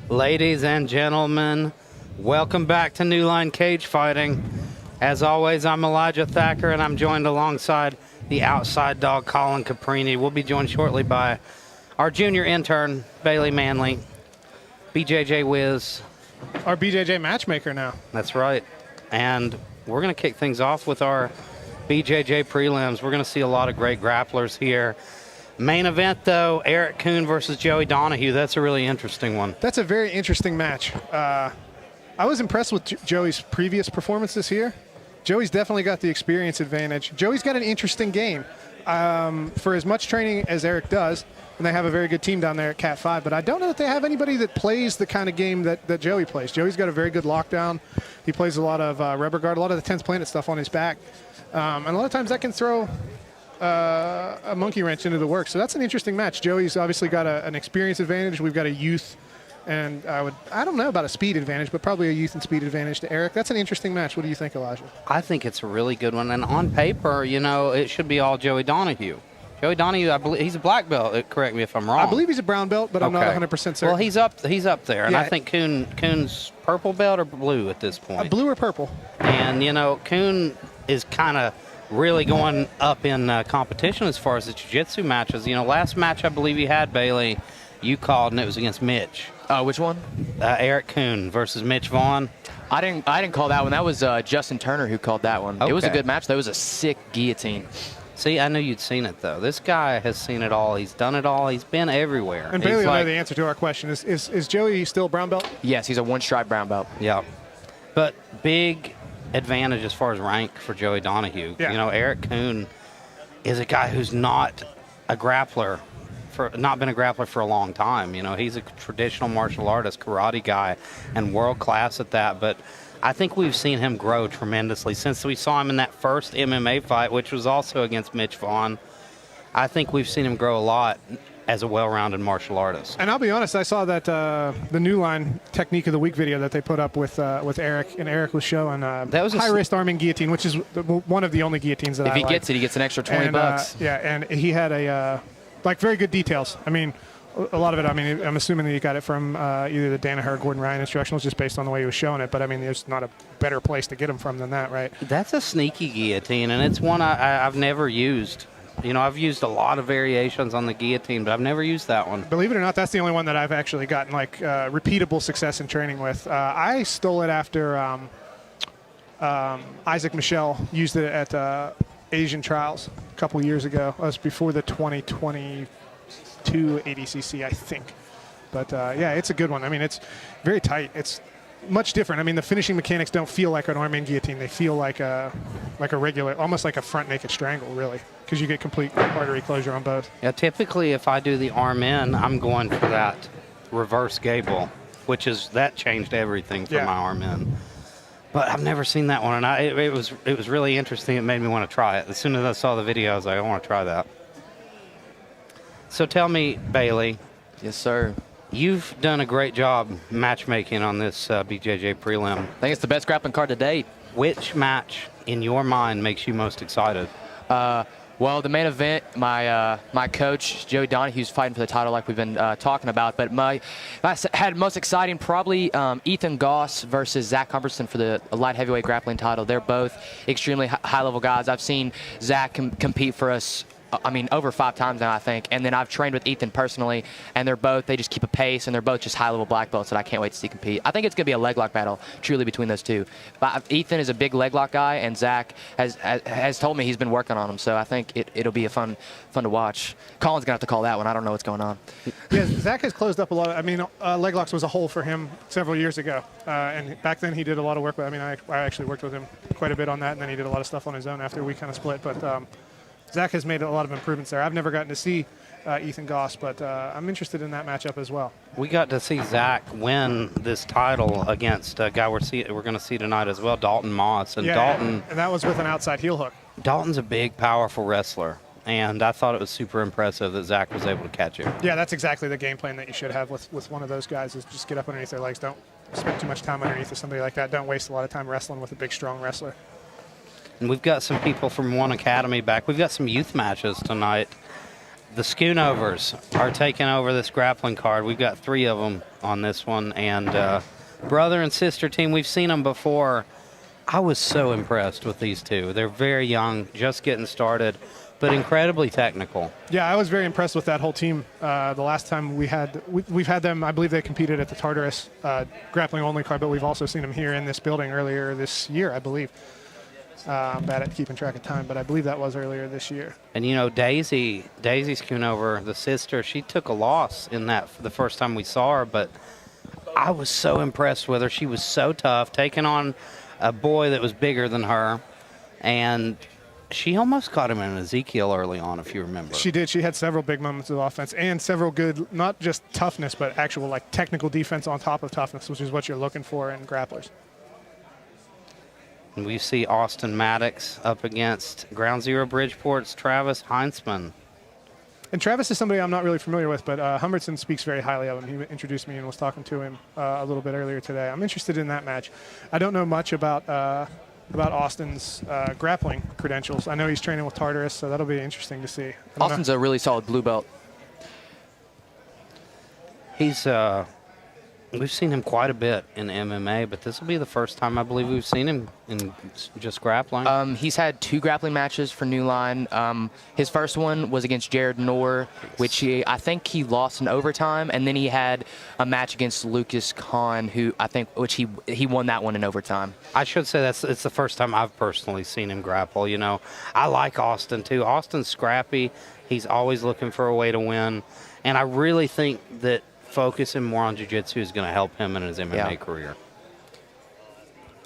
Ladies and gentlemen, welcome back to New Line Cagefighting. As always, I'm Elijah Thacker, and I'm joined alongside the outside dog, Colin Caprini. We'll be joined shortly by our junior intern, Bailey Manley, BJJ Wiz. Our BJJ matchmaker now. That's right. And we're going to kick things off with our BJJ Prelims. We're going to see a lot of great grapplers here. Main event, though, Eric Coon versus Joey Donahghue. That's a really interesting one. That's a very interesting match. I was impressed with Joey's previous performance this year. Joey's definitely got the experience advantage. Joey's got an interesting game. For as much training as Eric does, and they have a very good team down there at Cat 5, but I don't know that they have anybody that plays the kind of game that Joey plays. Joey's got a very good lockdown. He plays a lot of rubber guard, a lot of the Tense Planet stuff on his back. And a lot of times that can throw a monkey wrench into the work. So that's an interesting match. Joey's obviously got an experience advantage. We've got a youth, and I don't know about a speed advantage, but probably a youth and speed advantage to Eric. That's an interesting match. What do you think, Elijah? I think it's a really good one. And on paper, you know, it should be all Joey Donahghue. Joey Donahghue, I believe he's a black belt. Correct me if I'm wrong. I believe he's a brown belt, but I'm not 100% certain. Well, he's up there, and yeah. I think Coon's purple belt or blue at this point. Blue or purple. And you know, Coon is kind of really going up in competition as far as the jiu-jitsu matches. You know, last match I believe he had, Bailey, you called, and it was against Mitch. Which one? Eric Coon versus Mitch Vaughn. I didn't call that one. That was Justin Turner who called that one. Okay. It was a good match. That was a sick guillotine. See, I knew you'd seen it, though. This guy has seen it all. He's done it all. He's been everywhere. And Bailey will know the answer to our question. Is Joey still brown belt? Yes, he's a one-stripe brown belt. Yeah. But big advantage as far as rank for Joey Donahghue. Yeah. You know, Eric Coon is a guy who's not a grappler, not been a grappler for a long time. You know, he's a traditional martial artist, karate guy, and world class at that. But I think we've seen him grow tremendously since we saw him in that first MMA fight, which was also against Mitch Vaughn. I think we've seen him grow a lot as a well-rounded martial artist. And I'll be honest, I saw that the New Line Technique of the Week video that they put up with Eric, and Eric was showing that was high-wrist arming guillotine, which is one of the only guillotines that if he gets it, he gets an extra 20 bucks. Yeah, and he had very good details. I mean, a lot of it, I mean, I'm assuming that he got it from either the Donahghue or Gordon Ryan instructionals just based on the way he was showing it. But, I mean, there's not a better place to get them from than that, right? That's a sneaky guillotine, and it's one I've never used. You know, I've used a lot of variations on the guillotine, but I've never used that one. Believe it or not, that's the only one that I've actually gotten, repeatable success in training with. I stole it after Isaac Michel used it at Asian Trials a couple years ago. It was before the 2022 ADCC, I think. But, yeah, it's a good one. I mean, it's very tight. It's much different. I mean, the finishing mechanics don't feel like an arm-in guillotine. They feel like a regular, almost like a front naked strangle, really, because you get complete artery closure on both. Yeah, typically if I do the arm-in, I'm going for that reverse gable, that changed everything for my arm-in. But I've never seen that one, and it was really interesting. It made me want to try it. As soon as I saw the video, I was like, I want to try that. So tell me, Bailey. Yes, sir. You've done a great job matchmaking on this BJJ Prelim. I think it's the best grappling card to date. Which match, in your mind, makes you most excited? Well, the main event, my coach, Joey Donahghue's fighting for the title like we've been talking about. But I had most exciting probably Ethan Goss versus Zach Hbertson for the light heavyweight grappling title. They're both extremely high-level guys. I've seen Zach compete for us, I mean, over 5 times now, I think. And then I've trained with Ethan personally, and they just keep a pace, and they're both just high-level black belts that I can't wait to see compete. I think it's going to be a leg lock battle, truly, between those two. But Ethan is a big leg lock guy, and Zach has told me he's been working on him, so I think it'll be fun to watch. Colin's going to have to call that one. I don't know what's going on. Yeah, Zach has closed up a lot. I mean, leg locks was a hole for him several years ago, and back then he did a lot of work. I mean, I actually worked with him quite a bit on that, and then he did a lot of stuff on his own after we kind of split. But Zach has made a lot of improvements there. I've never gotten to see Ethan Goss, but I'm interested in that matchup as well. We got to see Zach win this title against a guy we're going to see tonight as well, Dalton Moss. And Dalton, and that was with an outside heel hook. Dalton's a big, powerful wrestler, and I thought it was super impressive that Zach was able to catch him. Yeah, that's exactly the game plan that you should have with one of those guys, is just get up underneath their legs. Don't spend too much time underneath of somebody like that. Don't waste a lot of time wrestling with a big, strong wrestler. And we've got some people from One Academy back. We've got some youth matches tonight. The Skoonovers are taking over this grappling card. We've got 3 of them on this one, and brother and sister team, we've seen them before. I was so impressed with these 2. They're very young, just getting started, but incredibly technical. Yeah, I was very impressed with that whole team. The last time we've had them, I believe they competed at the Tartarus grappling only card, but we've also seen them here in this building earlier this year, I believe. I'm bad at keeping track of time, but I believe that was earlier this year. And, you know, Daisy Skoonover, the sister, she took a loss in that the first time we saw her, but I was so impressed with her. She was so tough, taking on a boy that was bigger than her, and she almost caught him in Ezekiel early on, if you remember. She did. She had several big moments of offense and several good, not just toughness, but actual like technical defense on top of toughness, which is what you're looking for in grapplers. And we see Austin Maddox up against Ground Zero Bridgeport's Travis Heinsman. And Travis is somebody I'm not really familiar with, but Hbertson speaks very highly of him. He introduced me and was talking to him a little bit earlier today. I'm interested in that match. I don't know much about Austin's grappling credentials. I know he's training with Tartarus, so that'll be interesting to see. Austin's a really solid blue belt. He's we've seen him quite a bit in MMA, but this will be the first time I believe we've seen him in just grappling. He's had 2 grappling matches for New Line. His first one was against Jared Knorr, which I think he lost in overtime, and then he had a match against Lucas Kahn, which he won that one in overtime. I should say it's the first time I've personally seen him grapple. You know, I like Austin too. Austin's scrappy. He's always looking for a way to win, and I really think that focusing more on jiu-jitsu is going to help him in his MMA career.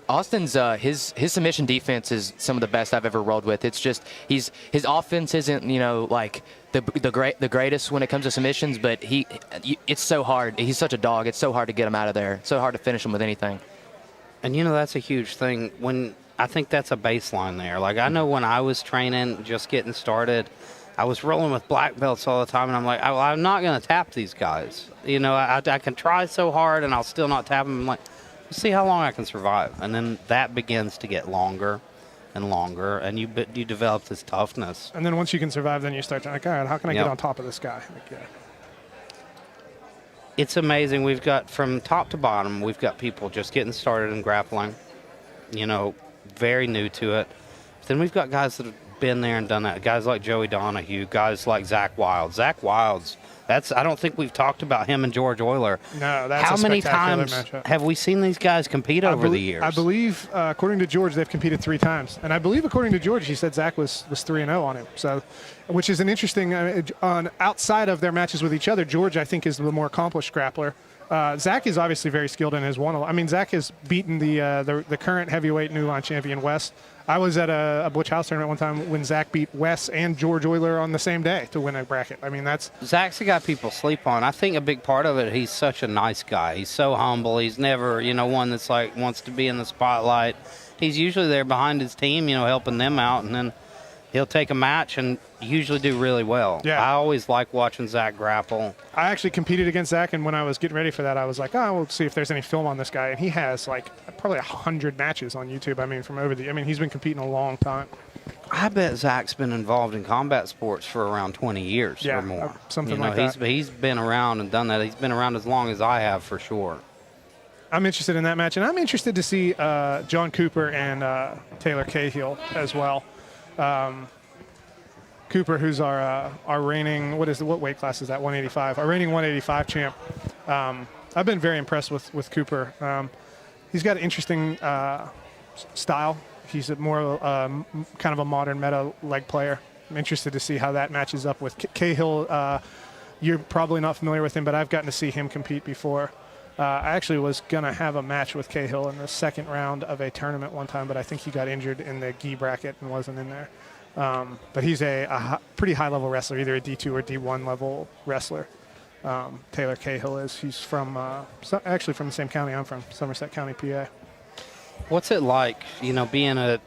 Austin's his submission defense is some of the best I've ever rolled with. It's just his offense isn't, you know, like the greatest when it comes to submissions, but it's so hard. He's such a dog. It's so hard to get him out of there. It's so hard to finish him with anything. And you know, that's a huge thing. When I think that's a baseline there. Like, I know when I was training, just getting started, I was rolling with black belts all the time, and I'm like, I'm not going to tap these guys. You know, I can try so hard, and I'll still not tap them. I'm like, let's see how long I can survive. And then that begins to get longer and longer, and you develop this toughness. And then once you can survive, then you start trying, like, all right, how can I get on top of this guy? Like, It's amazing. We've got, from top to bottom, we've got people just getting started in grappling, you know, very new to it. But then we've got guys that have been there and done that. Guys like Joey Donahghue, guys like Zach Wild. Zach Wild's, I don't think we've talked about him and George Euler. No, that's How a many spectacular times matchup. have we seen these guys compete over the years? I believe, according to George, they've competed 3 times. And I believe, according to George, he said Zach was 3-0 on him. So, which is an interesting, outside of their matches with each other, George, I think, is the more accomplished grappler. Zach is obviously very skilled in his one. I mean, Zach has beaten the current heavyweight New Line champion, Wes. I was at a Butch House tournament one time when Zach beat Wes and George Euler on the same day to win a bracket. I mean, Zach's a guy people sleep on. I think a big part of it, he's such a nice guy. He's so humble. He's never, you know, one that's like wants to be in the spotlight. He's usually there behind his team, you know, helping them out, and then he'll take a match and usually do really well. Yeah. I always like watching Zach grapple. I actually competed against Zach, and when I was getting ready for that, I was like, we'll see if there's any film on this guy. And he has like probably 100 matches on YouTube. I mean, he's been competing a long time. I bet Zach's been involved in combat sports for around 20 years or more. Something you know, like that. He's been around and done that. He's been around as long as I have, for sure. I'm interested in that match, and I'm interested to see John Cooper and Taylor Cahill as well. Cooper, who's our reigning, what weight class is that? 185. Our reigning 185 champ. I've been very impressed with Cooper. He's got an interesting style. He's more kind of a modern meta leg player. I'm interested to see how that matches up with Cahill. You're probably not familiar with him, but I've gotten to see him compete before. I actually was going to have a match with Cahill in the second round of a tournament one time, but I think he got injured in the gi bracket and wasn't in there. But he's a pretty high-level wrestler, either a D2 or D1 level wrestler. Taylor Cahill is. He's from actually from the same county I'm from, Somerset County, PA. What's it like, you know, being a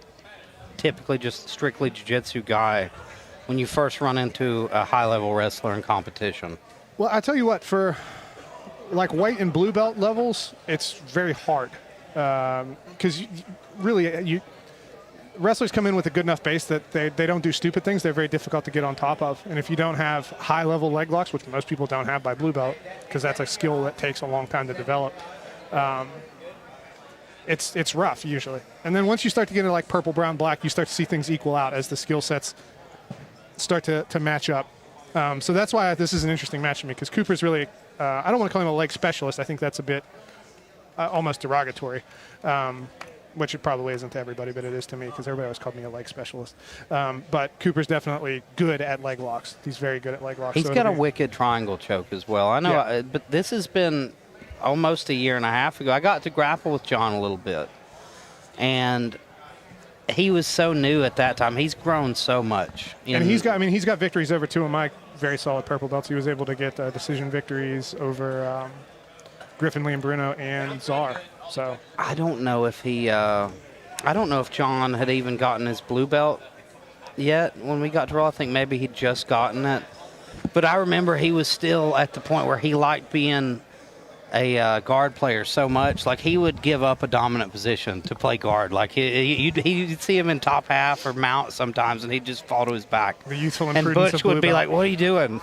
typically just strictly jiu-jitsu guy when you first run into a high-level wrestler in competition? Well, I tell you what, for like white and blue belt levels, it's very hard because really wrestlers come in with a good enough base that they don't do stupid things. They're very difficult to get on top of. And if you don't have high-level leg locks, which most people don't have by blue belt, because that's a skill that takes a long time to develop, it's rough usually. And then once you start to get into like purple, brown, black, you start to see things equal out as the skill sets start to match up. So that's why this is an interesting match to me, because Cooper's really, I don't want to call him a leg specialist. I think that's a bit almost derogatory. Which it probably isn't to everybody, but it is to me, because everybody always called me a leg specialist. But Cooper's definitely good at leg locks. He's very good at leg locks. He's got a wicked triangle choke as well. I know, but this has been almost a year and a half ago. I got to grapple with John a little bit, and he was so new at that time. He's grown so much. And he's got victories over two of my very solid purple belts. He was able to get decision victories over Griffin, Liam Bruno, and Czar. So I don't know if John had even gotten his blue belt yet when we got to Raw. I think maybe he'd just gotten it. But I remember he was still at the point where he liked being a guard player so much. Like, he would give up a dominant position to play guard. Like, you'd see him in top half or mount sometimes, and he'd just fall to his back. The youthful and imprudence Butch of would be like, what are you doing?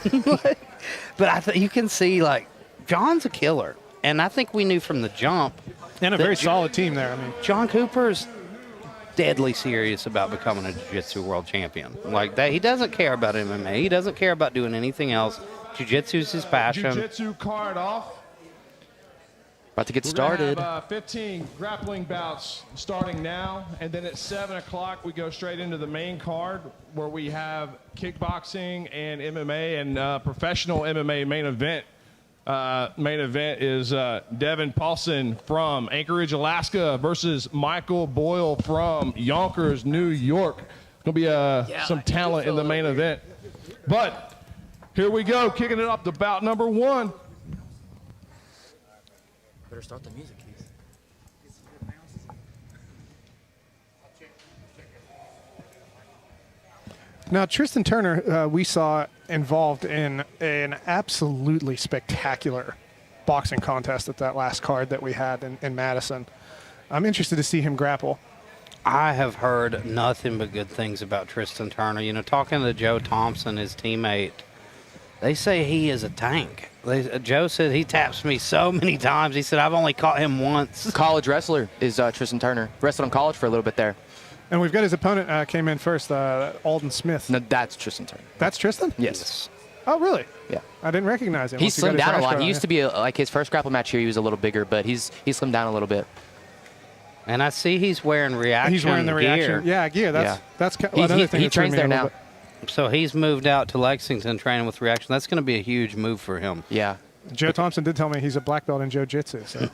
But you can see, like, John's a killer. And I think we knew from the jump. And a very solid team there. I mean, John Cooper's deadly serious about becoming a jiu-jitsu world champion. Like that, he doesn't care about MMA. He doesn't care about doing anything else. Jiu-jitsu is his passion. Jiu-jitsu card off. About to get started. We're gonna have 15 grappling bouts starting now, and then at 7 o'clock we go straight into the main card where we have kickboxing and MMA and professional MMA main event. Main event is Devin Pollson from Anchorage, Alaska versus Michael Boyle from Yonkers, New York. Going to be some talent in the main event. But here we go, kicking it up to bout number 1. Better start the music, please. Now, Tristan Turner, we saw involved in an absolutely spectacular boxing contest at that last card that we had in Madison. I'm interested to see him grapple. I have heard nothing but good things about Tristan Turner. You know, talking to Joe Thompson, his teammate, they say he is a tank. Joe said he taps me so many times. He said, I've only caught him once. College wrestler is Tristan Turner. Wrestled in college for a little bit there. And we've got his opponent came in first, Alden Smith. No, that's Tristan Turner. That's Tristan? Yes. Oh, really? Yeah. I didn't recognize him. He's slimmed down a lot. He used to be, like, his first grapple match here, he was a little bigger, but he's slimmed down a little bit. And I see he's wearing reaction He's wearing the reaction. gear. Yeah, gear. That's another thing. He trains there now. So he's moved out to Lexington training with reaction. That's going to be a huge move for him. Yeah. Joe Thompson did tell me he's a black belt in jiu-jitsu. So.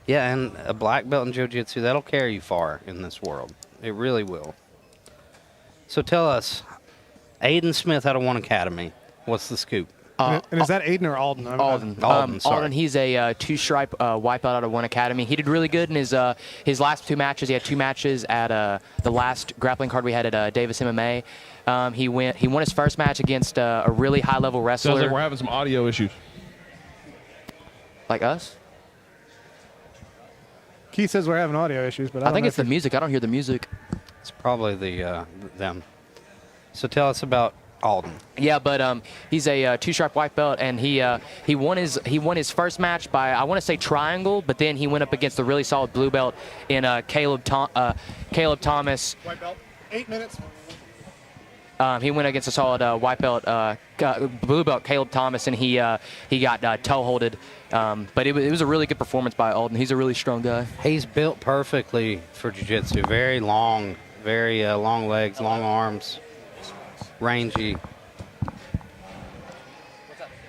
Yeah, and a black belt in jiu-jitsu, that'll carry you far in this world. It really will. So tell us, Aiden Smith out of One Academy. What's the scoop? And is that Aiden or Alden? Alden, sorry. Alden, he's a two-stripe wipeout out of One Academy. He did really good in his last 2 matches. He had 2 matches at the last grappling card we had at Davis MMA. He won his first match against a really high-level wrestler. Sounds like we're having some audio issues. Like us? Keith says we're having audio issues, but I think it's the music. I don't hear the music. It's probably them. So tell us about Alden. Yeah, but he's a two-stripe white belt, and he won his first match by, I want to say, triangle, but then he went up against the really solid blue belt in Caleb Thomas. White belt, 8 minutes. He went against a solid white belt, blue belt, Caleb Thomas, and he got toe-holded. But it was a really good performance by Alden. He's a really strong guy. He's built perfectly for jiu-jitsu. Very long legs, long arms, rangy.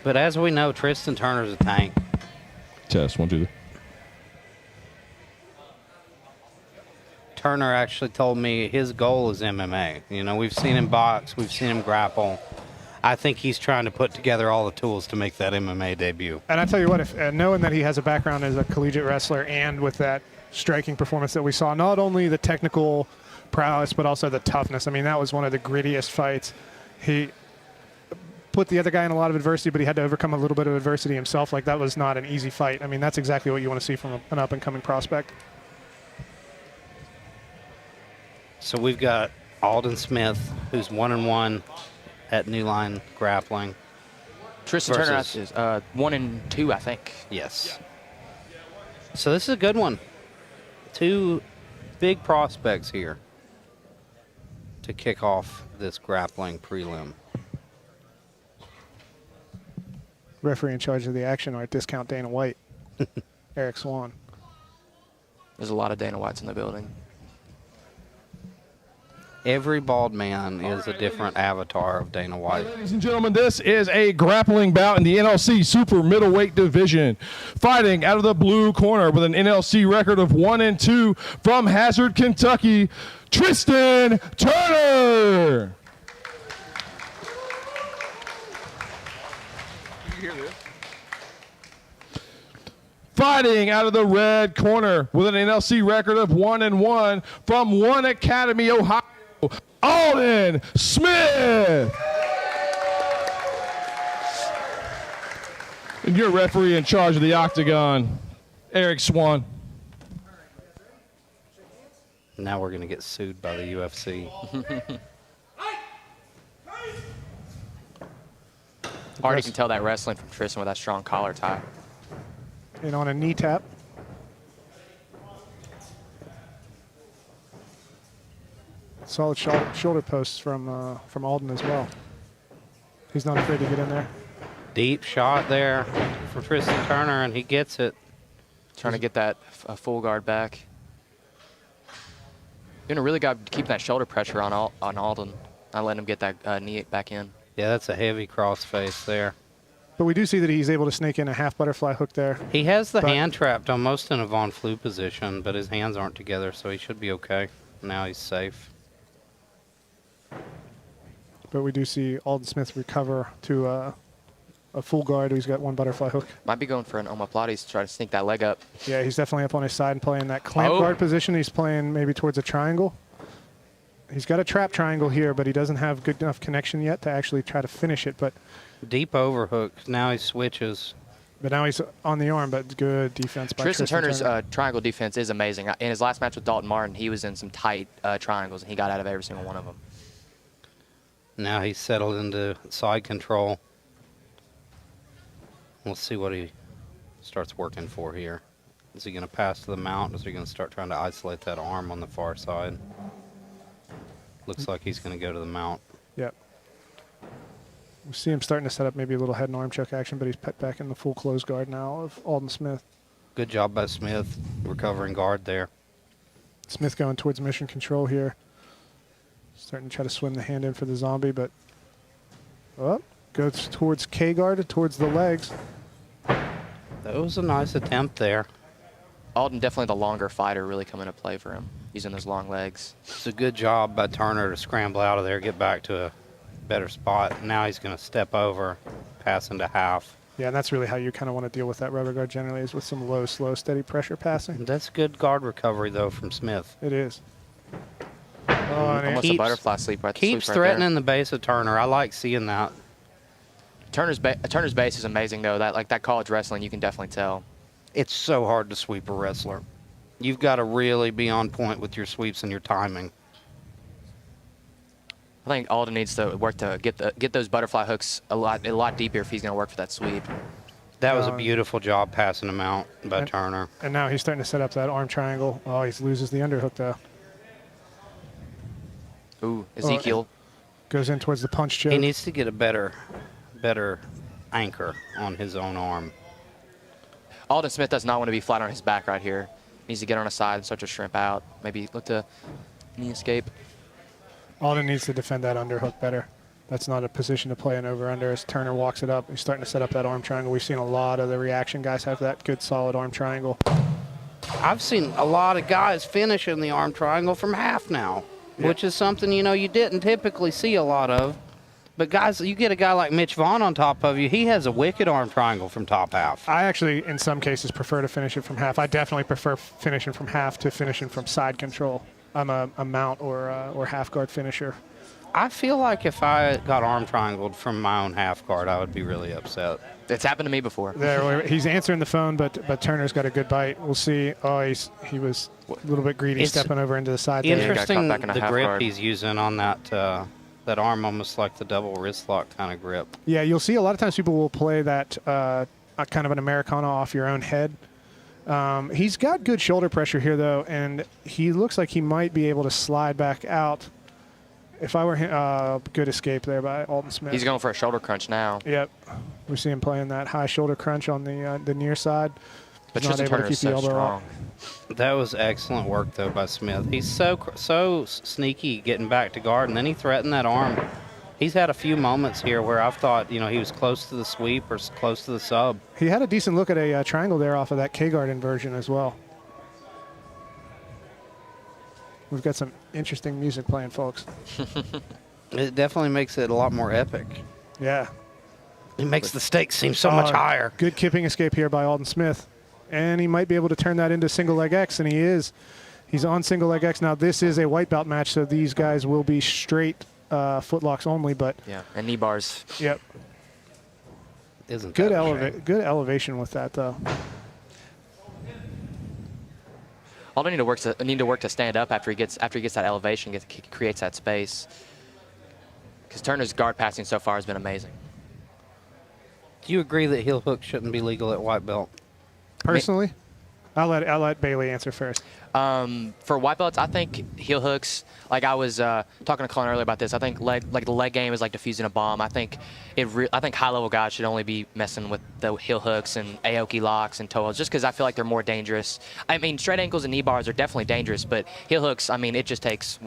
But as we know, Tristan Turner's a tank. Test, 1, 2, 3. Turner actually told me his goal is MMA. You know, we've seen him box, we've seen him grapple. I think he's trying to put together all the tools to make that MMA debut. And I tell you what, if knowing that he has a background as a collegiate wrestler and with that striking performance that we saw, not only the technical prowess but also the toughness. I mean, that was one of the grittiest fights. He put the other guy in a lot of adversity, but he had to overcome a little bit of adversity himself. Like, that was not an easy fight. I mean, that's exactly what you want to see from an up-and-coming prospect. So we've got Alden Smith, who's 1-1 at New Line Grappling. Tristan Turner is 1-2, I think. Yes. So this is a good one. 2 big prospects here to kick off this grappling prelim. Referee in charge of the action or discount Dana White. Eric Swan. There's a lot of Dana Whites in the building. Every bald man is a different avatar of Dana White. Ladies and gentlemen, this is a grappling bout in the NLC Super Middleweight Division. Fighting out of the blue corner with an NLC record of 1-2 from Hazard, Kentucky, Tristan Turner. Fighting out of the red corner with an NLC record of 1-1 from One Academy, Ohio, Alden Smith. And your referee in charge of the octagon, Eric Swan. Now we're going to get sued by the UFC. Already can tell that wrestling from Tristan with that strong collar tie. And on a knee tap. Solid shoulder posts from Alden as well. He's not afraid to get in there. Deep shot there for Tristan Turner, and he gets it. Trying to get that full guard back. Doing a really good job keeping that shoulder pressure on Alden. Not letting him get that knee back in. Yeah, that's a heavy cross face there. But we do see that he's able to sneak in a half butterfly hook there. He has the hand trapped almost in a Von Flue position, but his hands aren't together, so he should be okay. Now he's safe. But we do see Alden Smith recover to a full guard. He's got one butterfly hook. Might be going for an omoplates to try to sneak that leg up. Yeah, he's definitely up on his side and playing that clamp guard position. He's playing maybe towards a triangle. He's got a trap triangle here, but he doesn't have good enough connection yet to actually try to finish it. But deep overhook. Now he switches. But now he's on the arm, but good defense by Tristan Turner's triangle defense is amazing. In his last match with Dalton Martin, he was in some tight triangles, and he got out of every single one of them. Now he's settled into side control. We'll see what he starts working for here. Is he going to pass to the mount? Is he going to start trying to isolate that arm on the far side? Looks like he's going to go to the mount. Yep. We see him starting to set up maybe a little head and arm choke action, but he's put back in the full close guard now of Alden Smith. Good job by Smith, recovering guard there. Smith going towards mission control here. Starting to try to swim the hand in for the zombie, but goes towards K guard, towards the legs. That was a nice attempt there. Alden definitely the longer fighter really coming to play for him, using those long legs. It's a good job by Turner to scramble out of there, get back to a better spot. Now he's going to step over, pass into half. Yeah, and that's really how you kind of want to deal with that rubber guard generally, is with some low, slow, steady pressure passing. That's good guard recovery, though, from Smith. It is. Almost a butterfly sweep right Keeps right threatening there. the base of Turner. I like seeing that. Turner's base is amazing, though. That college wrestling, you can definitely tell. It's so hard to sweep a wrestler. You've got to really be on point with your sweeps and your timing. I think Alden needs to work to get those butterfly hooks a lot deeper if he's going to work for that sweep. That was a beautiful job passing him out by Turner. And now he's starting to set up that arm triangle. Oh, he loses the underhook, though. Ooh, Ezekiel. Goes in towards the punch choke. He needs to get a better anchor on his own arm. Alden Smith does not want to be flat on his back right here. Needs to get on his side and start to shrimp out. Maybe look to knee escape. Alden needs to defend that underhook better. That's not a position to play an over-under as Turner walks it up. He's starting to set up that arm triangle. We've seen a lot of the reaction guys have that good, solid arm triangle. I've seen a lot of guys finish in the arm triangle from half now, which is something, you didn't typically see a lot of. But, guys, you get a guy like Mitch Vaughn on top of you, he has a wicked arm triangle from top half. I actually, in some cases, prefer to finish it from half. I definitely prefer finishing from half to finishing from side control. I'm a mount or half guard finisher. I feel like if I got arm triangled from my own half guard, I would be really upset. It's happened to me before. He's answering the phone, but Turner's got a good bite. We'll see. Oh, he was a little bit greedy, stepping over into the side. Interesting the grip he's using on that that arm, almost like the double wrist lock kind of grip. Yeah, you'll see a lot of times people will play that kind of an Americana off your own head. He's got good shoulder pressure here, though, and he looks like he might be able to slide back out. If I were him, good escape there by Alden Smith. He's going for a shoulder crunch now. Yep. We see him playing that high shoulder crunch on the near side. But Tristan Turner is so strong. That was excellent work, though, by Smith. He's so sneaky getting back to guard, and then he threatened that arm. He's had a few moments here where I've thought, he was close to the sweep or close to the sub. He had a decent look at a triangle there off of that K-guard inversion as well. We've got some interesting music playing, folks. It definitely makes it a lot more epic. Yeah. It makes the stakes seem so much higher. Good kipping escape here by Alden Smith. And he might be able to turn that into single leg X, and he is. He's on single leg X. Now, this is a white belt match, so these guys will be straight footlocks only, but... Yeah, and knee bars. Yep. Isn't good elevation with that, though. Alden need to work to stand up after he gets that elevation, creates that space. Because Turner's guard passing so far has been amazing. Do you agree that heel hook shouldn't be legal at white belt? Personally, I'll let Bailey answer first. For white belts, I think heel hooks. Like I was talking to Colin earlier about this. I think the leg game is like defusing a bomb. I think high level guys should only be messing with the heel hooks and Aoki locks and toe holds, just because I feel like they're more dangerous. I mean, straight ankles and knee bars are definitely dangerous, but heel hooks, I mean, it just takes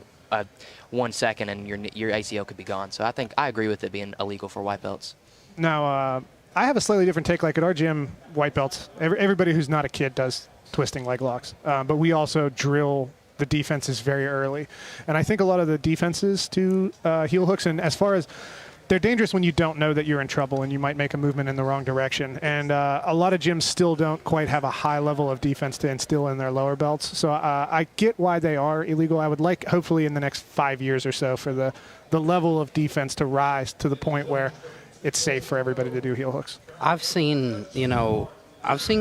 1 second and your ACL could be gone. So I agree with it being illegal for white belts. Now, I have a slightly different take. Like at our gym, white belts, everybody who's not a kid does twisting leg locks. But we also drill the defenses very early. And I think a lot of the defenses to heel hooks, and as far as they're dangerous when you don't know that you're in trouble and you might make a movement in the wrong direction. And a lot of gyms still don't quite have a high level of defense to instill in their lower belts. So I get why they are illegal. I would like, hopefully in the next 5 years or so, for the level of defense to rise to the point where it's safe for everybody to do heel hooks. I've seen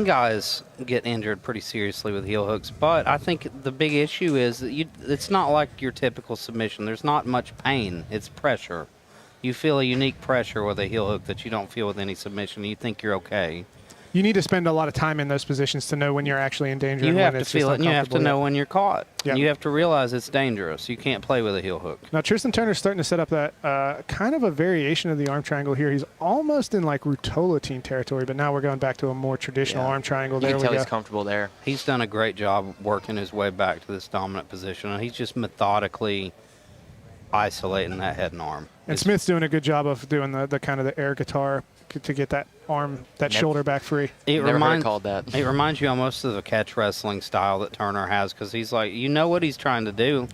guys get injured pretty seriously with heel hooks, but I think the big issue is that it's not like your typical submission. There's not much pain. It's pressure. You feel a unique pressure with a heel hook that you don't feel with any submission. You think you're okay. You need to spend a lot of time in those positions to know when you're actually in danger. You have to feel it, and you have to know when you're caught. Yep. You have to realize it's dangerous. You can't play with a heel hook. Now, Tristan Turner's starting to set up that kind of a variation of the arm triangle here. He's almost in like Rutola team territory, but now we're going back to a more traditional arm triangle. You can tell he's comfortable there. He's done a great job working his way back to this dominant position, and he's just methodically isolating that head and arm. And Smith's doing a good job of doing the kind of the air guitar to get that arm, shoulder back free. It reminds you almost of the catch wrestling style that Turner has, because he's like, you know what he's trying to do,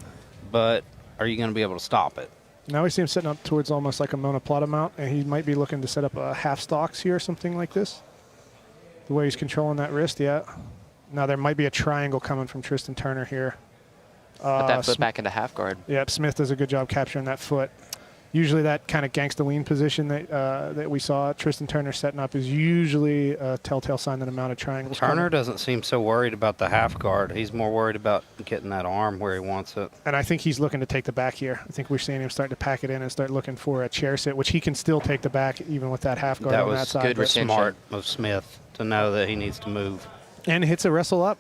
but are you going to be able to stop it? Now we see him setting up towards almost like a monoplata mount, and he might be looking to set up a half stocks here or something like this. The way he's controlling that wrist, yeah. Now there might be a triangle coming from Tristan Turner here. Put that foot back into half guard. Yep, Smith does a good job capturing that foot. Usually that kind of gangsta lean position that we saw Tristan Turner setting up is usually a telltale sign that a mounted triangle. Turner doesn't seem so worried about the half guard. He's more worried about getting that arm where he wants it. And I think he's looking to take the back here. I think we're seeing him start to pack it in and start looking for a chair sit, which he can still take the back even with that half guard on that side. That was good, smart of Smith to know that he needs to move. And hits a wrestle up.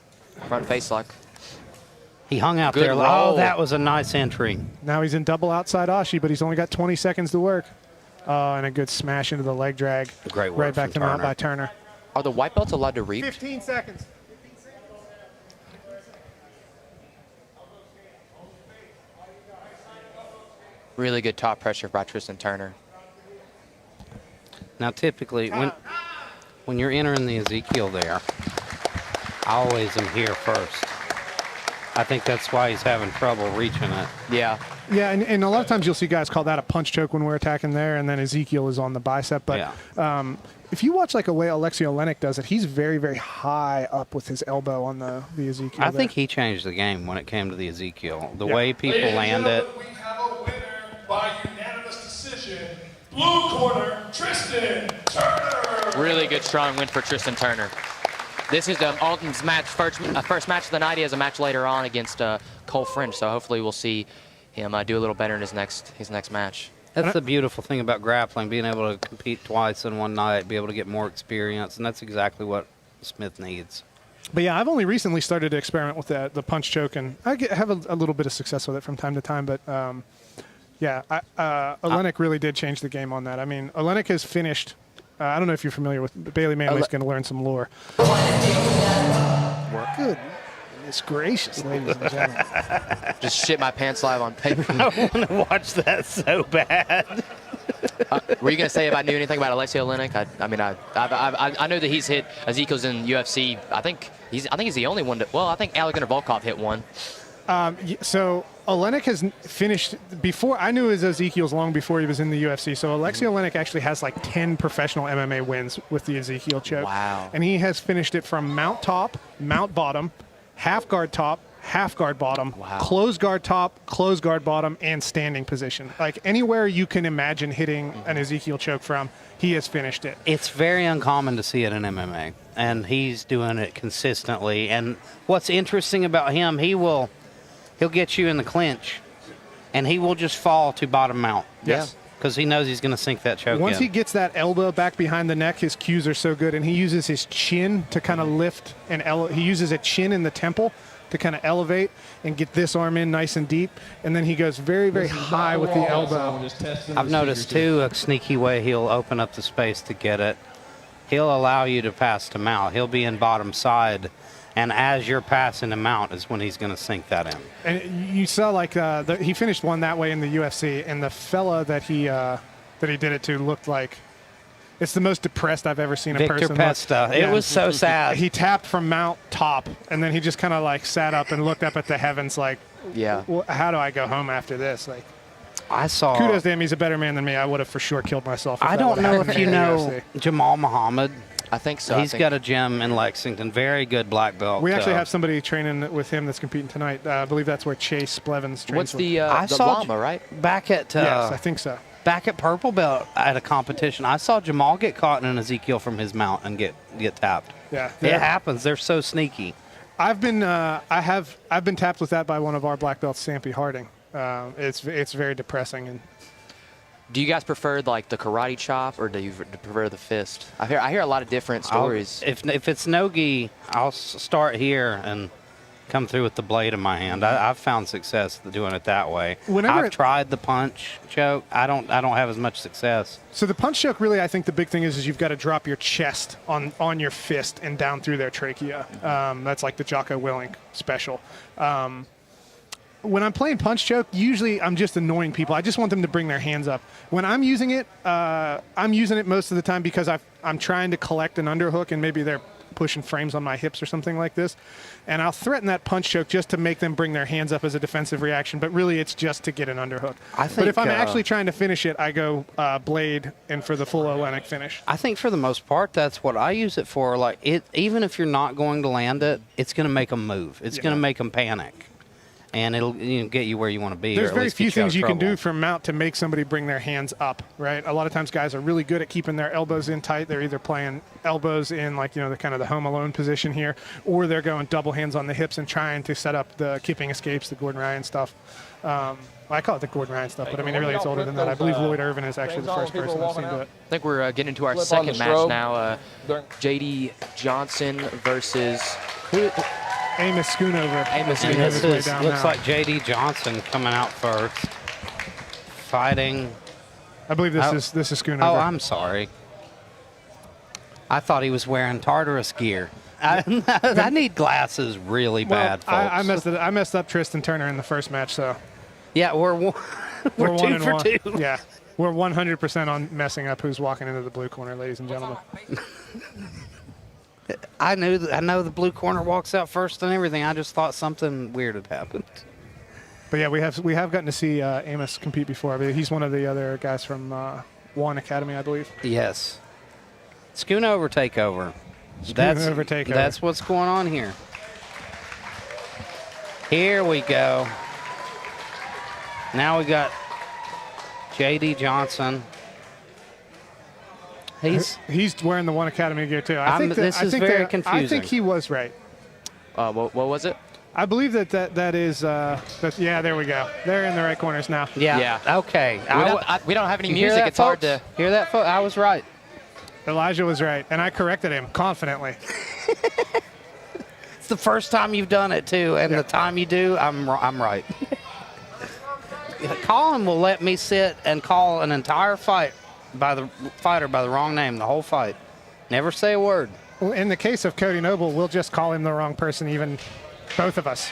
Front face lock. He hung out there. Oh, that was a nice entry. Now he's in double outside Ashi, but he's only got 20 seconds to work. And a good smash into the leg drag. Great work right back to Turner. mount by Turner. Are the white belts allowed to reap? 15 seconds. Really good top pressure by Tristan Turner. Now, typically, when you're entering the Ezekiel there, I always am here first. I think that's why he's having trouble reaching it. Yeah. Yeah, and a lot of times you'll see guys call that a punch choke when we're attacking there, and then Ezekiel is on the bicep. But if you watch like a way Alexei Olenek does it, he's very, very high up with his elbow on the Ezekiel. I think he changed the game when it came to the Ezekiel. The way people land it. We have a winner by Blue corner, Tristan Turner. Really good, strong win for Tristan Turner. This is Alton's match, first match of the night. He has a match later on against Cole Fringe, so hopefully we'll see him do a little better in his next match. That's the beautiful thing about grappling, being able to compete twice in one night, be able to get more experience, and that's exactly what Smith needs. But yeah, I've only recently started to experiment with the punch choke, and I have a little bit of success with it from time to time. But yeah, Olenek really did change the game on that. I mean, Olenek has finished. I don't know if you're familiar with Bailey Manley's going to learn some lore. Goodness gracious, ladies and gentlemen. Just shit my pants live on paper. I want to watch that so bad. Were you going to say if I knew anything about Alexei Olenek? I know that he's hit Ezekiel's in UFC. I think he's the only one well, I think Alexander Volkov hit one. So Olenek has finished before. I knew it was Ezekiel's long before he was in the UFC. So Alexei Olenek actually has like 10 professional MMA wins with the Ezekiel choke. Wow. And he has finished it from mount top, mount bottom, half guard top, half guard bottom, wow, close guard top, close guard bottom, and standing position. Like anywhere you can imagine hitting an Ezekiel choke from, he has finished it. It's very uncommon to see it in MMA, and he's doing it consistently. And what's interesting about him, he'll get you in the clinch, and he will just fall to bottom mount. Yes. Because he knows he's going to sink that choke Once in. he gets that elbow back behind the neck, his cues are so good, and he uses his chin to kind of lift and he uses a chin in the temple to kind of elevate and get this arm in nice and deep, and then he goes very, very high with the elbow. I've noticed, too, a sneaky way he'll open up the space to get it. He'll allow you to pass to mount. He'll be in bottom side, and as you're passing to mount is when he's going to sink that in. And you saw, like, he finished one that way in the UFC, and the fella that he did it to looked like it's the most depressed I've ever seen a Victor person. Pesta. It was so sad. He tapped from mount top, and then he just kind of like sat up and looked up at the heavens like, yeah, well, how do I go home after this? Like, I saw. Kudos to him. He's a better man than me. I would have for sure killed myself. I don't know if you know Jamal Muhammad. I think so. He's got a gym in Lexington. Very good black belt. We actually have somebody training with him that's competing tonight. I believe that's where Chase Blevens trains. What's the llama, right? Back at yes, I think so. Back at Purple Belt at a competition, I saw Jamal get caught in an Ezekiel from his mount and get tapped. Yeah, it happens. They're so sneaky. I've been tapped with that by one of our black belts, Sampy Harding. It's very depressing. And do you guys prefer like the karate chop, or do you prefer the fist? I hear a lot of different stories. If it's no-gi, I'll start here and come through with the blade in my hand. I've found success doing it that way. I've tried the punch choke. I don't have as much success. So the punch choke, really, I think the big thing is you've got to drop your chest on your fist and down through their trachea. That's like the Jocko Willink special. When I'm playing punch choke, usually I'm just annoying people. I just want them to bring their hands up. When I'm using it most of the time because I'm trying to collect an underhook, and maybe they're pushing frames on my hips or something like this, and I'll threaten that punch choke just to make them bring their hands up as a defensive reaction, but really it's just to get an underhook. But if I'm actually trying to finish it, I go blade and for the full Olenek finish. I think for the most part, that's what I use it for. Like even if you're not going to land it, it's going to make them move. It's going to make them panic. And it'll get you where you want to be. There's very few things you can do from mount to make somebody bring their hands up, right? A lot of times guys are really good at keeping their elbows in tight. They're either playing elbows in like, the kind of the home alone position here, or they're going double hands on the hips and trying to set up the kipping escapes, the Gordon Ryan stuff. I call it the Gordon Ryan stuff, but I mean, really it's older than that. I believe Lloyd Irvin is actually the first person I've seen do it. I think we're getting into our second match now. J.D. Johnson versus... Amos Skoonover. Looks like J.D. Johnson coming out first. Fighting. I believe this is Skoonover. Oh, I'm sorry. I thought he was wearing Tartarus gear. I need glasses really bad, folks. I messed up Tristan Turner in the first match, so. Yeah, we're 2 for 2. Yeah, we're 100% on messing up who's walking into the blue corner, ladies and gentlemen. I know the blue corner walks out first and everything. I just thought something weird had happened. But yeah, we have gotten to see Amos compete before. I mean, he's one of the other guys from One Academy, I believe. Yes. Skoonover takeover. That's what's going on here. Here we go. Now we got J.D. Johnson He's wearing the One Academy gear too. This is very confusing. I think he was right. What was it? I believe that is. Yeah, there we go. They're in the right corners now. Yeah. Okay. We don't have any You hear music. that, It's hard folks? to. Hear that, folks? I was right. Elijah was right, and I corrected him confidently. It's the first time you've done it too, and the time you do, I'm right. Colin will let me sit and call an entire fight by the fighter by the wrong name the whole fight. Never say a word. Well, in the case of Cody Noble, we'll just call him the wrong person, even both of us.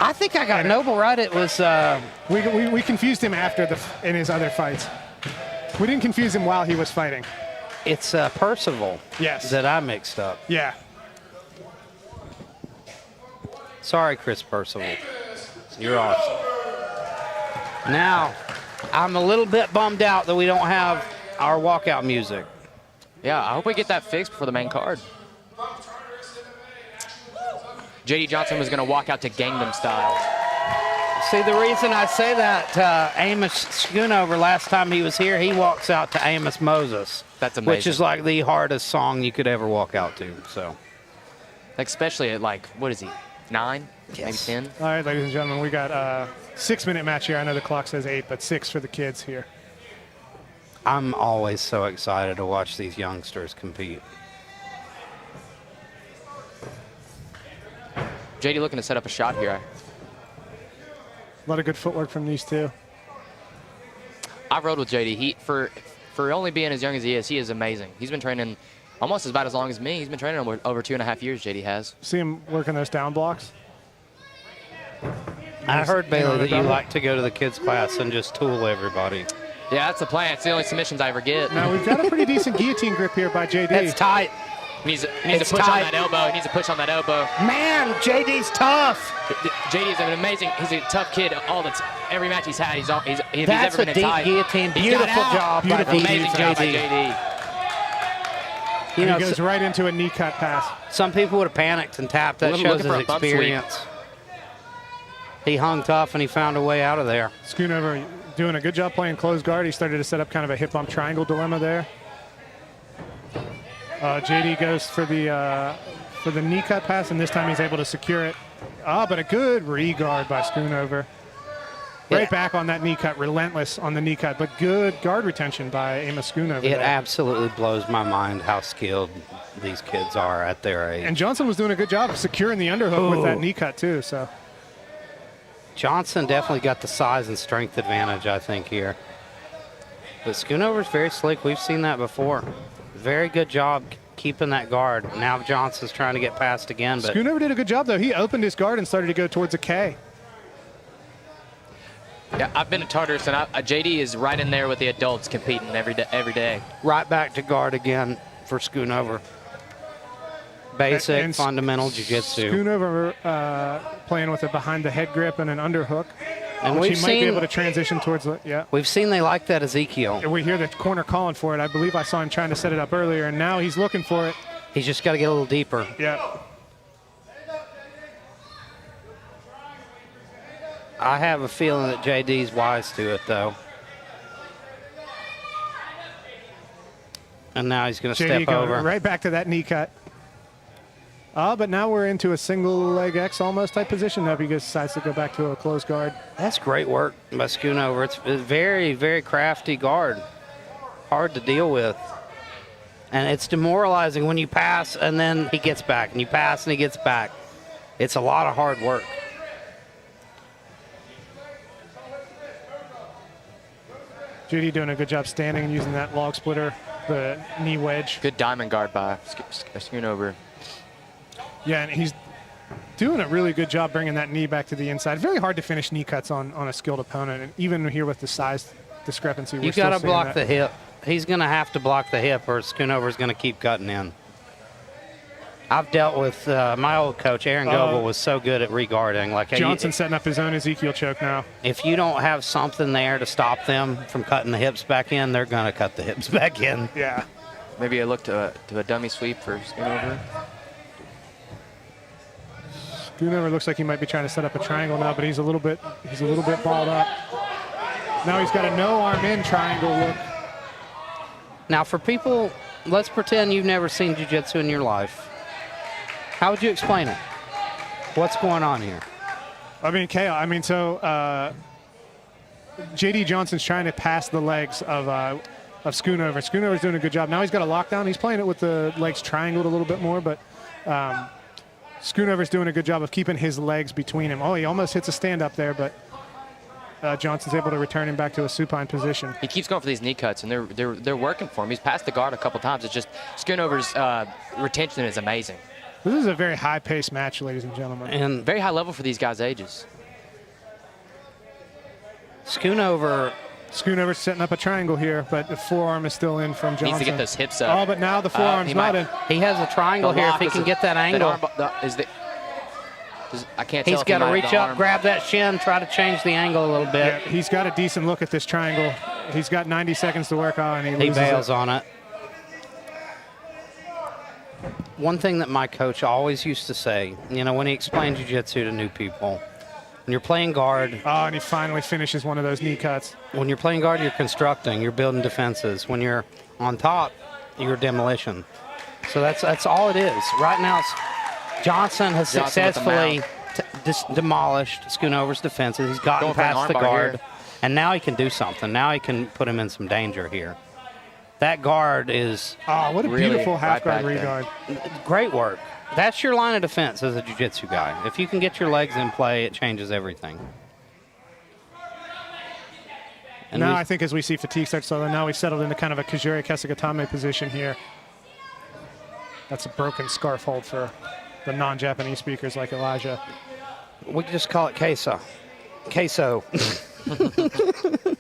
I think I got Noble right. It was we confused him in his other fights. We didn't confuse him while he was fighting. It's Percival. Yes. That I mixed up. Yeah. Sorry, Chris Percival. You're awesome. Now, I'm a little bit bummed out that we don't have our walkout music. Yeah, I hope we get that fixed before the main card. JD Johnson was going to walk out to Gangnam Style. See, the reason I say that, Amos Skoonover, last time he was here, he walks out to Amos Moses. That's amazing. Which is like the hardest song you could ever walk out to. So, especially at like, what is he, 9? Yes. Maybe 10? All right, ladies and gentlemen, we got a 6-minute match here. I know the clock says 8, but 6 for the kids here. I'm always so excited to watch these youngsters compete. JD looking to set up a shot here. A lot of good footwork from these two. I've rode with JD. He for only being as young as he is amazing. He's been training almost about as long as me. He's been training over 2.5 years, JD has. See him working those down blocks? I heard, Bailey, that you like to go to the kids' class and just tool everybody. Yeah, that's the plan. It's the only submissions I ever get. Now, we've got a pretty decent guillotine grip here by JD. It's tight. He needs to push on that elbow. He needs to push on that elbow. Man, JD's tough. JD is an amazing. He's a tough kid. Every match he's had, if he's That's ever been a deep tight. guillotine. Beautiful job by Amazing job by JD. JD. He goes right into a knee cut pass. Some people would have panicked and tapped. That shows his experience. He hung tough and he found a way out of there. Skoonover doing a good job playing close guard. He started to set up kind of a hip bump triangle dilemma there. JD goes for the knee cut pass, and this time he's able to secure it. But a good re-guard by Skoonover. Right back on that knee cut, relentless on the knee cut, but good guard retention by Amos Skoonover. It absolutely blows my mind how skilled these kids are at their age. And Johnson was doing a good job of securing the underhook with that knee cut too. So Johnson definitely got the size and strength advantage, I think, here. But Skoonover's very slick. We've seen that before. Very good job keeping that guard. Now Johnson's trying to get past again. But Skoonover did a good job, though. He opened his guard and started to go towards a K. Yeah, I've been to Tartarus, and JD is right in there with the adults competing every day. Right back to guard again for Skoonover. Basic, and fundamental jiu-jitsu. Skoonover playing with a behind-the-head grip and an underhook, and which he might be able to transition towards. We've seen they like that Ezekiel. And we hear the corner calling for it. I believe I saw him trying to set it up earlier, and now he's looking for it. He's just got to get a little deeper. Yeah. I have a feeling that JD's wise to it, though. And now he's going to step over. Right back to that knee cut. But now we're into a single leg X almost type position. Now he decides to go back to a closed guard. That's great work by Skoonover. It's a very, very crafty guard. Hard to deal with. And it's demoralizing when you pass and then he gets back, and you pass and he gets back. It's a lot of hard work. JD doing a good job standing and using that log splitter, the knee wedge. Good diamond guard by Skoonover. Yeah, and he's doing a really good job bringing that knee back to the inside. Very hard to finish knee cuts on a skilled opponent, and even here with the size discrepancy, You got to block the hip. He's going to have to block the hip, or Skoonover's going to keep cutting in. I've dealt with my old coach, Aaron Goebel, was so good at regarding. Like Johnson setting up his own Ezekiel choke now. If you don't have something there to stop them from cutting the hips back in, they're going to cut the hips back in. Yeah. Maybe a look to a dummy sweep for Skoonover. Skoonover looks like he might be trying to set up a triangle now, but he's a little bit balled up. Now he's got a no arm in triangle look. Now for people let's pretend you've never seen jiu-jitsu in your life. How would you explain it? What's going on here? I mean, Cahill, J.D. Johnson's trying to pass the legs of Skoonover. Skoonover's doing a good job. Now he's got a lockdown. He's playing it with the legs triangled a little bit more, but Skoonover's doing a good job of keeping his legs between him. Oh, he almost hits a stand-up there, but Johnson's able to return him back to a supine position. He keeps going for these knee cuts, and they're working for him. He's passed the guard a couple times. It's just Skoonover's retention is amazing. This is a very high-paced match, ladies and gentlemen. And very high level for these guys' ages. Skoonover's setting up a triangle here, but the forearm is still in from Johnson. Needs to get those hips up. Oh, but now the forearm's not in. He has a triangle here if he can get that angle. I can't tell. He's got to reach up, grab that shin, try to change the angle a little bit. Yeah, he's got a decent look at this triangle. He's got 90 seconds to work on, and he bails on it. One thing that my coach always used to say, when he explained jiu-jitsu to new people, when you're playing guard. Oh, and he finally finishes one of those knee cuts. When you're playing guard, you're constructing, you're building defenses. When you're on top, you're demolition. So that's all it is. Right now, Johnson has successfully demolished Skoonover's defenses. He's gotten past the guard, and now he can do something. Now he can put him in some danger here. That guard is... Oh, what a really beautiful half-guard regard. Great work. That's your line of defense as a jiu-jitsu guy. If you can get your legs in play, it changes everything. And now I think as we see fatigue start, so now we've settled into kind of a Kajiri Kesugatame position here. That's a broken scarf hold for the non-Japanese speakers like Elijah. We just call it queso. Queso.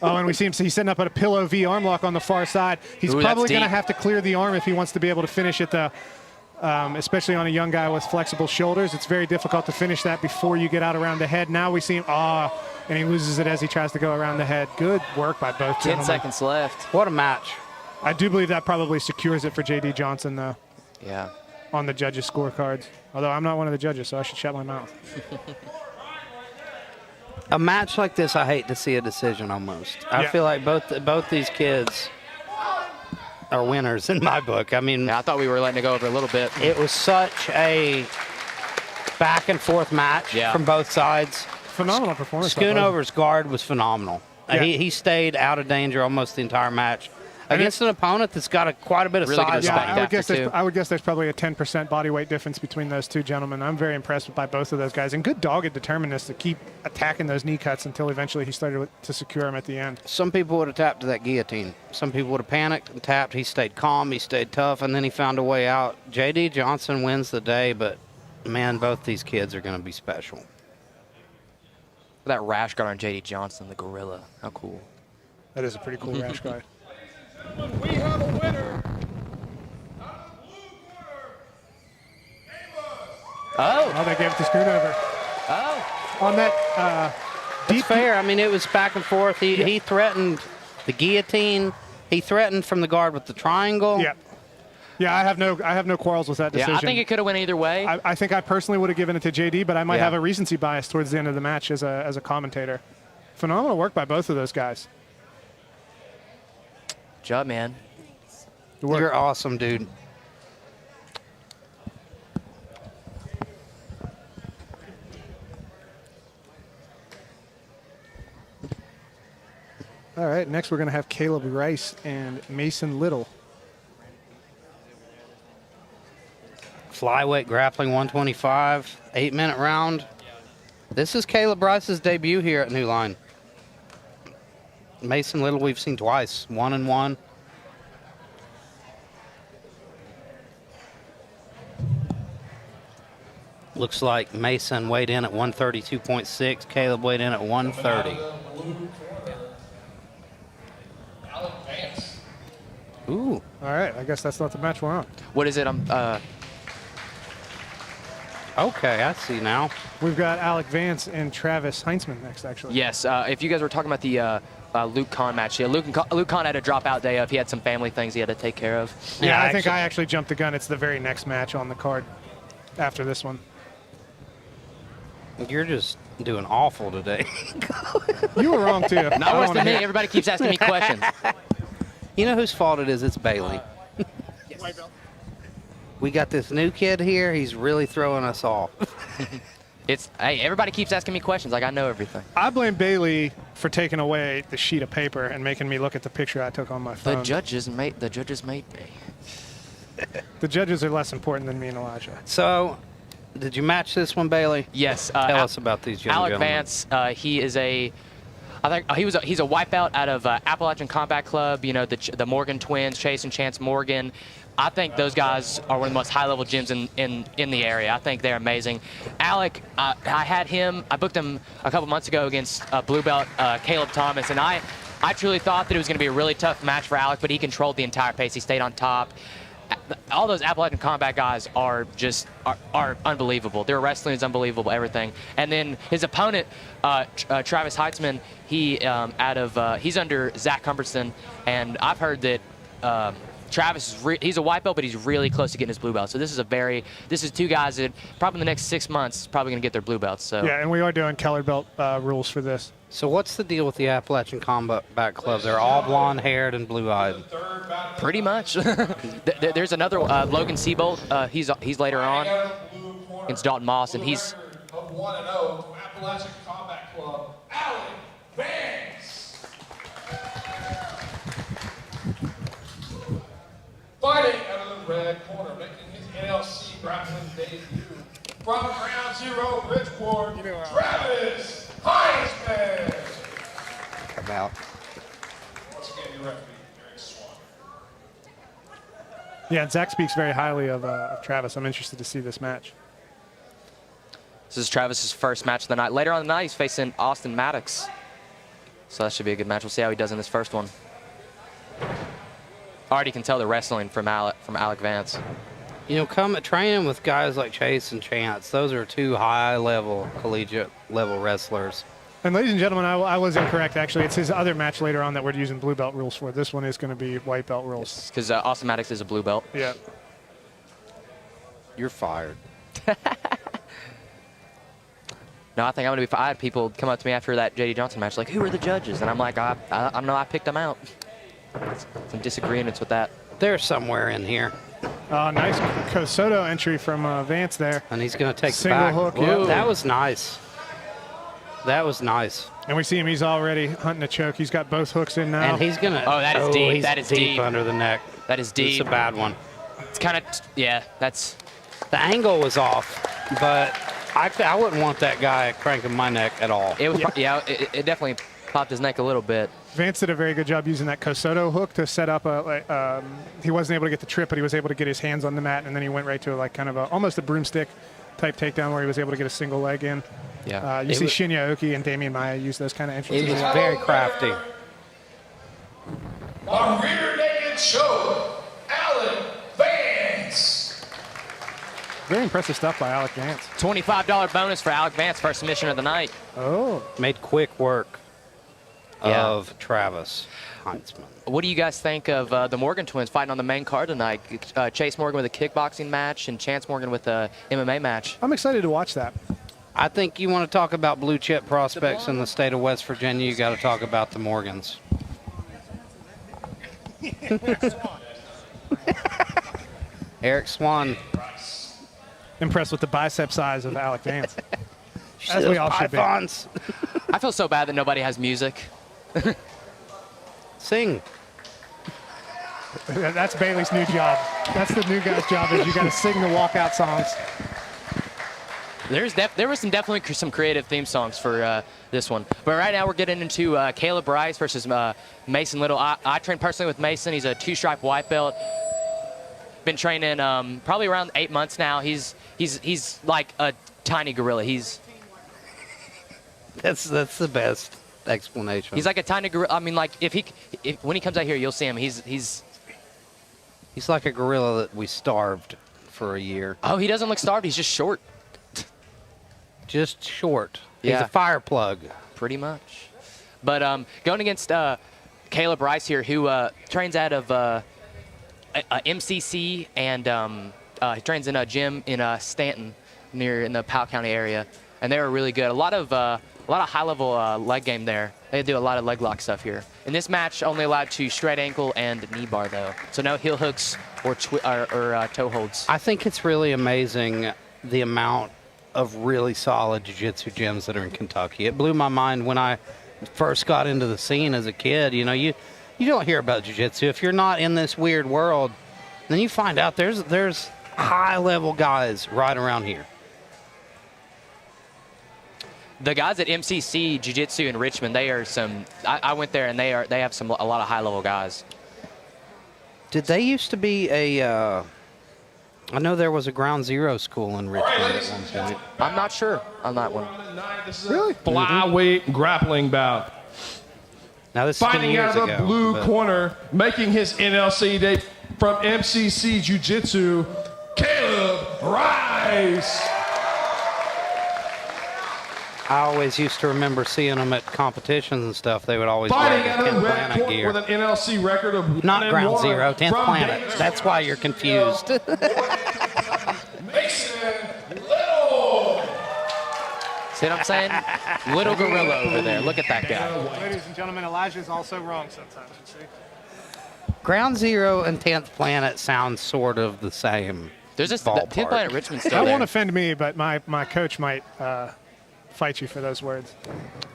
Oh, and we see him, he's setting up at a pillow V arm lock on the far side. He's probably going to have to clear the arm if he wants to be able to finish it, especially on a young guy with flexible shoulders. It's very difficult to finish that before you get out around the head. Now we see him, and he loses it as he tries to go around the head. Good work by both gentlemen. 10 seconds left. What a match. I do believe that probably secures it for J.D. Johnson, though. Yeah. On the judges' scorecards. Although I'm not one of the judges, so I should shut my mouth. A match like this, I hate to see a decision almost. I feel like both these kids are winners in my book. I mean, I thought we were letting it go over a little bit. It was such a back and forth match from both sides. Phenomenal performance. Skoonover's guard was phenomenal. Yeah. He stayed out of danger almost the entire match against an opponent that's got quite a bit of size. Yeah, I would guess there's probably a 10% body weight difference between those two gentlemen. I'm very impressed by both of those guys. And good dogged determinedness to keep attacking those knee cuts until eventually he started to secure them at the end. Some people would have tapped to that guillotine. Some people would have panicked and tapped. He stayed calm. He stayed tough, and then he found a way out. J.D. Johnson wins the day, but, man, both these kids are going to be special. That rash guard on J.D. Johnson, the gorilla. How cool. That is a pretty cool rash guard. We have a winner. Oh, they gave it to Skoonover. Oh. On that deep fair. I mean, it was back and forth. He threatened the guillotine. He threatened from the guard with the triangle. Yeah. Yeah, I have no quarrels with that decision. Yeah, I think it could have went either way. I think I personally would have given it to JD, but I might have a recency bias towards the end of the match as a commentator. Phenomenal work by both of those guys. Good job, man. You're awesome, dude. All right, next we're going to have Caleb Rice and Mason Little. Flyweight grappling 125, 8-minute round. This is Caleb Rice's debut here at New Line. Mason Little we've seen twice, 1-1. Looks like Mason weighed in at 132.6, Caleb weighed in at 130. Ooh. All right, I guess that's not the match we're on. What is it? Okay, I see now. We've got Alec Vance and Travis Heinsman next, actually. Yes, if you guys were talking about the Luke Kahn match, Luke Kahn had a dropout day of. He had some family things he had to take care of. Yeah, I think I actually jumped the gun. It's the very next match on the card after this one. You're just doing awful today. You were wrong, too. Not worse than me. Everybody keeps asking me questions. You know whose fault it is? It's Bailey. Yes. We got this new kid here. He's really throwing us off. Hey, everybody keeps asking me questions like I know everything. I blame Bailey for taking away the sheet of paper and making me look at the picture I took on my phone. The judges made me. The judges are less important than me and Elijah. So, did you match this one, Bailey? Yes. Tell us about these young Alec gentlemen. Vance, he is a, I think he's a wipeout out of Appalachian Combat Club. You know, the Morgan twins, Chase and Chance Morgan. I think those guys are one of the most high-level gyms in the area. I think they're amazing. Alec, I booked him a couple months ago against blue belt Caleb Thomas, and I truly thought that it was going to be a really tough match for Alec, but he controlled the entire pace. He stayed on top. All those Appalachian Combat guys are just are unbelievable. Their wrestling is unbelievable, everything. And then his opponent, Travis Heinsman, he's under Zach Hbertson, and I've heard that Travis he's a white belt, but he's really close to getting his blue belt. So this is two guys that probably in the next 6 months probably going to get their blue belts. So yeah, and we are doing colored belt rules for this. So what's the deal with the Appalachian Combat Club? They're all blonde-haired and blue-eyed. Pretty much. There's another Logan Seabolt. He's later on against Dalton Moss, and he's 1-0 from Appalachian Combat Club, Alec Vance. Fighting out of the red corner, making his NLC grappling debut from Ground Zero, Bridgeport, Travis Heinsman. About. Once again, your referee, Eric Swan. Yeah, and Zach speaks very highly of Travis. I'm interested to see this match. This is Travis's first match of the night. Later on in the night, he's facing Austin Maddox. So that should be a good match. We'll see how he does in this first one. Already can tell the wrestling from Alec Vance. You know, training with guys like Chase and Chance, those are two high-level, collegiate-level wrestlers. And ladies and gentlemen, I was incorrect, actually. It's his other match later on that we're using blue belt rules for. This one is going to be white belt rules. Because Austin Maddox is a blue belt. Yeah. You're fired. No, I think I'm going to be. I had people come up to me after that J.D. Johnson match, like, who are the judges? And I'm like, I don't know, I picked them out. Some disagreements with that. They're somewhere in here. Nice Cosoto entry from Vance there. And he's going to take Single the back. hook, Whoa, yeah. that was nice. That was nice. And we see him, he's already hunting a choke. He's got both hooks in now. And he's going to... Oh, that is deep. That is deep. Under the neck. That is deep. It's a bad one. It's kind of, yeah, that's... The angle was off, but I wouldn't want that guy cranking my neck at all. It was, it definitely popped his neck a little bit. Vance did a very good job using that Cosoto hook to set up he wasn't able to get the trip, but he was able to get his hands on the mat, and then he went right to almost a broomstick type takedown where he was able to get a single leg in. Yeah. You see Shinya Aoki and Damian Maya use those kind of entrances. It was very crafty. A rear naked choke, Alec Vance. Very impressive stuff by Alec Vance. $25 bonus for Alec Vance, first submission of the night. Oh. Made quick work of Travis Heinsman. What do you guys think of the Morgan twins fighting on the main card tonight? Chase Morgan with a kickboxing match and Chance Morgan with a MMA match. I'm excited to watch that. I think you want to talk about blue chip prospects in the state of West Virginia, you got to talk about the Morgans. Eric Swan. Impressed with the bicep size of Alec Vance. As we all should be. Pythons. I feel so bad that nobody has music. Sing. That's Bailey's new job. That's the new guy's job, is you got to sing the walkout songs. There was definitely some creative theme songs for this one. But right now we're getting into Caleb Bryce versus Mason Little. I trained personally with Mason. He's a two-stripe white belt. Been training probably around 8 months now. He's like a tiny gorilla. That's the best explanation. He's like a tiny gorilla. I mean, like when he comes out here, you'll see him. He's like a gorilla that we starved for a year. Oh, he doesn't look starved. He's just short. Just short. Yeah. He's a fire plug. Pretty much. But going against Caleb Bryce here, who trains out of MCC, and he trains in a gym in Stanton, in the Powell County area, and they were really good. A lot of high-level leg game there. They do a lot of leg lock stuff here. In this match, only allowed to straight ankle and knee bar though, so no heel hooks or toe holds. I think it's really amazing the amount of really solid jiu-jitsu gyms that are in Kentucky. It blew my mind when I first got into the scene as a kid. You know, you don't hear about jiu-jitsu. If you're not in this weird world, then you find out there's high-level guys right around here. The guys at MCC Jiu-Jitsu in Richmond, they are some. I went there and they have a lot of high-level guys. Did they used to be a? I know there was a Ground Zero school in Richmond at one point. I'm not sure on that one. This is really? Flyweight grappling bout. Now this is 10 Fighting years out of the ago, blue corner, making his NLC debut from MCC Jiu-Jitsu, Caleb Rice. I always used to remember seeing them at competitions and stuff. They would always wear Fighting the out of 10th the red Planet court gear. with an NLC record of Not Ground 1-1 Zero, 10th from Planet. Dayton. That's why you're confused. Mason Little. See what I'm saying? Little gorilla over there. Look at that guy. Ladies and gentlemen, Elijah is also wrong sometimes, you see. Ground Zero and 10th Planet sound sort of the same. There's this ballpark. 10th Planet Richmond still That there. won't offend me, but my coach might fight you for those words.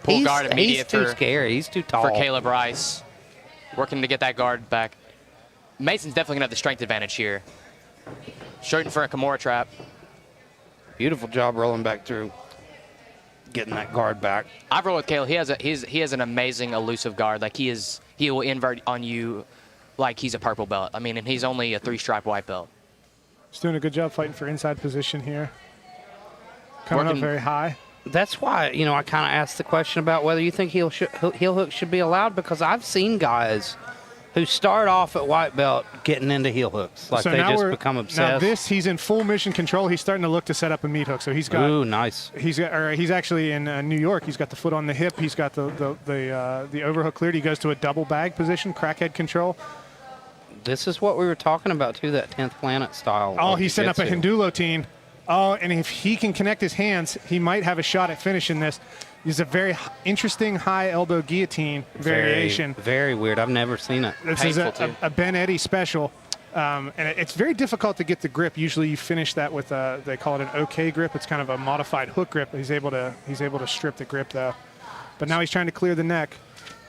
Pull guard He's immediate too for scary. He's too tall. for Caleb Rice. Working to get that guard back. Mason's definitely going to have the strength advantage here. Shooting for a Kimura trap. Beautiful job rolling back through, getting that guard back. I've rolled with Cahill. He has an amazing elusive guard. Like he will invert on you like he's a purple belt. I mean, and he's only a 3-stripe white belt. He's doing a good job fighting for inside position here. Coming up very high. That's why, you know, I kind of asked the question about whether you think heel hook should be allowed, because I've seen guys who start off at white belt getting into heel hooks. Like So they now just become obsessed. Now he's in full mission control. He's starting to look to set up a meat hook. So he's got. Ooh, nice. He's actually in New York. He's got the foot on the hip. He's got the overhook cleared. He goes to a double bag position, crackhead control. This is what we were talking about, too, that 10th Planet style. Oh, he's setting up a Hindulo Oh, and if he can connect his hands, he might have a shot at finishing this. He's a very interesting high elbow guillotine variation. Very weird. I've never seen it. This is a Ben Eddy special. And it's very difficult to get the grip. Usually you finish that with they call it an OK grip. It's kind of a modified hook grip. He's able to strip the grip, though. But now he's trying to clear the neck.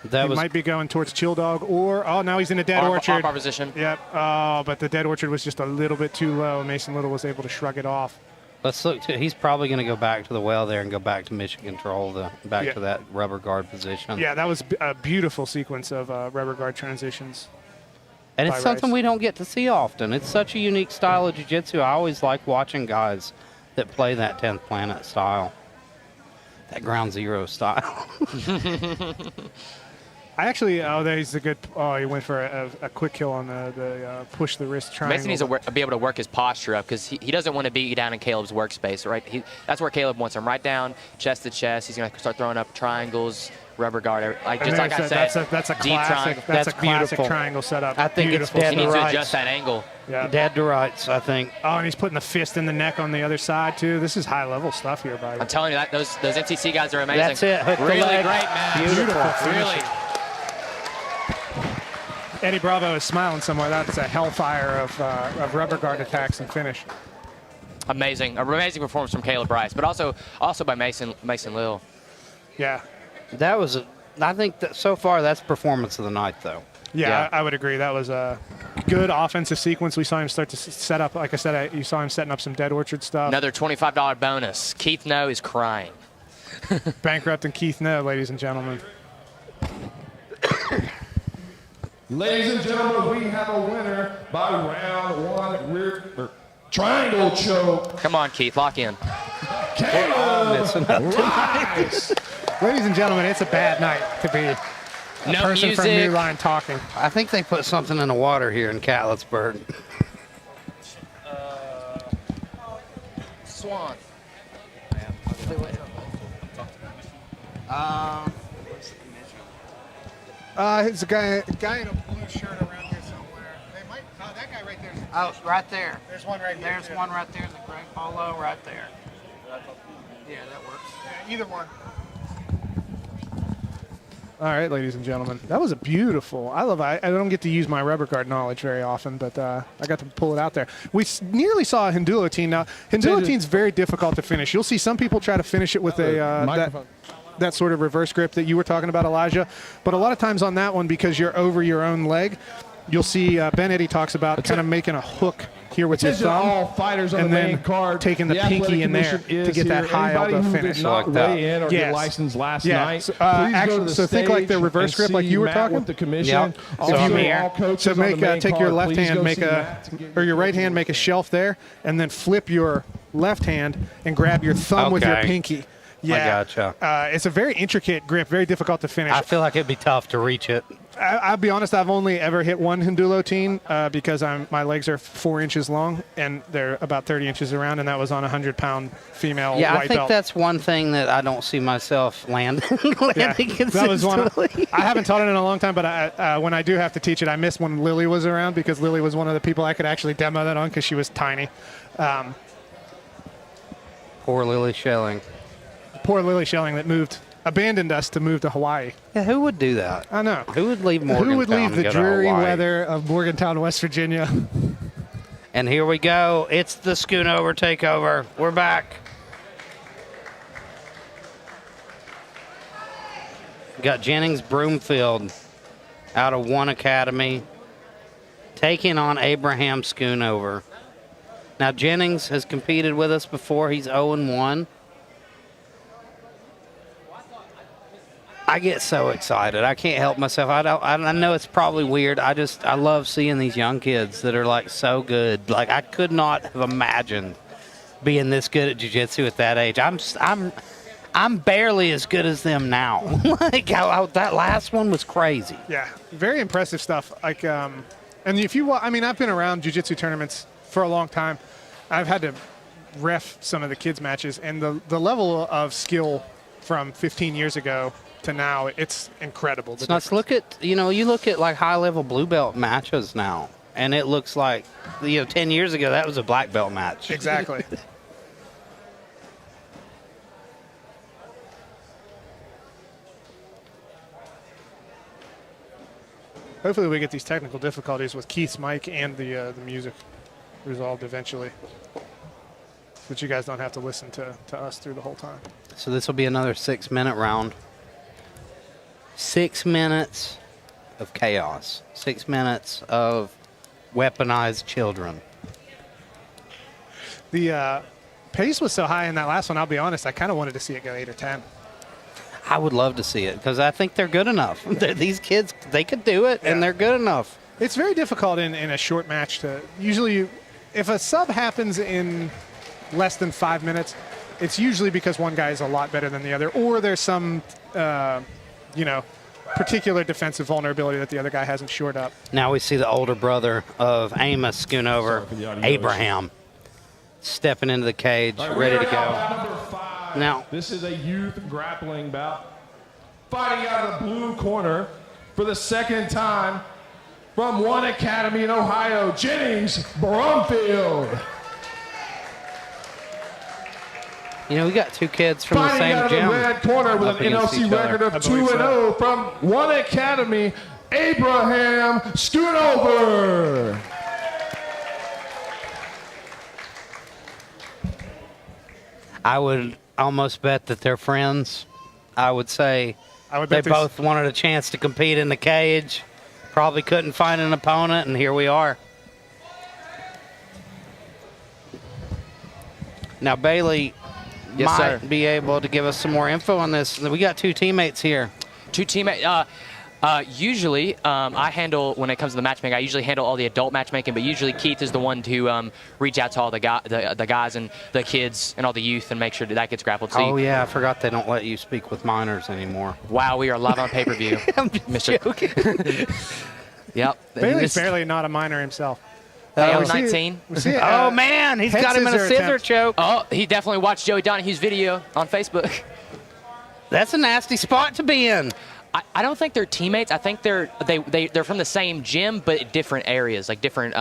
He might be going towards Chill Dog, or now he's in a dead orchard. Armbar position. Yep. Oh, but the dead orchard was just a little bit too low. Mason Little was able to shrug it off. Let's look. He's probably going to go back to the well there and go back to mission control, to that rubber guard position. Yeah, that was a beautiful sequence of rubber guard transitions. And it's something we don't get to see often. It's such a unique style of jiu-jitsu. I always like watching guys that play that 10th Planet style, that Ground Zero style. I actually, he's a good. Oh, he went for a quick kill on the push the wrist triangle. Mason needs to be able to work his posture up, because he doesn't want to beat you down in Caleb's workspace, right? That's where Caleb wants him, right down, chest to chest. He's going to start throwing up triangles, rubber guard, like I said. That's a deep classic. That's a classic triangle setup. I think beautiful. it's dead He needs to to rights. adjust that angle. Yeah. Dead to rights, I think. Oh, and he's putting the fist in the neck on the other side too. This is high level stuff here, buddy. I'm telling you, those MCC guys are amazing. That's it. Hook the really leg. great, man. Beautiful Really. finishing. Eddie Bravo is smiling somewhere. That's a hellfire of rubber guard attacks and finish. Amazing performance from Caleb Rice, but also by Mason Little. Yeah. That was I think that so far that's performance of the night, though. Yeah, I would agree. That was a good offensive sequence. We saw him start to set up, like I said, you saw him setting up some dead orchard stuff. Another $25 bonus. Keith No is crying. Bankrupting Keith No, ladies and gentlemen. Ladies and gentlemen, we have a winner by round one rear triangle choke. Come on, Keith, lock in. Caleb Rice. Ladies and gentlemen, it's a bad night to be a No person music. from New Line talking. I think they put something in the water here in Catlettsburg. Swan. It's a guy in a blue shirt around here somewhere. They might. Oh, that guy right there. Oh, right there. There's one right there. There's one right there in the gray polo right there. Yeah, that works. Yeah, either one. All right, ladies and gentlemen. That was a beautiful. I don't get to use my rubber guard knowledge very often, but I got to pull it out there. We nearly saw a Hindulotine. Now, Hindulotine's very difficult to finish. You'll see some people try to finish it with that sort of reverse grip that you were talking about, Elijah. But a lot of times on that one, because you're over your own leg, you'll see Ben Eddie talks about kind of making a hook here with your thumb, all fighters on and the then main card, taking the pinky in there to get that high elbow finish. Did not like that. weigh in or get licensed last night. So, please go to actually, the so think like the stage reverse and grip, like see you were Matt talking. with the commission. Yep. Also, So all coaches So on the make main take your card, left please hand, go make see a Matt to get or your right hand, make a shelf there, and then flip your left hand and grab your thumb with your Okay. pinky. Yeah, I gotcha. It's a very intricate grip, very difficult to finish. I feel like it'd be tough to reach it. I'll be honest, I've only ever hit one Hindulotine because my legs are 4 inches long and they're about 30 inches around, and that was on a 100-pound female Yeah, white I think belt. that's one thing that I don't see myself landing Yeah, consistently. that was one. I haven't taught it in a long time, but when I do have to teach it, I miss when Lily was around because Lily was one of the people I could actually demo that on because she was tiny. Poor Lily Schelling. Poor Lily Schelling that abandoned us to move to Hawaii. Yeah, who would do that? I know. Who would leave Morgantown? Who would leave and the go to dreary Hawaii? weather of Morgantown, West Virginia? And here we go. It's the Skoonover takeover. We're back. Got Jennings Brumfield out of One Academy taking on Abraham Skoonover. Now, Jennings has competed with us before. He's 0-1. I get so excited. I can't help myself. I know it's probably weird. I love seeing these young kids that are like so good. Like I could not have imagined being this good at jiu-jitsu at that age. I'm barely as good as them now. Like that last one was crazy. Yeah, very impressive stuff. Like, and if you, I've been around jiu-jitsu tournaments for a long time. I've had to ref some of the kids' matches, and the level of skill from 15 years ago to now, it's incredible. It's nuts. Look at, you look at like high-level blue belt matches now, and it looks like, 10 years ago, that was a black belt match. Exactly. Hopefully we get these technical difficulties with Keith's mic and the music resolved eventually, that you guys don't have to listen to us through the whole time. So this will be another 6-minute round. 6 minutes of chaos. 6 minutes of weaponized children. The pace was so high in that last one, I'll be honest, I kind of wanted to see it go 8 or 10. I would love to see it because I think they're good enough. These kids, they could do it, and they're good enough. It's very difficult in a short match to usually, if a sub happens in less than 5 minutes, it's usually because one guy is a lot better than the other, or there's some, particular defensive vulnerability that the other guy hasn't shored up. Now we see the older brother of Amos Skoonover, Abraham, stepping into the cage, ready to go. Now, this is a youth grappling bout. Fighting out of the blue corner for the second time from One Academy in Ohio, Jennings Brumfield. we got two kids from the Fighting same out of gym. the red corner with an up against NLC each other. record of 2-0 from One Academy, Abraham Skoonover. I would almost bet that they're friends. I would say they bet both wanted a chance to compete in the cage. Probably couldn't find an opponent, and here we are. Now, Bailey might be able to give us some more info on this. We got two teammates here. Two teammates. Usually, I handle, when it comes to the matchmaking, I usually handle all the adult matchmaking, but usually Keith is the one to reach out to all the guys and the kids and all the youth and make sure that gets grappled. So I forgot they don't let you speak with minors anymore. Wow, we are live on pay-per-view. I'm just joking. Yep. Bailey's barely not a minor himself. Hey, I was 19. Oh, man, he's got him in a scissor choke. Oh, he definitely watched Joey Donahue's video on Facebook. That's a nasty spot to be in. I don't think they're teammates. I think they're from the same gym, but different areas, like different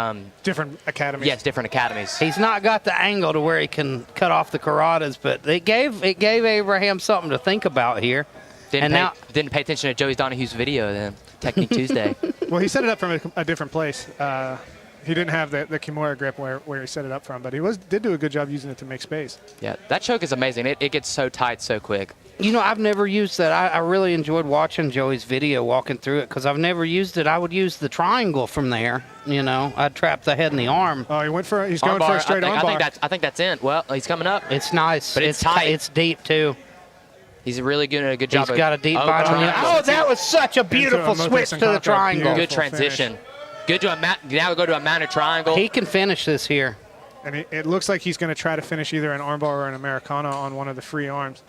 academies. Yes, different academies. He's not got the angle to where he can cut off the caradas, but it gave Abraham something to think about here. Didn't pay attention to Joey Donaghue's video then. Technique Tuesday. Well, he set it up from a different place. He didn't have the Kimura grip where he set it up from, but he did do a good job using it to make space. Yeah, that choke is amazing. It gets so tight so quick. You know, I've never used that. I really enjoyed watching Joey's video, walking through it, because I've never used it. I would use the triangle from there. You know, I'd trap the head and the arm. Oh, he's going for a straight armbar. I think that's it. Well, he's coming up. It's nice. But it's tight. It's deep, too. He's really doing a good job. He's got a deep bite on the. Oh, that was such a beautiful switch to the triangle. Good transition. Good to now go to a mounted triangle. He can finish this here. And it looks like he's going to try to finish either an armbar or an Americana on one of the free arms.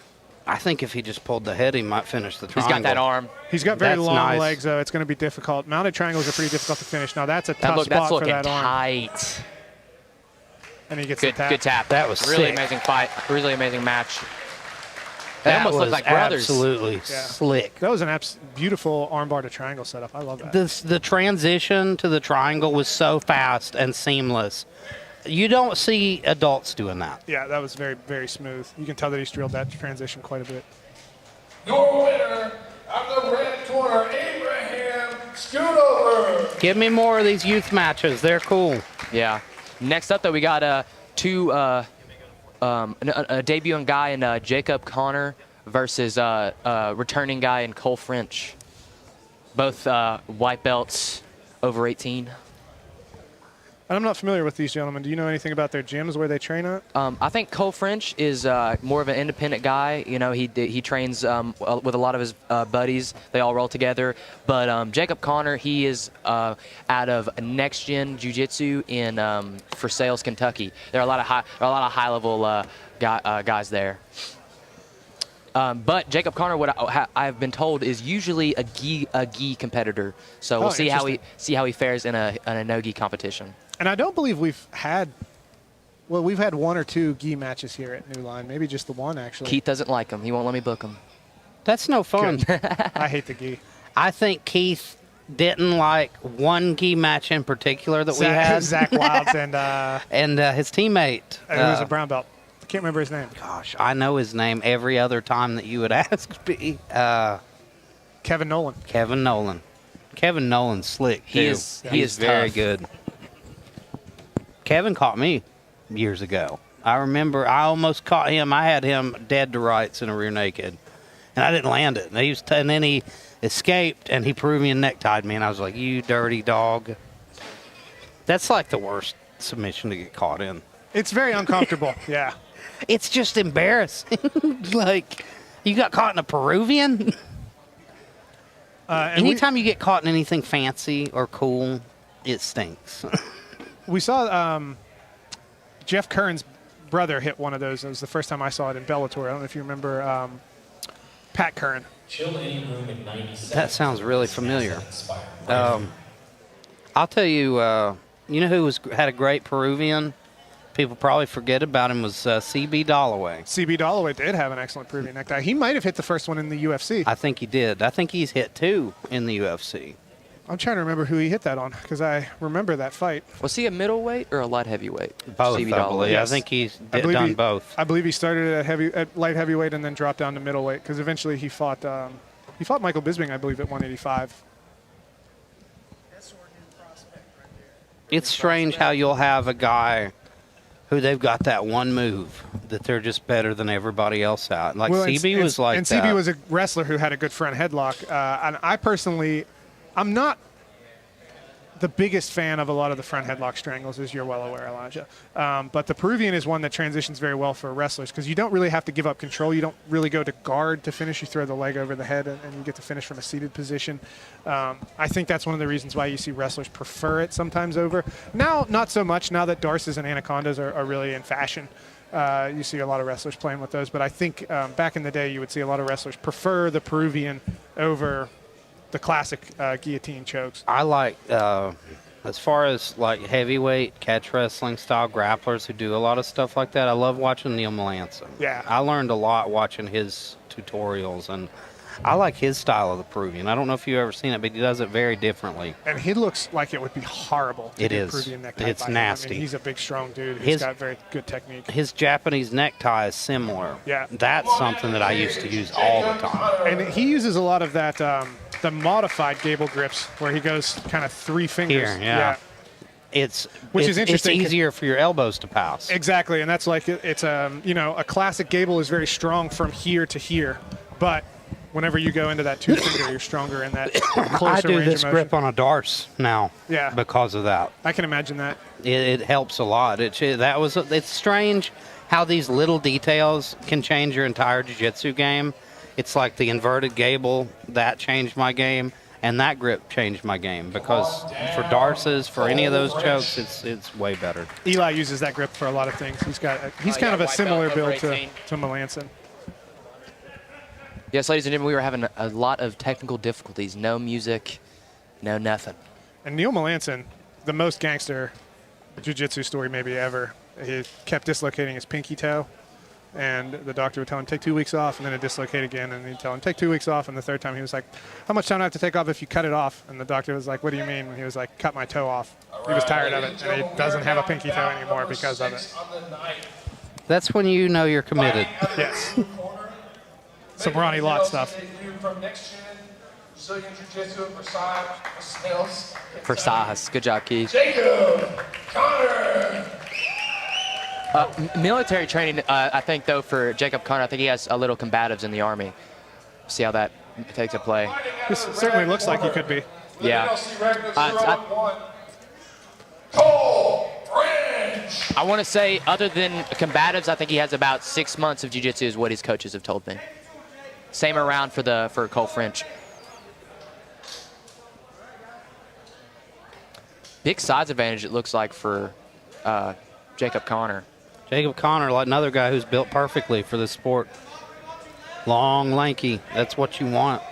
I think if he just pulled the head, he might finish the triangle. He's got that arm. He's got very long legs, though. It's going to be difficult. Mounted triangles are pretty difficult to finish. Now, that's a tough spot for that arm. Tight. And he gets the tap. Good tap. That was really sick. Amazing fight. Really amazing match. That almost was looked like brothers. absolutely slick. That was an beautiful armbar to triangle setup. I love that. The transition to the triangle was so fast and seamless. You don't see adults doing that. Yeah, that was very, very smooth. You can tell that he's drilled that transition quite a bit. Your winner of the red corner, Abraham Skoonover. Give me more of these youth matches. They're cool. Yeah. Next up, though, we got a debuting guy in Jacob Connor versus returning guy in Cole French. Both white belts, over 18. And I'm not familiar with these gentlemen. Do you know anything about their gyms, where they train at? I think Cole French is more of an independent guy. You know, he trains with a lot of his buddies. They all roll together. But Jacob Connor, he is out of Next Gen Jiu-Jitsu in Versailles, Kentucky. There are a lot of high level guys there. But Jacob Connor, what I've been told, is usually a gi competitor. So we'll see how he fares in a no gi competition. And I don't believe we've had one or two gi matches here at New Line. Maybe just the one, actually. Keith doesn't like him. He won't let me book him. That's no fun. I hate the gi. I think Keith didn't like one gi match in particular that we had. Zach Wilds and his teammate. Who was a brown belt. I can't remember his name. Gosh, I know his name every other time that you would ask me. Kevin Nolan. Kevin Nolan's slick, too. He is very tough. good. Kevin caught me years ago. I remember I almost caught him. I had him dead to rights in a rear naked, and I didn't land it. And then he escaped, and he Peruvian necktied me, and I was like, you dirty dog. That's like the worst submission to get caught in. It's very uncomfortable, yeah. It's just embarrassing. Like, you got caught in a Peruvian? Anytime you get caught in anything fancy or cool, it stinks. We saw Jeff Kern's brother hit one of those. It was the first time I saw it in Bellator. I don't know if you remember Pat Kern. That sounds really familiar. I'll tell you, you know who had a great Peruvian? People probably forget about him was CB Dalloway. CB Dalloway did have an excellent Peruvian necktie. He might have hit the first one in the UFC. I think he did. I think he's hit two in the UFC. I'm trying to remember who he hit that on because I remember that fight. Was he a middleweight or a light heavyweight? Both, CB I believe. Yes. I think he's done both. I believe he started at light heavyweight and then dropped down to middleweight because eventually he fought Michael Bisping, I believe, at 185. It's strange how you'll have a guy who they've got that one move that they're just better than everybody else at. Like CB was like that. And CB was a wrestler who had a good front headlock. And I personally, I'm not the biggest fan of a lot of the front headlock strangles, as you're well aware, Elijah. But the Peruvian is one that transitions very well for wrestlers because you don't really have to give up control. You don't really go to guard to finish. You throw the leg over the head and you get to finish from a seated position. I think that's one of the reasons why you see wrestlers prefer it sometimes over. Now, not so much. Now that Darces and Anacondas are really in fashion, you see a lot of wrestlers playing with those. But I think back in the day, you would see a lot of wrestlers prefer the Peruvian over the classic guillotine chokes. I like, as far as like heavyweight catch wrestling style grapplers who do a lot of stuff like that, I love watching Neil Melanson. Yeah. I learned a lot watching his tutorials, and I like his style of the Peruvian. I don't know if you've ever seen it, but he does it very differently. And he looks like it would be horrible to It do is. Peruvian necktie It's fighting. nasty. I mean, he's a big, strong dude who's got very good technique. His Japanese necktie is similar. Yeah. That's something that I used to use all the time. And he uses a lot of that, the modified gable grips, where he goes kind of 3 fingers. Here, yeah. It's interesting. It's easier for your elbows to pass. Exactly, and that's like it's a classic gable is very strong from here to here, but whenever you go into that 2-finger, you're stronger in that closer I do range this of motion. grip on a darce now. Yeah. Because of that. I can imagine that. It helps a lot. It's strange how these little details can change your entire jiu-jitsu game. It's like the inverted gable that changed my game. And that grip changed my game because for darces, for any of those chokes, it's way better. Eli uses that grip for a lot of things. He's kind of a similar build to Mullen. Yes, ladies and gentlemen, we were having a lot of technical difficulties. No music, no nothing. And Neil Mullen, the most gangster jiu-jitsu story maybe ever. He kept dislocating his pinky toe. And the doctor would tell him, take 2 weeks off, and then it'd dislocate again. And he'd tell him, take 2 weeks off. And the third time he was like, how much time do I have to take off if you cut it off? And the doctor was like, what do you mean? And he was like, cut my toe off. He was tired of it, and he doesn't have a pinky toe anymore because of it. That's when you know you're committed. Yes. Some Ronnie Lott stuff. Versailles. Good job, Keith. Military training, I think, though, for Jacob Conner, I think he has a little combatives in the Army. See how that takes a play. This certainly looks like he could be. Yeah. I want to say, other than combatives, I think he has about 6 months of jiu-jitsu is what his coaches have told me. Same around for Cole French. Big size advantage, it looks like, for Jacob Conner. Jacob Conner, like another guy who's built perfectly for this sport. Long, lanky. That's what you want.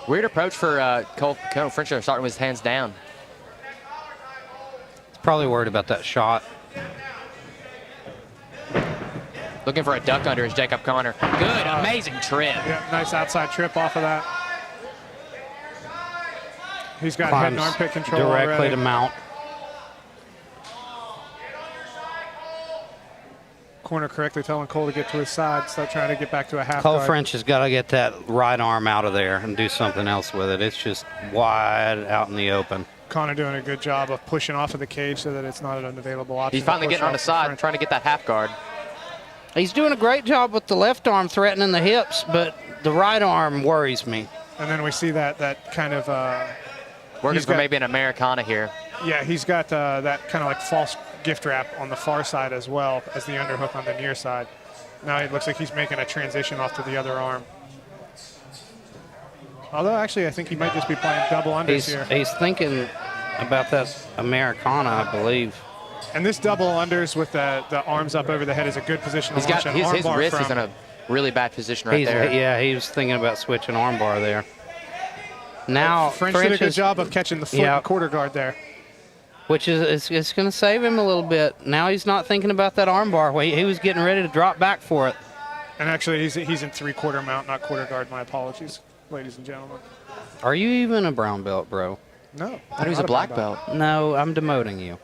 Weird approach for Cole French, starting with his hands down. He's probably worried about that shot. Looking for a duck under is Jacob Conner. Good, amazing trip. Yeah, nice outside trip off of that. He's got head and armpit control directly already. to mount. Corner correctly telling Cole to get to his side, start trying to get back to a half Cole guard. French has got to get that right arm out of there and do something else with it. It's just wide out in the open. Conner doing a good job of pushing off of the cage so that it's not an unavailable option. He's finally getting on the side and trying to get that half guard. He's doing a great job with the left arm threatening the hips, but the right arm worries me. And then we see that kind of... Working for maybe an Americana here. Yeah, he's got that kind of like false gift wrap on the far side as well as the underhook on the near side. Now it looks like he's making a transition off to the other arm. Although, actually, I think he might just be playing double unders here. He's thinking about that Americana, I believe. And this double unders with the arms up over the head is a good position to launch an his armbar wrist from. is in a really bad position right there. Yeah, he was thinking about switching armbar there. Now, French did a good job of catching the foot and quarter guard there. Which is it's going to save him a little bit. Now he's not thinking about that armbar. He was getting ready to drop back for it. And actually, he's in 3/4 mount, not quarter guard. My apologies, ladies and gentlemen. Are you even a brown belt, bro? No. I thought he was a black belt. No, I'm demoting you.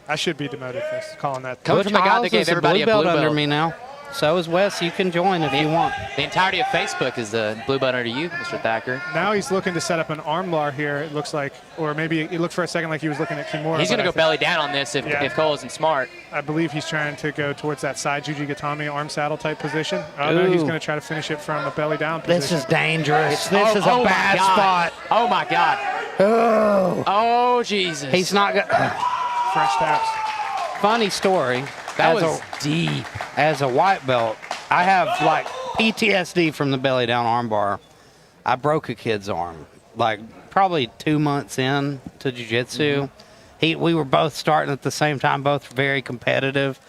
I should be demoted for calling that. Coming from the guy that gave everybody a blue belt under me now. So is Wes. You can join if you want. The entirety of Facebook is the blue belt under you, Mr. Thacker. Now he's looking to set up an armbar here, it looks like. Or maybe he looked for a second like he was looking at Kimura. He's going to go belly down on this if Cole isn't smart. I believe he's trying to go towards that side Jujigatami arm saddle type position. Oh, no, he's going to try to finish it from a belly down position. This is dangerous. This is a bad spot. Oh, my God. Oh, Jesus. He's not got French taps. Funny story. That was deep. As a white belt, I have like PTSD from the belly down armbar. I broke a kid's arm, like probably 2 months in to jiu-jitsu. We were both starting at the same time, both very competitive.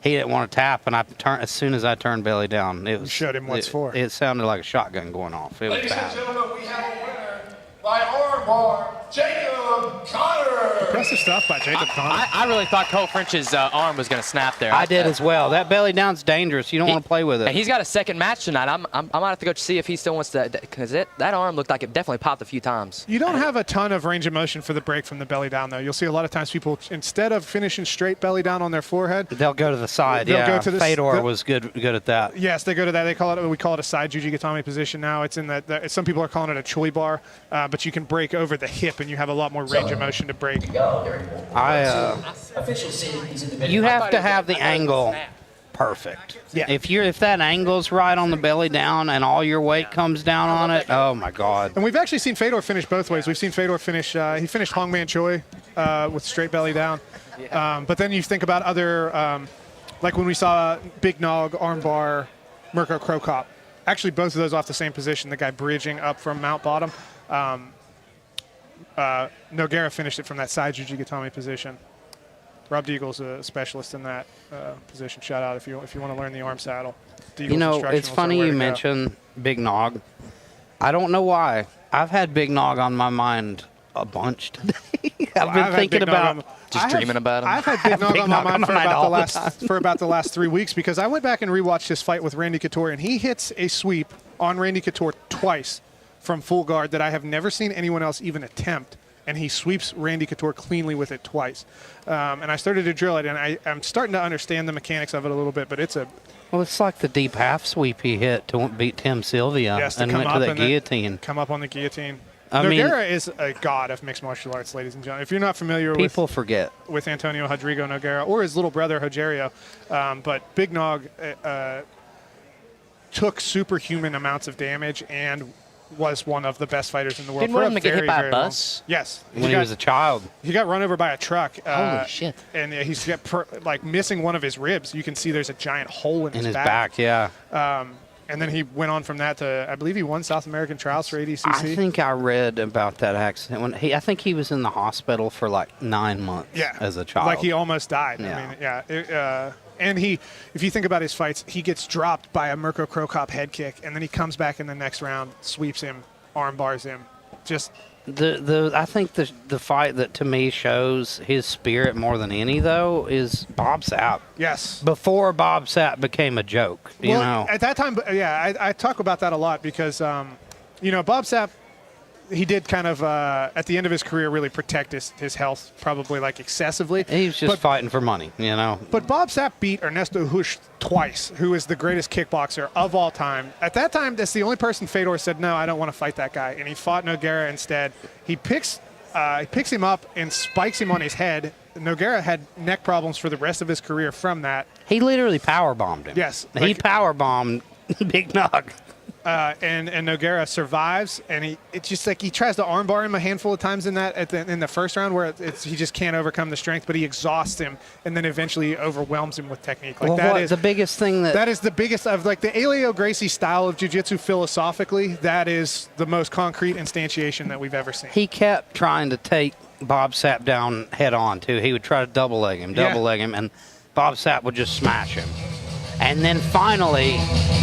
He didn't want to tap, and as soon as I turned belly down, it was. You showed him what's for. It sounded like a shotgun going off. It was bad. Ladies and gentlemen, we have a winner by armbar, Jacob Conner. Impressive stuff by Jacob Donahghue. I really thought Cole French's arm was going to snap there. I did as well. That belly down's dangerous. You don't want to play with it. And he's got a second match tonight. I might have to go see if he still wants to, because that arm looked like it definitely popped a few times. You don't have a ton of range of motion for the break from the belly down, though. You'll see a lot of times people, instead of finishing straight belly down on their forehead, they'll go to the side. They'll go to the Fedor was good at that. Yes, they go to that. We call it a side Jujigatame position now. It's in that. Some people are calling it a choi bar, but you can break over the hip, and you have a lot more range of motion to break. You have to have the angle perfect. Yeah. If that angle's right on the belly down and all your weight comes down on it, oh my God. And we've actually seen Fedor finish both ways. We've seen Fedor finish. He finished Hongman Choi with straight belly down. But then you think about other, like when we saw Big Nog, Armbar, Mirko Cro Cop. Actually, both of those off the same position. The guy bridging up from Mount Bottom. Nogueira finished it from that side Jujigatame position. Rob Deagle's a specialist in that position. Shout out if you want to learn the arm saddle. Deagle's it's funny you mention Big Nog. I don't know why. I've had Big Nog on my mind a bunch today. I've been thinking about dreaming about him. I've had Big Nog on my mind for about the last 3 weeks because I went back and rewatched his fight with Randy Couture, and he hits a sweep on Randy Couture twice from full guard that I have never seen anyone else even attempt. And he sweeps Randy Couture cleanly with it twice. And I started to drill it, and I'm starting to understand the mechanics of it a little bit, but it's like the deep half sweep he hit to beat Tim Sylvia and went to that guillotine. Come up on the guillotine. Nogueira is a god of mixed martial arts, ladies and gentlemen. If you're not familiar with Antonio Rodrigo Nogueira or his little brother Rogerio, but Big Nog took superhuman amounts of damage and was one of the best fighters in the world. Didn't one of them get hit by a bus? Yes. When he was a child. He got run over by a truck. Holy shit. And he's got missing one of his ribs. You can see there's a giant hole in his back. Yeah. And then he went on from that to, I believe he won South American trials for ADCC. I think I read about that accident. I think he was in the hospital for like 9 months as a child. Like he almost died. Yeah. I mean, and if you think about his fights, he gets dropped by a Mirko Cro Cop head kick, and then he comes back in the next round, sweeps him, arm bars him. Just I think the fight that to me shows his spirit more than any though is Bob Sapp. Yes. Before Bob Sapp became a joke, you know. At that time, I talk about that a lot because Bob Sapp, he did kind of at the end of his career really protect his health, probably like excessively. He was just fighting for money, you know. But Bob Sapp beat Ernesto Hush twice, who is the greatest kickboxer of all time. At that time, that's the only person Fedor said, no, I don't want to fight that guy. And he fought Nogueira instead. He picks him up and spikes him on his head. Nogueira had neck problems for the rest of his career from that. He literally powerbombed him. Yes. He powerbombed Big Nog. And Nogueira survives, and it's just like he tries to armbar him a handful of times in the first round where he just can't overcome the strength, but he exhausts him and then eventually overwhelms him with technique. Like that is the biggest thing that is the biggest of like the Elio Gracie style of jiu-jitsu philosophically. That is the most concrete instantiation that we've ever seen. He kept trying to take Bob Sapp down head on too. He would try to double leg him, and Bob Sapp would just smash him. And then finally,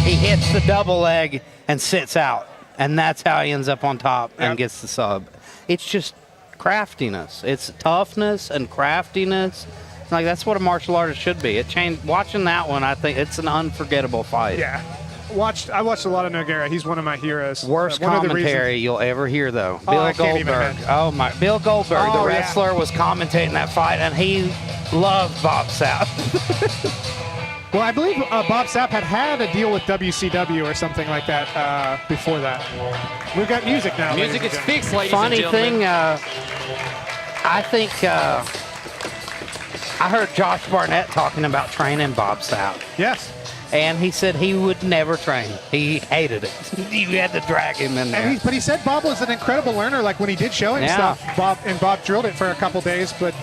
he hits the double leg and sits out. And that's how he ends up on top and gets the sub. It's just craftiness. It's toughness and craftiness. Like, that's what a martial artist should be. It changed. Watching that one, I think it's an unforgettable fight. Yeah. I watched a lot of Nogueira. He's one of my heroes. Worst commentary you'll ever hear, though. Bill Goldberg. Oh, my. Bill Goldberg, the wrestler, was commentating that fight, and he loved Bob Sapp. Well, I believe Bob Sapp had a deal with WCW or something like that before that. We've got music now. Music is fixed, ladies Funny and gentlemen. thing, I think I heard Josh Barnett talking about training Bob Sapp. Yes. And he said he would never train. He hated it. You had to drag him in there. But he said Bob was an incredible learner. Like when he did show him stuff, Bob drilled it for a couple days. But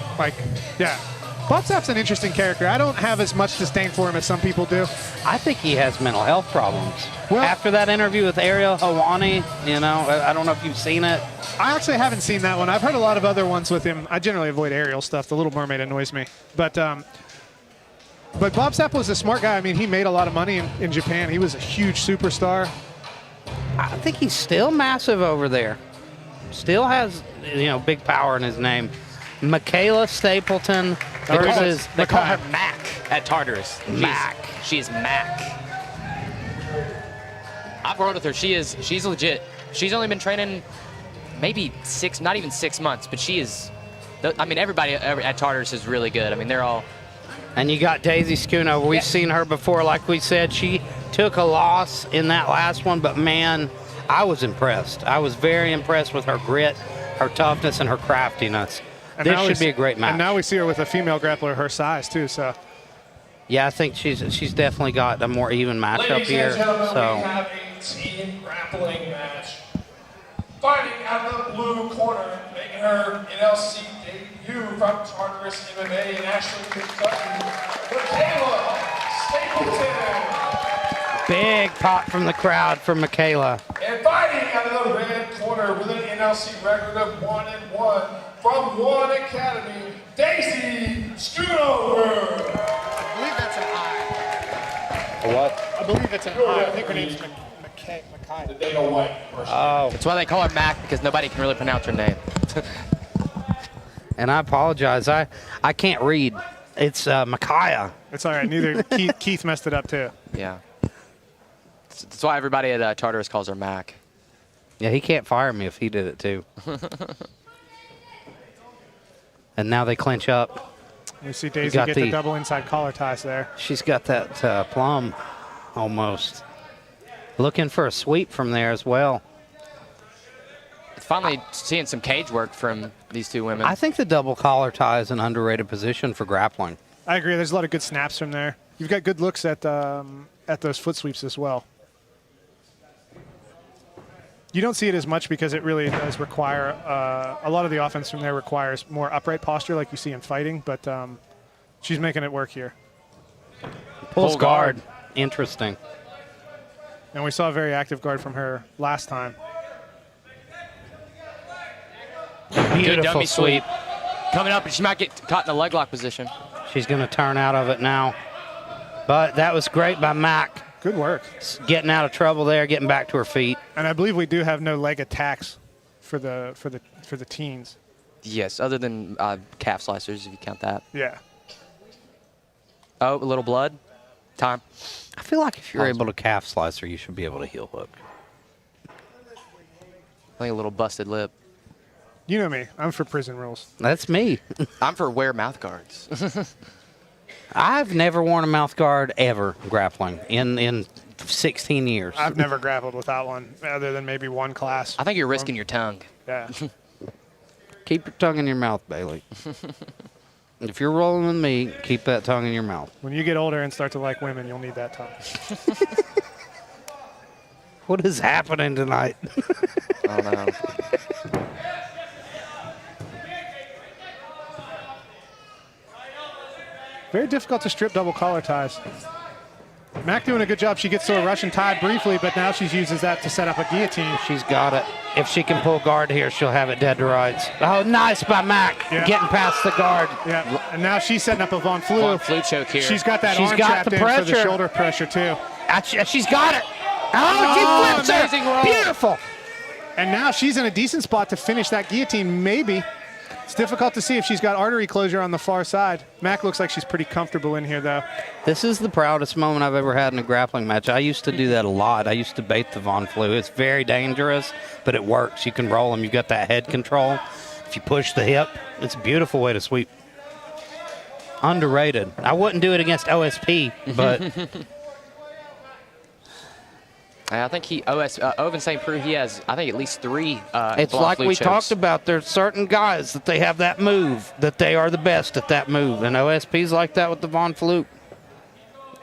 Bob Sapp's an interesting character. I don't have as much disdain for him as some people do. I think he has mental health problems. Well, after that interview with Ariel Helwani, I don't know if you've seen it. I actually haven't seen that one. I've heard a lot of other ones with him. I generally avoid Ariel stuff. The Little Mermaid annoys me. But Bob Sapp was a smart guy. I mean, he made a lot of money in Japan. He was a huge superstar. I think he's still massive over there. Still has, big power in his name. Michaela Stapleton versus They call her Mac at Tartarus. Mac. She is Mac. I've worked with her. She's legit. She's only been training maybe not even 6 months, but she is. I mean, everybody at Tartarus is really good. I mean, they're all. And you got Daisy Skoonover. We've seen her before. Like we said, she took a loss in that last one, but man, I was impressed. I was very impressed with her grit, her toughness, and her craftiness. And this should be a great match. And now we see her with a female grappler her size too. So. Yeah, I think she's definitely got a more even matchup here. Ladies and gentlemen, we have a team grappling match. Fighting out of the blue corner, making her NLC debut from Tartarus MMA in Ashland, Kentucky, Michaela Stapleton. Big pop from the crowd for Michaela. And fighting out of the red corner with an NLC record of 1-1 from One Academy, Daisy Skoonover. I believe that's an I. A what? I believe it's an I. I think her name's McKay. The Dana White version. Oh. That's why they call her Mac, because nobody can really pronounce her name. And I apologize. I can't read. It's Micaiah. It's all right. Neither Keith messed it up too. Yeah. That's why everybody at Tartarus calls her Mac. Yeah, he can't fire me if he did it too. And now they clinch up. You see Daisy get the double inside collar ties there. She's got that plum almost. Looking for a sweep from there as well. Finally seeing some cage work from these two women. I think the double collar tie is an underrated position for grappling. I agree. There's a lot of good snaps from there. You've got good looks at those foot sweeps as well. You don't see it as much because it really does require a lot of the offense from there requires more upright posture like you see in fighting, but she's making it work here. Pulls guard. Interesting. And we saw a very active guard from her last time. Beautiful dummy sweep. Coming up, and she might get caught in a leg lock position. She's going to turn out of it now. But that was great by Mac. Good work. Getting out of trouble there, getting back to her feet. And I believe we do have no leg attacks for the teens. Yes, other than calf slicers, if you count that. Yeah. Oh, a little blood. Time. I feel like if you're able to calf slicer, you should be able to heel hook. I think a little busted lip. You know me. I'm for prison rules. That's me. I'm for wear mouth guards. I've never worn a mouth guard ever grappling in 16 years. I've never grappled without one, other than maybe one class. I think you're risking your tongue. Yeah. Keep your tongue in your mouth, Bailey. If you're rolling with me, keep that tongue in your mouth. When you get older and start to like women, you'll need that tongue. What is happening tonight? Oh, no. Very difficult to strip double collar ties. Mac doing a good job. She gets to a Russian tie briefly, but now she uses that to set up a guillotine. She's got it. If she can pull guard here, she'll have it dead to rights. Oh, nice by Mac. Yeah. Getting past the guard. Yeah, and now she's setting up a Von Flue. Von Flue choke here. She's got that She's arm got trapped the in for the pressure. shoulder pressure, too. She's got it. Oh, she flips amazing her. roll. Beautiful. And now she's in a decent spot to finish that guillotine, maybe. It's difficult to see if she's got artery closure on the far side. Mac looks like she's pretty comfortable in here, though. This is the proudest moment I've ever had in a grappling match. I used to do that a lot. I used to bait the Von Flue. It's very dangerous, but it works. You can roll them. You've got that head control. If you push the hip, it's a beautiful way to sweep. Underrated. I wouldn't do it against OSP, but I think Oven St. Preux, he has, I think, at least 3 it's Von like Flue we chokes. talked about. There's certain guys that they have that move, that they are the best at that move. And OSP's like that with the Von Flue.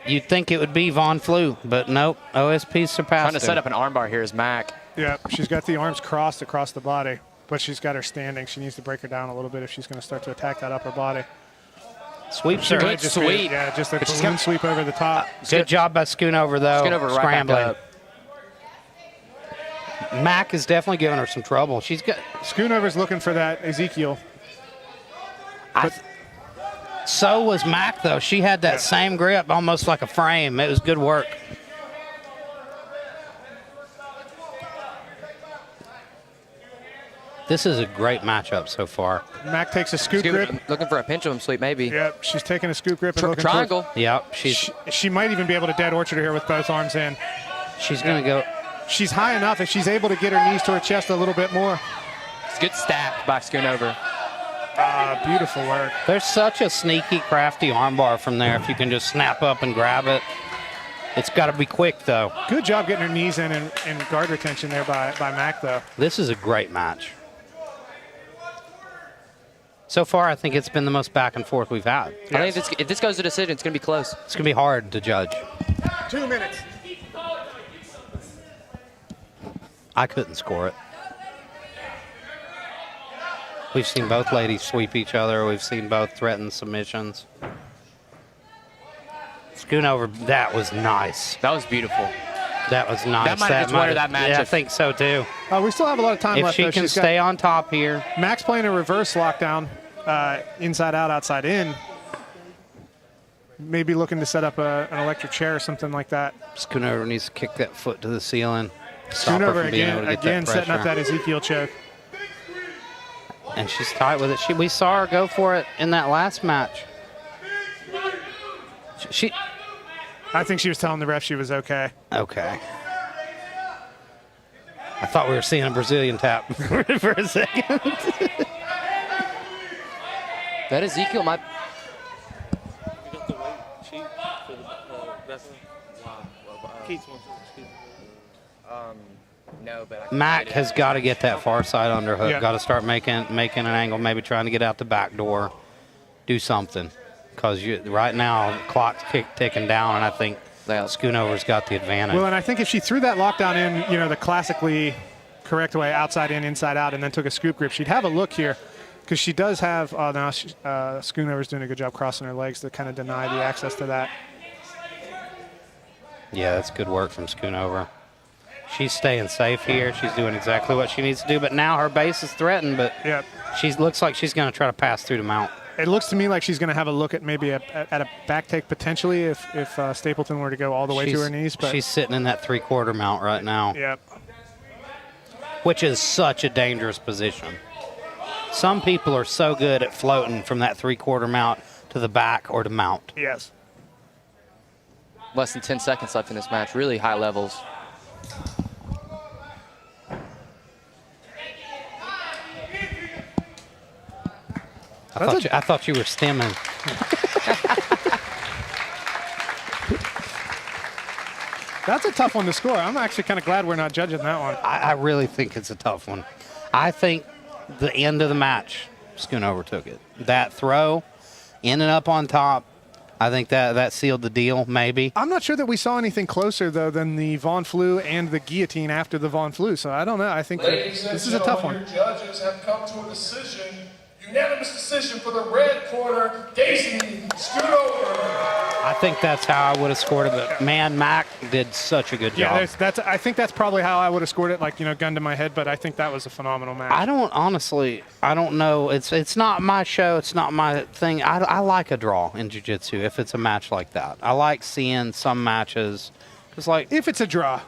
You'd think it would be Von Flue, but nope. OSP's surpassed Trying to set him. up an armbar here is Mac. Yeah, she's got the arms crossed across the body, but she's got her standing. She needs to break her down a little bit if she's going to start to attack that upper body. Sweeps her. Good Just sweep. Yeah, just a balloon sweep over the top. Good job by Skoonover, though. Skoonover right back Scrambling. up. Mac is definitely giving her some trouble. She's got. Skoonover's looking for that Ezekiel. So was Mac, though. She had that same grip, almost like a frame. It was good work. This is a great matchup so far. Mac takes a scoop grip. Looking for a pendulum sweep, maybe. Yep, she's taking a scoop grip and looking triangle. Yep, she might even be able to dead orchard her here with both arms in. She's going to go. She's high enough if she's able to get her knees to her chest a little bit more. It's good stack by Skoonover. Beautiful work. There's such a sneaky, crafty armbar from there if you can just snap up and grab it. It's got to be quick, though. Good job getting her knees in and guard retention there by Mac, though. This is a great match. So far, I think it's been the most back and forth we've had. Yes. I think if this goes to decision, it's going to be close. It's going to be hard to judge. 2 minutes. I couldn't score it. We've seen both ladies sweep each other. We've seen both threaten submissions. Skoonover, that was nice. That was beautiful. That was nice. That might have been winner of that match. Yeah, I think so, too. We still have a lot of time if left. If she can stay on top here. Mac's playing a reverse lockdown, inside out, outside in. Maybe looking to set up an electric chair or something like that. Skoonover needs to kick that foot to the ceiling. Stop her Skoonover from being able to get again that setting up pressure. that Ezekiel choke. And she's tight with it. We saw her go for it in that last match. I think she was telling the ref she was okay. Okay. I thought we were seeing a Brazilian tap for a second. That Ezekiel might. You got the weight sheet for the wrestling? Keith wants to. No, but Mac has got to get that far side underhook. Yeah. Got to start making an angle, maybe trying to get out the back door, do something. Because right now, the clock's ticking down, and I think Skoonover's got the advantage. Well, and I think if she threw that lockdown in, the classically correct way, outside in, inside out, and then took a scoop grip, she'd have a look here. Because she does have, now Skoonover's doing a good job crossing her legs to kind of deny the access to that. Yeah, that's good work from Skoonover. She's staying safe here. She's doing exactly what she needs to do. But now her base is threatened, but Yep. she looks like she's going to try to pass through the mount. It looks to me like she's going to have a look at maybe at a back take potentially if Stapleton were to go all the way to her knees. But she's sitting in that three-quarter mount right now. Yep. Which is such a dangerous position. Some people are so good at floating from that three-quarter mount to the back or to mount. Yes. Less than 10 seconds left in this match. Really high levels. I thought you were stemming. That's a tough one to score. I'm actually kind of glad we're not judging that one. I really think it's a tough one. I think the end of the match, Skoonover took it. That throw, in and up on top, I think that sealed the deal, maybe. I'm not sure that we saw anything closer, though, than the Von Flue and the guillotine after the Von Flue. So I don't know. I think this is a tough one. Your judges have come to a decision, unanimous decision for the red corner, Glazy, Skoonover. I think that's how I would have scored it, but man, Mac did such a good job. Yeah, I think that's probably how I would have scored it, like, gun to my head, but I think that was a phenomenal match. I don't know. It's not my show. It's not my thing. I like a draw in jiu-jitsu if it's a match like that. I like seeing some matches. If it's a draw.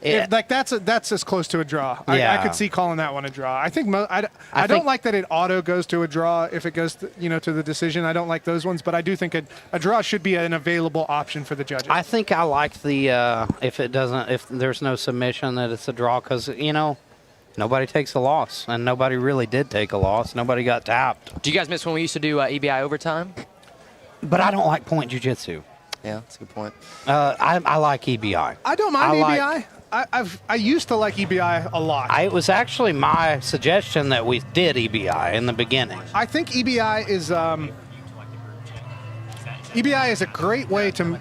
That's as close to a draw. Yeah. I could see calling that one a draw. I think I don't like that it auto goes to a draw if it goes to the decision. I don't like those ones, but I do think a draw should be an available option for the judges. I think I like the if there's no submission that it's a draw because nobody takes a loss and nobody really did take a loss. Nobody got tapped. Do you guys miss when we used to do EBI overtime? But I don't like point jiu-jitsu. Yeah, that's a good point. I like EBI. I don't mind EBI. I used to like EBI a lot. It was actually my suggestion that we did EBI in the beginning. I think EBI is a great way to.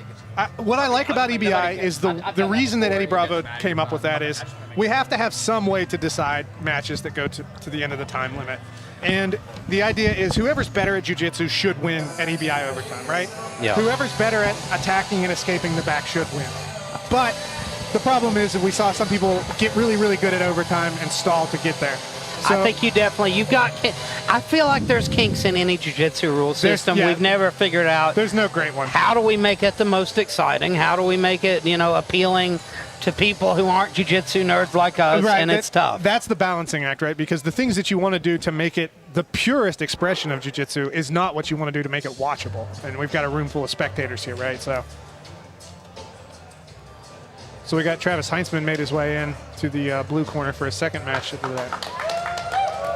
What I like about EBI is the reason that Eddie Bravo came up with that is we have to have some way to decide matches that go to the end of the time limit. And the idea is whoever's better at jiu-jitsu should win at EBI overtime, right? Yeah. Whoever's better at attacking and escaping the back should win. But the problem is that we saw some people get really, really good at overtime and stall to get there. So, I think I feel like there's kinks in any jiu-jitsu rule system. We've never figured out. There's no great one. How do we make it the most exciting? How do we make it, appealing to people who aren't jiu-jitsu nerds like us, and it's tough. That's the balancing act, right? Because the things that you want to do to make it the purest expression of jiu-jitsu is not what you want to do to make it watchable. And we've got a room full of spectators here, right? So we got Travis Heinsman made his way in to the blue corner for his second match of the day.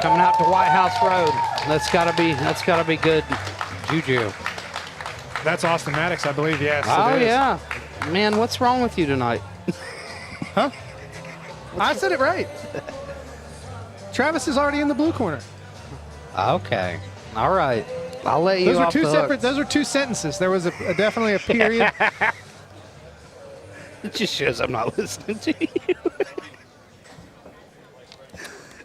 Coming out to White House Road. That's gotta be good juju. That's Austin Maddox, I believe. Yes. Oh it is. yeah, man. What's wrong with you tonight? Huh? I said it right. Travis is already in the blue corner. Okay. All right. I'll let you Those were off two the separate. hook. Those were two sentences. There was definitely a period. It just shows I'm not listening to you.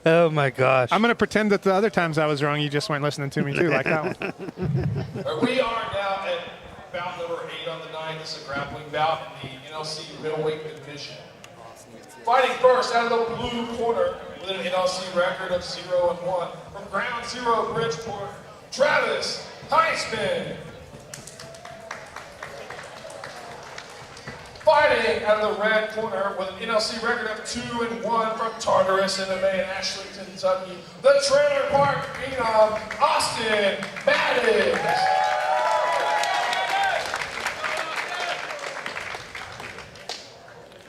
Oh my gosh. I'm going to pretend that the other times I was wrong, you just weren't listening to me too, like that one. We are now at bout number 8 on the night. This is a grappling bout in the NLC middleweight division. Fighting first out of the blue corner with an NLC record of 0-1 from Ground Zero Bridgeport, Travis Heinsman. Fighting out of the red corner with an NLC record of 2-1 from Tartarus MMA in Ashland, Kentucky, the Trailer Park Phenom, Austin Maddox.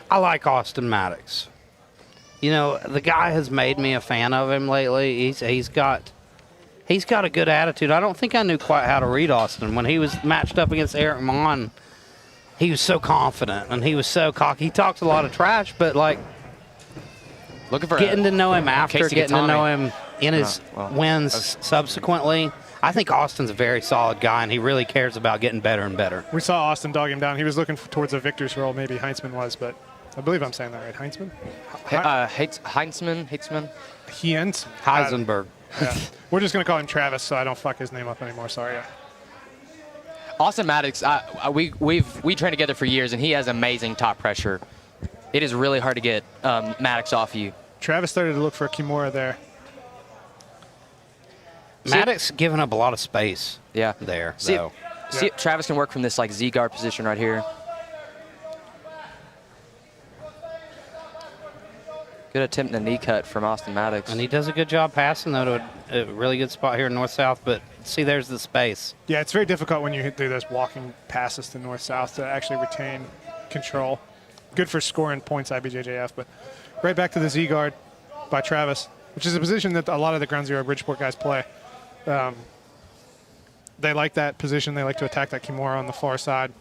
I like Austin Maddox. You know, the guy has made me a fan of him lately. He's got a good attitude. I don't think I knew quite how to read Austin. When he was matched up against Eric Mon, he was so confident and he was so cocky. He talks a lot of trash, but like looking for getting to know him after, Casey getting to Gatami. know him in his wins subsequently, I think Austin's a very solid guy and he really cares about getting better and better. We saw Austin dog him down. He was looking towards a victor's role. Maybe Heinsman was, but I believe I'm saying that right. Heinsman? Heinsman. Hiens? Heisenberg. Yeah. We're just going to call him Travis so I don't fuck his name up anymore. Sorry. Austin Maddox, we trained together for years, and he has amazing top pressure. It is really hard to get Maddox off you. Travis started to look for a Kimura there. Maddox giving up a lot of space. Yeah. There, See, though. see if Travis can work from this like Z guard position right here. Good attempt at a knee cut from Austin Maddox. And he does a good job passing, though, to a really good spot here in north-south. But see, there's the space. Yeah, it's very difficult when you do those walking passes to north-south to actually retain control. Good for scoring points, IBJJF. But right back to the Z guard by Travis, which is a position that a lot of the Ground Zero Bridgeport guys play. They like that position. They like to attack that Kimura on the far side.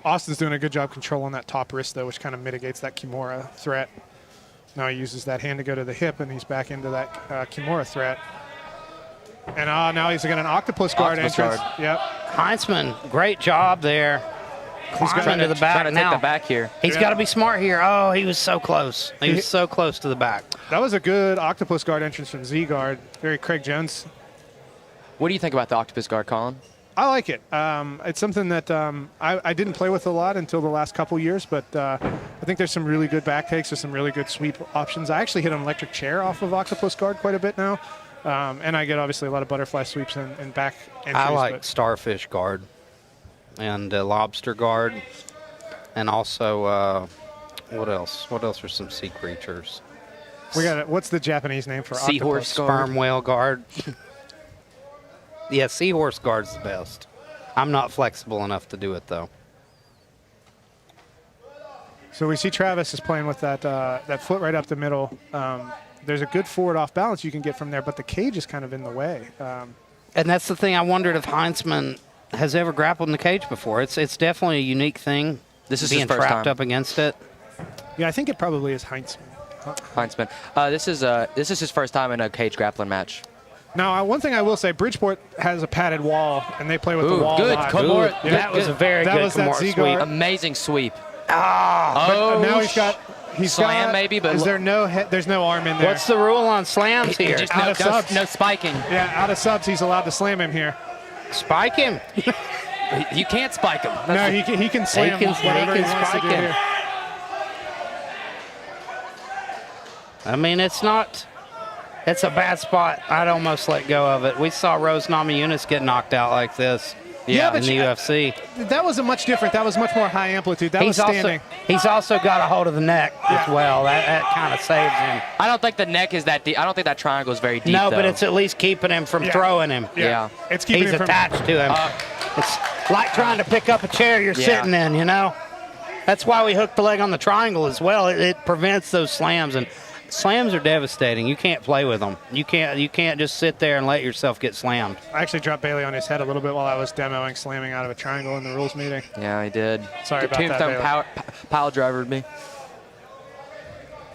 Austin's doing a good job controlling that top wrist, though, which kind of mitigates that Kimura threat. Now he uses that hand to go to the hip, and he's back into that Kimura threat. And now he's got an octopus guard entrance. Yep. Heinsman, great job there. He's got Climbing to the back. Trying to Now, take the back here. he's got to be smart here. Oh, he was so close. He was so close to the back. That was a good octopus guard entrance from Z guard. Very Craig Jones. What do you think about the octopus guard, Colin? I like it. It's something that I didn't play with a lot until the last couple years, but I think there's some really good back takes. There's some really good sweep options. I actually hit an electric chair off of octopus guard quite a bit now, and I get obviously a lot of butterfly sweeps and back entries. I like starfish guard and lobster guard, and also what else? What else are some sea creatures? We got what's the Japanese name for Seahorse octopus? guard. Sperm whale guard. Yeah, seahorse guard's the best. I'm not flexible enough to do it, though. So we see Travis is playing with that that foot right up the middle. There's a good forward off balance you can get from there, but the cage is kind of in the way. And that's the thing. I wondered if Heinsman has ever grappled in the cage before. It's definitely a unique thing. This is being his first trapped time. up against it. Yeah, I think it probably is Heinsman. Heinsman. This is his first time in a cage grappling match. Now, one thing I will say, Bridgeport has a padded wall, and they play with the wall. Good. live. Kimura. Ooh, that was a very That good was that Kimura Z-guard. sweep. Amazing sweep. But now he's slam got, maybe, but is there no there's no arm in there? What's the rule on slams here? Just Out of subs. no spiking. Yeah, out of subs, he's allowed to slam him here. Spike him. You can't spike him. No, he can slam whatever he wants to do spike him. here. I mean, it's a bad spot. I'd almost let go of it. We saw Rose Namajunas get knocked out like this. Yeah, in the UFC. That wasn't much different. That was much more high amplitude. That was standing. He's also got a hold of the neck as well. That kind of saves him. I don't think the neck is that deep. I don't think that triangle is very deep. No, though. but it's at least keeping him from throwing him. Yeah. It's keeping He's him attached to him. It's like trying to pick up a chair you're sitting in, you know? That's why we hook the leg on the triangle as well. It prevents those slams, and slams are devastating. You can't play with them. You can't just sit there and let yourself get slammed. I actually dropped Bailey on his head a little bit while I was demoing slamming out of a triangle in the rules meeting. Yeah, he did. Sorry about that, Tombstone pile drivered me.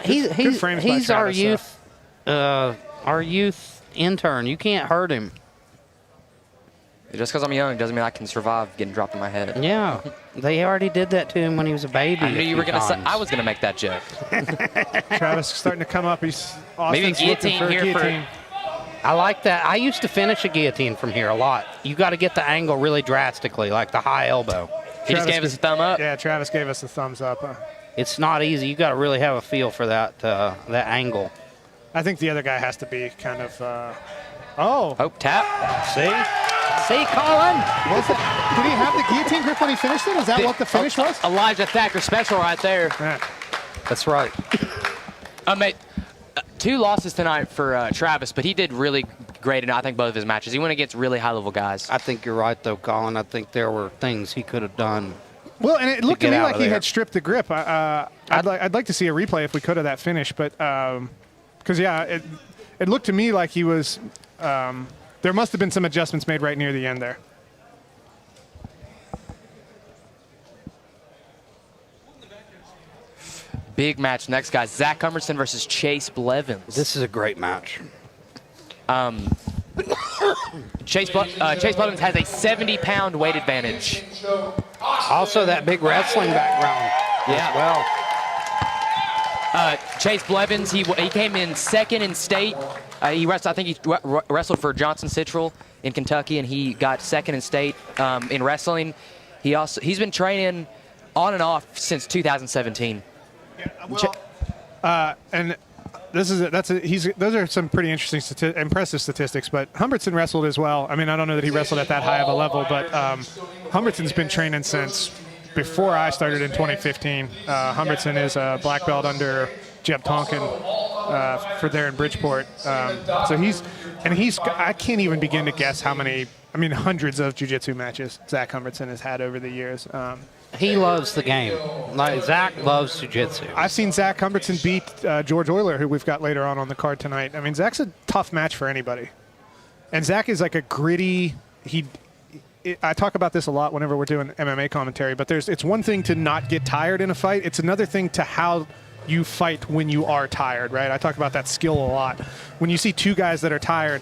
He's our youth intern. You can't hurt him. Just because I'm young doesn't mean I can survive getting dropped in my head. Yeah, they already did that to him when he was a baby. I knew you were gonna say. I was gonna make that joke. Travis starting to come up. He's maybe a Austin's guillotine looking for a here guillotine. I like that. I used to finish a guillotine from here a lot. You got to get the angle really drastically, like the high elbow. He just gave us a thumb up. Yeah, Travis gave us a thumbs up. It's not easy. You got to really have a feel for that that angle. I think the other guy has to be kind of. Tap. See, Colin? Did he have the guillotine grip when he finished it? Is that what the finish was? Elijah Thacker special right there. Yeah. That's right. Mate, 2 losses tonight for Travis, but he did really great in, I think, both of his matches. He went against really high-level guys. I think you're right, though, Colin. I think there were things he could have done. Well, and it looked to me like he there. had stripped the grip. I'd like to see a replay if we could of that finish, but because it looked to me like he was. There must have been some adjustments made right near the end there. Big match next, guys. Zach Hbertson versus Chase Blevens. This is a great match. Chase Blevens has a 70-pound weight advantage. Also, that big wrestling background as well. Chase Blevens, he came in second in state. He wrestled, I think he wrestled for Johnson Citral in Kentucky, and he got second in state in wrestling. He's been training on and off since 2017. And those are some pretty interesting, impressive statistics. But Hbertson wrestled as well. I mean, I don't know that he wrestled at that high of a level, but Hbertson's been training since before I started in 2015. Hbertson is a black belt under Jeb Tonkin for there in Bridgeport. So I can't even begin to guess how many. I mean, hundreds of jiu-jitsu matches Zach Hbertson has had over the years. He loves the game. Like, Zach loves jiu-jitsu. I've seen Zach Hbertson beat George Euler, who we've got later on the card tonight. I mean, Zach's a tough match for anybody. And Zach is like a gritty. I talk about this a lot whenever we're doing MMA commentary, but it's one thing to not get tired in a fight. It's another thing to how you fight when you are tired, right? I talk about that skill a lot. When you see 2 guys that are tired,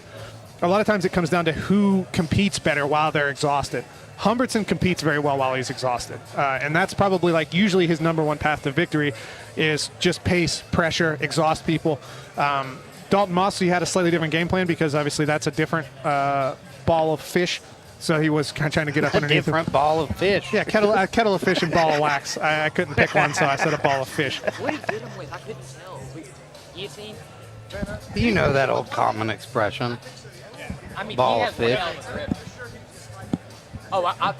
a lot of times it comes down to who competes better while they're exhausted. Hbertson competes very well while he's exhausted. And that's probably like usually his number one path to victory is just pace, pressure, exhaust people. Dalton Mossy had a slightly different game plan because obviously that's a different ball of fish. So he was kind of trying to get up underneath different ball of fish. Yeah, kettle of fish and ball of wax. I couldn't pick one, so I said a ball of fish. What did him with? I couldn't tell. Guillotine? You know that old common expression. I mean, ball of fish. Oh, I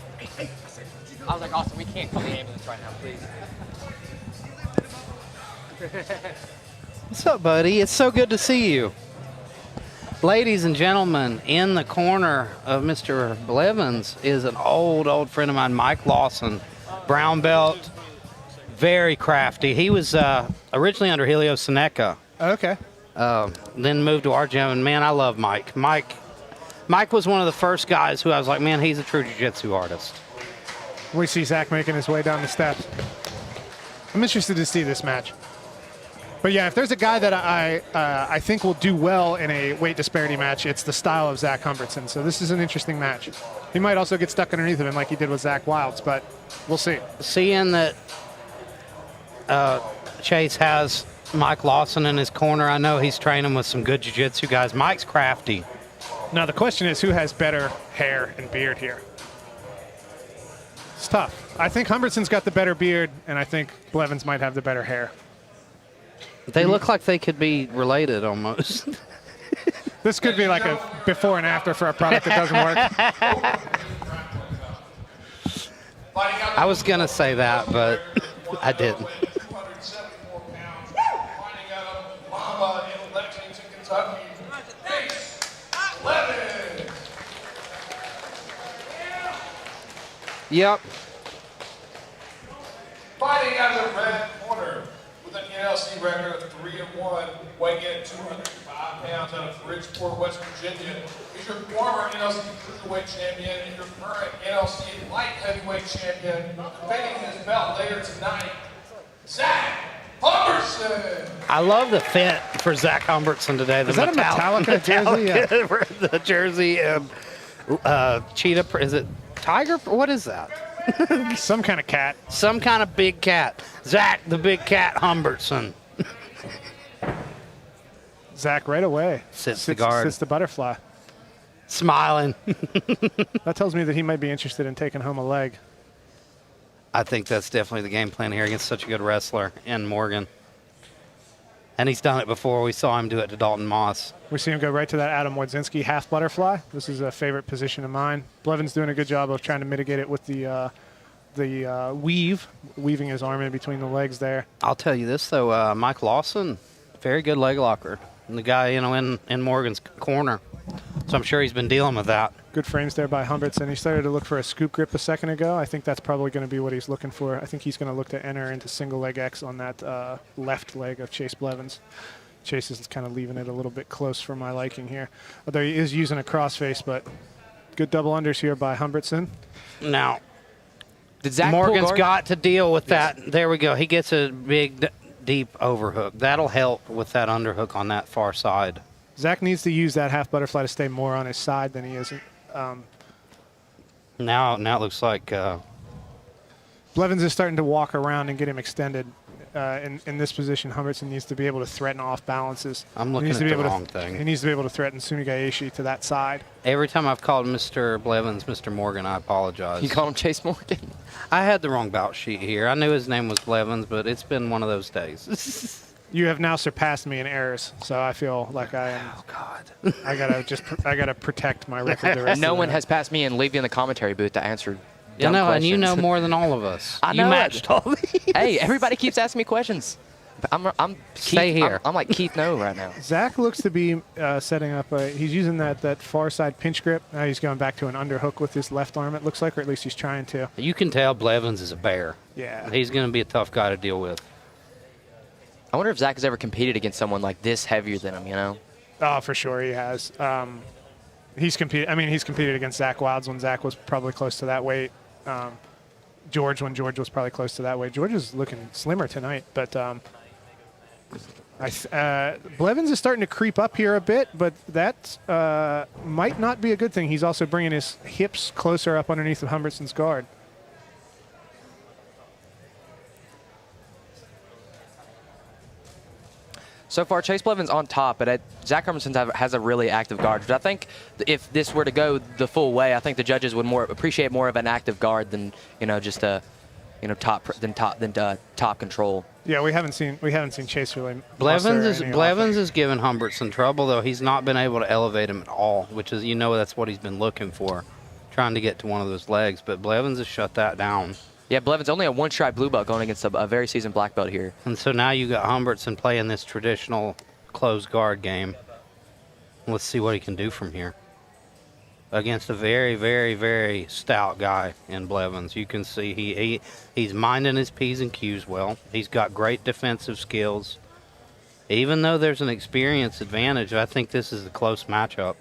was like, Austin, we can't call the ambulance right now, please. What's up, buddy? It's so good to see you. Ladies and gentlemen, in the corner of Mr. Blevens is an old friend of mine, Mike Lawson, brown belt, very crafty. He was originally under Helio Seneca. Okay. Then moved to our gym, and man, I love Mike. Mike was one of the first guys who I was like, man, he's a true jiu-jitsu artist. We see Zach making his way down the steps. I'm interested to see this match. But yeah, if there's a guy that I think will do well in a weight disparity match, it's the style of Zach Hbertson. So this is an interesting match. He might also get stuck underneath of him like he did with Zach Wilds, but we'll see. Seeing that Chase has Mike Lawson in his corner, I know he's training with some good jiu-jitsu guys. Mike's crafty. Now the question is, who has better hair and beard here? It's tough. I think Hbertson's got the better beard, and I think Blevens might have the better hair. They look like they could be related almost. This could be like a before and after for a product that doesn't work. I was going to say that, but I didn't. 274 pounds, fighting out of Mama in Lexington, Kentucky. Blevens. Yep. Fighting out of the red corner with an NLC record of 3-1, weighing in at 205 pounds out of Bridgeport, West Virginia. He's your former NLC Cruiserweight champion and your current NLC Light Heavyweight champion. Defending his belt later tonight, Zach Hbertson. I love the fit for Zach Hbertson today. Is that a Metallica jersey? Yeah. The jersey and cheetah. Is it tiger? What is that? Some kind of cat. Some kind of big cat. Zach, the big cat, Hbertson. Zach right away. Sits the guard. Sits the butterfly. Smiling. That tells me that he might be interested in taking home a leg. I think that's definitely the game plan here against such a good wrestler in Morgan. And he's done it before. We saw him do it to Dalton Moss. We see him go right to that Adam Wodzinski half butterfly. This is a favorite position of mine. Blevens doing a good job of trying to mitigate it with the weaving his arm in between the legs there. I'll tell you this, though. Mike Lawson, very good leg locker. And the guy, in Morgan's corner. So I'm sure he's been dealing with that. Good frames there by Hbertson. He started to look for a scoop grip a second ago. I think that's probably going to be what he's looking for. I think he's going to look to enter into single leg X on that left leg of Chase Blevens. Chase is kind of leaving it a little bit close for my liking here. Although he is using a crossface, but good double unders here by Hbertson. Now, Did Zach Morgan's pull got to deal with that. There we go. He gets a big, deep overhook. That'll help with that underhook on that far side. Zach needs to use that half butterfly to stay more on his side than he is. Now it looks like Blevens is starting to walk around and get him extended. In this position, Hbertson needs to be able to threaten off balances. I'm looking at the wrong thing. He needs to be able to threaten Sunagaeshi to that side. every time I've called Mr. Blevens Mr. Morgan, I apologize. You call him Chase Morgan? I had the wrong bout sheet here. I knew his name was Blevens, but it's been one of those days. You have now surpassed me in errors, so I feel like I am. Oh God! I gotta protect my record. The rest No of one the has passed me and leave you in the commentary booth to answer. You know, questions. and you know more than all of us. I know you it. matched all these. Hey, everybody keeps asking me questions. I'm Stay Keith, here. I'm like Keith No right now. Zach looks to be setting up. He's using that far side pinch grip. Now he's going back to an underhook with his left arm. It looks like, or at least he's trying to. You can tell Blevens is a bear. Yeah. He's going to be a tough guy to deal with. I wonder if Zach has ever competed against someone like this heavier than him. You know? Oh, for sure he has. He's competed. I mean, he's competed against Zach Wilds when Zach was probably close to that weight. George when George was probably close to that weight. George is looking slimmer tonight, but Blevens is starting to creep up here a bit, but that might not be a good thing. He's also bringing his hips closer up underneath of Hbertson's guard. So far, Chase Blevins on top, but Zach Hbertson has a really active guard. But I think if this were to go the full way, I think the judges would appreciate more of an active guard than just a top control. Yeah, we haven't seen Chase really. Blevins is giving Hbertson trouble, though. He's not been able to elevate him at all, which is that's what he's been looking for, trying to get to one of those legs. But Blevins has shut that down. Yeah, Blevins only a one-stripe blue belt going against a very seasoned black belt here. And so now you got Hbertson playing this traditional closed guard game. Let's see what he can do from here against a very, very, very stout guy in Blevins. You can see he's minding his P's and Q's well. He's got great defensive skills. Even though there's an experience advantage, I think this is a close matchup.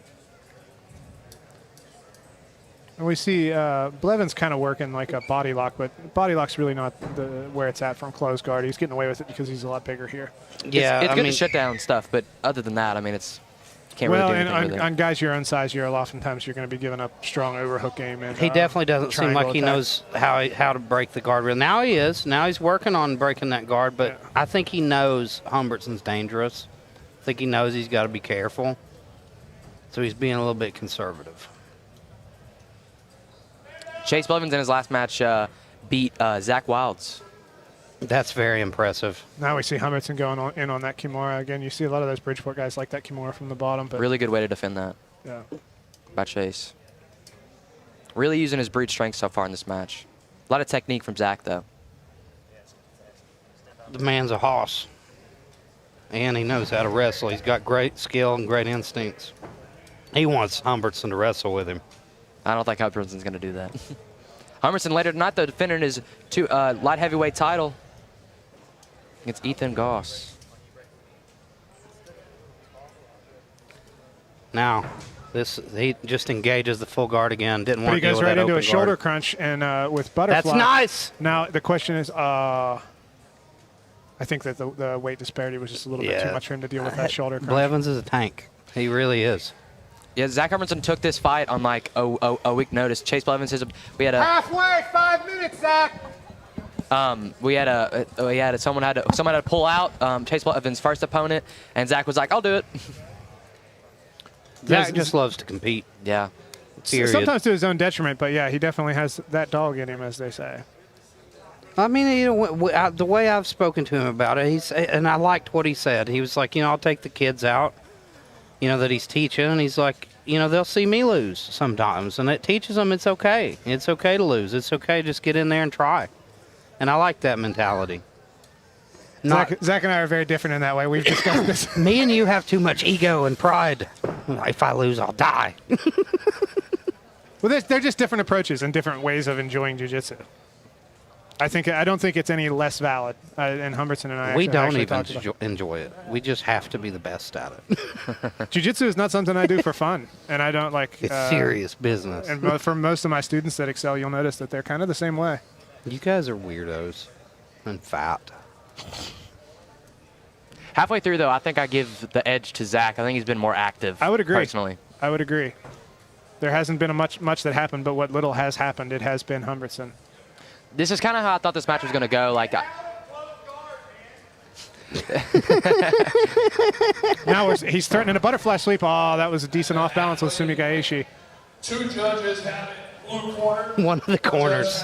And we see Blevins kind of working like a body lock, but body lock's really not where it's at from closed guard. He's getting away with it because he's a lot bigger here. Yeah, it's good to shut down stuff, but other than that, I mean, can't really do anything with it. On guys your own size, oftentimes you're going to be giving up strong overhook game. And, he definitely doesn't seem like he knows how to break the guard. Now he is. Now he's working on breaking that guard, but yeah. I think he knows Hbertson's dangerous. I think he knows he's got to be careful. So he's being a little bit conservative. Chase Blevins in his last match beat Zach Wilds. That's very impressive. Now we see Hbertson going in on that Kimura. Again, you see a lot of those Bridgeport guys like that Kimura from the bottom. But really good way to defend that. Yeah. By Chase. Really using his breed strength so far in this match. A lot of technique from Zach, though. The man's a hoss. And he knows how to wrestle. He's got great skill and great instincts. He wants Hbertson to wrestle with him. I don't think Hbertson's going to do that. Hbertson later tonight, though, defending his light heavyweight title against Ethan Goss. Now, he just engages the full guard again. Didn't want to deal with But he goes right that into a open shoulder guard. crunch and with butterfly. That's nice. Now the question is, I think that the weight disparity was just a little bit too much for him to deal with that shoulder crunch. Blevens is a tank. He really is. Yeah, Zach Hbertson took this fight on like a week notice. Chase Blevens says we had a Halfway, 5 minutes, Zach. someone had to pull out Chase Blevens' first opponent, and Zach was like, "I'll do it." Zach just loves to compete. Yeah. Period. Sometimes to his own detriment, but yeah, he definitely has that dog in him, as they say. I mean, the way I've spoken to him about it, and I liked what he said. He was like, I'll take the kids out, that he's teaching, and he's like, they'll see me lose sometimes, and it teaches them it's okay. It's okay to lose. It's okay. Just get in there and try. And I like that mentality. Zach and I are very different in that way. We've discussed this. Me and you have too much ego and pride. If I lose, I'll die. Well, they're just different approaches and different ways of enjoying jiu-jitsu. I don't think it's any less valid. And Hbertson and I we don't even enjoy it. We just have to be the best at it. Jiu-jitsu is not something I do for fun, and I don't like. It's serious business. And for most of my students that excel, you'll notice that they're kind of the same way. You guys are weirdos and fat. Halfway through, though, I think I give the edge to Zach. I think he's been more active. I would agree. Personally, I would agree. There hasn't been much that happened, but what little has happened, it has been Hbertson. this is kind of how I thought this match was going to go. Like, now he's threatening a butterfly sweep. Oh, that was a decent off balance with Sumigaeshi. 2 judges have it blue corner. One of the corners.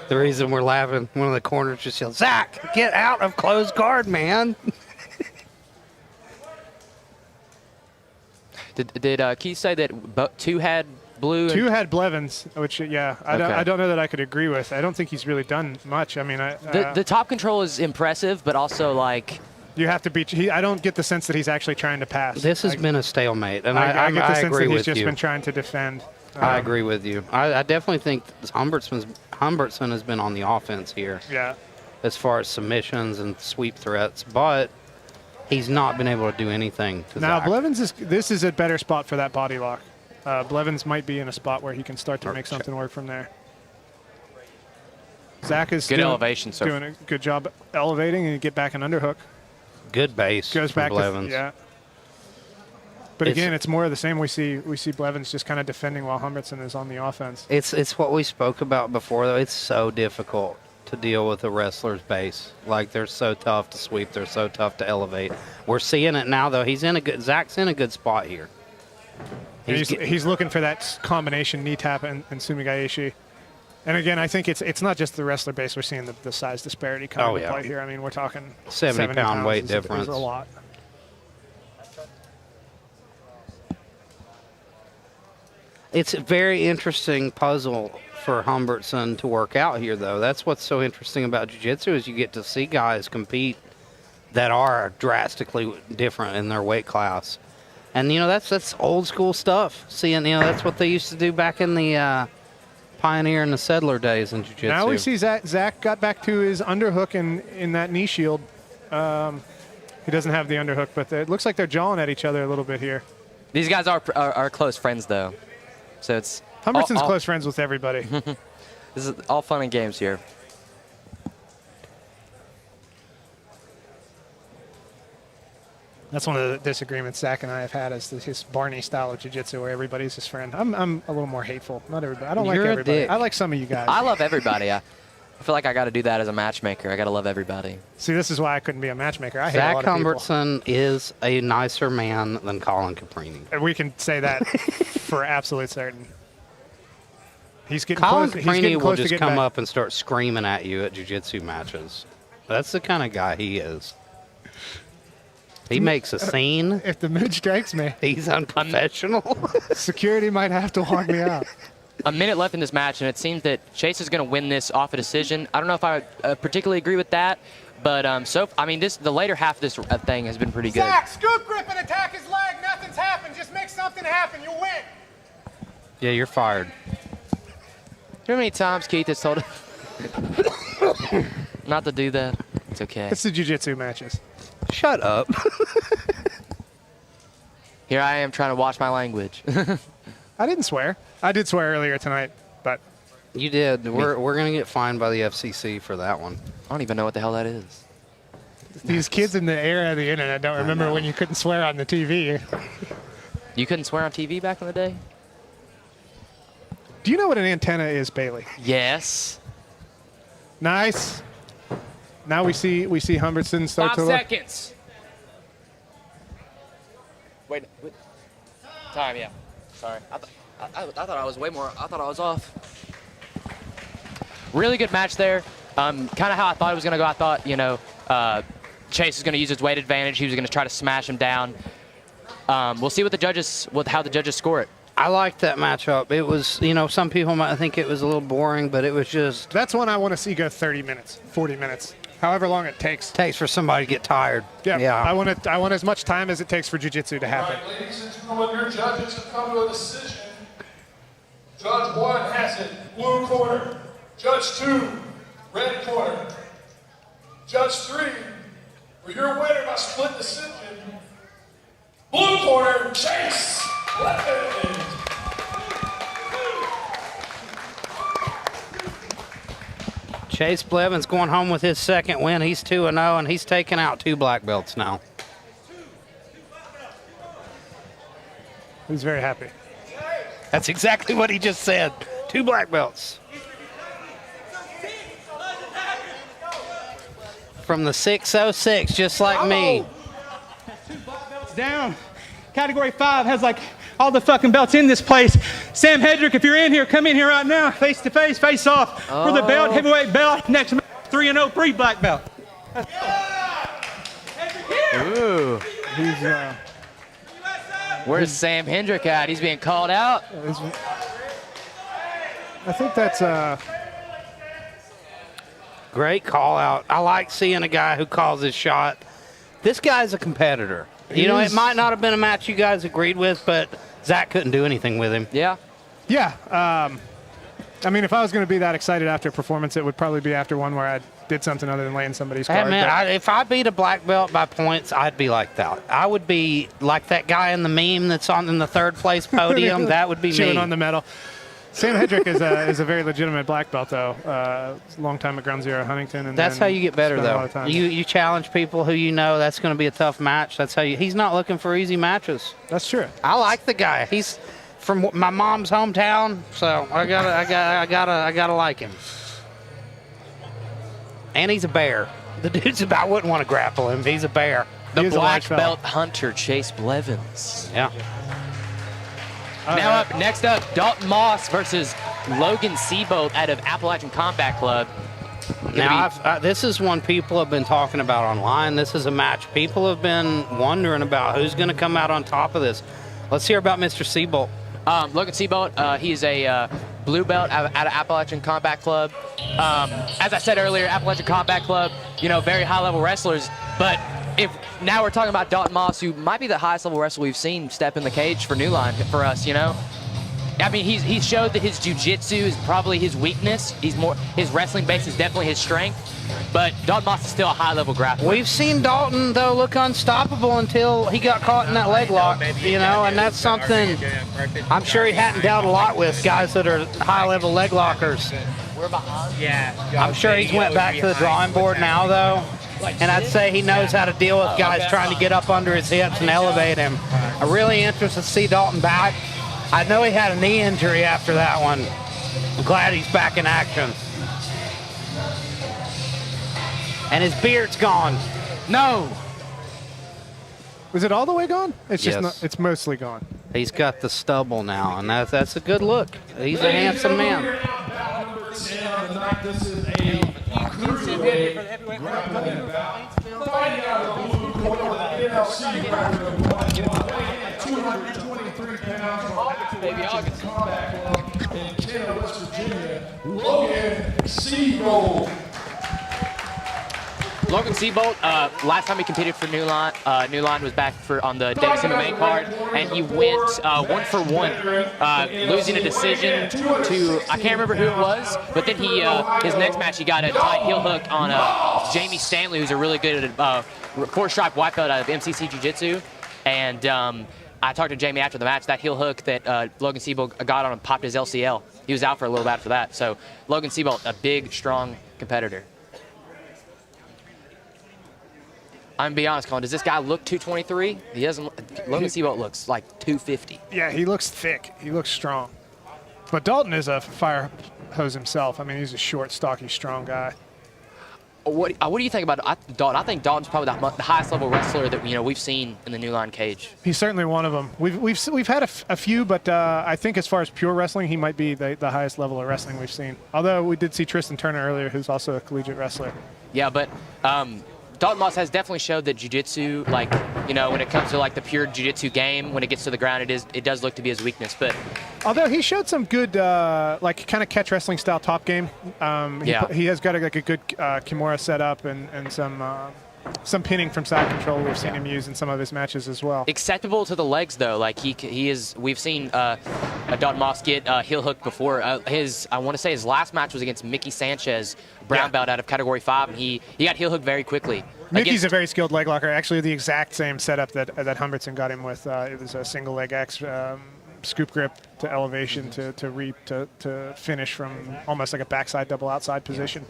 The reason we're laughing, one of the corners just yelled, "Zach, get out of closed guard, man." Did Keith say that 2 had blue? 2 had Blevens, which I don't know that I could agree with. I don't think he's really done much. I mean, the top control is impressive, but also like you have to be. I don't get the sense that he's actually trying to pass. This has been a stalemate, and I get the sense agree that he's with just you. been trying to defend. I agree with you. I definitely think Hbertson has been on the offense here. Yeah. As far as submissions and sweep threats, but he's not been able to do anything to Now, Zach. Blevens this is a better spot for that body lock. Blevens might be in a spot where he can start to make something work from there. Zach is good elevation, so doing a good job elevating and get back an underhook. Good base. Goes back Blevens. to But again, it's more of the same. We see Blevens just kind of defending while Hbertson is on the offense. It's what we spoke about before, though. It's so difficult to deal with a wrestler's base. Like, they're so tough to sweep. They're so tough to elevate. We're seeing it now, though. Zach's in a good spot here. He's looking for that combination knee tap and Sumigaeshi. And again, I think it's not just the wrestler base. We're seeing the size disparity come into play here. I mean, we're talking 70-pound weight difference. Is a lot. It's a very interesting puzzle for Hbertson to work out here, though. That's what's so interesting about jiu-jitsu is you get to see guys compete that are drastically different in their weight class. And, that's old school stuff. Seeing, that's what they used to do back in the Pioneer and the Settler days in jiu-jitsu. Now we see Zach got back to his underhook in that knee shield. He doesn't have the underhook, but it looks like they're jawing at each other a little bit here. These guys are close friends, though. So it's Hbertson's close friends with everybody. This is all fun and games here. That's one of the disagreements Zach and I have had is his Barney style of jiu-jitsu where everybody's his friend. I'm a little more hateful. Not everybody. I don't like everybody. Dick. I like some of you guys. I love everybody. I feel like I got to do that as a matchmaker. I got to love everybody. See, this is why I couldn't be a matchmaker. I hate a Zach lot of people. Hbertson is a nicer man than Colin Caprini. And we can say that for absolute certain. He's getting Colin close. Caprini will just come up and start screaming at you at jiu-jitsu matches. That's the kind of guy he is. He makes a scene. If the mood strikes me, He's unprofessional. security might have to walk me out. a minute left in this match, and it seems that Chase is going to win this off a decision. I don't know if I particularly agree with that, but the later half of this thing has been pretty good. Zach, scoop grip and attack his leg. Nothing's happened. Just make something happen. You'll win. Yeah, you're fired. You know how many times Keith has told us not to do that? It's okay. It's the jiu-jitsu matches. Shut up. Here I am trying to watch my language. I didn't swear. I did swear earlier tonight, but You did. We're gonna get fined by the FCC for that one. I don't even know what the hell that is. these kids in the era of the internet don't remember when you couldn't swear on the TV. You couldn't swear on TV back in the day? Do you know what an antenna is, Bailey? Yes. Nice. Now we see Hbertson start 5 to look. seconds. Wait. Time, yeah. Sorry. I thought I was way more. I thought I was off. Really good match there. Kind of how I thought it was going to go. I thought, Chase is going to use his weight advantage. He was going to try to smash him down. We'll see how the judges score it. I liked that matchup. It was, some people might think it was a little boring, but it was just That's one I want to see go 30 minutes, 40 minutes, however long it takes. takes for somebody to get tired. Yeah. I want as much time as it takes for jiu-jitsu to All happen. right, ladies and gentlemen, your judges have come to a decision. Judge 1 has it, blue corner. Judge 2, red corner. Judge 3, for your winner by split decision, blue corner, Chase Blevens. Chase Blevens going home with his second win. He's 2-0, and he's taken out 2 black belts now. He's very happy. That's exactly what he just said. 2 black belts. From the 606, just like me. Down. Category 5 has like all the fucking belts in this place. Sam Hedrick, if you're in here, come in here right now. Face to face, face off for the belt, heavyweight belt. Next match, 3-0, 3 black belt. Ooh. He's Where's Sam Hendrick at? He's being called out. I think that's Great call out. I like seeing a guy who calls his shot. This guy's a competitor. It might not have been a match you guys agreed with, but Zach couldn't do anything with him. Yeah. Yeah. I mean, if I was going to be that excited after a performance, it would probably be after one where I did something other than laying somebody's Hey, card. man, if I beat a black belt by points, I'd be like that. I would be like that guy in the meme that's in the 3rd place podium. That would be chewing me. on the medal. Sam Hedrick is a very legitimate black belt, though. Long time at Ground Zero Huntington. And That's then how you get better, spent a lot though. of time. You challenge people who you know that's going to be a tough match. That's how he's not looking for easy matches. That's true. I like the guy. He's from my mom's hometown, so I gotta like him. And he's a bear. The dude's I wouldn't want to grapple him. He's a bear. The He is a black large fella. belt hunter, Chase Blevens. Yeah. Next up, Dalton Moss versus Logan Seabolt out of Appalachian Combat Club. Now, this is one people have been talking about online. This is a match people have been wondering about who's going to come out on top of this. Let's hear about Mr. Seabolt. Logan Seabolt, he's a blue belt out of Appalachian Combat Club. As I said earlier, Appalachian Combat Club, very high-level wrestlers. But now we're talking about Dalton Moss, who might be the highest-level wrestler we've seen step in the cage for New Line for us, I mean, he's showed that his jiu-jitsu is probably his weakness. His wrestling base is definitely his strength. But Dalton Moss is still a high-level grappler. We've seen Dalton, though, look unstoppable until he got caught in that leg lock, and that's something I'm sure he hadn't dealt a lot with, guys that are high-level leg lockers. We're behind. Yeah. I'm sure he's went back to the drawing board now, though, and I'd say he knows how to deal with guys trying to get up under his hips and elevate him. I'm really interested to see Dalton back. I know he had a knee injury after that one. I'm glad he's back in action. And his beard's gone. No. Is it all the way gone? It's just Yes. not, it's mostly gone. He's got the stubble now, and that's a good look. He's a handsome man. This is a cruiserweight grappling bout. Fighting out of the blue corner with an NLC record of 223 pounds from Appalachian Combat Club. in Kenner, West Virginia, Logan Seabolt. Logan Seabolt, last time he competed for New Line was back on the Davis MMA card, and he went 1-for-1, losing a decision to, I can't remember who it was, but then he his next match he got a tight heel hook on Jamie Stanley, who's a really good four-stripe white belt out of MCC Jiu-Jitsu, and I talked to Jamie after the match. That heel hook that Logan Seabolt got on him popped his LCL. He was out for a little bit after that, so Logan Seabolt, a big, strong competitor. I'm gonna be honest, Colin. Does this guy look 223? He doesn't. Logan Seabolt looks like 250. Yeah, he looks thick. He looks strong. But Dalton is a fire hose himself. I mean, he's a short, stocky, strong guy. What do you think about Dalton? I think Dalton's probably the highest level wrestler that we've seen in the New Line cage. He's certainly one of them. We've had a few, but I think as far as pure wrestling, he might be the highest level of wrestling we've seen. Although we did see Tristan Turner earlier, who's also a collegiate wrestler. Yeah, but Dalton Moss has definitely showed that jiu-jitsu, when it comes to the pure jiu-jitsu game, when it gets to the ground, it does look to be his weakness. But although he showed some good, kind of catch wrestling style top game. He has got a good Kimura setup and some pinning from side control we've seen him use in some of his matches as well. Acceptable to the legs though, he is. We've seen Dalton Moss get heel hook before. I want to say his last match was against Mickey Sanchez, brown belt out of Category 5, and he got heel hooked very quickly. Mickey's a very skilled leg locker. Actually, the exact same setup that Hbertson got him with. It was a single leg X, scoop grip to elevation to finish from almost like a backside double outside position.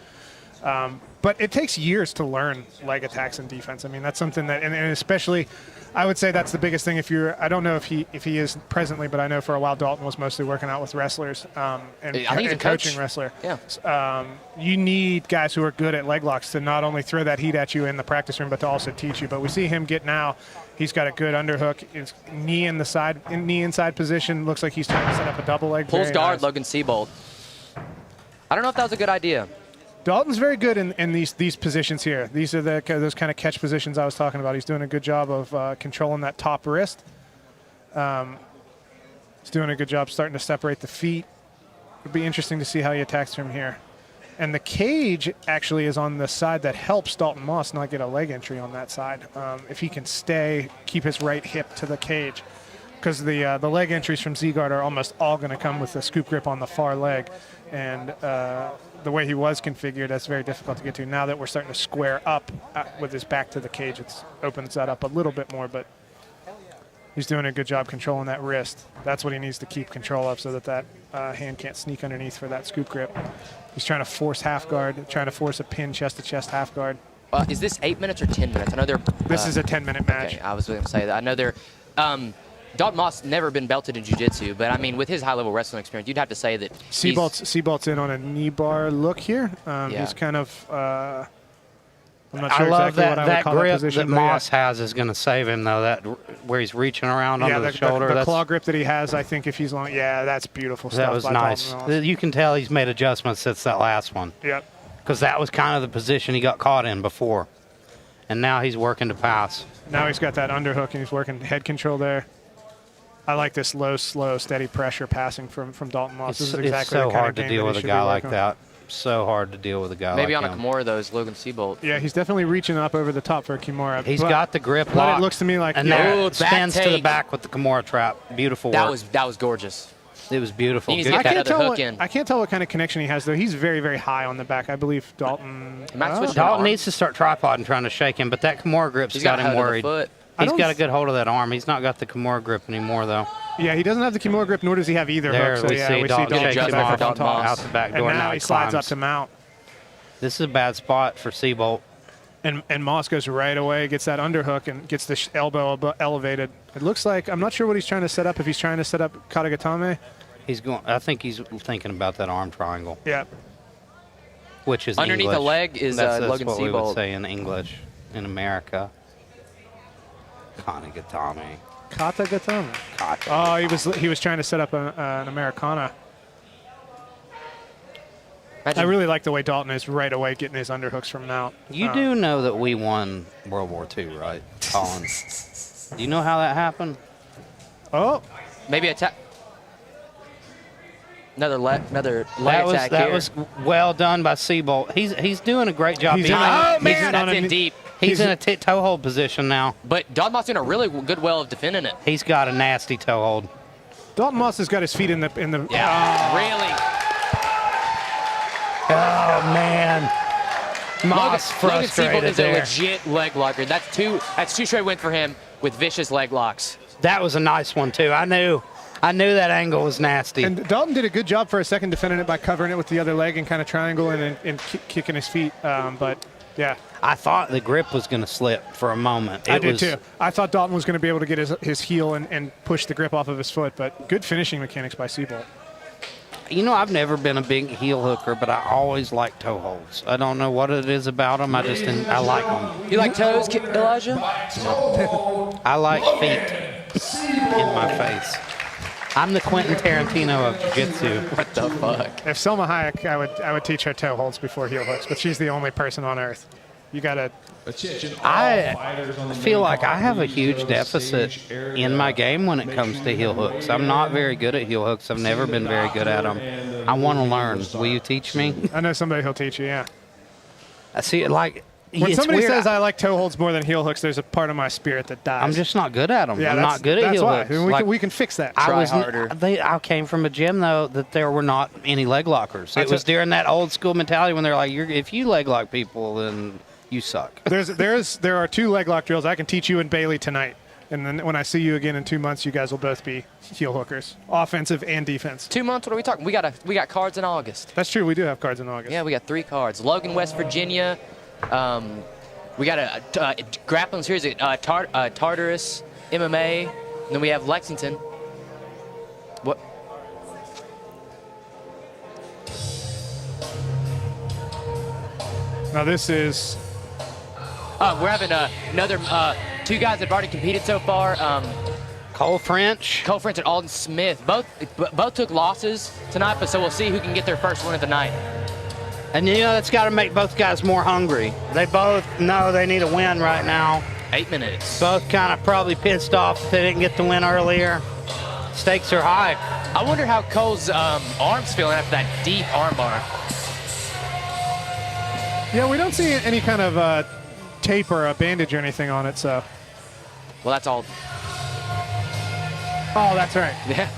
But it takes years to learn leg attacks and defense. I mean, that's something that, and especially, I would say that's the biggest thing. I don't know if he is presently, but I know for a while Dalton was mostly working out with wrestlers and coaching wrestler. Yeah. You need guys who are good at leg locks to not only throw that heat at you in the practice room, but to also teach you. But we see him get now. He's got a good underhook. His knee inside position. Looks like he's trying to set up a double leg. Pulls guard, Logan Seabolt. I don't know if that was a good idea. Dalton's very good in these positions here. These are those kind of catch positions I was talking about. He's doing a good job of controlling that top wrist. He's doing a good job starting to separate the feet. It'll be interesting to see how he attacks from here. And the cage actually is on the side that helps Dalton Moss not get a leg entry on that side. If he can keep his right hip to the cage. Because the leg entries from Z-Guard are almost all going to come with a scoop grip on the far leg. And the way he was configured, that's very difficult to get to. Now that we're starting to square up with his back to the cage, it opens that up a little bit more, but he's doing a good job controlling that wrist. That's what he needs to keep control of so that hand can't sneak underneath for that scoop grip. He's trying to force half guard, trying to force a pin chest-to-chest half guard. Is this 8 minutes or 10 minutes? I know they're... This is a 10-minute match. Okay, I was going to say that. I know they're... Dalton Moss never been belted in jiu-jitsu, but I mean, with his high-level wrestling experience, you'd have to say that Seabolt's in on a knee bar look here. He's kind of. I'm not sure I love exactly what I would that call grip that position. that Moss has is going to save him though. That where he's reaching around under the shoulder. The claw grip that he has, I think, if he's long, that's beautiful stuff. That was nice. You can tell he's made adjustments since that last one. Yep. Because that was kind of the position he got caught in before, and now he's working to pass. Now he's got that underhook and he's working head control there. I like this low, slow, steady pressure passing from Dalton Moss. This is exactly it's so hard to deal with a guy like that. So hard to deal with a guy like Maybe on him. a Kimura, though, is Logan Seabolt. Yeah, he's definitely reaching up over the top for a Kimura. He's got the grip but lock. It looks to me like... And now it spins to the back with the Kimura trap. Beautiful work. That was gorgeous. It was beautiful. He needs to get that other hook in. I can't tell what kind of connection he has, though. He's very, very high on the back. I believe Dalton... Dalton needs to start tripoding, trying to shake him, but that Kimura grip's got him worried. He's got a good hold of that arm. He's not got the Kimura grip anymore, though. Yeah, he doesn't have the Kimura grip, nor does he have either there, hook. So, we see Dalton shakes him off out the back door. And now he slides up to mount. This is a bad spot for Seabolt. And Moss goes right away, gets that underhook, and gets the elbow elevated. It looks like, I'm not sure what he's trying to set up, if he's trying to set up Katagatame. I think he's thinking about that arm triangle. Yeah. Which is underneath English. the leg is that's Logan what Seabolt. We would say in English in America. Katagatame. Oh, he was trying to set up an Americana. I really like the way Dalton is right away getting his underhooks from mount. You do know that we won World War II, right, Colin? Do you know how that happened? Oh. Maybe Another leg That attack that here. was well done by Seabolt. He's doing a great job. He's being in a- Oh, man, on that's a- in deep. He's in a toe hold position now. But Donahghue's doing a really good well of defending it. He's got a nasty toe hold. Dalton Moss has got his feet in the Yeah, really. Oh man, Moss Logan Seabolt frustrated is a there. legit leg locker. That's two straight wins for him with vicious leg locks. That was a nice one too. I knew that angle was nasty. And Dalton did a good job for a second defending it by covering it with the other leg and kind of triangling and kicking his feet. But yeah, I thought the grip was going to slip for a moment. I did too. I thought Dalton was going to be able to get his heel and push the grip off of his foot, but good finishing mechanics by Seabolt. You know, I've never been a big heel hooker, but I always like toe holds. I don't know what it is about them. I like them. You like toes, Elijah? I like feet in my face. I'm the Quentin Tarantino of jiu-jitsu. What the fuck? If Selma Hayek, I would teach her toe holds before heel hooks, but she's the only person on earth. You gotta. I feel like I have a huge deficit in my game when it comes to heel hooks. I'm not very good at heel hooks. I've never been very good at them. I want to learn. Will you teach me? I know somebody who'll teach you. Yeah. I see it like. When it's somebody weird. says I like toe holds more than heel hooks, there's a part of my spirit that dies. I'm just not good at them. Yeah, I'm not good at heel why. hooks. We can fix that. I came from a gym though that there were not any leg lockers. It was during that old school mentality when they're like, if you leg lock people, then you suck. There are 2 leg lock drills I can teach you and Bailey tonight, and then when I see you again in 2 months, you guys will both be heel hookers, offensive and defense. 2 months? What are we talking? We got cards in August. That's true. We do have cards in August. Yeah, we got 3 cards. Logan, West Virginia. We got a grappling series at Tartarus MMA. And then we have Lexington. What? Now this is. We're having another 2 guys that have already competed so far. Cole French and Alden Smith. Both took losses tonight, but so we'll see who can get their first win of the night. And you know, that's got to make both guys more hungry. They both know they need a win right now. 8 minutes. Both kind of probably pissed off that they didn't get the win earlier. Stakes are high. I wonder how Cole's arm's feeling after that deep armbar. Yeah, we don't see any kind of tape or a bandage or anything on it, so. Well, that's all. Oh, that's right. Yeah.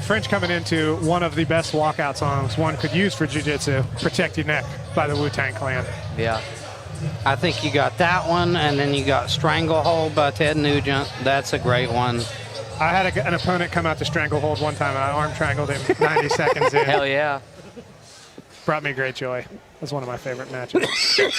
French coming into one of the best walkout songs one could use for jiu-jitsu, Protect Your Neck by the Wu-Tang Clan. Yeah. I think you got that one, and then you got Stranglehold by Ted Nugent. That's a great one. I had an opponent come out to Stranglehold one time, and I arm strangled him 90 seconds in. Hell yeah. Brought me great joy. It was one of my favorite matches.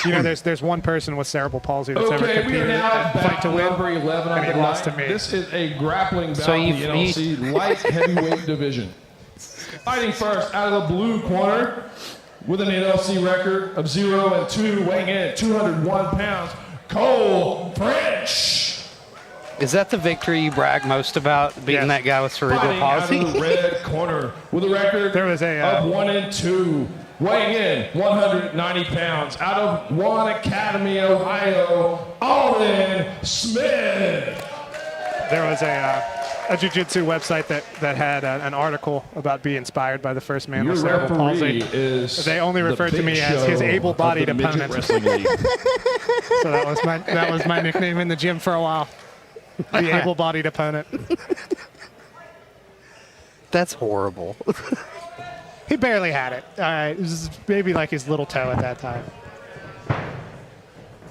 You know, there's one person with cerebral palsy that's ever We are competed now and fight to win, number 11 on and he the lost to night. me. This is a grappling bout So in the NLC light heavyweight division. Fighting first out of the blue corner with an NLC record of 0-2, weighing in at 201 pounds, Cole French. Is that the victory you brag most about, beating that guy with cerebral Fighting out palsy? of the red corner with a record There was a, of 1-2, weighing in 190 pounds, out of One Academy, Ohio, Alden Smith. There was a jiu-jitsu website that had an article about being inspired by the first man with cerebral palsy. They only referred to me as his able-bodied opponent. So that was my nickname in the gym for a while. The able-bodied opponent. That's horrible. He barely had it. It was maybe like his little toe at that time.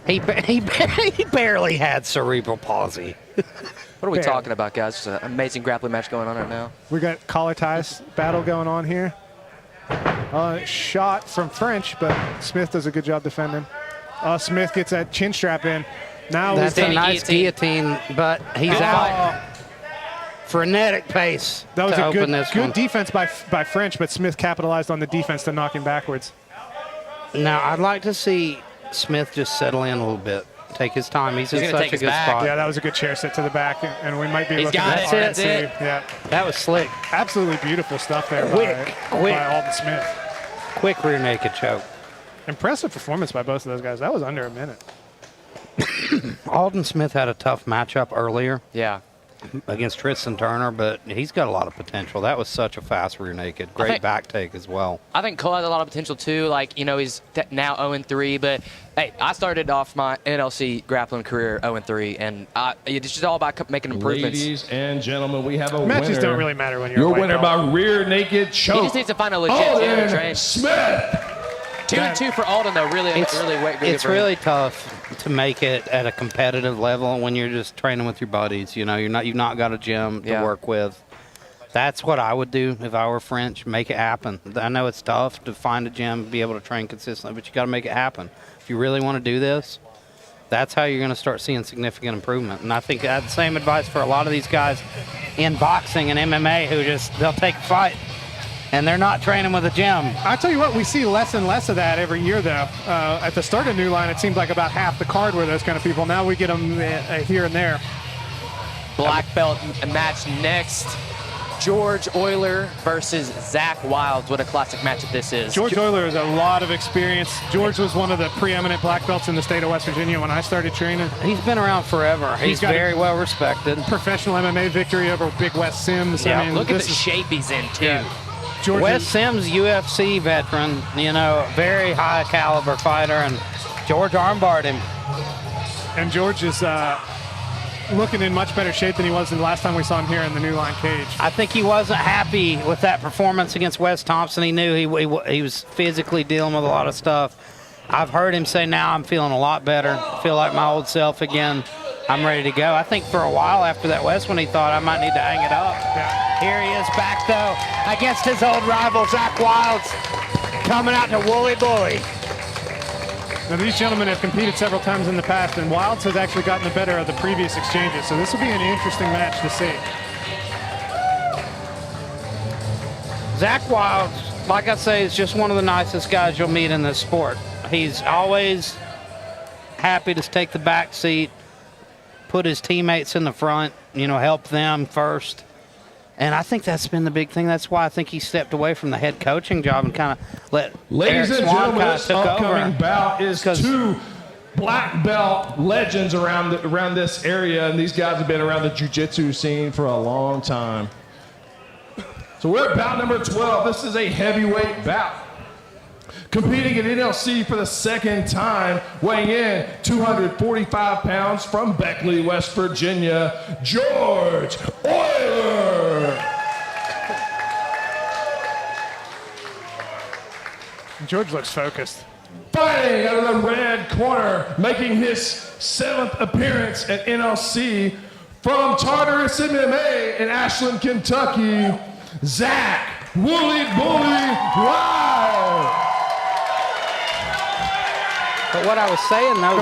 He barely had cerebral palsy. What are we talking about, guys? Just an amazing grappling match going on right now. We got collar ties battle going on here. Shot from French, but Smith does a good job defending. Smith gets that chin strap in. Now that's a nice guillotine, but he's out. Frenetic pace. That was to a open this good one. defense by French, but Smith capitalized on the defense to knock him backwards. Now, I'd like to see Smith just settle in a little bit. Take his time. He's in gonna such take a his good back. spot. Yeah, that was a good chair set to the back, and we might be He's looking got at it. That's it. Yeah, That was slick. absolutely beautiful stuff there Quick. by Alden Smith. Quick rear naked choke. Impressive performance by both of those guys. That was under a minute. Alden Smith had a tough matchup earlier Yeah. against Tristan Turner, but he's got a lot of potential. That was such a fast rear naked. Great back take as well. I think Cole has a lot of potential too. Like, you know, he's now 0-3, but hey, I started off my NLC grappling career 0-3, and it's just all about making improvements. Ladies and gentlemen, we have a Matches winner. don't really matter when you're Your a white winner belt. by rear naked choke. He just needs to find a legit gym to Alden train. Smith. 2-2 for Alden, though. It's really tough to make it at a competitive level when you're just training with your buddies. You know, you've not got a gym to work with. That's what I would do if I were French. Make it happen. I know it's tough to find a gym, be able to train consistently, but you got to make it happen. If you really want to do this, that's how you're going to start seeing significant improvement. And I think I had the same advice for a lot of these guys in boxing and MMA who they'll take a fight. And they're not training with a gym. I tell you what, we see less and less of that every year, though. At the start of New Line, it seemed like about half the card were those kind of people. Now we get them here and there. Black belt match next. George Euler versus Zach Wilds. What a classic matchup this is. George Euler has a lot of experience. George was one of the preeminent black belts in the state of West Virginia when I started training. He's been around forever. He's got very well respected. Professional MMA victory over Big West Sims. Yeah, I mean, Look at the shape he's in, too. Yeah. George Wes Sims, UFC veteran, very high caliber fighter, and George armbarred him. And George is looking in much better shape than he was the last time we saw him here in the New Line cage. I think he wasn't happy with that performance against Wes Thompson. He knew he was physically dealing with a lot of stuff. I've heard him say, now I'm feeling a lot better. I feel like my old self again. I'm ready to go. I think for a while after that West one, he thought I might need to hang it up. Yeah. Here he is back, though, against his old rival, Zach Wilds, coming out to Wooly Bully. Now, these gentlemen have competed several times in the past, and Wilds has actually gotten the better of the previous exchanges, so this will be an interesting match to see. Zach Wilds, like I say, is just one of the nicest guys you'll meet in this sport. He's always happy to take the back seat, put his teammates in the front, help them first. And I think that's been the big thing. That's why I think he stepped away from the head coaching job and kind of let Ladies Eric and Swan gentlemen, kind of this took upcoming over. bout is 'Cause- two black belt legends around this area, and these guys have been around the jiu-jitsu scene for a long time. So we're at bout number 12. This is a heavyweight bout. Competing at NLC for the second time, weighing in 245 pounds from Beckley, West Virginia, George Euler. George looks focused. Fighting out of the red corner, making his 7th appearance at NLC from Tartarus MMA in Ashland, Kentucky, Zach Wooly Bully Wild. But what I was saying, though,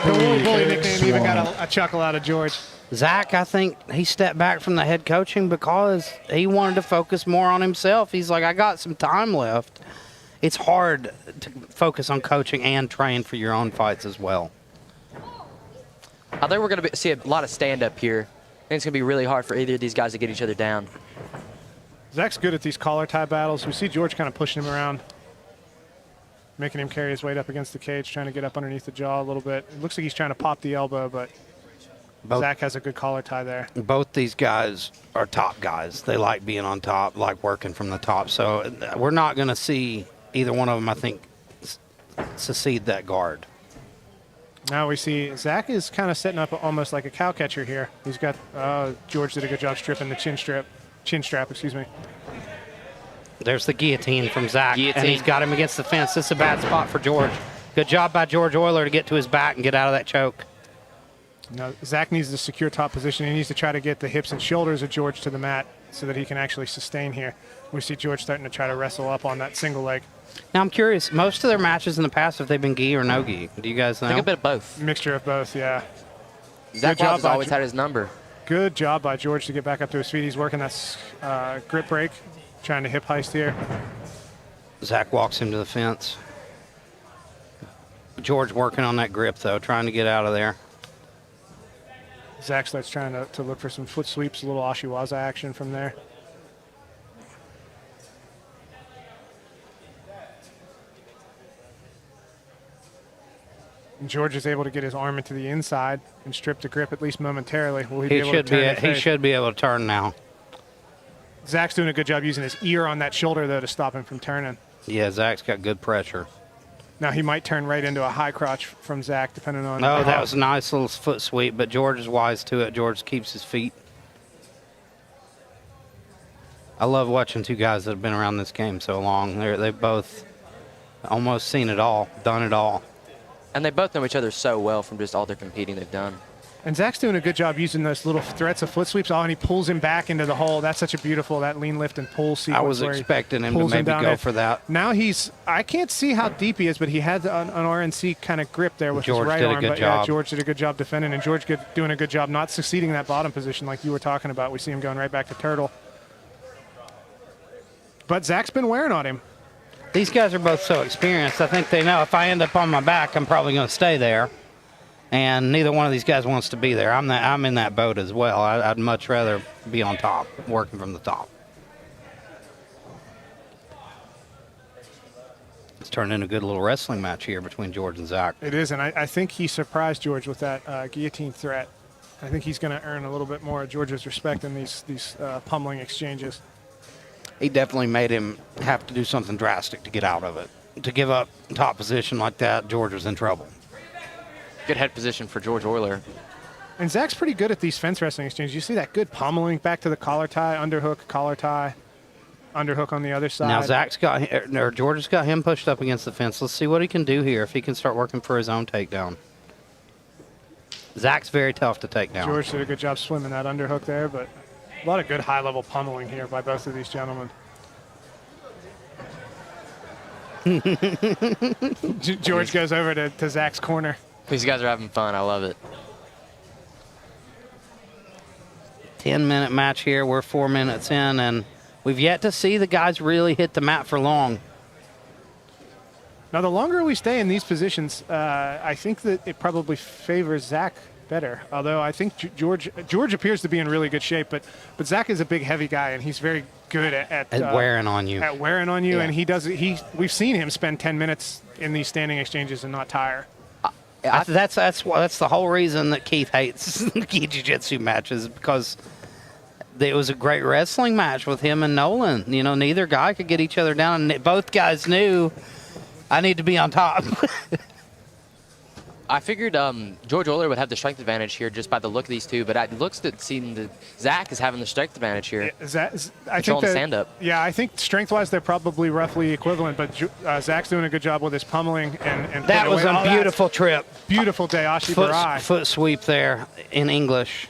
The Wooly Bully nickname even got a chuckle out of George. Zach, I think he stepped back from the head coaching because he wanted to focus more on himself. He's like, I got some time left. It's hard to focus on coaching and train for your own fights as well. I think we're going to see a lot of stand-up here. I think it's going to be really hard for either of these guys to get each other down. Zach's good at these collar tie battles. We see George kind of pushing him around, making him carry his weight up against the cage, trying to get up underneath the jaw a little bit. It looks like he's trying to pop the elbow, but Zach has a good collar tie there. Both these guys are top guys. They like being on top, like working from the top. So we're not going to see either one of them, I think, secede that guard. Now we see Zach is kind of setting up almost like a cow catcher here. He's got, George did a good job stripping the chin strap, excuse me. There's the guillotine from Zach, Guillotine. and he's got him against the fence. This is a bad spot for George. Good job by George Euler to get to his back and get out of that choke. Now, Zach needs to secure top position. He needs to try to get the hips and shoulders of George to the mat so that he can actually sustain here. We see George starting to try to wrestle up on that single leg. Now, I'm curious, most of their matches in the past, have they been gi or no gi? Do you guys know? I think a bit of both. Mixture of both, yeah. Zach Wilds has always had his number. Good job by George to get back up to his feet. He's working that grip break, trying to hip heist here. Zach walks him to the fence. George working on that grip, though, trying to get out of there. Zach starts trying to look for some foot sweeps, a little Ashiwaza action from there. And George is able to get his arm into the inside and strip the grip at least momentarily. Will he be able to turn? He should be able to turn now. Zach's doing a good job using his ear on that shoulder, though, to stop him from turning. Yeah, Zach's got good pressure. Now he might turn right into a high crotch from Zach, depending on... Oh, that was a nice little foot sweep, but George is wise to it. George keeps his feet. I love watching two guys that have been around this game so long. They've both almost seen it all, done it all. And they both know each other so well from just all their competing they've done. And Zach's doing a good job using those little threats of foot sweeps. Oh, and he pulls him back into the hole. That's such a beautiful, that lean lift and pull sequence. I was expecting him to maybe go for that. Now I can't see how deep he is, but he had an RNC kind of grip there with his right arm. Yeah, George did a good job defending, and George doing a good job not succeeding that bottom position like you were talking about. We see him going right back to turtle. But Zach's been wearing on him. These guys are both so experienced. I think they know if I end up on my back, I'm probably going to stay there. And neither one of these guys wants to be there. I'm in that boat as well. I'd much rather be on top, working from the top. It's turned into a good little wrestling match here between George and Zach. It is, and I think he surprised George with that guillotine threat. I think he's going to earn a little bit more of George's respect in these pummeling exchanges. He definitely made him have to do something drastic to get out of it. To give up top position like that, George was in trouble. Good head position for George Euler. And Zach's pretty good at these fence wrestling exchanges. You see that good pummeling back to the collar tie, underhook, collar tie, underhook on the other side. Now George has got him pushed up against the fence. Let's see what he can do here if he can start working for his own takedown. Zach's very tough to take down. George did a good job swimming that underhook there, but a lot of good high-level pummeling here by both of these gentlemen. George goes over to Zach's corner. These guys are having fun. I love it. 10-minute match here. We're 4 minutes in, and we've yet to see the guys really hit the mat for long. Now, the longer we stay in these positions, I think that it probably favors Zach better. Although I think George appears to be in really good shape, but Zach is a big, heavy guy, and he's very good at wearing on you. At wearing on you, yeah. And we've seen him spend 10 minutes in these standing exchanges and not tire. That's the whole reason that Keith hates gi jiu-jitsu matches, because it was a great wrestling match with him and Nolan. You know, neither guy could get each other down, and both guys knew I need to be on top. I figured George Euler would have the strength advantage here just by the look of these two, but it looks to seem that Zach is having the strength advantage here. I think the stand-up. Yeah, I think strength-wise they're probably roughly equivalent, but Zach's doing a good job with his pummeling. And that was a beautiful trip. Beautiful Dayashi Barai. Foot sweep there in English.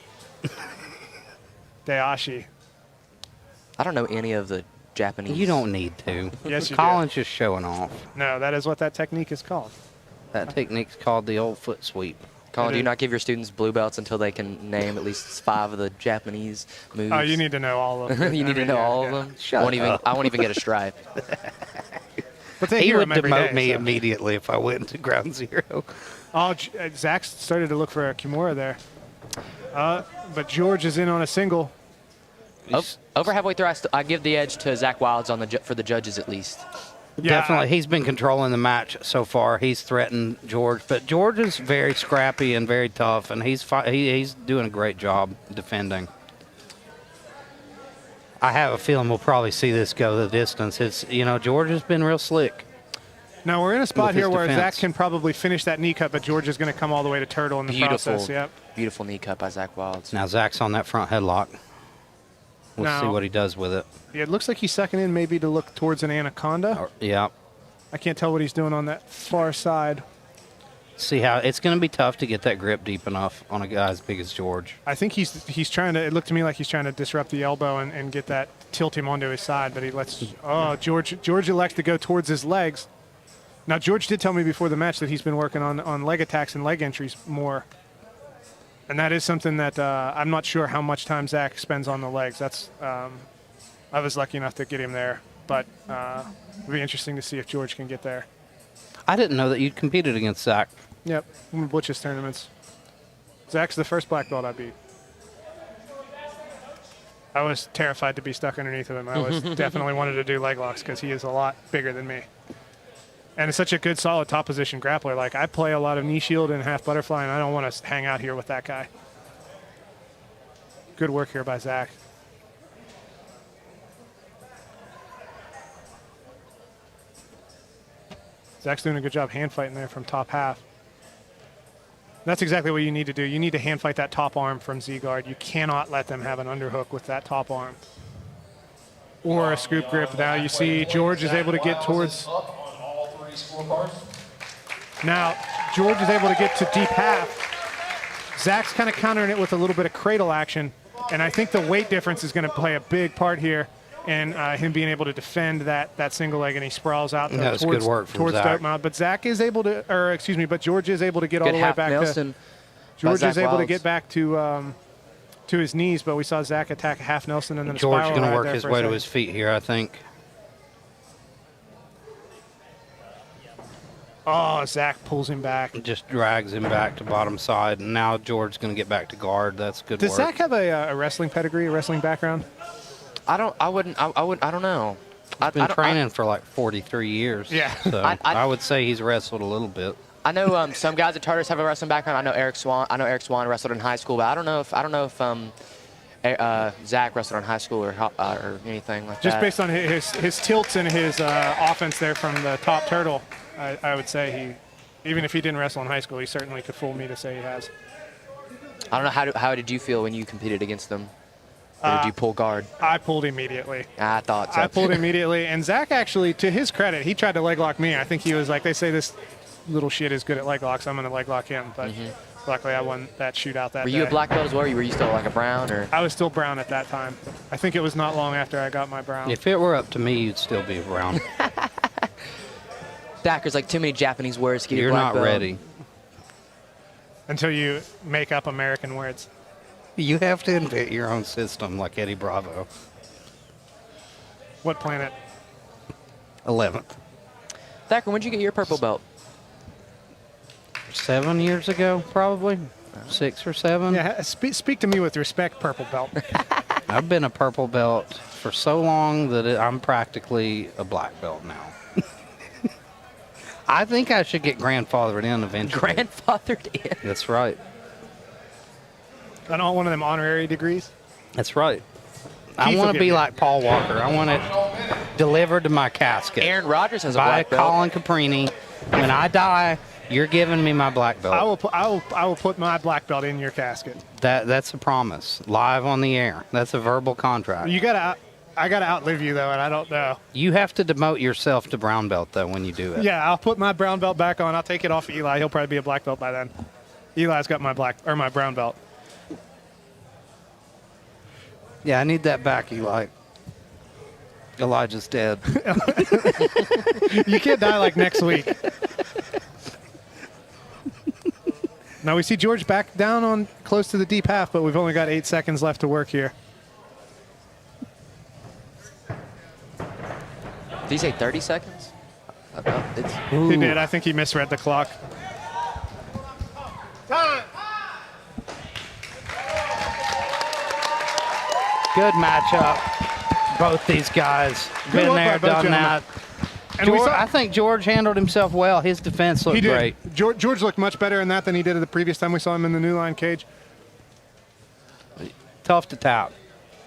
Dayashi. I don't know any of the Japanese. You don't need to. Yes, you Colin's just showing off. No, that is what that technique is called. That technique's called the old foot sweep. Colin, do you not give your students blue belts until they can name at least 5 of the Japanese moves? Oh, you need to know all of them. You need to know all of them? I won't even get a stripe. But he would demote me immediately if I went to ground zero. Oh, Zach started to look for a Kimura there. But George is in on a single. Over halfway through, I give the edge to Zach Wilds for the judges at least. Yeah, definitely. He's been controlling the match so far. He's threatened George, but George is very scrappy and very tough, and he's doing a great job defending. I have a feeling we'll probably see this go the distance. George has been real slick. Now we're in a spot here where Zach can probably finish that knee cut, but George is going to come all the way to turtle in the process. Yep. Beautiful knee cut by Zach Wilds. Now Zach's on that front headlock. We'll see what he does with it. Yeah, it looks like he's sucking in maybe to look towards an anaconda. Yeah. I can't tell what he's doing on that far side. See how it's going to be tough to get that grip deep enough on a guy as big as George. I think he's trying to. It looked to me like he's trying to disrupt the elbow and get that, tilt him onto his side, but he lets. Oh, George elects to go towards his legs. Now George did tell me before the match that he's been working on leg attacks and leg entries more, and that is something that I'm not sure how much time Zach spends on the legs. That's I was lucky enough to get him there, but it'll be interesting to see if George can get there. I didn't know that you'd competed against Zach. Yep, in Butch's tournaments. Zach's the first black belt I beat. I was terrified to be stuck underneath of him. I was definitely wanted to do leg locks because he is a lot bigger than me. And it's such a good, solid top position grappler. Like, I play a lot of knee shield and half butterfly, and I don't want to hang out here with that guy. Good work here by Zach. Zach's doing a good job hand fighting there from top half. That's exactly what you need to do. You need to hand fight that top arm from Z-guard. You cannot let them have an underhook with that top arm. Or a scoop grip. Now you see George is able to get towards... Now, George is able to get to deep half. Zach's kind of countering it with a little bit of cradle action. And I think the weight difference is going to play a big part here in him being able to defend that single leg, and he sprawls out towards good work from towards Zach. Dope Mount. But Zach is able to, or excuse me, but George is able to get all the way back Nelson to. George is able to Wilds. get back to his knees, but we saw Zach attack a half Nelson and then George a is spiral going to right work there his for a way to second. his feet here, I think. Oh, Zach pulls him back. Just drags him back to bottom side, and now George's going to get back to guard. That's good Does work. Zach have a wrestling pedigree, a wrestling background? I don't know. He's been training for like 43 years. Yeah. So I would say he's wrestled a little bit. I know some guys at Tartarus have a wrestling background. I know Eric Swan wrestled in high school, but I don't know if Zach wrestled in high school or anything like Just that. based on his tilts and his offense there from the top turtle, I would say even if he didn't wrestle in high school, he certainly could fool me to say he has. I don't know how did you feel when you competed against them? Or did you pull guard? I pulled immediately. I thought so. I pulled immediately, and Zach actually, to his credit, he tried to leg lock me. I think he was like, they say this little shit is good at leg locks. I'm going to leg lock him, but luckily I won that shootout that Were day. you a black belt as well? Or were you still like a brown? Or I was still brown at that time. I think it was not long after I got my brown. If it were up to me, you'd still be around. Thacker's like too many Japanese words to get You're a black not belt. ready. Until you make up American words. You have to invent your own system like Eddie Bravo. What planet? 11th. Thacker, when'd you get your purple belt? 7 years ago, probably. 6 or 7. Yeah, speak to me with respect, purple belt. I've been a purple belt for so long that I'm practically a black belt now. I think I should get grandfathered in eventually. Grandfathered in. That's right. I don't want one of them honorary degrees. That's right. Keith I will want to get be me. like Paul Walker. I want it delivered to my casket Aaron Rodgers has a by black belt. Colin Caprini. When I die, you're giving me my black belt. I will put my black belt in your casket. That's a promise, live on the air. That's a verbal contract. I gotta outlive you though, and I don't know. You have to demote yourself to brown belt though when you do it. Yeah, I'll put my brown belt back on. I'll take it off of Eli. He'll probably be a black belt by then. Eli's got my my brown belt. Yeah, I need that back, Eli. Elijah's dead. You can't die like next week. Now we see George back down on close to the deep half, but we've only got 8 seconds left to work here. Did he say 30 seconds? He did. I think he misread the clock. Good matchup. Both these guys. Good Been work there, by both done gentlemen. that. And we saw- I think George handled himself well. His defense looked He did. great. George looked much better in that than he did the previous time we saw him in the new line cage. Tough to tap.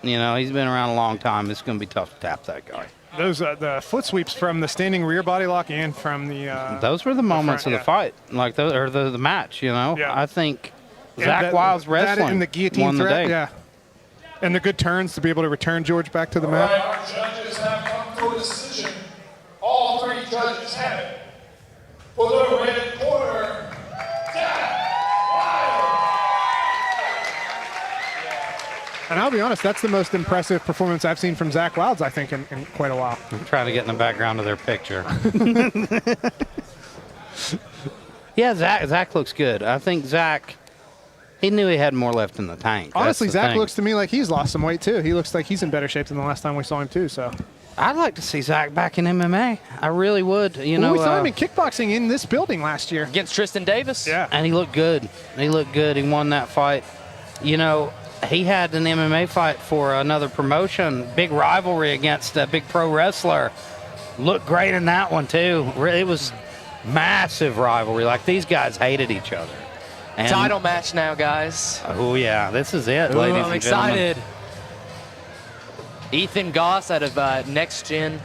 You know, he's been around a long time. It's going to be tough to tap that guy. Those the foot sweeps from the standing rear body lock and from the Those were the moments front, of the fight, like those, or the match. You know, Yeah. I think Yeah, Zach Wild's wrestling that and the guillotine won the threat, day. yeah. And the good turns to be able to return George back to the All right, mat. our judges have come to a decision. All 3 judges have it. For the red corner, And I'll be honest, that's the most impressive performance I've seen from Zach Wilds, I think, in quite a while. I'm trying to get in the background of their picture. Yeah, Zach looks good. I think Zach, he knew he had more left in the tank. Honestly, Zach looks to me like he's lost some weight, too. He looks like he's in better shape than the last time we saw him, too. So I'd like to see Zach back in MMA. I really would. You know, we saw him in kickboxing in this building last year. Against Tristan Davis? Yeah. And he looked good. He looked good. He won that fight. You know, he had an MMA fight for another promotion, big rivalry against a big pro wrestler. Looked great in that one, too. It was massive rivalry. Like, these guys hated each other. And Title match now, guys. oh, yeah. This is it, Ooh, ladies I'm and gentlemen. excited. Ethan Goss out of Next Gen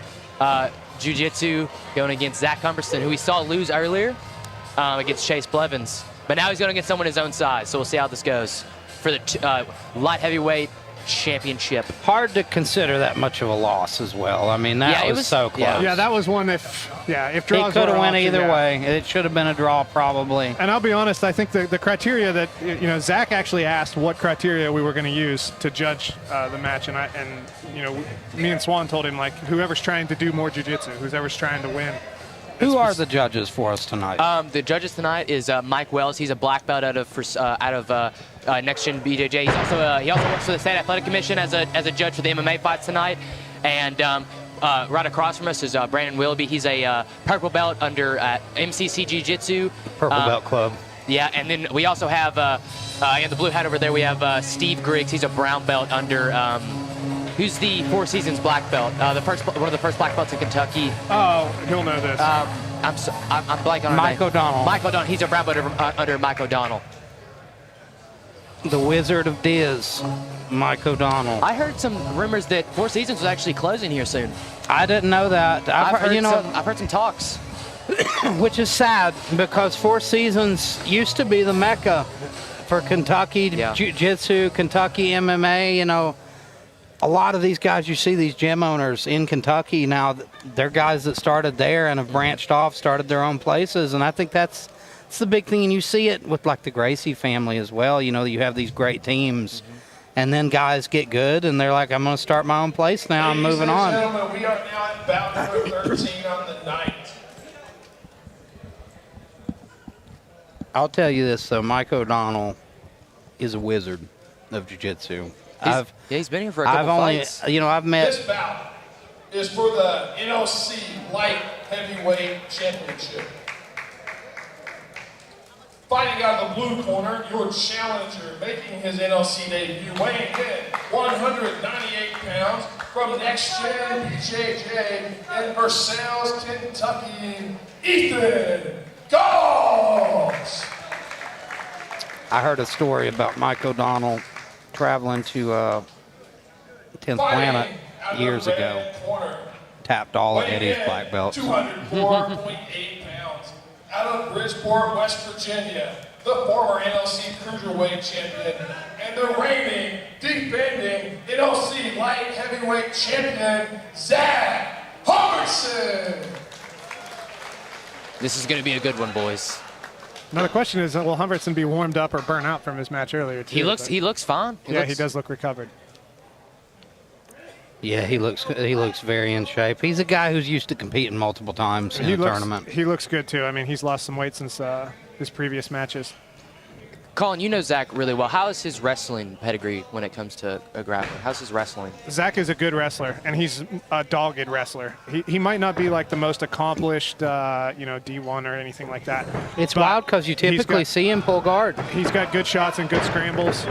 Jiu-Jitsu going against Zach Hbertson, who we saw lose earlier against Chase Blevens. But now he's going against someone his own size, so we'll see how this goes for the light heavyweight championship. Hard to consider that much of a loss as well. I mean, that was so close. Yeah, that was one if He draws could have were went option, either yeah. way. It should have been a draw, probably. And I'll be honest, I think the criteria that, Zach actually asked what criteria we were going to use to judge the match. And me and Swan told him, like, whoever's trying to do more jiu-jitsu, whoever's trying to win. Who are the judges for us tonight? The judges tonight is Mike Wells. He's a black belt out of Next Gen BJJ. He also works for the State Athletic Commission as a judge for the MMA fights tonight. And right across from us is Brandon Willoughby. He's a purple belt under MCC Jiu-Jitsu. Purple Belt Club. Yeah, and then we also have in the blue hat over there we have Steve Griggs. He's a brown belt under. Who's the Four Seasons black belt? One of the first black belts in Kentucky. Oh, he'll know this. I'm blanking on Mike O'Donnell. Mike O'Donnell. He's a brown belt under Mike O'Donnell. The Wizard of Diz, Mike O'Donnell. I heard some rumors that Four Seasons was actually closing here soon. I didn't know that. I've heard some talks. Which is sad because Four Seasons used to be the mecca for Kentucky Jiu-Jitsu, Kentucky MMA. A lot of these guys, you see these gym owners in Kentucky now, they're guys that started there and have branched off, started their own places. And I think that's the big thing. And you see it with like the Gracie family as well. You have these great teams. And then guys get good and they're like, I'm going to start my own place now. I'm moving on. Ladies and gentlemen, we are now at bout number 13 on the night. I'll tell you this, though. Mike O'Donnell is a wizard of jiu-jitsu. He's been here for a couple fights. I've met. This bout is for the NLC Light Heavyweight Championship. Fighting out of the blue corner, your challenger making his NLC debut, weighing in 198 pounds from Next Gen BJJ in Versailles, Kentucky, Ethan Goss. I heard a story about Mike O'Donnell traveling to 10th Planet years ago. Tapped all of Eddie's black belts. 204.8 pounds. Out of Bridgeport, West Virginia, the former NLC Cruiserweight champion and the reigning, defending NLC Light Heavyweight champion, Zach Hbertson. This is going to be a good one, boys. Now the question is, will Hbertson be warmed up or burnt out from his match earlier? Too, He looks fine. He does look recovered. Yeah, he looks very in shape. He's a guy who's used to competing multiple times in a tournament. He looks good too. I mean, he's lost some weight since his previous matches. Colin, you know Zach really well. How is his wrestling pedigree when it comes to a grappler? How's his wrestling? Zach is a good wrestler, and he's a dogged wrestler. He might not be like the most accomplished, D1 or anything like that. It's wild because you typically see him pull guard. He's got good shots and good scrambles.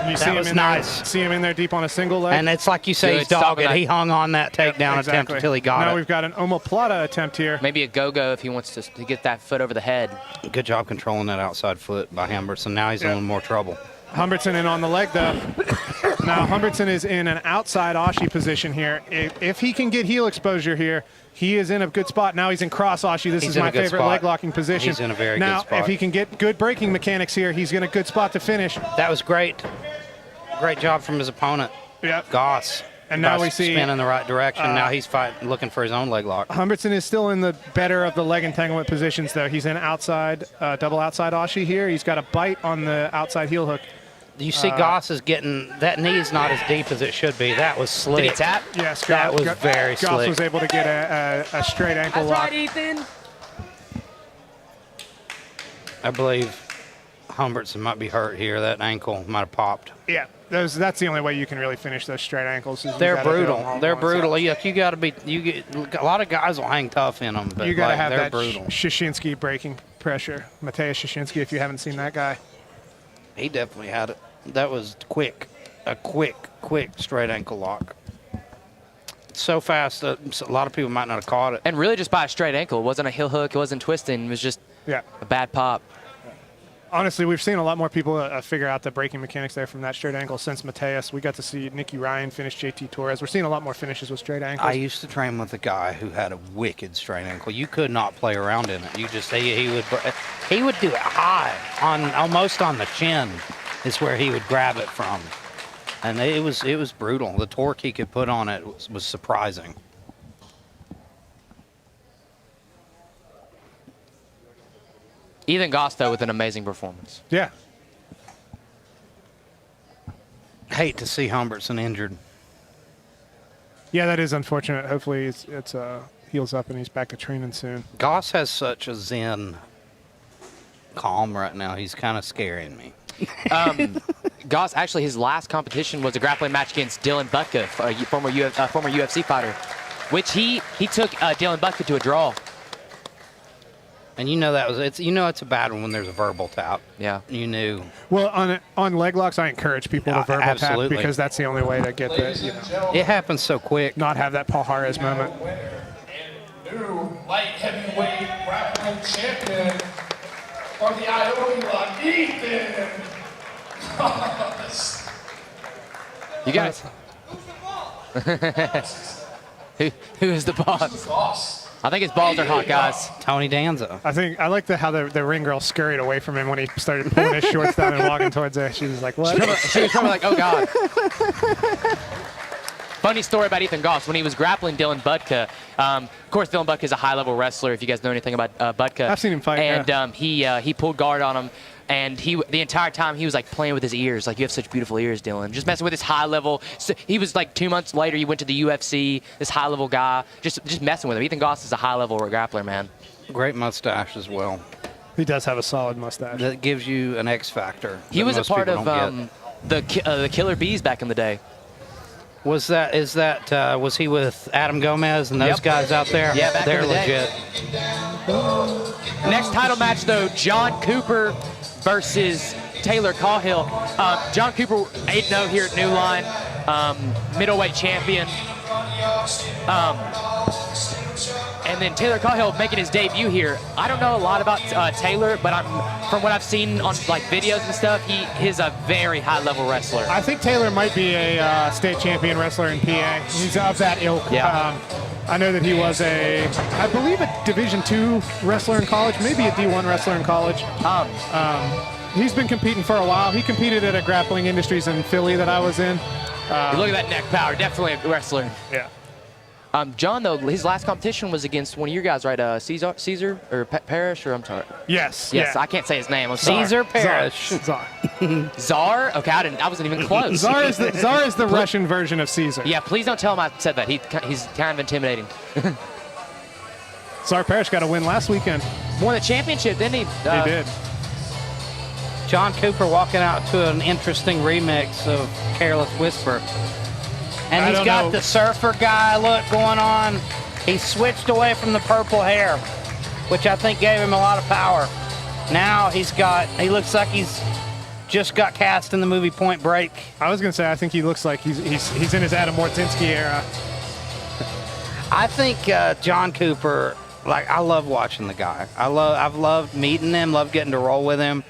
You see him in there deep on a single leg. And it's like you say, he's dogged. He hung on that takedown attempt until he got it. Now we've got an omoplata attempt here. Maybe a go-go if he wants to get that foot over the head. Good job controlling that outside foot by Hbertson. Now he's in more trouble. Hbertson in on the leg, though. Now Hbertson is in an outside Ashi position here. If he can get heel exposure here, he is in a good spot. Now he's in cross Ashi. This is my favorite leg locking position. He's in a very good spot. Now, if he can get good braking mechanics here, he's in a good spot to finish. That was great. Great job from his opponent, Goss. And now we see spin in the right direction. Now he's looking for his own leg lock. Hbertson is still in the better of the leg entanglement positions, though. He's in outside, double outside Ashi here. He's got a bite on the outside heel hook. You see Goss is getting, that knee's not as deep as it should be. That was slick. Did he tap? Yes, that was very Goss slick. was able to get a straight ankle That's lock. right, Ethan. I believe Hbertson might be hurt here. That ankle might have popped. Yeah, that's the only way you can really finish those straight ankles. Is They're you gotta do them brutal. all They're at once. brutal. Yeah, you got to be. You get a lot of guys will hang tough in them, but You got to like, have they're that brutal. Shashinsky breaking pressure. Mateusz Shashinsky, if you haven't seen that guy. He definitely had it. That was quick, a quick straight ankle lock. So fast that a lot of people might not have caught it. And really just by a straight ankle. It wasn't a heel hook. It wasn't twisting. It was just a bad pop. Honestly, we've seen a lot more people figure out the braking mechanics there from that straight ankle since Mateusz. We got to see Nicky Ryan finish JT Torres. We're seeing a lot more finishes with straight ankles. I used to train with a guy who had a wicked straight ankle. You could not play around in it. You just he would do it high almost on the chin is where he would grab it from, and it was brutal. The torque he could put on it was surprising. Ethan Goss, though, with an amazing performance. Yeah. Hate to see Hbertson injured. Yeah, that is unfortunate. Hopefully it's heals up and he's back to training soon. Goss has such a zen calm right now. He's kind of scaring me. Goss, actually, his last competition was a grappling match against Dylan Butka, a former UFC fighter, which he took Dylan Butka to a draw. And you know it's a bad one when there's a verbal tap. Yeah. You knew. Well, on leg locks, I encourage people to verbal absolutely. tap because that's the only way to get the, It happens so quick. not have that Paul Harris moment. And new light heavyweight grappling champion from the Ione block, Ethan Goss. You guys. Who is the boss? Goss. I think his balls are hot, guys. Tony Danza. I like how the ring girl scurried away from him when he started pulling his shorts down and walking towards her. She was like, what? She was probably like, oh, God. Funny story about Ethan Goss. When he was grappling Dylan Butka, of course, Dylan Butka is a high-level wrestler, if you guys know anything about Butka. I've seen him fight, And he pulled guard on him. And the entire time he was like playing with his ears, like, you have such beautiful ears, Dylan. Just messing with this high level. So he was like 2 months later, he went to the UFC. This high level guy, just messing with him. Ethan Goss is a high level grappler, man. Great mustache as well. He does have a solid mustache. That gives you an X factor. He was a most part people of don't get. the Killer Bees back in the day. Was he with Adam Gomez and those guys out there? Yeah, back they're in the day. legit. Next title match, though, John Cooper versus Taylor Cahill. John Cooper 8-0 here at New Line, middleweight champion. And then Taylor Cahill making his debut here. I don't know a lot about Taylor, but from what I've seen on like videos and stuff, he's a very high-level wrestler. I think Taylor might be a state champion wrestler in PA. He's of that ilk. Yeah. I know that he was I believe a Division II wrestler in college, maybe a D1 wrestler in college. He's been competing for a while. He competed at a Grappling Industries in Philly that I was in. Look at that neck power, definitely a wrestler. Yeah. John, though, his last competition was against one of your guys, right? Caesar or Parrish, or I'm sorry. Yes. Yes, yeah. I can't say his name. I'm sorry. Caesar Parrish. Czar. Czar? Okay, I wasn't even close. Czar is the Russian version of Caesar. Yeah, please don't tell him I said that. He's kind of intimidating. Czar Parrish got a win last weekend. Won the championship, didn't he? He did. John Cooper walking out to an interesting remix of Careless Whisper. And he's got the surfer guy look going on. He switched away from the purple hair, which I think gave him a lot of power. Now he looks like he's just got cast in the movie Point Break. I was going to say, I think he looks like he's in his Adam Mortinski era. I think John Cooper, I love watching the guy. I've loved meeting him, loved getting to roll with him,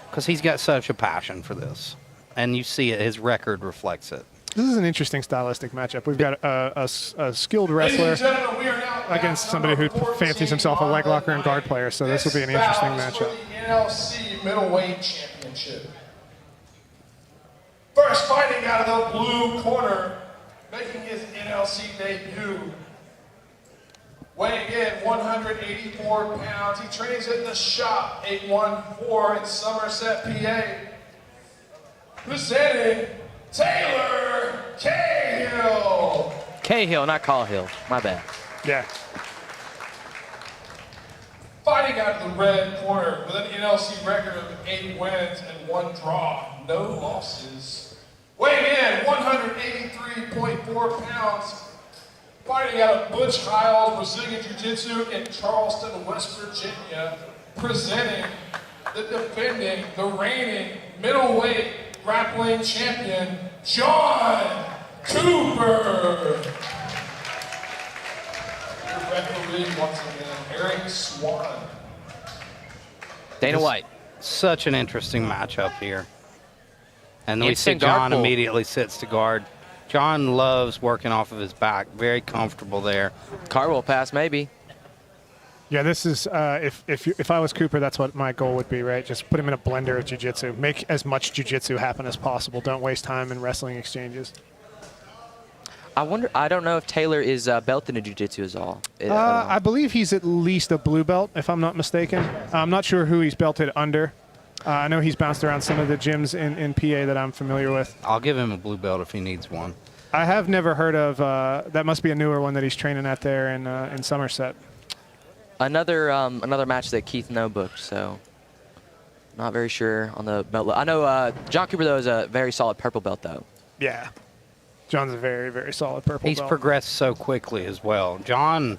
because he's got such a passion for this. And you see it, his record reflects it. This is an interesting stylistic matchup. We've got a skilled wrestler against somebody who fancies himself a leg locker and guard player, so this will be an interesting matchup. NLC middleweight championship. First fighting out of the blue corner, making his NLC debut. Weighing in 184 pounds. He trains at the Shop 814 in Somerset, PA. presenting Taylor Cahill. Cahill, not Cahill. My bad. Yeah. Fighting out of the red corner with an NLC record of 8 wins and 1 draw, no losses. Weighing in 183.4 pounds, fighting out of Butch Hiles Brazilian Jiu-Jitsu in Charleston, West Virginia, presenting the defending, the reigning middleweight grappling champion, John Cooper. Your referee once again, Eric Swan. Dana White. Such an interesting matchup here. And we see Instant guard John pull. immediately sits to guard. John loves working off of his back. Very comfortable there. Cartwheel pass, maybe. Yeah, this is if I was Cooper, that's what my goal would be, right? Just put him in a blender of jiu-jitsu. Make as much jiu-jitsu happen as possible. Don't waste time in wrestling exchanges. I don't know if Taylor is belted in jiu-jitsu as all. I believe he's at least a blue belt, if I'm not mistaken. I'm not sure who he's belted under. I know he's bounced around some of the gyms in PA that I'm familiar with. I'll give him a blue belt if he needs one. I have never heard of, that must be a newer one that he's training at there in Somerset. Another match that Keith No booked, so not very sure on the belt. I know John Cooper, though, is a very solid purple belt, though. Yeah. John's a very, very solid purple He's belt. progressed so quickly as well. John,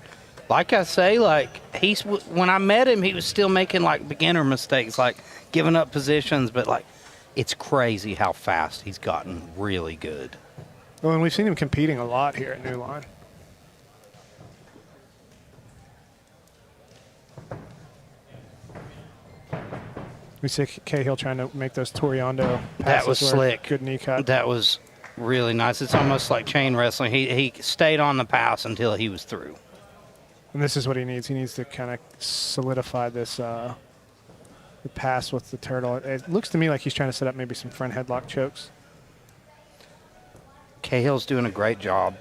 like I say, when I met him, he was still making like beginner mistakes, like giving up positions, but like it's crazy how fast he's gotten really good. Well, and we've seen him competing a lot here at New Line. We see Cahill trying to make those Toriando passes. That was slick. Good knee cut. That was really nice. It's almost like chain wrestling. He stayed on the pass until he was through. And this is what he needs. He needs to kind of solidify this the pass with the turtle. It looks to me like he's trying to set up maybe some front headlock chokes. Cahill's doing a great job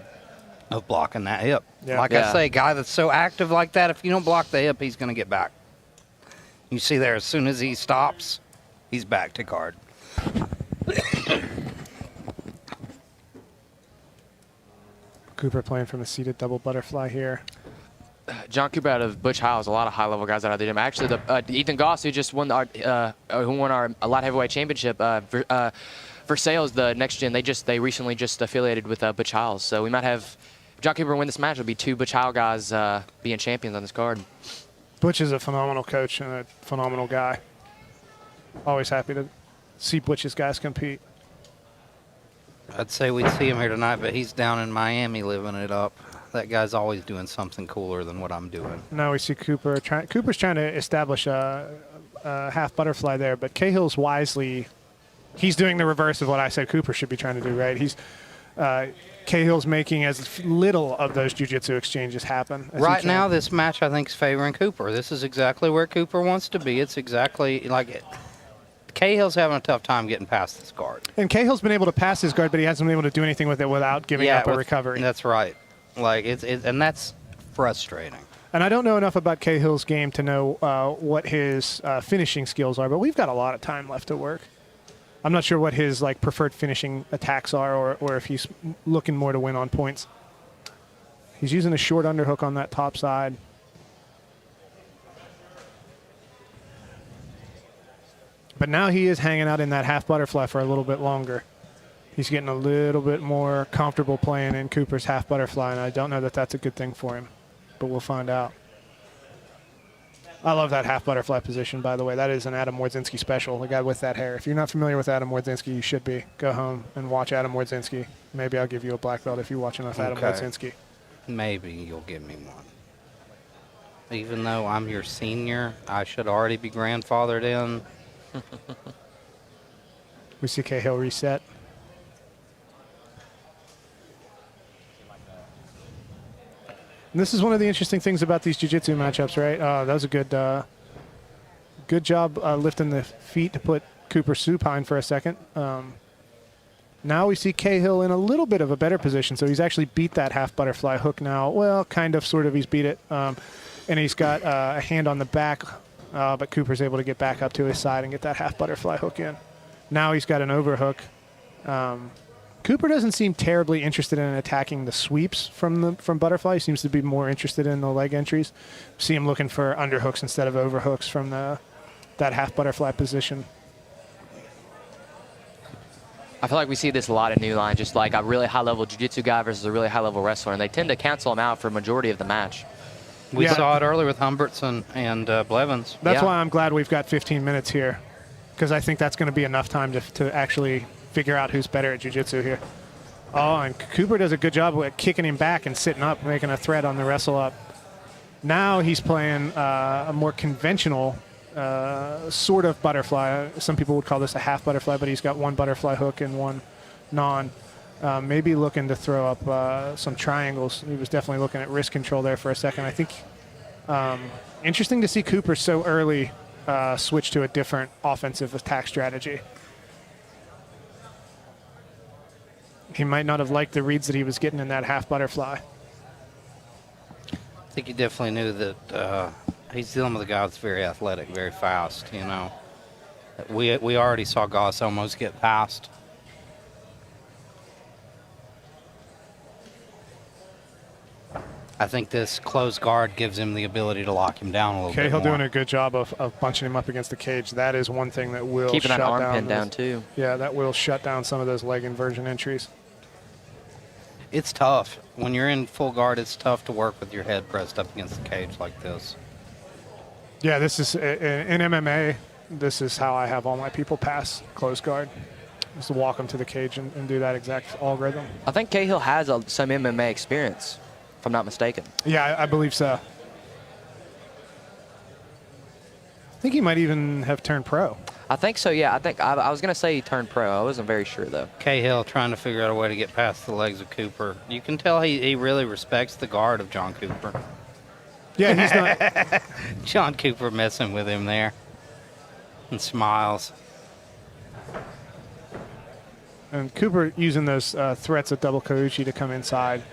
of blocking that hip. Yeah. Like I say, a guy that's so active like that, if you don't block the hip, he's going to get back. You see there, as soon as he stops, he's back to guard. Cooper playing from a seated double butterfly here. John Cooper out of Butch Hiles, a lot of high-level guys out of the gym. Actually, the Ethan Goss, who just won our light heavyweight championship, for sales, the next gen, they recently just affiliated with Butch Hiles. So we might have John Cooper win this match. It'll be 2 Butch Hiles guys being champions on this card. Butch is a phenomenal coach and a phenomenal guy. Always happy to see Butch's guys compete. I'd say we'd see him here tonight, but he's down in Miami living it up. That guy's always doing something cooler than what I'm doing. Now we see Cooper. Cooper's trying to establish a half butterfly there, but Cahill's wisely. He's doing the reverse of what I said Cooper should be trying to do, right? Cahill's making as little of those jiu-jitsu exchanges happen. Right now, this match, I think, is favoring Cooper. This is exactly where Cooper wants to be. It's exactly like it. Cahill's having a tough time getting past this guard. And Cahill's been able to pass his guard, but he hasn't been able to do anything with it without giving up a recovery. That's right. Like and that's frustrating. And I don't know enough about Cahill's game to know what his finishing skills are, but we've got a lot of time left to work. I'm not sure what his preferred finishing attacks are, or if he's looking more to win on points. He's using a short underhook on that top side. But now he is hanging out in that half butterfly for a little bit longer. He's getting a little bit more comfortable playing in Cooper's half butterfly, and I don't know that that's a good thing for him, but we'll find out. I love that half butterfly position, by the way. That is an Adam Wardzinski special, the guy with that hair. If you're not familiar with Adam Wardzinski, you should be. Go home and watch Adam Wardzinski. Maybe I'll give you a black belt if you watch enough Adam Wardzinski. Maybe you'll give me one. Even though I'm your senior, I should already be grandfathered in. We see Cahill reset. And this is one of the interesting things about these jiu-jitsu matchups, right? That was a good job lifting the feet to put Cooper supine for a second. Now we see Cahill in a little bit of a better position, so he's actually beat that half butterfly hook now. Well, kind of, sort of, he's beat it. And he's got a hand on the back, but Cooper's able to get back up to his side and get that half butterfly hook in. Now he's got an overhook. Cooper doesn't seem terribly interested in attacking the sweeps from Butterfly. He seems to be more interested in the leg entries. See him looking for underhooks instead of overhooks from that half butterfly position. I feel like we see this a lot in New Line, just like a really high-level jiu-jitsu guy versus a really high-level wrestler, and they tend to cancel him out for a majority of the match. We saw it earlier with Hbertson and Blevens. That's why I'm glad we've got 15 minutes here, because I think that's going to be enough time to actually figure out who's better at jiu-jitsu here. Oh, and Cooper does a good job with kicking him back and sitting up, making a threat on the wrestle up. Now he's playing a more conventional sort of butterfly. Some people would call this a half butterfly, but he's got one butterfly hook and one non. Maybe looking to throw up some triangles. He was definitely looking at wrist control there for a second. I think interesting to see Cooper so early switch to a different offensive attack strategy. He might not have liked the reads that he was getting in that half butterfly. I think he definitely knew that he's dealing with a guy that's very athletic, very fast, you know. We already saw Goss almost get past. I think this closed guard gives him the ability to lock him down a little bit Cahill more. doing a good job of bunching him up against the cage. That is one thing that will keeping shut that arm down pin down too. Yeah, that will shut down some of those leg inversion entries. It's tough. When you're in full guard, it's tough to work with your head pressed up against the cage like this. Yeah, this is in MMA. This is how I have all my people pass close guard. Just to walk them to the cage and do that exact algorithm. I think Cahill has some MMA experience, if I'm not mistaken. Yeah, I believe so. I think he might even have turned pro. I think so, yeah. I was going to say he turned pro. I wasn't very sure, though. Cahill trying to figure out a way to get past the legs of Cooper. You can tell he really respects the guard of John Cooper. Yeah, he's not. John Cooper messing with him there. And smiles. And Cooper using those threats of double Kauchi to come inside.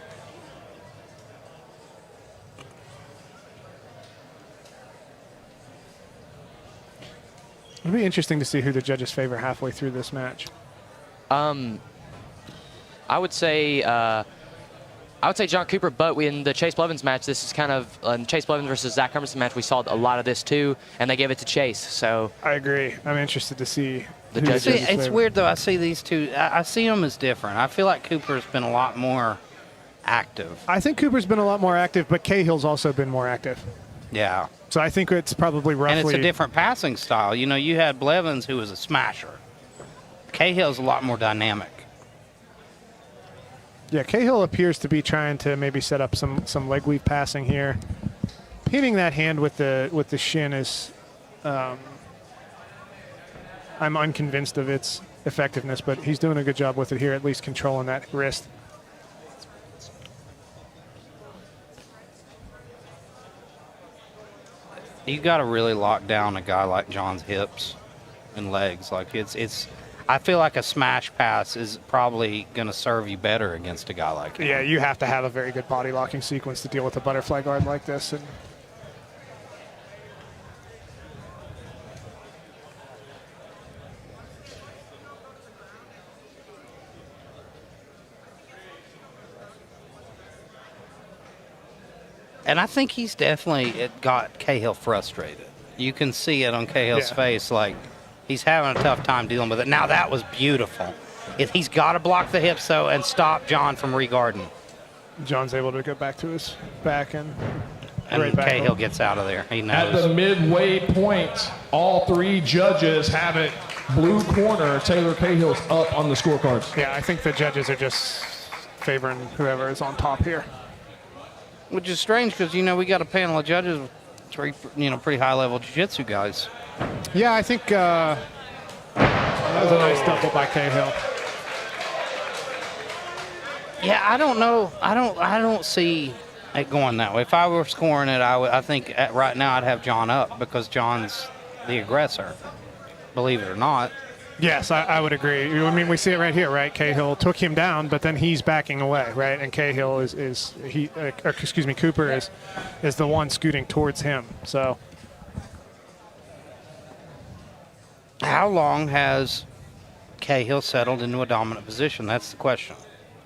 It'll be interesting to see who the judges favor halfway through this match. I would say John Cooper, but in the Chase Blevens match, this is kind of Chase Blevens versus Zach Hbertson match. We saw a lot of this too, and they gave it to Chase. So I agree. I'm interested to see the judges. See, it's weird though. I see these two. I see them as different. I feel like Cooper's been a lot more active. I think Cooper's been a lot more active, but Cahill's also been more active. Yeah. So I think it's probably roughly. And it's a different passing style. You know, you had Blevens who was a smasher. Cahill's a lot more dynamic. Yeah, Cahill appears to be trying to maybe set up some leg weave passing here. Hitting that hand with the shin is, I'm unconvinced of its effectiveness, but he's doing a good job with it here, at least controlling that wrist. You got to really lock down a guy like John's hips and legs. Like it's. I feel like a smash pass is probably going to serve you better against a guy like him. Yeah, you have to have a very good body locking sequence to deal with a butterfly guard like this. And I think he's definitely got Cahill frustrated. You can see it on Cahill's face, like he's having a tough time dealing with it. Now that was beautiful. He's got to block the hips though and stop John from regarding. John's able to get back to his back and right back Cahill gets out of there. He knows. At the midway point, all three judges have it. Blue corner, Taylor Cahill's up on the scorecards. Yeah, I think the judges are just favoring whoever is on top here. Which is strange because, you know, we got a panel of judges with three, pretty high-level jiu-jitsu guys. Yeah, I think that was a nice double by Cahill. Yeah, I don't know. I don't see it going that way. If I were scoring it, I think right now I'd have John up because John's the aggressor, believe it or not. Yes, I would agree. I mean, we see it right here, right? Cahill took him down, but then he's backing away, right? And Cahill Cooper is the one scooting towards him. So, how long has Cahill settled into a dominant position? That's the question.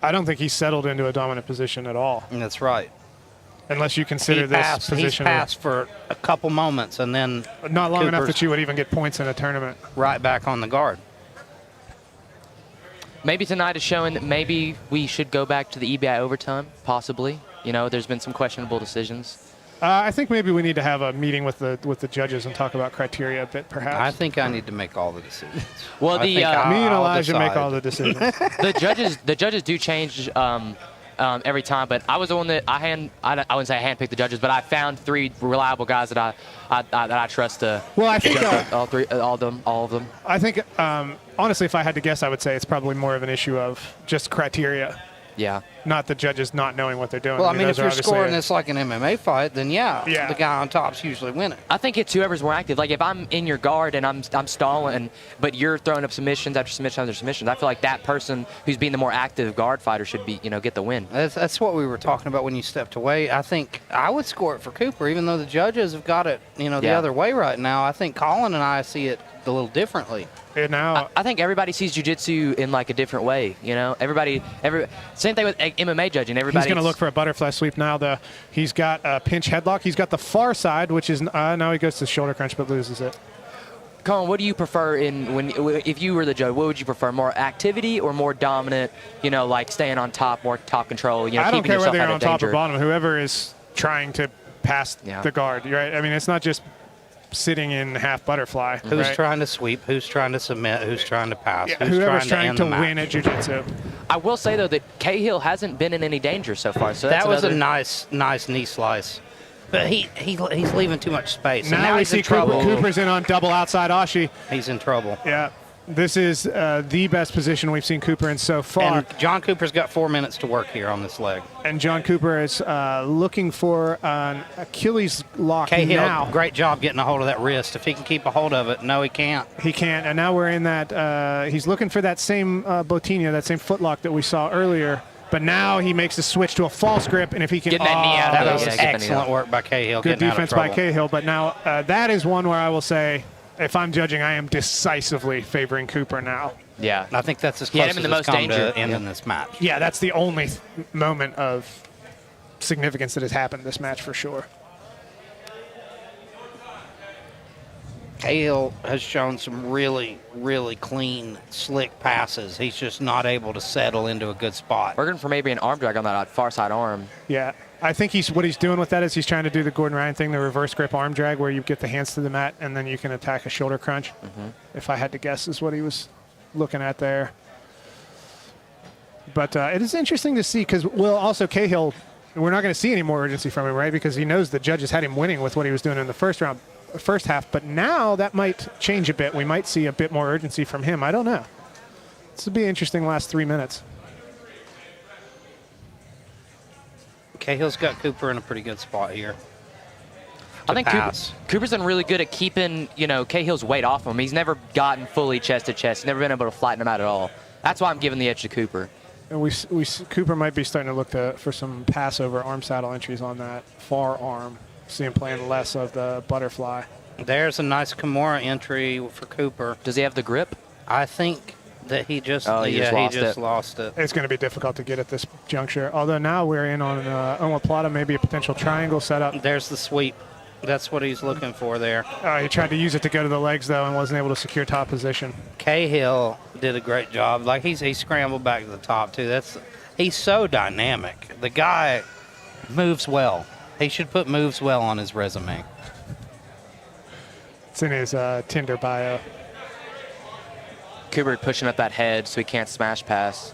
I don't think he's settled into a dominant position at all. And that's right. Unless you consider this position. He's passed for a couple moments and then not long enough that you would even get points in a tournament. Right back on the guard. Maybe tonight is showing that maybe we should go back to the EBI overtime, possibly. You know, there's been some questionable decisions. I think maybe we need to have a meeting with the judges and talk about criteria a bit, perhaps. I think I need to make all the decisions. Well, me and Elijah make all the decisions. The judges do change every time, but I was the one that I wouldn't say I handpicked the judges, but I found 3 reliable guys that I trust to. Well, I think all of them. I think honestly, if I had to guess, I would say it's probably more of an issue of just criteria. Yeah. Not the judges not knowing what they're doing. Well, I mean if you're scoring this like an MMA fight, then yeah, the guy on top's usually winning. I think it's whoever's more active. Like if I'm in your guard and I'm stalling, but you're throwing up submissions after submission after submissions, I feel like that person who's being the more active guard fighter should be, get the win. That's what we were talking about when you stepped away. I think I would score it for Cooper, even though the judges have got it, the other way right now. I think Colin and I see it a little differently. And now I think everybody sees jiu-jitsu in like a different way. Same thing with MMA judging. He's going to look for a butterfly sweep now. He's got a pinch headlock. He's got the far side, which is now he goes to shoulder crunch but loses it. Colin, what do you prefer if you were the judge? What would you prefer, more activity or more dominant? Like staying on top, more top control. I don't care whether you're on top or bottom. Whoever is trying to pass the guard, right? I mean, it's not just sitting in half butterfly. Who's trying to sweep? Who's trying to submit? Who's trying to pass? Whoever's trying to win at jiu-jitsu. I will say though that Cahill hasn't been in any danger so far. So that was a nice knee slice, but he's leaving too much space. Now we see Cooper's in on double outside Ashi. He's in trouble. Yeah. This is the best position we've seen Cooper in so far. And John Cooper's got 4 minutes to work here on this leg. And John Cooper is looking for an Achilles lock Cahill, now. Great job getting a hold of that wrist. If he can keep a hold of it, no, he can't. He can't. And now we're in that. He's looking for that same Botinha, that same footlock that we saw earlier. But now he makes a switch to a false grip, and if he can, get that knee out. That was excellent work by Cahill. Good defense by Cahill. But now that is one where I will say, if I'm judging, I am decisively favoring Cooper now. Yeah, I think that's as close as it's come to ending this match. Yeah, that's the only moment of significance that has happened in this match for sure. Cahill has shown some really, really clean, slick passes. He's just not able to settle into a good spot. Working for maybe an arm drag on that far side arm. Yeah, I think what he's doing with that is he's trying to do the Gordon Ryan thing, the reverse grip arm drag, where you get the hands to the mat and then you can attack a shoulder crunch. If I had to guess, is what he was looking at there. But it is interesting to see because, also Cahill, we're not going to see any more urgency from him, right? Because he knows the judges had him winning with what he was doing in the first half. But now that might change a bit. We might see a bit more urgency from him. I don't know. This will be an interesting last 3 minutes. Cahill's got Cooper in a pretty good spot here. I think Cooper's been really good at keeping, Cahill's weight off him. He's never gotten fully chest to chest. He's never been able to flatten him out at all. That's why I'm giving the edge to Cooper. And Cooper might be starting to look for some pass-over arm saddle entries on that far arm. See him playing less of the butterfly. There's a nice Kimura entry for Cooper. Does he have the grip? I think that he just lost it. It's going to be difficult to get at this juncture. Although now we're in on an omoplata, maybe a potential triangle setup. There's the sweep. That's what he's looking for there. He tried to use it to go to the legs, though, and wasn't able to secure top position. Cahill did a great job. Like, he scrambled back to the top, too. He's so dynamic. The guy moves well. He should put moves well on his resume. It's in his Tinder bio. Cooper pushing up that head so he can't smash pass.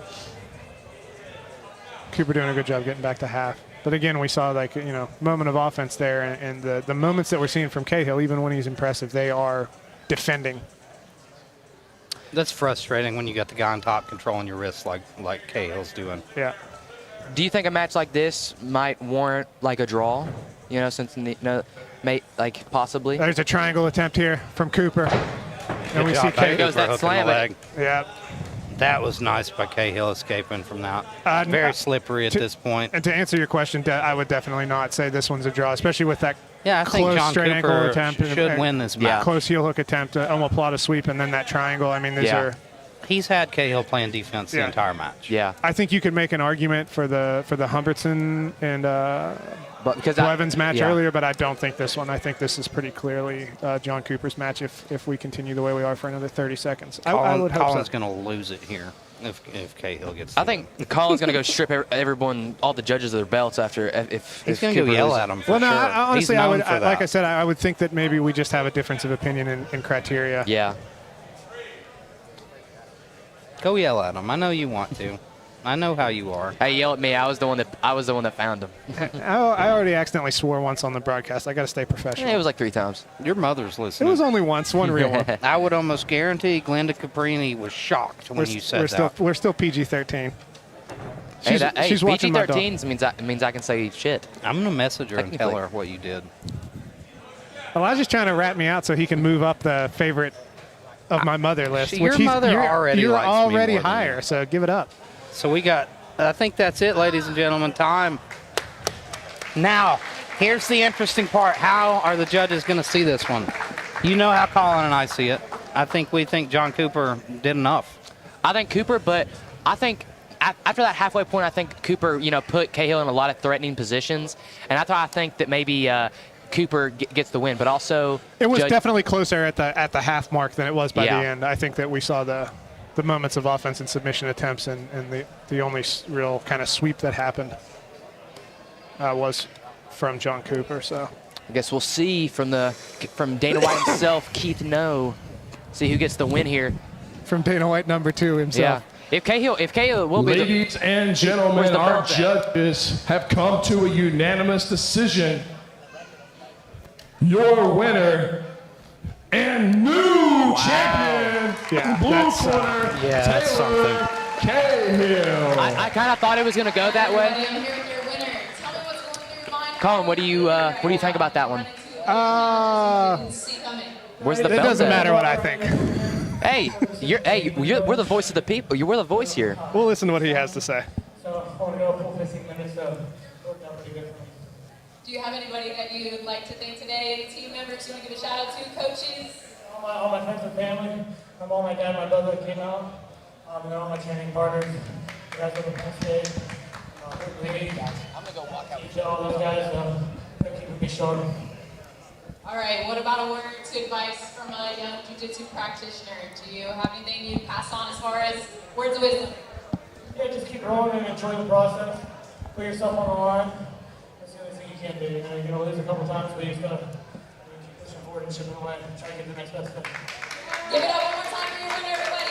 Cooper doing a good job getting back to half. But again, we saw moment of offense there, and the moments that we're seeing from Cahill, even when he's impressive, they are defending. That's frustrating when you got the guy on top controlling your wrists like Cahill's doing. Yeah. Do you think a match like this might warrant a draw? Possibly. There's a triangle attempt here from Cooper, and we see Cahill goes that slam leg. Yeah. That was nice by Cahill escaping from that. Very slippery at this point. And to answer your question, I would definitely not say this one's a draw, especially with that I think close John straight Cooper ankle attempt. should win this match. Close heel hook attempt, omoplata sweep, and then that triangle. I mean, these are he's had Cahill playing defense the entire match. Yeah. I think you could make an argument for the Hbertson and Blevens match earlier, but I don't think this one. I think this is pretty clearly John Cooper's match if we continue the way we are for another 30 seconds. I would hope Colin's so. going to lose it here if Cahill gets. I think Colin's going to go strip everyone, all the judges of their belts after if he's going to go yell at them. For well, no, sure. honestly, like I said, I would think that maybe we just have a difference of opinion in criteria. Yeah. Go yell at him. I know you want to. I know how you are. Hey, yell at me. I was the one that found him. I already accidentally swore once on the broadcast. I got to stay professional. Yeah, it was like 3 times. Your mother's listening. It was only once, one real one. I would almost guarantee Glenda Caprini was shocked when you said that. We're still PG-13. She's watching my dog. PG-13 means I can say shit. I'm going to message her and tell her what you did. Elijah's trying to rat me out so he can move up the favorite of my mother list. Your mother already You're likes me already more than higher, you. so give it up. So we got, I think that's it, ladies and gentlemen, time. Now, here's the interesting part. How are the judges going to see this one? You know how Colin and I see it. We think John Cooper did enough. I think Cooper, but I think after that halfway point, I think Cooper, put Cahill in a lot of threatening positions. And I think that maybe Cooper gets the win, but also it was definitely closer at the half mark than it was by the Yeah. end. I think that we saw the moments of offense and submission attempts, and the only real kind of sweep that happened was from John Cooper. So I guess we'll see from Dana White himself, Keith No, see who gets the win here. From Dana White #2 himself. Yeah. If Cahill will be Ladies and gentlemen, our judges have come to a unanimous decision. Your winner and new champion, blue corner, that's Taylor Cahill. I kind of thought it was going to go that way. I'm here with your winner. Tell me what's going through your mind. Colin, what do you think about that one? Where's the belt? It doesn't at? matter what I think. Hey, we're the voice of the people. We're the voice here. We'll listen to what he has to say. So I want to go full 15 minutes, so worked out pretty good for me. Do you have anybody that you'd like to thank today? Any team members you want to give a shout out to? Coaches? All my friends and family. My mom, my dad, my brother that came out. And all my training partners. You guys have a nice day. I'm going to go walk out. All those guys keeping me short. All right, what about a word to advice from a young jiu-jitsu practitioner? Do you have anything you pass on as far as words of wisdom? Yeah, just keep rolling and enjoy the process. Put yourself on the line. That's the only thing you can do. You're going to lose a couple times, but you just got to keep pushing forward and chipping away and try to get the next best thing. Give it up one more time for your winner, everybody.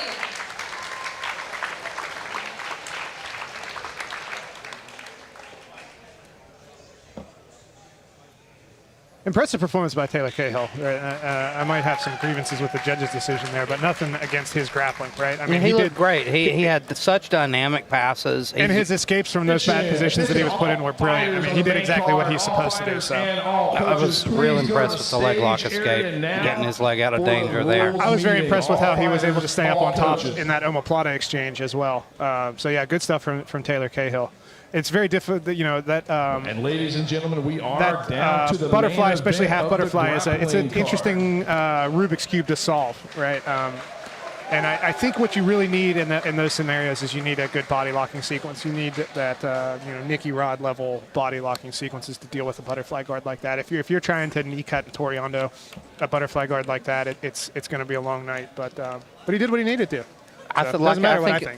Impressive performance by Taylor Cahill. Right? I might have some grievances with the judge's decision there, but nothing against his grappling, right? I mean, he looked great. He had such dynamic passes. And his escapes from those bad positions that he was put in were brilliant. I mean, he did exactly what he's supposed to do. So I was real impressed with the leg lock escape, getting his leg out of danger there. I was very impressed with how he was able to stay up on top in that omoplata exchange as well. So yeah, good stuff from Taylor Cahill. It's very difficult, and ladies and gentlemen, we are down to the butterfly, main especially event half of the butterfly. It's an grappling interesting Rubik's cube to solve, right? And I think what you really need in those scenarios is you need a good body locking sequence. You need that Nicky Rod level body locking sequences to deal with a butterfly guard like that. If you're trying to knee cut Toriando a butterfly guard like that, it's going to be a long night. But he did what he needed to. So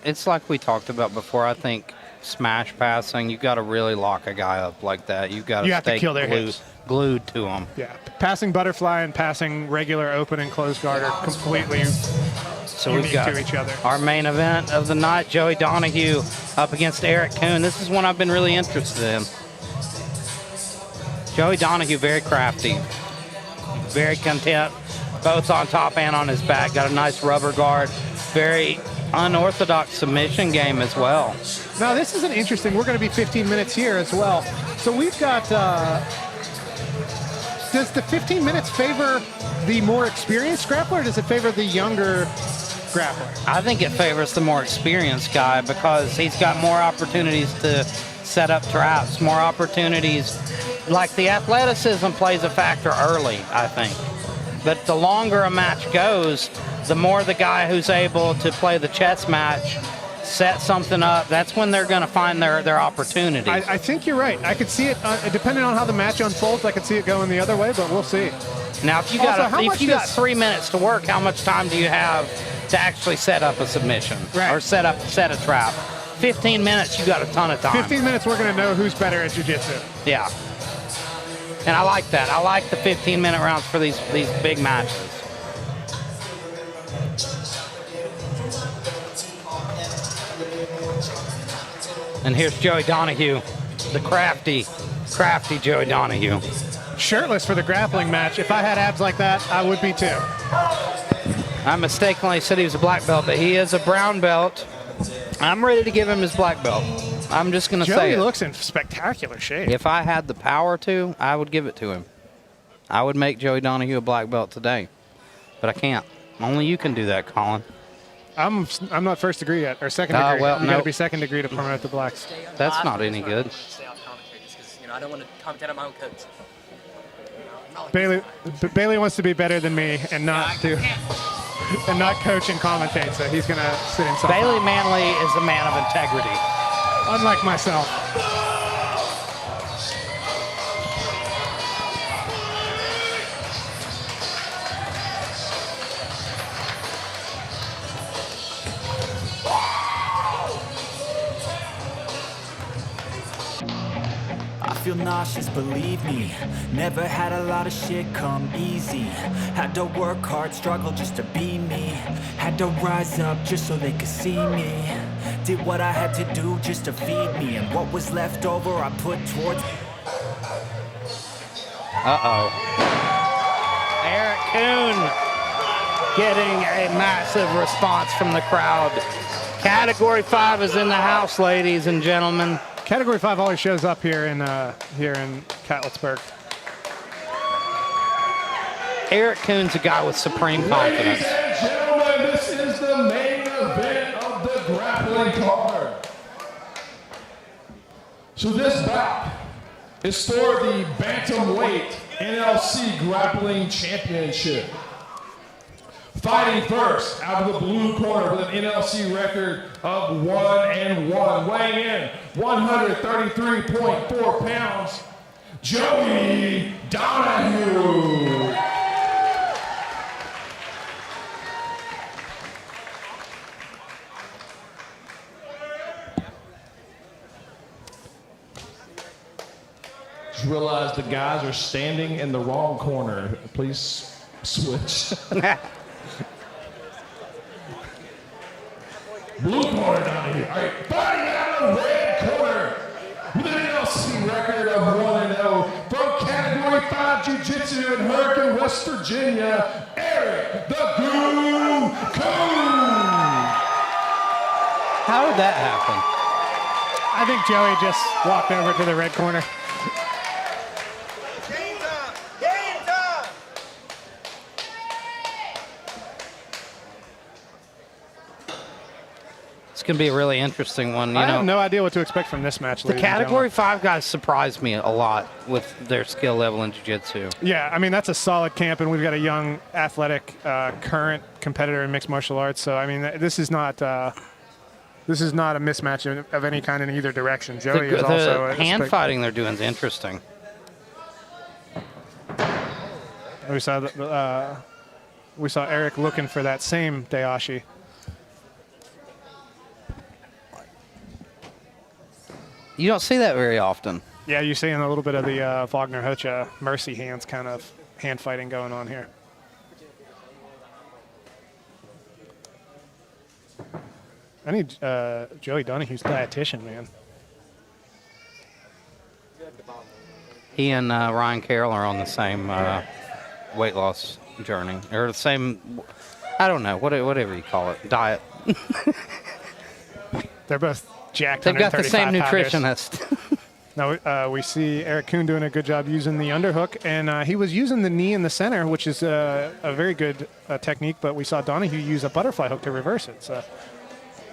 It's like we talked about before. I think smash passing, you've got to really lock a guy up like that. You've got to stay kill their hips. Glued to him. Yeah, passing butterfly and passing regular open and closed guard are completely so we've got to each other. Our main event of the night, Joey Donahghue up against Eric Coon. This is one I've been really interested in. Joey Donahghue, very crafty, very content, both on top and on his back. Got a nice rubber guard. Very unorthodox submission game as well. Now this is an interesting, we're going to be 15 minutes here as well. So we've got, does the 15 minutes favor the more experienced grappler or does it favor the younger grappler? I think it favors the more experienced guy because he's got more opportunities to set up traps, more opportunities. Like the athleticism plays a factor early, I think. But the longer a match goes, the more the guy who's able to play the chess match set something up, that's when they're going to find their opportunity. I think you're right. I could see it, depending on how the match unfolds, I could see it going the other way, but we'll see. Now, if you got 3 minutes to work, how much time do you have to actually set up a submission or set a trap? 15 minutes, you got a ton of time. 15 minutes, we're going to know who's better at jiu-jitsu. Yeah. And I like that. I like the 15-minute rounds for these big matches. And here's Joey Donahghue, the crafty Joey Donahghue. Shirtless for the grappling match. If I had abs like that, I would be too. I mistakenly said he was a black belt, but he is a brown belt. I'm ready to give him his black belt. I'm just going to say it. Joey looks in spectacular shape. If I had the power to, I would give it to him. I would make Joey Donahghue a black belt today, but I can't. Only you can do that, Colin. I'm not first degree yet, or second degree. Well, you got to be second degree to promote the blacks. That's not any good. Stay off commentary just because I don't want to commentate on my own coach. Bailey wants to be better than me and not coach and commentate, so he's going to sit himself Bailey out. Manley is a man of integrity. Unlike myself. I feel nauseous, believe me. Never had a lot of shit come easy. Had to work hard, struggle just to be me. Had to rise up just so they could see me. Did what I had to do just to feed me. And what was left over I put towards... Eric Coon getting a massive response from the crowd. Category 5 is in the house, ladies and gentlemen. Category 5 always shows up here in Catlettsburg. Eric Coon's a guy with supreme confidence. Ladies and gentlemen, this is the main event of the grappling card. So this bout is for the bantamweight NLC Grappling Championship. Fighting first out of the blue corner with an NLC record of 1-1, weighing in 133.4 pounds, Joey Donahghue. Just realized the guys are standing in the wrong corner. Please switch. Blue corner down here. All right, fighting out of the red corner with an NLC record of 1-0 from Category 5 Jiu-Jitsu in Hurricane, West Virginia, Eric the Coon. How did that happen? I think Joey just walked over to the red corner. It's going to be a really interesting one. I have no idea what to expect from this match. The Category 5 guys surprised me a lot with their skill level in jiu-jitsu. Yeah, I mean, that's a solid camp, and we've got a young, athletic, current competitor in mixed martial arts. So, I mean, this is not a mismatch of any kind in either direction. Joey is also the hand fighting they're doing is interesting. We saw Eric looking for that same Dayashi. You don't see that very often. Yeah, you're seeing a little bit of the Wagner Hocha mercy hands kind of hand fighting going on here. I need Joey Donahghue's dietitian, man. He and Ryan Carroll are on the same weight loss journey, or the same, I don't know, whatever you call it, diet. They're both jacked. They've got the same nutritionist. Now we see Eric Coon doing a good job using the underhook, and he was using the knee in the center, which is a very good technique, but we saw Donahghue use a butterfly hook to reverse it. So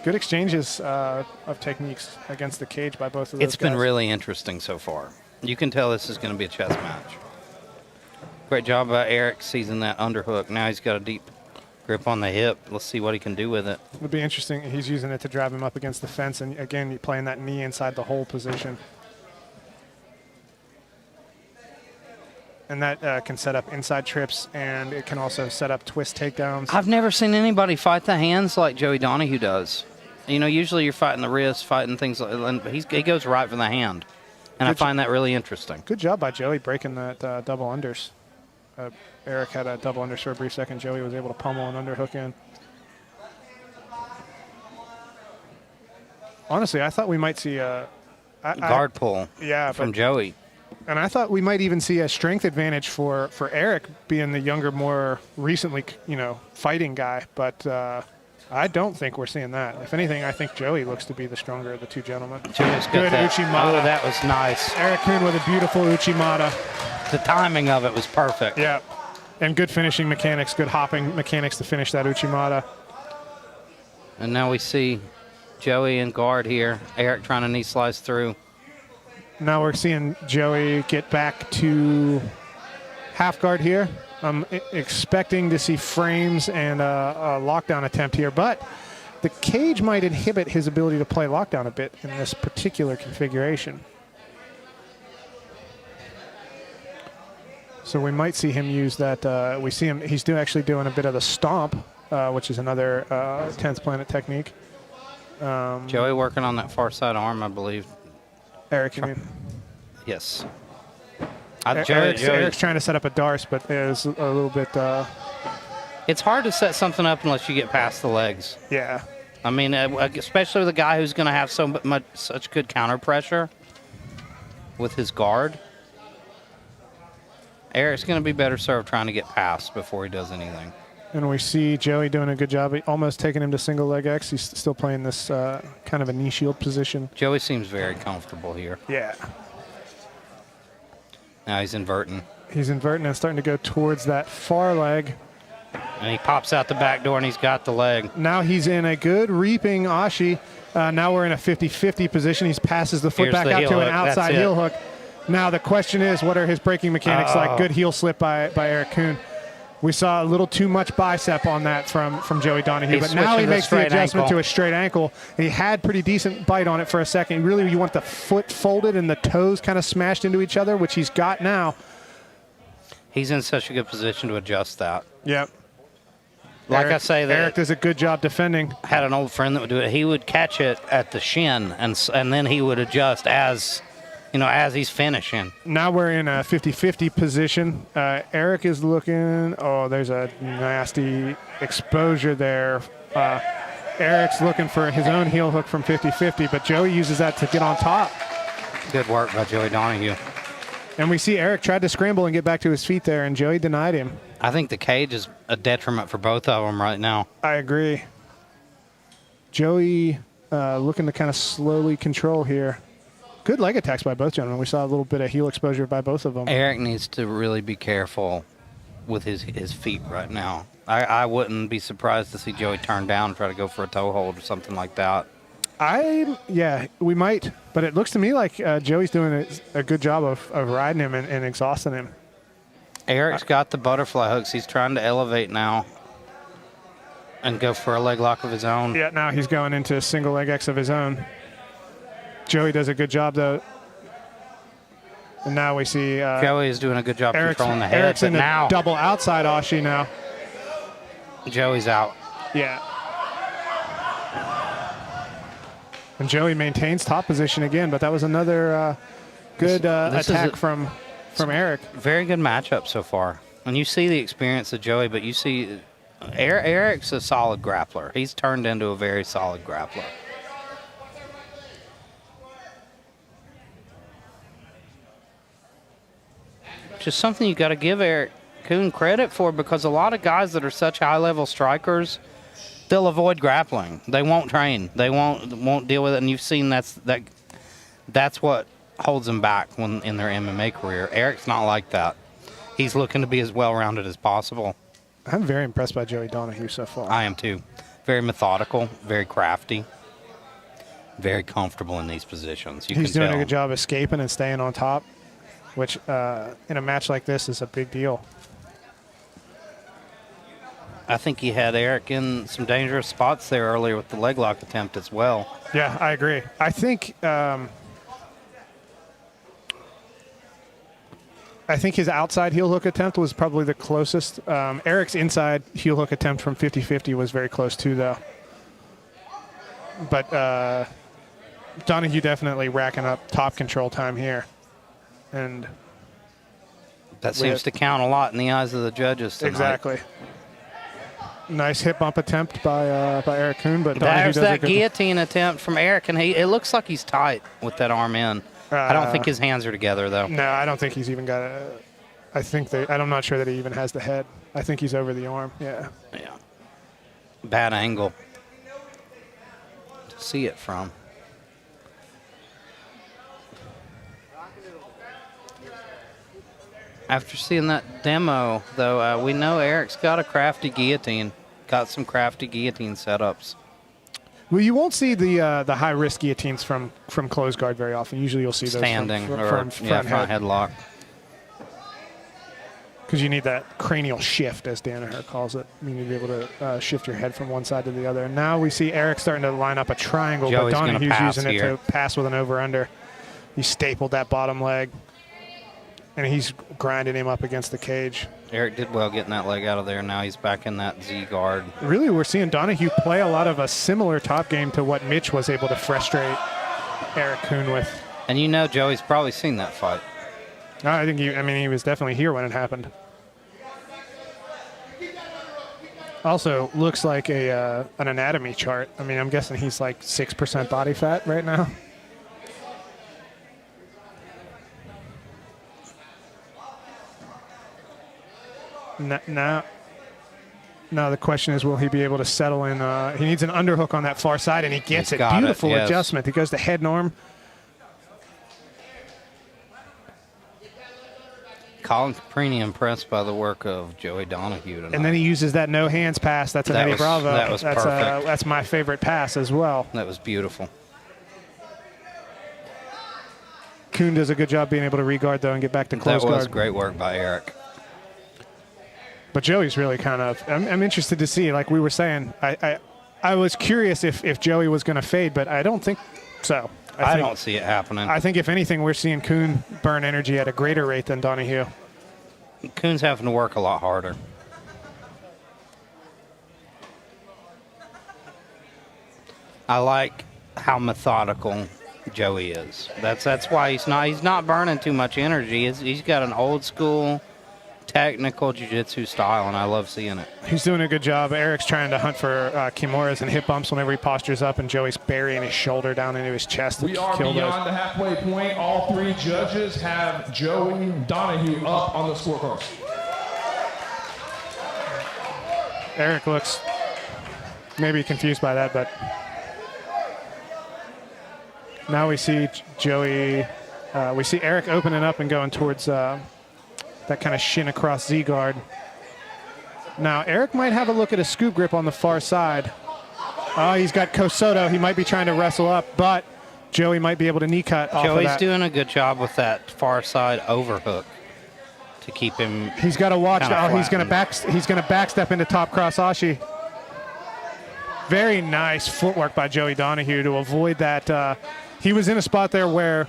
good exchanges of techniques against the cage by both of those It's been really interesting so far. You can tell this is going to be a chess match. Great job by Eric seizing that underhook. Now he's got a deep Grip on the hip. Let's see what he can do with it. It'll be interesting. He's using it to drive him up against the fence, and again, you're playing that knee inside the hole position. And that can set up inside trips, and it can also set up twist takedowns. I've never seen anybody fight the hands like Joey Donahghue does. You know, usually you're fighting the wrist, fighting things like that. He goes right for the hand. And I find that really interesting. Good job by Joey breaking that double unders. Eric had a double unders for a brief second. Joey was able to pummel an underhook in. Honestly, I thought we might see a guard pull from Joey. And I thought we might even see a strength advantage for Eric being the younger, more recently, fighting guy. But I don't think we're seeing that. If anything, I think Joey looks to be the stronger of the two gentlemen. Joey's good Uchimata. Oh, that was nice. Eric Coon with a beautiful Uchimata. The timing of it was perfect. Yeah. And good finishing mechanics, good hopping mechanics to finish that Uchimata. And now we see Joey in guard here. Eric trying to knee slice through. Now we're seeing Joey get back to half guard here. I'm expecting to see frames and a lockdown attempt here, but the cage might inhibit his ability to play lockdown a bit in this particular configuration. So we might see him use that. We see him, he's actually doing a bit of the stomp, which is another 10th planet technique. Joey working on that far side arm, I believe. Eric, you mean? Yes. Eric's trying to set up a Darce, but there's a little bit... It's hard to set something up unless you get past the legs. Yeah. I mean, especially with a guy who's going to have such good counter pressure with his guard. Eric's going to be better served trying to get past before he does anything. And we see Joey doing a good job, almost taking him to single leg X. He's still playing this kind of a knee shield position. Joey seems very comfortable here. Yeah. Now he's inverting. He's inverting and starting to go towards that far leg. And he pops out the back door and he's got the leg. Now he's in a good reaping Ashi. Now we're in a 50-50 position. He passes the foot Here's back the out heel to an hook. outside heel hook. Now the question is, what are his breaking mechanics like? Good heel slip by Eric Coon. We saw a little too much bicep on that from Joey Donahghue, but now he makes the adjustment to a straight ankle. And he had pretty decent bite on it for a second. Really, you want the foot folded and the toes kind of smashed into each other, which he's got now. He's in such a good position to adjust that. Yep. Like I say, Eric does a good job defending. I had an old friend that would do it. He would catch it at the shin, and then he would adjust as he's finishing. Now we're in a 50-50 position. Eric is looking. Oh, there's a nasty exposure there. Eric's looking for his own heel hook from 50-50, but Joey uses that to get on top. Good work by Joey Donahghue. And we see Eric tried to scramble and get back to his feet there, and Joey denied him. I think the cage is a detriment for both of them right now. I agree. Joey looking to kind of slowly control here. Good leg attacks by both gentlemen. We saw a little bit of heel exposure by both of them. Eric needs to really be careful with his feet right now. I wouldn't be surprised to see Joey turn down and try to go for a toe hold or something like that. Yeah, we might. But it looks to me like Joey's doing a good job of riding him and exhausting him. Eric's got the butterfly hooks. He's trying to elevate now and go for a leg lock of his own. Yeah, now he's going into a single leg X of his own. Joey does a good job, though. And now we see... Joey is doing a good job controlling the head. Eric's in now a double outside Ashi now. Joey's out. Yeah. And Joey maintains top position again, but that was another good attack from Eric. Very good matchup so far. And you see the experience of Joey, but you see Eric's a solid grappler. He's turned into a very solid grappler. Just something you got to give Eric Coon credit for, because a lot of guys that are such high-level strikers, they'll avoid grappling. They won't train. They won't deal with it. And you've seen that's what holds them back in their MMA career. Eric's not like that. He's looking to be as well-rounded as possible. I'm very impressed by Joey Donahghue so far. I am too. Very methodical, very crafty, very comfortable in these positions. He's doing a good job escaping and staying on top, which in a match like this is a big deal. I think he had Eric in some dangerous spots there earlier with the leg lock attempt as well. Yeah, I agree. I think his outside heel hook attempt was probably the closest. Eric's inside heel hook attempt from 50-50 was very close too, though. But Donahghue definitely racking up top control time here. And that seems to count a lot in the eyes of the judges tonight. Exactly. Nice hip bump attempt by Eric Coon, but there's that guillotine attempt from Eric, and it looks like he's tight with that arm in. I don't think his hands are together, though. No, I don't think he's even got a. I'm not sure that he even has the head. I think he's over the arm. Yeah. Yeah. Bad angle to see it from. After seeing that demo, though, we know Eric's got a crafty guillotine. Got some crafty guillotine setups. Well, you won't see the high risk guillotines from close guard very often. Usually, you'll see those standing front headlock. Because you need that cranial shift, as Donahghue calls it. You need to be able to shift your head from one side to the other. And now we see Eric starting to line up a triangle, Joey's but Donahue's using here. it to pass with an over-under. He stapled that bottom leg, and he's grinding him up against the cage. Eric did well getting that leg out of there. Now he's back in that Z guard. Really, we're seeing Donahghue play a lot of a similar top game to what Mitch was able to frustrate Eric Coon with. And you know Joey's probably seen that fight. I think he was definitely here when it happened. Also, looks like an anatomy chart. I mean, I'm guessing he's like 6% body fat right now. Now the question is, will he be able to settle in? He needs an underhook on that far side, and he gets it. Beautiful adjustment. He goes to head and arm. Colin Caprini impressed by the work of Joey Donahghue tonight. And then he uses that no hands pass. That's an Eddie Bravo. That was perfect. That's my favorite pass as well. That was beautiful. Coon does a good job being able to regard, though, and get back to close guard. That was great work by Eric. But Joey's really kind of, I'm interested to see, like we were saying, I was curious if Joey was going to fade, but I don't think so. I don't see it happening. I think, if anything, we're seeing Coon burn energy at a greater rate than Donahghue. Coon's having to work a lot harder. I like how methodical Joey is. That's why he's not burning too much energy. He's got an old school technical jiu-jitsu style, and I love seeing it. He's doing a good job. Eric's trying to hunt for kimuras and hip bumps whenever he postures up, and Joey's burying his shoulder down into his chest. We are beyond the halfway point. All three judges have Joey Donahghue up on the scorecards. Eric looks maybe confused by that, but now we see Joey. We see Eric opening up and going towards that kind of shin across Z guard. Now Eric might have a look at a scoop grip on the far side. Oh, he's got Kosoto. He might be trying to wrestle up, but Joey might be able to knee cut off of that. Joey's doing a good job with that far side overhook to keep him. He's got to watch. Oh, he's going to backstep into top cross ashi. Very nice footwork by Joey Donahghue to avoid that. He was in a spot there where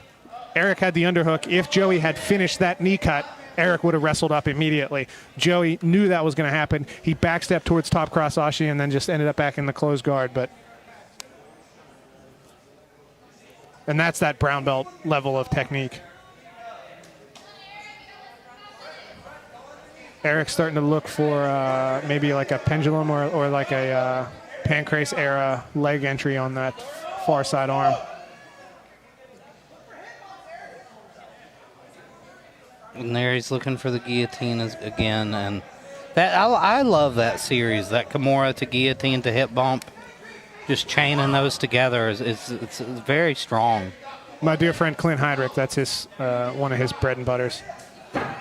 Eric had the underhook. If Joey had finished that knee cut, Eric would have wrestled up immediately. Joey knew that was going to happen. He backstepped towards top cross ashi and then just ended up back in the closed guard. And that's that brown belt level of technique. Eric's starting to look for maybe like a pendulum or like a Pancrase era leg entry on that far side arm. And there he's looking for the guillotine again, and that I love that series, that Kimura to guillotine to hip bump, just chaining those together it's very strong. My dear friend Clint Heinrich, that's his one of his bread and butters.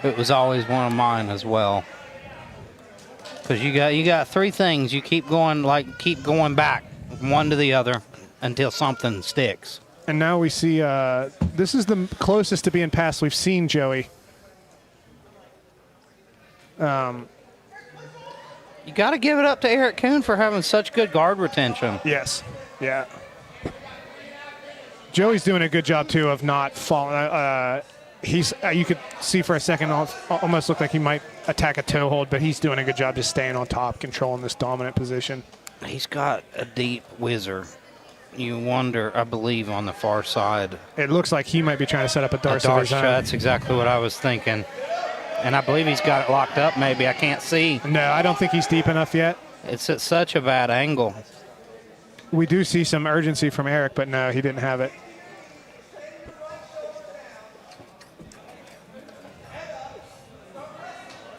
It was always one of mine as well, because you got three things you keep going back one to the other until something sticks. And now we see this is the closest to being passed we've seen Joey. You got to give it up to Eric Coon for having such good guard retention. Yes. Yeah. Joey's doing a good job, too, of not falling. You could see for a second almost looked like he might attack a toe hold, but he's doing a good job just staying on top, controlling this dominant position. He's got a deep whizzer. You wonder, I believe, on the far side. It looks like he might be trying to set up a Darce of his own. That's exactly what I was thinking. And I believe he's got it locked up maybe. I can't see. No, I don't think he's deep enough yet. It's at such a bad angle. We do see some urgency from Eric, but no, he didn't have it.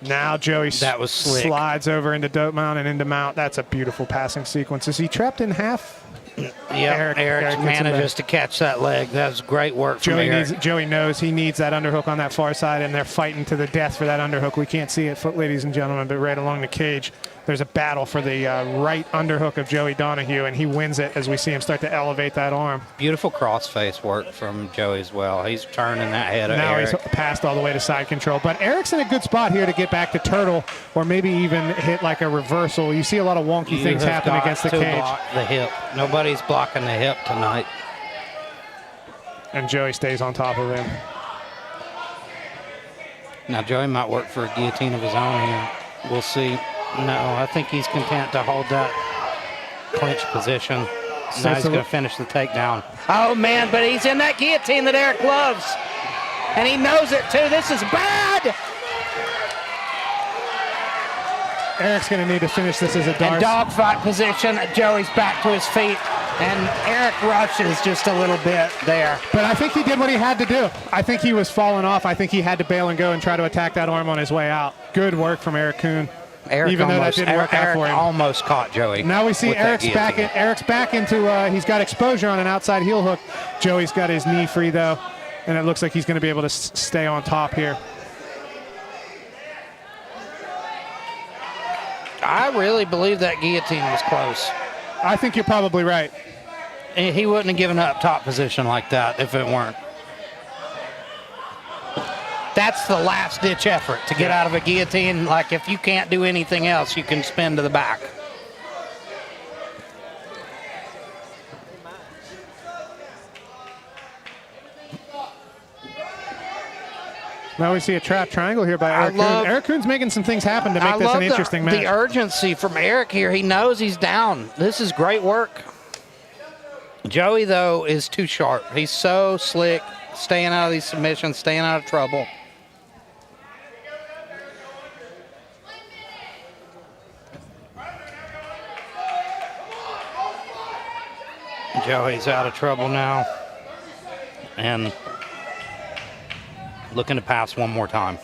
Now Joey slides over into dope mount and into mount. That's a beautiful passing sequence. Is he trapped in half? Yeah, Eric manages to catch that leg. That was great work from Eric. Joey knows he needs that underhook on that far side, and they're fighting to the death for that underhook. We can't see it, ladies and gentlemen, but right along the cage, there's a battle for the right underhook of Joey Donahghue, and he wins it as we see him start to elevate that arm. Beautiful crossface work from Joey as well. He's turning that head of Eric. Now he's passed all the way to side control, but Eric's in a good spot here to get back to turtle or maybe even hit like a reversal. You see a lot of wonky things happen against the cage. Block the hip. Nobody's blocking the hip tonight. And Joey stays on top of him. Now Joey might work for a guillotine of his own here. We'll see. No, I think he's content to hold that clinch position. Now he's going to finish the takedown. Oh, man, but he's in that guillotine that Eric loves. And he knows it, too. This is bad. Eric's going to need to finish this as a Darce. And dogfight position. Joey's back to his feet. And Eric rushes just a little bit there. But I think he did what he had to do. I think he was falling off. I think he had to bail and go and try to attack that arm on his way out. Good work from Eric Coon. Even though that didn't work out for him. Almost caught Joey. Now we see Eric's back into, he's got exposure on an outside heel hook. Joey's got his knee free, though, and it looks like he's going to be able to stay on top here. I really believe that guillotine was close. I think you're probably right. He wouldn't have given up top position like that if it weren't. That's the last-ditch effort to get out of a guillotine. Like, if you can't do anything else, you can spin to the back. Now we see a trap triangle here by Eric Coon. Eric Coon's making some things happen to make this an interesting match. The urgency from Eric here. He knows he's down. This is great work. Joey, though, is too sharp. He's so slick, staying out of these submissions, staying out of trouble. Joey's out of trouble now and looking to pass one more time.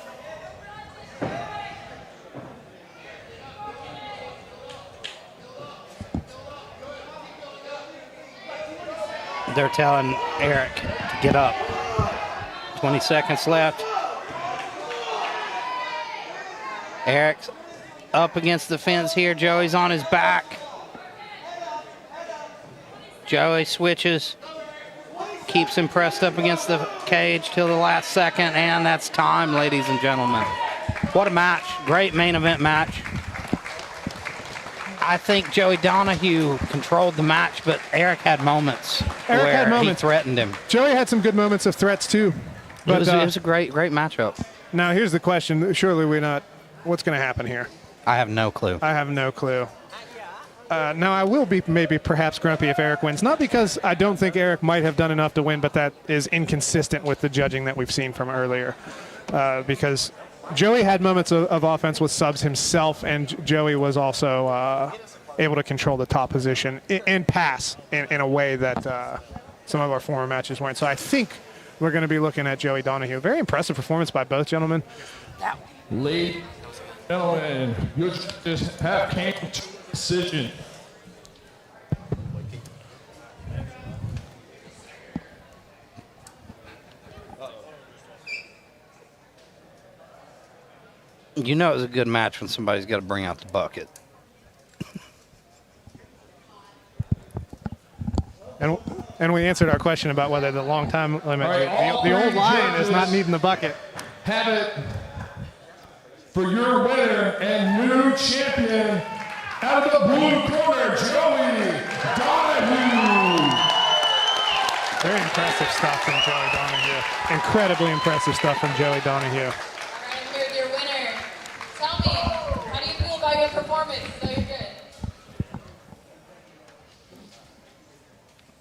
They're telling Eric to get up. 20 seconds left. Eric's up against the fence here. Joey's on his back. Joey switches, keeps him pressed up against the cage till the last second, and that's time, ladies and gentlemen. What a match. Great main event match. I think Joey Donahghue controlled the match, but Eric had moments where he threatened him. Joey had some good moments of threats, too. But it was a great matchup. Now, here's the question. Surely what's going to happen here? I have no clue. I have no clue. Now, I will be perhaps grumpy if Eric wins. Not because I don't think Eric might have done enough to win, but that is inconsistent with the judging that we've seen from earlier. Because Joey had moments of offense with subs himself, and Joey was also able to control the top position and pass in a way that some of our former matches weren't. So I think we're going to be looking at Joey Donahghue. Very impressive performance by both gentlemen. Ladies and gentlemen, you just have came to a decision. You know it was a good match when somebody's got to bring out the bucket. And we answered our question about whether the long time limit, the old lion is not needing the bucket. Have it for your winner and new champion, Out of the blue corner, Joey Donahghue. Very impressive stuff from Joey Donahghue. Incredibly impressive stuff from Joey Donahghue. All right, I'm here with your winner. Tell me, how do you feel about your performance? So you're good.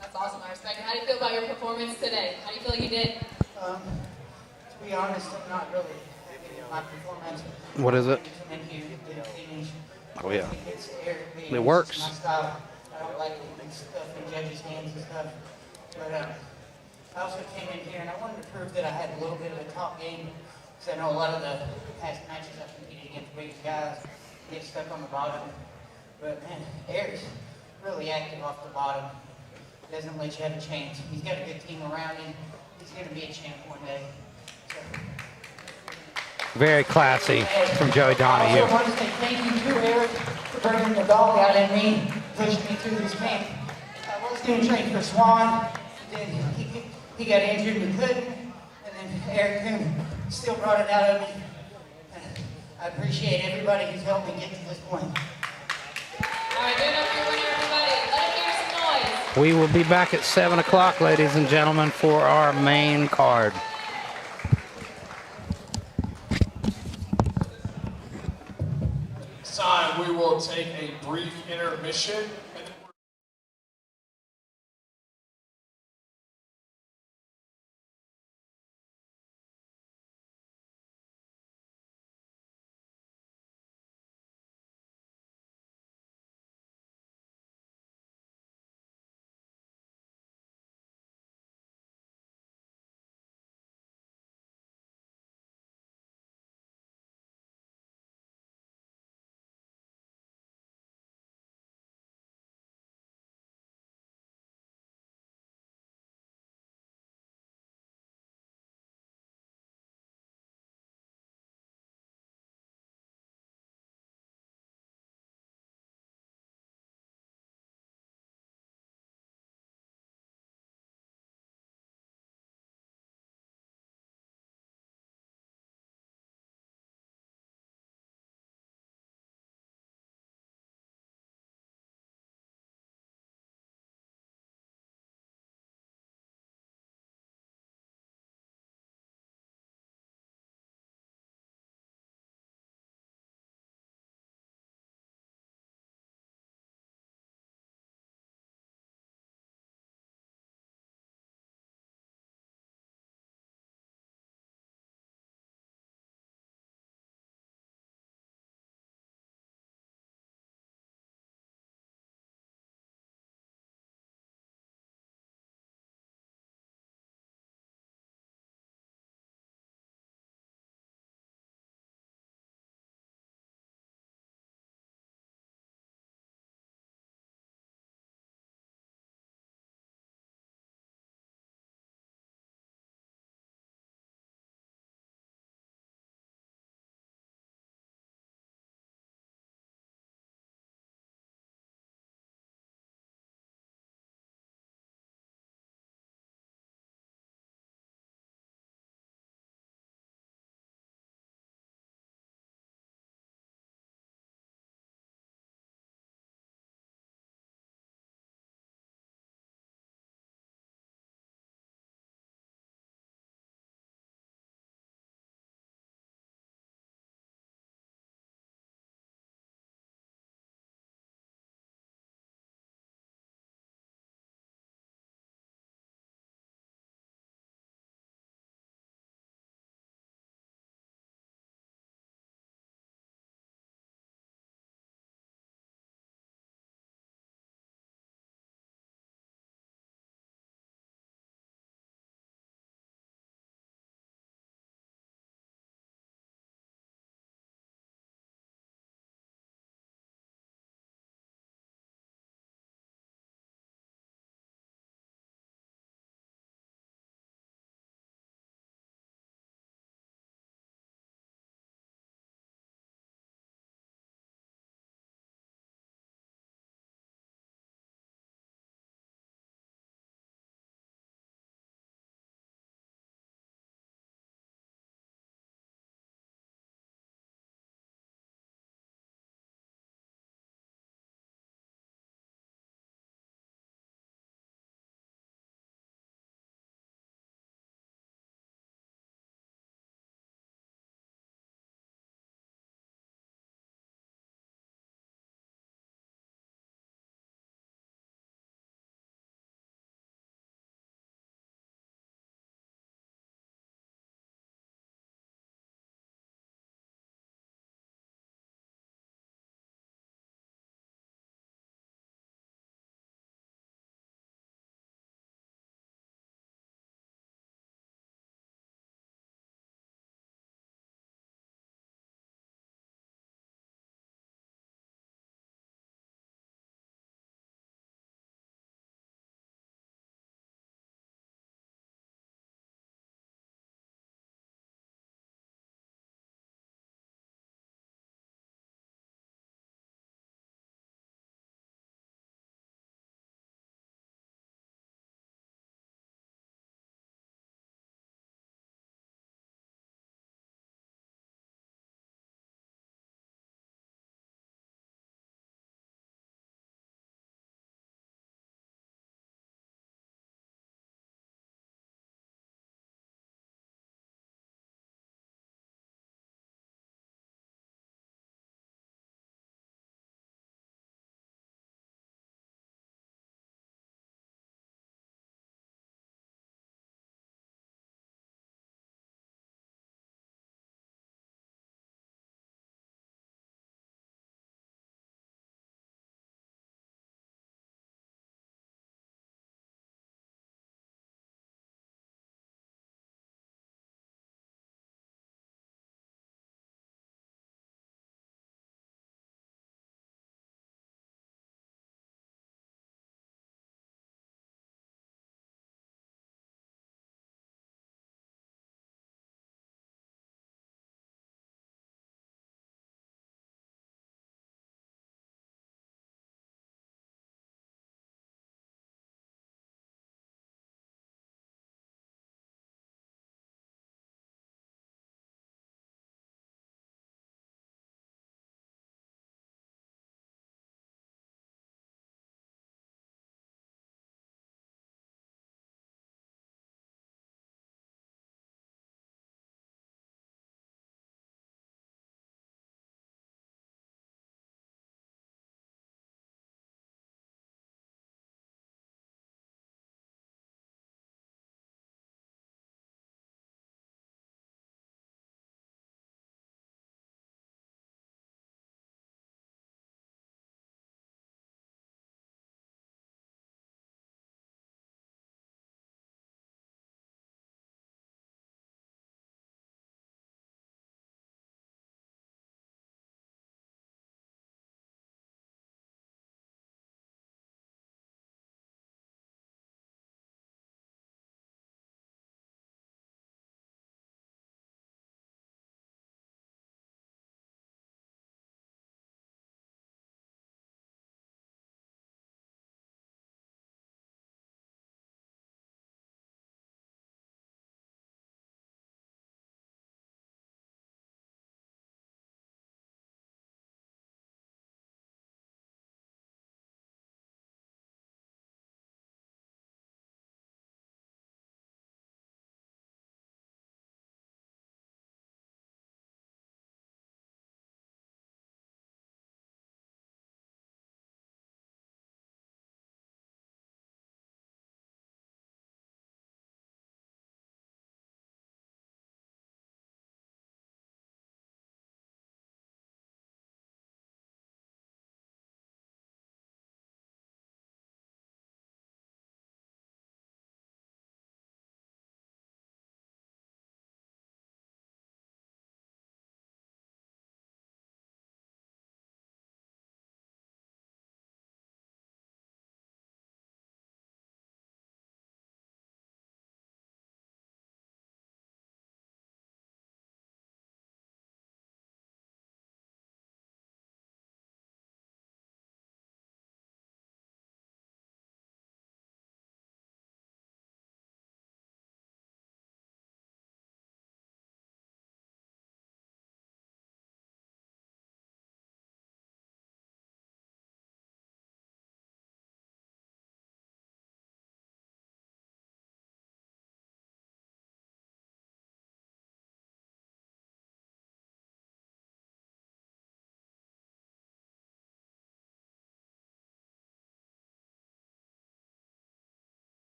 That's awesome. I respect it. How do you feel about your performance today? How do you feel like you did? To be honest, I'm not really happy with my performance. What is it? Oh, yeah. It works. My style. I don't like putting stuff in judges' hands and stuff. But I also came in here and I wanted to prove that I had a little bit of a top game. Because I know a lot of the past matches I've competed against big guys get stuck on the bottom. But man, Eric's really active off the bottom. Doesn't let you have a chance. He's got a good team around him. He's going to be a champ one day. So. Very classy from Joey Donahghue. I also want to say thank you to Eric for bringing the dog out in me, pushing me through this camp. I was doing training for Swan, then he got injured and couldn't, and then Eric Coon still brought it out of me. I appreciate everybody who's helped me get to this point. All right, good enough for your winner, everybody. Let him hear some noise. We will be back at 7 o'clock, ladies and gentlemen, for our main card. Time we will take a brief intermission.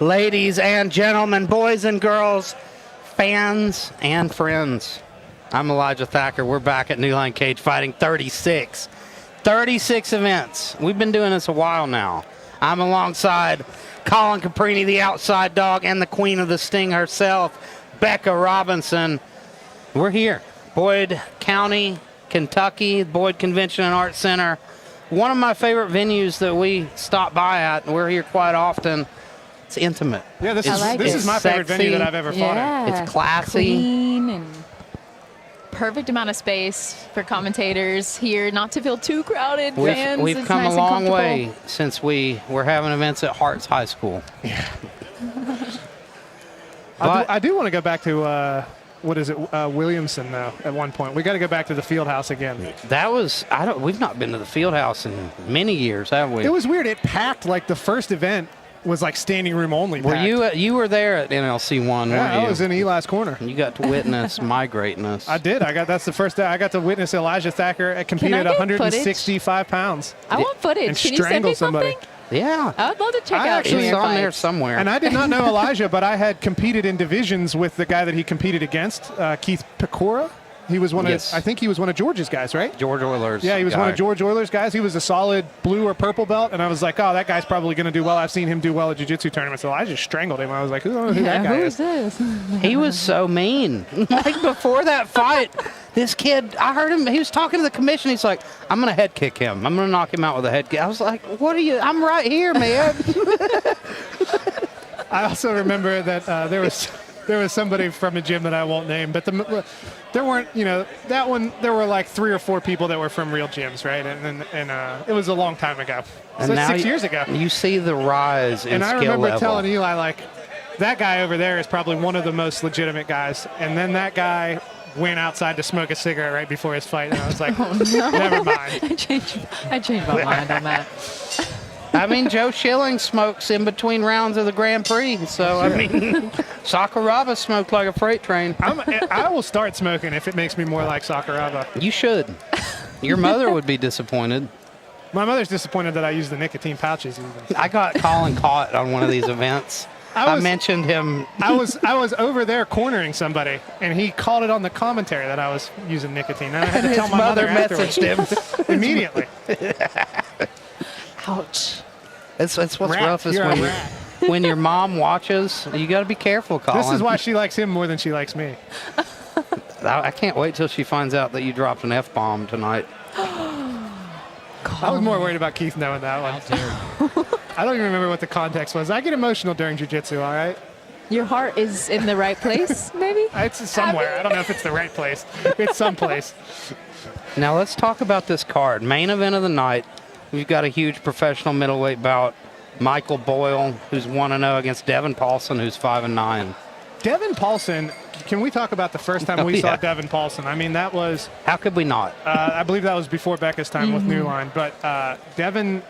Ladies and gentlemen, boys and girls, fans and friends, I'm Elijah Thacker. We're back at Line Cagefighting 36. 36 events. We've been doing this a while now. I'm alongside Colin Caprini, the outside dog, and the queen of the sting herself, Becca Robinson. We're here, Boyd County, Kentucky, Boyd Convention and Arts Center. One of my favorite venues that we stop by at, and we're here quite often. It's intimate. Yeah, this is my favorite venue that I've ever fought in. It's classy. Clean and perfect amount of space for commentators here, not to feel too crowded. Fans, we've come a long way since we were having events at Hart's High School. Yeah. I do want to go back to Williamson though. At one point, we got to go back to the field house again. That was we've not been to the field house in many years, have we? It was weird. It packed like the first event was like standing room only. Were you were there at NLC 1? Yeah, I was in Eli's corner. You got to witness my greatness. I did. That's the first day I got to witness Elijah Thacker compete at 165 pounds. I want footage. Can you send me something? Yeah. I would love to check out. Actually, it's on there somewhere. And I did not know Elijah, but I had competed in divisions with the guy that he competed against, Keith Pecora. He was one of, I think he was one of George's guys, right? George Oilers. Yeah, he was one of George Oilers' guys. He was a solid blue or purple belt, and I was like, oh, that guy's probably going to do well. I've seen him do well at jiu-jitsu tournaments. So I just strangled him. I was like, who that guy is? Who is this? He was so mean. Like before that fight, this kid, I heard him, he was talking to the commission. He's like, I'm going to head kick him. I'm going to knock him out with a head kick. I was like, what are you? I'm right here, man. I also remember that there was somebody from a gym that I won't name, but there weren't, that one, there were like 3 or 4 people that were from real gyms, right? And it was a long time ago. So now 6 years ago. You see the rise in skill level. And I remember telling Eli, like, that guy over there is probably one of the most legitimate guys. And then that guy went outside to smoke a cigarette right before his fight, and I was like, never mind. I changed my mind on that. I mean, Joe Schilling smokes in between rounds of the Grand Prix. So, I mean, Sakuraba smoked like a freight train. I will start smoking if it makes me more like Sakuraba. You should. Your mother would be disappointed. My mother's disappointed that I use the nicotine pouches. Even. I got Colin caught on one of these events. I mentioned him. I was over there cornering somebody, and he called it on the commentary that I was using nicotine. And I had to tell my mother messaged him immediately. Ouch. It's what's rough is when your mom watches. You got to be careful, Colin. This is why she likes him more than she likes me. I can't wait till she finds out that you dropped an F-bomb tonight. I was more worried about Keith knowing that one. I don't even remember what the context was. I get emotional during jiu-jitsu, all right? Your heart is in the right place, maybe? It's somewhere. I don't know if it's the right place. It's someplace. Now let's talk about this card. Main event of the night. We've got a huge professional middleweight bout. Michael Boyle, who's 1-0 against Devin Pollson, who's 5-9. Devin Pollson, can we talk about the first time we saw Devin Pollson? I mean, that was... How could we not? I believe that was before Becca's time with New Line. But Devin,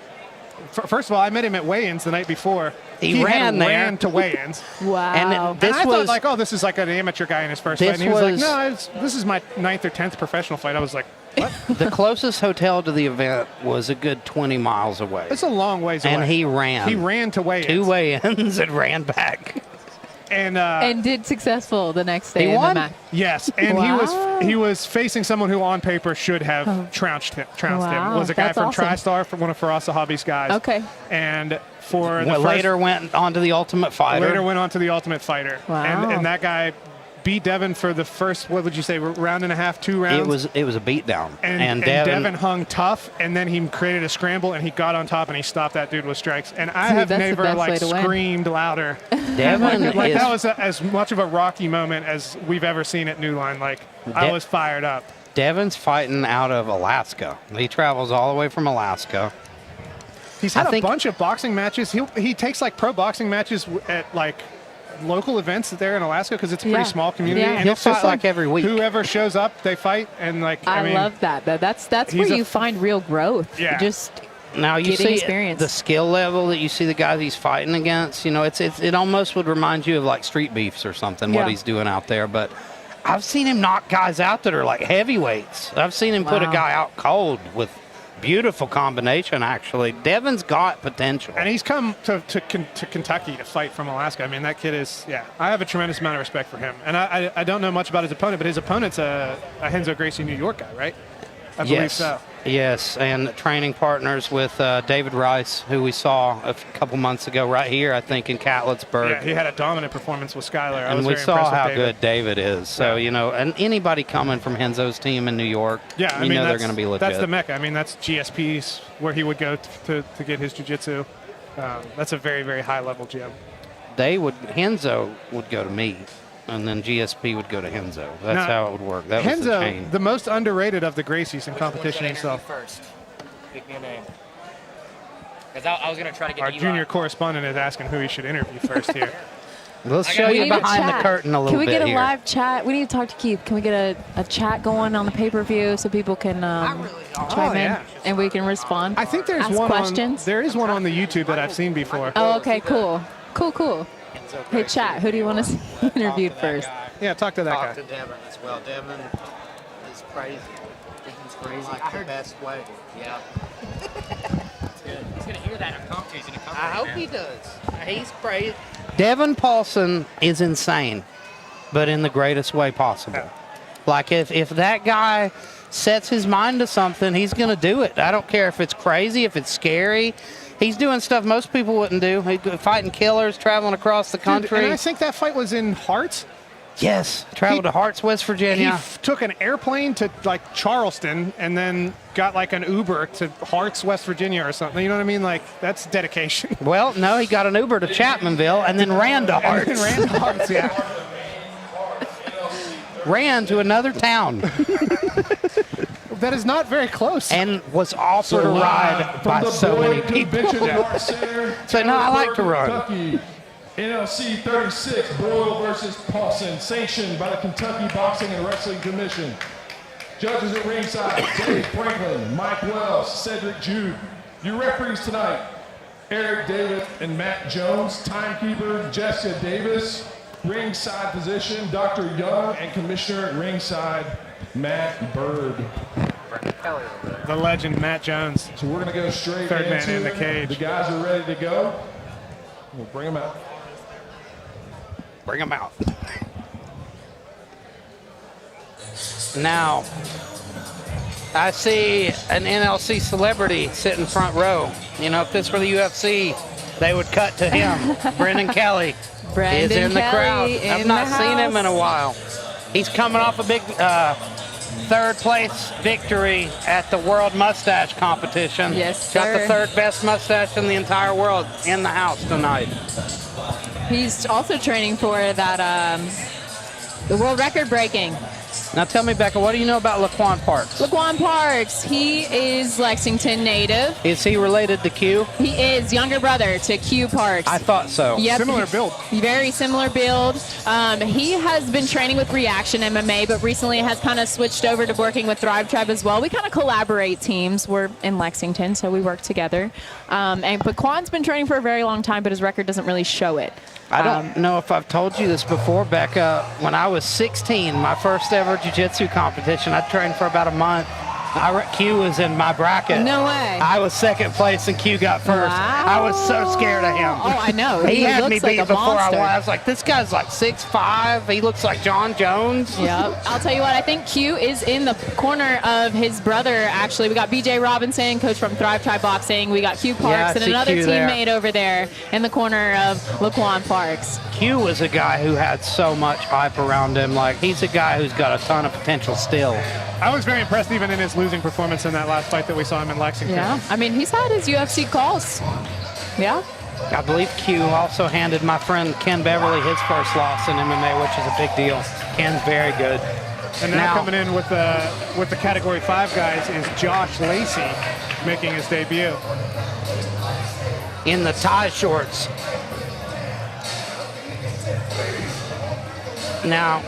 first of all, I met him at weigh-ins the night before. He ran to weigh-ins. Wow. And I thought, like, oh, this is like an amateur guy in his first fight. And he was like, no, this is my 9th or 10th professional fight. I was like, what? The closest hotel to the event was a good 20 miles away. It's a long ways away. And he ran. He ran to weigh-ins. 2 weigh-ins and ran back. And did successful the next day. He won? In the match. Yes, and he was facing someone who on paper should have trounced him. It was a guy from TriStar, from one of Farasa Hobby's guys. Okay. And for later went on to the Ultimate Fighter. Wow. And that guy beat Devin for the first, what would you say, round and a half, 2 rounds? It was a beatdown. And Devin hung tough, and then he created a scramble, and he got on top, and he stopped that dude with strikes. And I have never screamed louder. Devin that was as much of a Rocky moment as we've ever seen at New Line. Like, I was fired up. Devin's fighting out of Alaska. He travels all the way from Alaska. He's had a bunch of boxing matches. He takes like pro boxing matches at like local events there in Alaska because it's a pretty small community. Yeah. And He'll it's just fight like every week. Whoever shows up, they fight. And like I love that. That's where you find real growth. Yeah. Just now you see experience. The skill level that you see the guys he's fighting against. It almost would remind you of like street beefs or something. What he's doing out there, but I've seen him knock guys out that are like heavyweights. I've seen him put a guy out cold with beautiful combination, actually. Devin's got potential. And he's come to Kentucky to fight from Alaska. I mean, that kid is, I have a tremendous amount of respect for him. And I don't know much about his opponent, but his opponent's a Renzo Gracie New York guy, right? I believe so. Yes, and training partners with David Rice, who we saw a couple months ago right here, I think, in Catlettsburg. Yeah, he had a dominant performance with Skyler. And we saw how good David is. So, you know, and anybody coming from Renzo's team in New York, I mean, they're going to be legit. That's the Mecca. I mean, that's GSP's where he would go to get his jiu-jitsu. That's a very, very high-level gym. Renzo would go to me. And then GSP would go to Renzo. That's how it would work. That was the chain. The most underrated of the Gracies in competition himself. First, pick me a name. Because I was going to try to get Our junior correspondent is asking who he should interview first here. Let's show you behind the curtain a little bit. Can we get a here. live chat? We need to talk to Keith. Can we get a chat going on the pay-per-view so people can chime in and we can respond? I think there's one questions. There is one on the YouTube that I've seen before. Oh, okay, cool. Cool. Hey, chat, who do you want to see interviewed first? Yeah, talk to that guy. Talk to Devin as well. Devin is crazy. Devin's crazy. Like the best way. Yeah. That's good. He's going to hear that in commentary. I hope he does. He's crazy. Devin Pollson is insane, but in the greatest way possible. Like, if that guy sets his mind to something, he's going to do it. I don't care if it's crazy, if it's scary. He's doing stuff most people wouldn't do. He's fighting killers, traveling across the country. And I think that fight was in Hearts. Yes, traveled to Hearts, West Virginia. He took an airplane to like Charleston and then got like an Uber to Hearts, West Virginia or something. You know what I mean? Like, that's dedication. Well, no, he got an Uber to Chapmanville and then ran to Hearts. Ran to another town. That is not very close. And was offered a ride by so many people. So, no, I like to run. Kentucky, NLC 36, Bole versus Pollson, sanctioned by the Kentucky Boxing and Wrestling Commission. Judges at ringside, Dave Franklin, Mike Wells, Cedric Jude. Your referees tonight, Eric David and Matt Jones. Timekeeper, Jessica Davis. Ringside position, Dr. Young, and Commissioner at ringside, Matt Bird. The legend, Matt Jones. So we're going to go straight third man in the cage. The guys are ready to go. We'll bring them out. Bring them out. Now, I see an NLC celebrity sitting front row. You know, if this were the UFC, they would cut to him. Brendan Kelly is in the crowd. I've not seen him in a while. He's coming off a big third place victory at the World Mustache Competition. Yes, Got sir. the third best mustache in the entire world in the house tonight. He's also training for that the world record breaking. Now tell me, Becca, what do you know about Laquan Parks? Laquan Parks, he is Lexington native. Is he related to Q? He is younger brother to Q Parks. I thought so. Yep. Similar build. Very similar build. He has been training with Reaction MMA, but recently has kind of switched over to working with Thrive Tribe as well. We kind of collaborate teams. We're in Lexington, so we work together. But Quan's been training for a very long time, but his record doesn't really show it. I don't know if I've told you this before, Becca. When I was 16, my first ever jiu-jitsu competition, I trained for about a month. Q was in my bracket. No way. I was second place and Q got first. Wow. I was so scared of him. Oh, I know. He had me looks like beat a before monster. I won. I was like, this guy's like 6'5". He looks like John Jones. Yep. I'll tell you what, I think Q is in the corner of his brother, actually. We got BJ Robinson, coach from Thrive Tribe Boxing. We got Q Parks and another teammate over there in the corner of Laquan Parks. Q was a guy who had so much hype around him. Like, he's a guy who's got a ton of potential still. I was very impressed even in his losing performance in that last fight that we saw him in Lexington. Yeah, I mean, he's had his UFC calls. Yeah. I believe Q also handed my friend Ken Beverly his first loss in MMA, which is a big deal. Ken's very good. And now coming in with the Category 5 guys is Josh Lacey making his debut. In the tie shorts. Now,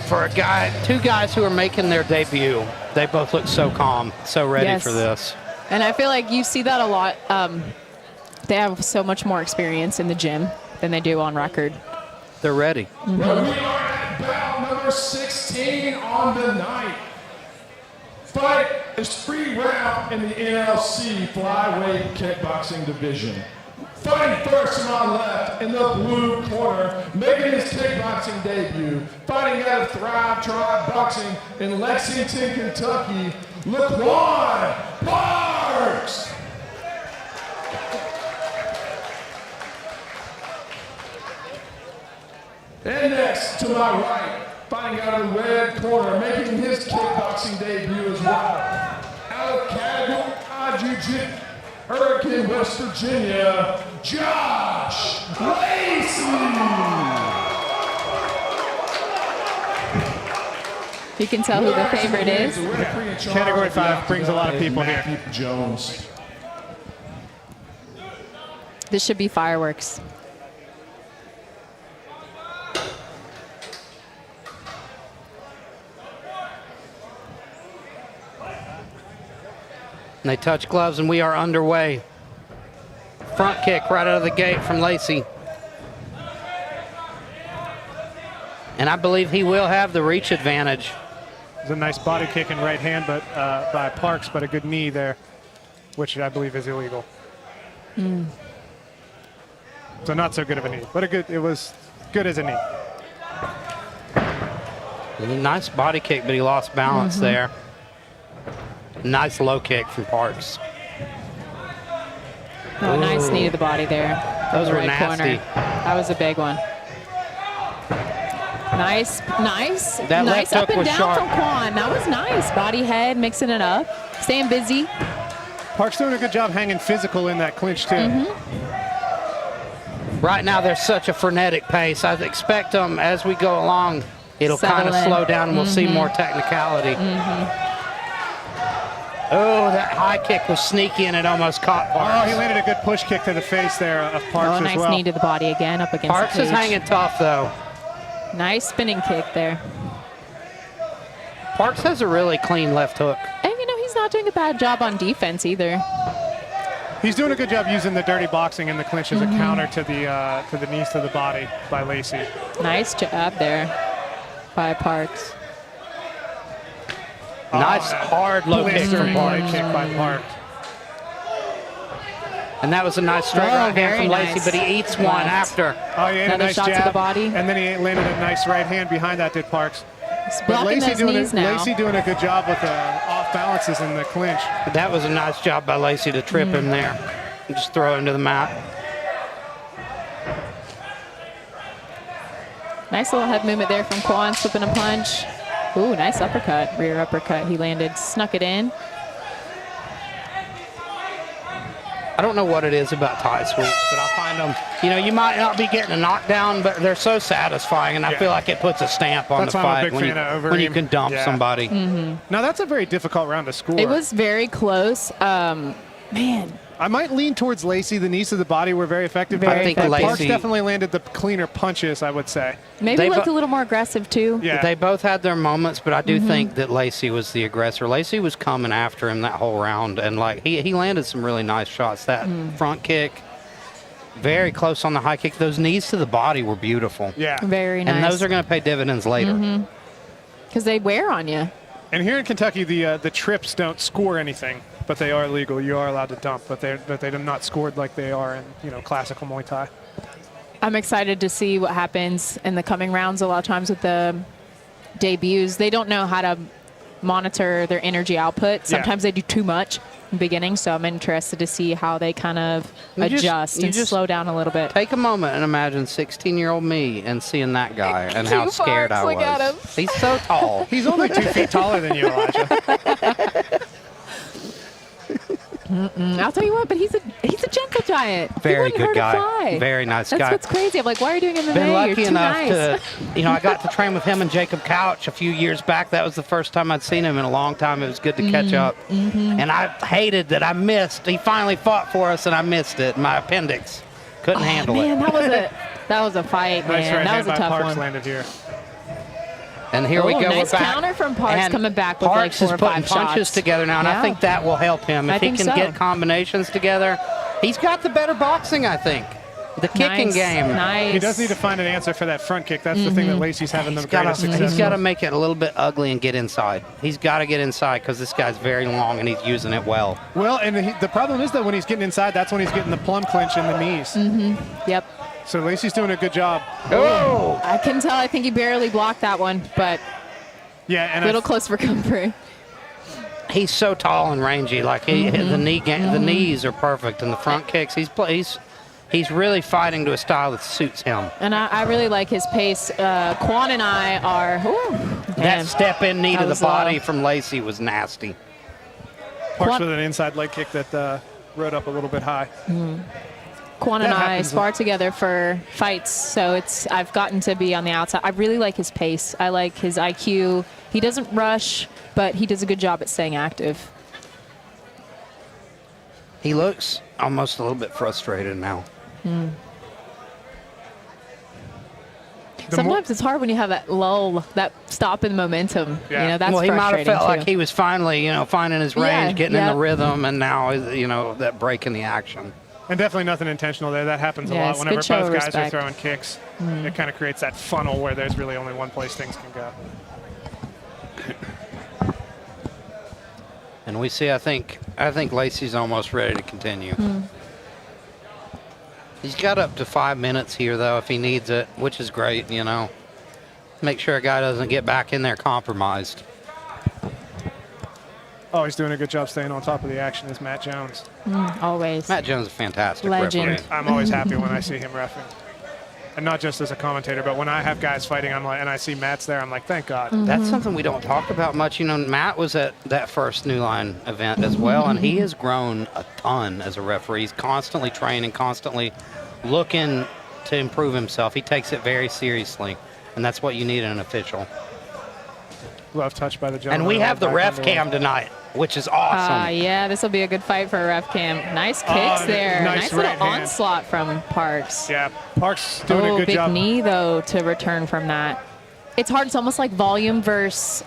for a guy, two guys who are making their debut, they both look so calm, so ready for this. And I feel like you see that a lot. They have so much more experience in the gym than they do on record. They're ready. Mm-hmm. Well, we are at bout number 16 on the night. Fight his free round in the NLC flyweight kickboxing division. Fighting first to my left in the blue corner, making his kickboxing debut, fighting out of Thrive Tribe Boxing in Lexington, Kentucky, Laquan Parks. And next to my right, fighting out of the red corner, making his kickboxing debut as well, out of Cahill, Jiu-Jitsu, Hurricane, West Virginia, Josh Lacey. You can tell who the favorite is. Category 5 brings a lot of people here. Jones. This should be fireworks. And they touch gloves, and we are underway. Front kick right out of the gate from Lacey. And I believe he will have the reach advantage. It's a nice body kick and right hand but by Parks, but a good knee there, which I believe is illegal. So not so good of a knee, but it was good as a knee. Nice body kick, but he lost balance there. Nice low kick from Parks. Oh, nice knee to the body there. Those were right nasty. Corner. That was a big one. Nice. That nice left up hook and was down sharp. from Quan. That was nice. Body head, mixing it up. Staying busy. Parks doing a good job hanging physical in that clinch too. Right now, there's such a frenetic pace. I expect them as we go along, it'll kind of Settle in. slow down and we'll see more technicality. Oh, that high kick was sneaky and it almost caught Parks. Oh, he landed a good push kick to the face there of Parks Oh, nice as well. knee to the body again, up against Parks the is cage. hanging tough, though. Nice spinning kick there. Parks has a really clean left hook. And he's not doing a bad job on defense either. He's doing a good job using the dirty boxing in the clinch as a counter to the knees to the body by Lacey. Nice job there by Parks. Nice hard low kick from Parks. Kick by Parks. And that was a nice straight right hand very from Lacey, nice. but he eats one after. Oh, he had a Another nice shot to jab, the body. and then he landed a nice right hand behind that, did Parks. He's But blocking Lacey those knees now. Lacey doing a good job with the off balances in the clinch. That was a nice job by Lacey to trip him there and just throw him to the mat. Nice little head movement there from Quan, slipping a punch. Ooh, nice uppercut, rear uppercut he landed, snuck it in. I don't know what it is about tie sweeps, but I find them, you might not be getting a knockdown, but they're so satisfying, and I feel like it puts a stamp on That's the why I'm a fight big fan of when you Overeem. can dump somebody. Now, that's a very difficult round to score. It was very close. Man. I might lean towards Lacey. The knees to the body were very effective. Very but I think effective. Parks Lacey- definitely landed the cleaner punches, I would say. Maybe They looked bo- a little more aggressive too. Yeah. They both had their moments, but I do think that Lacey was the aggressor. Lacey was coming after him that whole round, and he landed some really nice shots. That front kick, very close on the high kick. Those knees to the body were beautiful. Yeah. Very nice. And those are going to pay dividends later. Because they wear on you. And here in Kentucky, the trips don't score anything, but they are legal. You are allowed to dump, but they're not scored like they are in classical Muay Thai. I'm excited to see what happens in the coming rounds. A lot of times with the debuts, they don't know how to monitor their energy output. Sometimes they do too much in the beginning, so I'm interested to see how they kind of adjust and slow down a little bit. Take a moment and imagine 16-year-old me and seeing that guy and how Cute scared I Parks, look at was. him. He's so tall. He's only 2 feet taller than you, Elijah. I'll tell you what, but he's a gentle giant. He Very wouldn't good hurt a guy. fly. Very nice That's guy. what's crazy. I'm like, why are you doing MMA? Been lucky You're too enough nice. to, I got to train with him and Jacob Couch a few years back. That was the first time I'd seen him in a long time. It was good to catch up. And I hated that I missed. He finally fought for us, and I missed it. My appendix couldn't handle Man, it. that was a fight, Nice man. right That hand was a by tough Parks one. landed here. And here we Oh, go. nice We're back. counter from Parks And coming back with like Parks 4 is or putting 5 punches shots. together now, and Yeah. I think that will help him. I If he think can so. get combinations together, he's got the better boxing, I think. The kicking game. Nice. He does need to find an answer for that front kick. That's the thing that Lacey's having the greatest success He's got to with. make it a little bit ugly and get inside. He's got to get inside because this guy's very long and he's using it well. Well, and the problem is that when he's getting inside, that's when he's getting the plum clinch in the knees. Yep. So Lacey's doing a good job. Oh! I can tell. I think he barely blocked that one, but yeah, and a little close for comfort. He's so tall and rangy. Like the knees are perfect, and the front kicks. He's really fighting to a style that suits him. And I really like his pace. Quan and I are. That step in knee to the was body low. from Lacey was nasty. Parks with an inside leg kick that rode up a little bit high. Quan and I spar together for fights, so I've gotten to be on the outside. I really like his pace. I like his IQ. He doesn't rush, but he does a good job at staying active. He looks almost a little bit frustrated now. Sometimes it's hard when you have that lull, that stop in momentum. Yeah. You know, that's well, he might have frustrating felt too. like he was finally, finding his range, Yeah, getting in yeah. the rhythm, and now, that break in the action. And definitely nothing intentional there. That happens a Yeah, lot it's a whenever good show both of guys respect. are throwing kicks. It kind of creates that funnel where there's really only one place things can go. And we see, I think Lacey's almost ready to continue. He's got up to 5 minutes here, though, if he needs it, which is great, Make sure a guy doesn't get back in there compromised. Oh, he's doing a good job staying on top of the action is Matt Jones. Always. Matt Jones is a fantastic Legend. referee. I'm always happy when I see him reffing. And not just as a commentator, but when I have guys fighting, and I see Matt's there, I'm like, thank God. That's something we don't talk about much. Matt was at that first New Line event as well, and he has grown a ton as a referee. He's constantly training, constantly looking to improve himself. He takes it very seriously, and that's what you need in an official. Love touch by the gentleman. And we have the back ref underway. cam tonight, which is awesome. Yeah, this will be a good fight for a ref cam. Nice kicks there. Nice little right hand. onslaught from Parks. Yeah, Parks doing a good big job. knee, though, to return from that. It's hard. It's almost like volume versus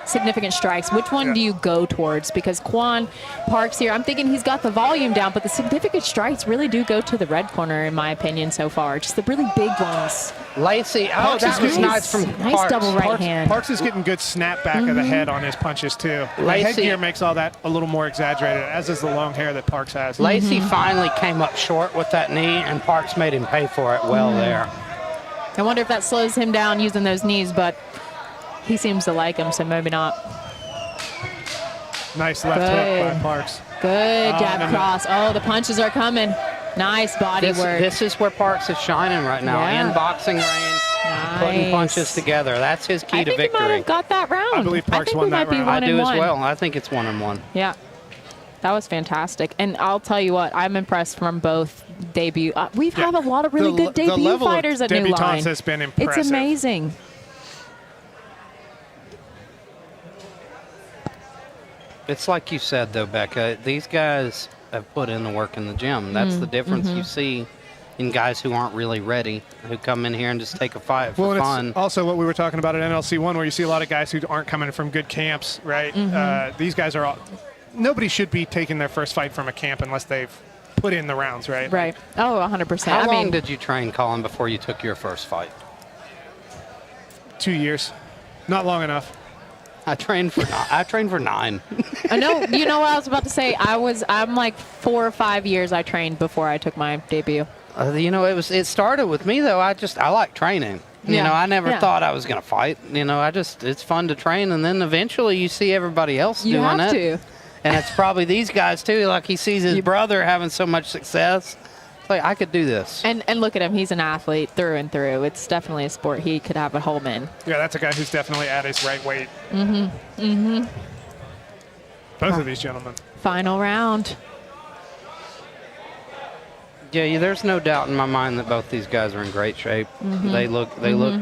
significant strikes. Which one do you go towards? Because Quan, Parks here, I'm thinking he's got the volume down, but the significant strikes really do go to the red corner, in my opinion, so far. Just the really big ones. Lacey, Parks that is was nice from Nice Parks. double right hand. Parks is getting good snap back of the head on his punches, too. The Lacey- headgear makes all that a little more exaggerated, as is the long hair that Parks has. Lacey finally came up short with that knee, and Parks made him pay for it well there. I wonder if that slows him down using those knees, but he seems to like them, so maybe not. Nice left hook by Parks. Good jab and cross. Oh, the punches are coming. Nice body work. This is where Parks is shining right now. Yeah. In boxing range, putting punches together. That's his key I to think he might victory. have got that round. I believe Parks won that round. I do as 1-1. well. I think it's 1-1. Yeah. That was fantastic. And I'll tell you what, I'm impressed from both debut. We've had a lot of really good the debut level of fighters at New debutantes Line. has been impressive. It's amazing. It's like you said, though, Becca. These guys have put in the work in the gym. That's the difference you see in guys who aren't really ready, who come in here and just take a fight for Well, fun. it's also what we were talking about at NLC1, where you see a lot of guys who aren't coming from good camps, right? These guys are all... Nobody should be taking their first fight from a camp unless they've put in the rounds, right? Right. Oh, 100%. How long did you train, Colin, before you took your first fight? 2 years. Not long enough. I trained for 9. I know. You know what I was about to say? I'm like 4 or 5 years I trained before I took my debut. It started with me, though. I like training. I never thought I was going to fight. It's fun to train, and then eventually you see everybody else You doing have it. to. And it's probably these guys, too. Like, he sees his brother having so much success. It's like, I could do this. And look at him. He's an athlete through and through. It's definitely a sport he could have at home in. Yeah, that's a guy who's definitely at his right weight. Both of these gentlemen. Final round. Yeah, there's no doubt in my mind that both these guys are in great shape. They look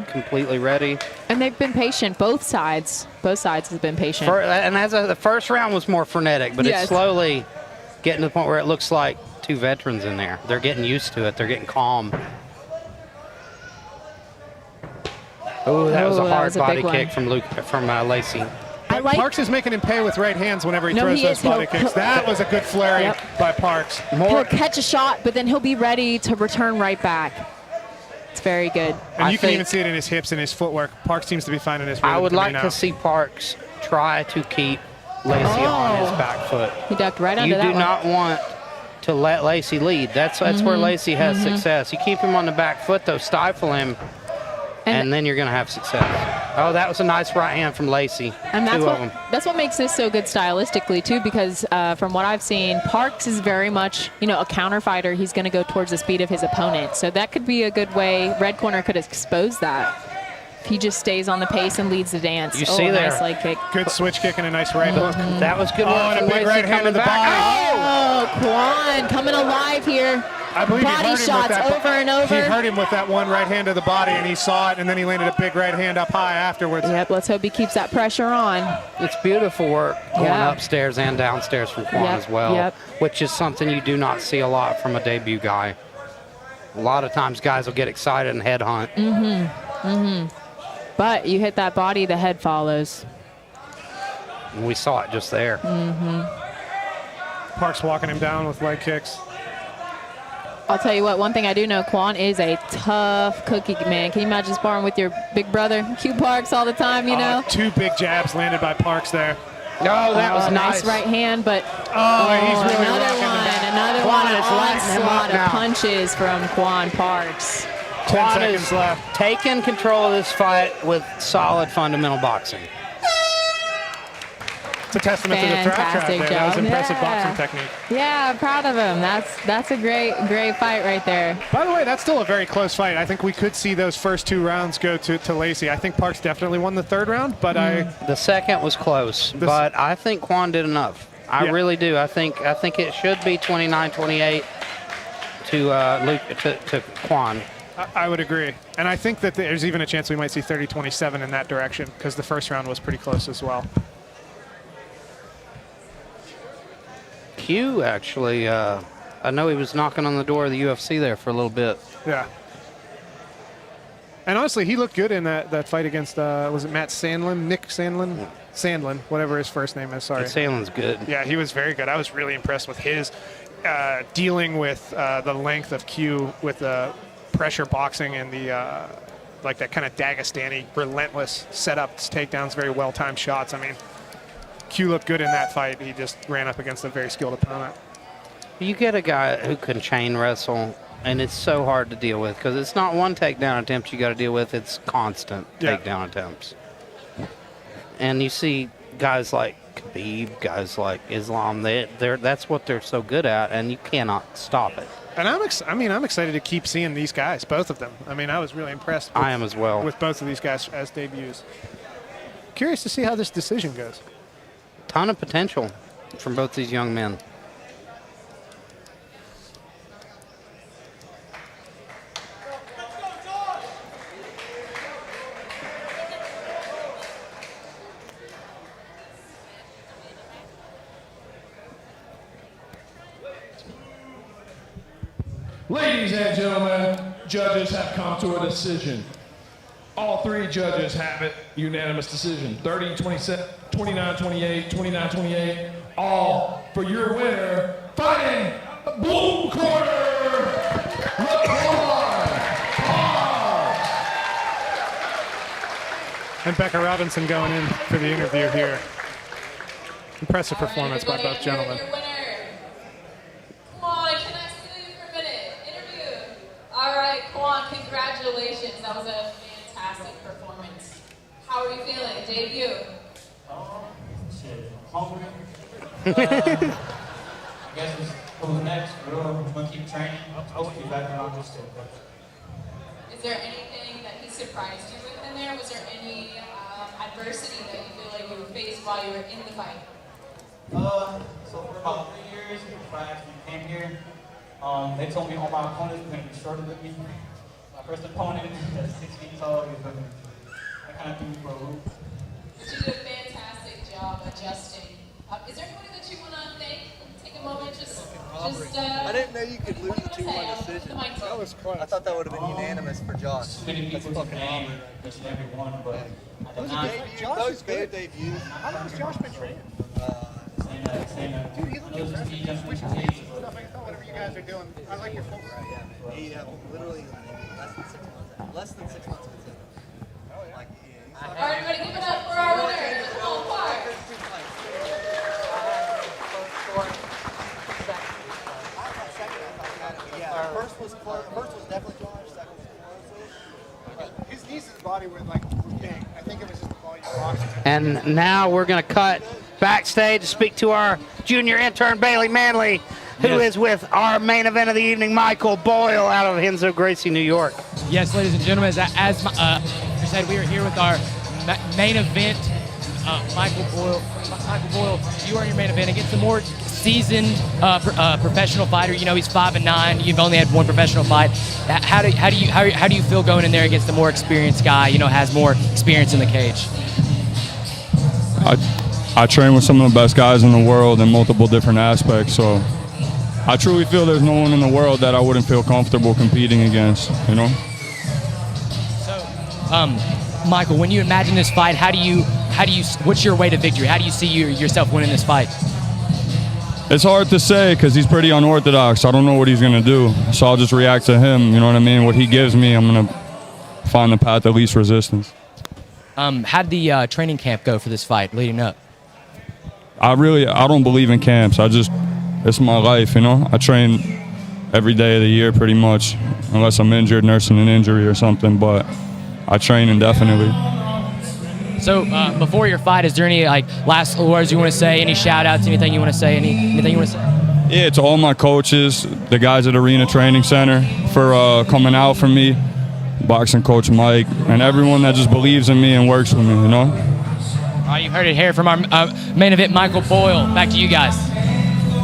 completely ready. And they've been patient. Both sides have been patient. The first round was more frenetic, but Yes. it's slowly getting to the point where it looks like two veterans in there. They're getting used to it. They're getting calm. Oh, that was a hard body kick from Lacey. That Parks is making him pay with right hands whenever he throws those body kicks. That was a good flurry by Parks. He'll catch a shot, but then he'll be ready to return right back. It's very good. And you can even see it in his hips and his footwork. Parks seems to be finding his rhythm. I would like to see Parks try to keep Lacy on his back foot. He ducked right under that one. You do not want to let Lacy lead. That's where Lacy has success. You keep him on the back foot, though, stifle him, and then you're going to have success. Oh, that was a nice right hand from Lacy. And that's what makes this so good stylistically, too, because from what I've seen, Parks is very much, a counter fighter. He's going to go towards the speed of his opponent. So that could be a good way. Red corner could expose that. If he just stays on the pace and leads the dance. You see there. Nice leg kick. Good switch kick and a nice right hook. That was good work. And a big right hand in the body. Oh, Quan coming alive here. I believe body shots over and over. He hurt him with that one right hand to the body, and he saw it, and then he landed a big right hand up high afterwards. Yep, let's hope he keeps that pressure on. It's beautiful work going upstairs and downstairs from Quan as well, which is something you do not see a lot from a debut guy. A lot of times guys will get excited and head hunt. But you hit that body, the head follows. And we saw it just there. Parks walking him down with leg kicks. I'll tell you what, one thing I do know, Quan is a tough cookie, man. Can you imagine sparring with your big brother, Q Parks, all the time, you know? 2 big jabs landed by Parks there. Oh, that was nice. Nice right hand, but he's really another one. Onslaught of punches from Quan Parks. 10 seconds left. Taking control of this fight with solid fundamental boxing. It's a testament to the trap there. That was impressive boxing technique. Yeah, I'm proud of him. That's a great fight right there. By the way, that's still a very close fight. I think we could see those first 2 rounds go to Lacy. I think Parks definitely won the 3rd round, but the second was close, but I think Quan did enough. I really do. I think it should be 29-28 to Quan. I would agree. And I think that there's even a chance we might see 30-27 in that direction because the first round was pretty close as well. Q actually, I know he was knocking on the door of the UFC there for a little bit. Yeah. And honestly, he looked good in that fight against, was it Matt Sandlin? Nick Sandlin? Sandlin, whatever his first name is, sorry. Sandlin's good. Yeah, he was very good. I was really impressed with his dealing with the length of Q with the pressure boxing and the like that kind of Dagestani relentless setups, takedowns, very well-timed shots. I mean, Q looked good in that fight. He just ran up against a very skilled opponent. You get a guy who can chain wrestle, and it's so hard to deal with because it's not one takedown attempt you got to deal with. It's constant takedown attempts. And you see guys like Khabib, guys like Islam, that's what they're so good at, and you cannot stop it. And I'm excited to keep seeing these guys, both of them. I mean, I was really impressed. I am as well. With both of these guys as debuts. Curious to see how this decision goes. Ton of potential from both these young men. Ladies and gentlemen, judges have come to a decision. All 3 judges have it. Unanimous decision. 30-27, 29-28, 29-28. All for your winner, fighting blue corner, And Becca Robinson going in for the interview here. Impressive performance by both gentlemen. Quan, congratulations. That was a fantastic performance. How are you feeling? Debut? Shit, hungry. I guess who's next? We're gonna keep training. Hopefully back around this too. Is there anything that he surprised you with in there? Was there any adversity that you feel like you faced while you were in the fight? So for about 3 years, before I actually came here, they told me all my opponents were going to be shorter than me. My first opponent is 6 feet tall. I kind of threw me for a loop. But you did a fantastic job adjusting. Is there anybody that you want to thank? Take a moment, just Just, I didn't know you could lose a 2-1 decision. That was close. I thought that would have been unanimous for Josh. That's fucking robbery. Those good debuts. How long has Josh been training? Dude, you look impressive. Whatever you guys are doing, I like your footwork. Yeah, he literally less than 6 months. Like, all right, everybody, give it up for our winner. All five. Yeah, first was definitely Josh. Second was Pollson. His niece's body was like big. I think it was just the volume of oxygen. And now we're going to cut backstage to speak to our junior intern, Bailey Manley, who is with our main event of the evening, Michael Boyle, out of Henzo Gracie, New York. Yes, ladies and gentlemen, as you said, we are here with our main event, Michael Boyle. Michael Boyle, you are your main event against a more seasoned professional fighter. You know, he's 5-9. You've only had one professional fight. How do you feel going in there against a more experienced guy? You know, has more experience in the cage. I train with some of the best guys in the world in multiple different aspects, so I truly feel there's no one in the world that I wouldn't feel comfortable competing against, you know? So, Michael, when you imagine this fight, what's your way to victory? How do you see yourself winning this fight? It's hard to say because he's pretty unorthodox. I don't know what he's going to do, so I'll just react to him, you know what I mean? What he gives me, I'm going to find the path of least resistance. How did the training camp go for this fight leading up? I don't believe in camps. It's my life, you know? I train every day of the year pretty much, unless I'm injured, nursing an injury or something, but I train indefinitely. So before your fight, is there any last words you want to say, any shout outs, anything you want to say, anything you want to say? Yeah, to all my coaches, the guys at Arena Training Center for coming out for me, boxing coach Mike, and everyone that just believes in me and works with me, you know? All right, you heard it here from our main event, Michael Boyle. Back to you guys.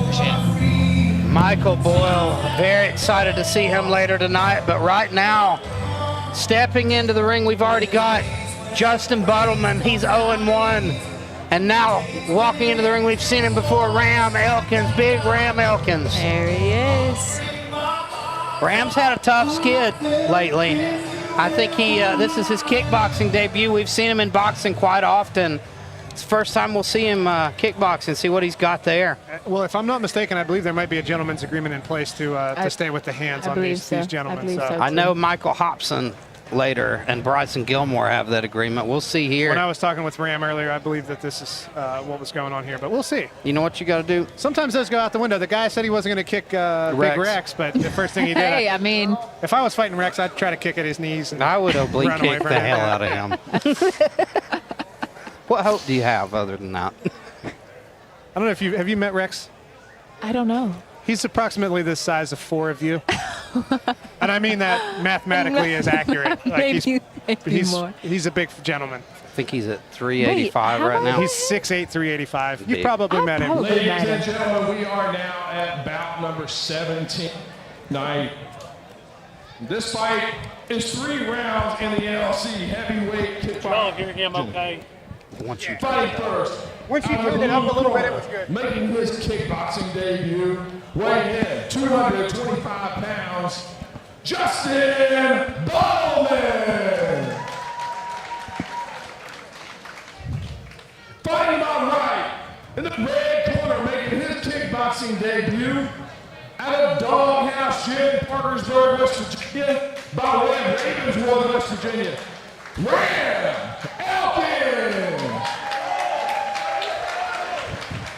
Appreciate it. Michael Boyle, very excited to see him later tonight, but right now, stepping into the ring, we've already got Justin Buttleman. He's 0-1. And now, walking into the ring, we've seen him before, Ram Elkins, big Ram Elkins. There he is. Ram's had a tough skid lately. I think this is his kickboxing debut. We've seen him in boxing quite often. It's the first time we'll see him kickboxing, see what he's got there. Well, if I'm not mistaken, I believe there might be a gentleman's agreement in place to stay with the hands on these gentlemen. I know Michael Hopson later and Bryson Gilmore have that agreement. We'll see here. When I was talking with Ram earlier, I believe that this is what was going on here, but we'll see. You know what you got to do? Sometimes those go out the window. The guy said he wasn't going to kick Big Rex, but the first thing he did. Hey, I mean, if I was fighting Rex, I'd try to kick at his knees. And I would oblique kick the hell out of him. What hope do you have other than that? I don't know if have you met Rex? I don't know. He's approximately the size of 4 of you. And I mean that mathematically is accurate. Like maybe more. He's a big gentleman. I think he's at 385 right now. He's 6'8", 385. You've probably met him. Ladies and gentlemen, we are now at bout number 17. Now, this fight is 3 rounds in the NLC heavyweight kickboxing. Oh, hear him okay. Once you fighting first. Once you turned it up a little bit, it was good. Making his kickboxing debut, weighing in 225 pounds, Justin Bowman. Fighting on right in the red corner, making his kickboxing debut out of Doghouse Gym, Parkersburg, West Virginia, by way of Ravenswood, West Virginia, Ram Elkins.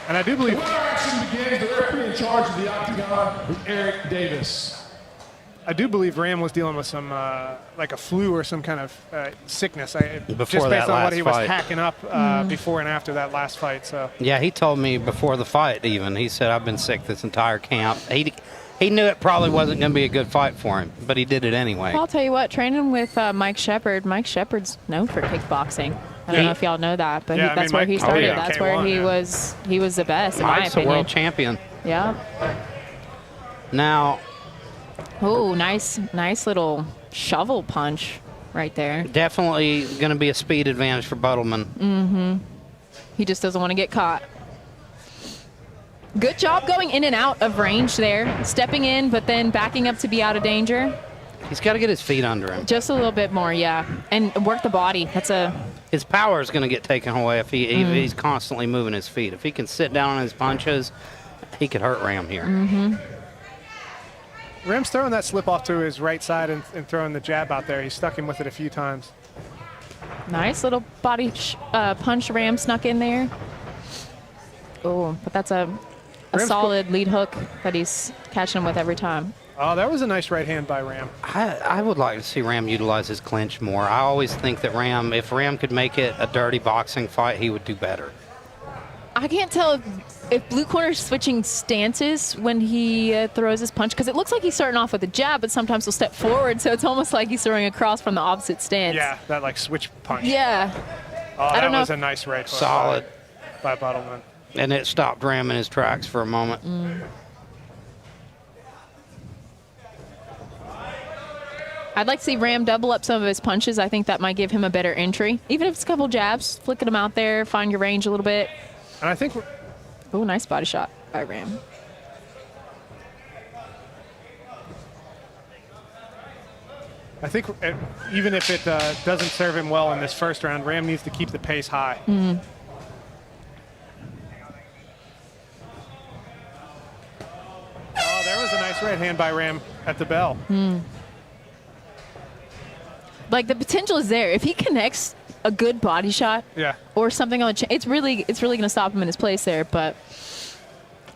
And I do believe the winner action begins. The referee in charge of the octagon is Eric Davis. I do believe Ram was dealing with some like a flu or some kind of sickness. Before just based that on what last he was fight. hacking up before and after that last fight. So yeah, he told me before the fight even. He said, I've been sick this entire camp. He knew it probably wasn't going to be a good fight for him, but he did it anyway. Well, I'll tell you what, training with Mike Shepard. Mike Shepard's known for kickboxing. I don't know if y'all know that, but that's where he started. That's where he was the best, in my Mike's opinion. a world champion. Yeah. Now. Oh, nice little shovel punch right there. Definitely going to be a speed advantage for Buttleman. Mm-hmm. He just doesn't want to get caught. Good job going in and out of range there. Stepping in, but then backing up to be out of danger. He's got to get his feet under him. Just a little bit more, yeah. And work the body. His power is going to get taken away if he's constantly moving his feet. If he can sit down on his punches, he could hurt Ram here. Ram's throwing that slip off to his right side and throwing the jab out there. He stuck him with it a few times. Nice little body punch Ram snuck in there. Oh, but that's a solid lead hook that he's catching him with every time. Oh, that was a nice right hand by Ram. I would like to see Ram utilize his clinch more. I always think that if Ram could make it a dirty boxing fight, he would do better. I can't tell if blue corner's switching stances when he throws his punch, because it looks like he's starting off with a jab, but sometimes he'll step forward, so it's almost like he's throwing across from the opposite stance. Yeah, that like switch punch. Yeah. Oh, that was a nice right hook. Solid. By Bottleman. And it stopped Ram in his tracks for a moment. I'd like to see Ram double up some of his punches. I think that might give him a better entry. Even if it's a couple jabs, flicking them out there, find your range a little bit. And I think... Oh, nice body shot by Ram. I think even if it doesn't serve him well in this first round, Ram needs to keep the pace high. Oh, there was a nice right hand by Ram at the bell. Like, the potential is there. If he connects a good body shot or something on the it's really going to stop him in his place there. But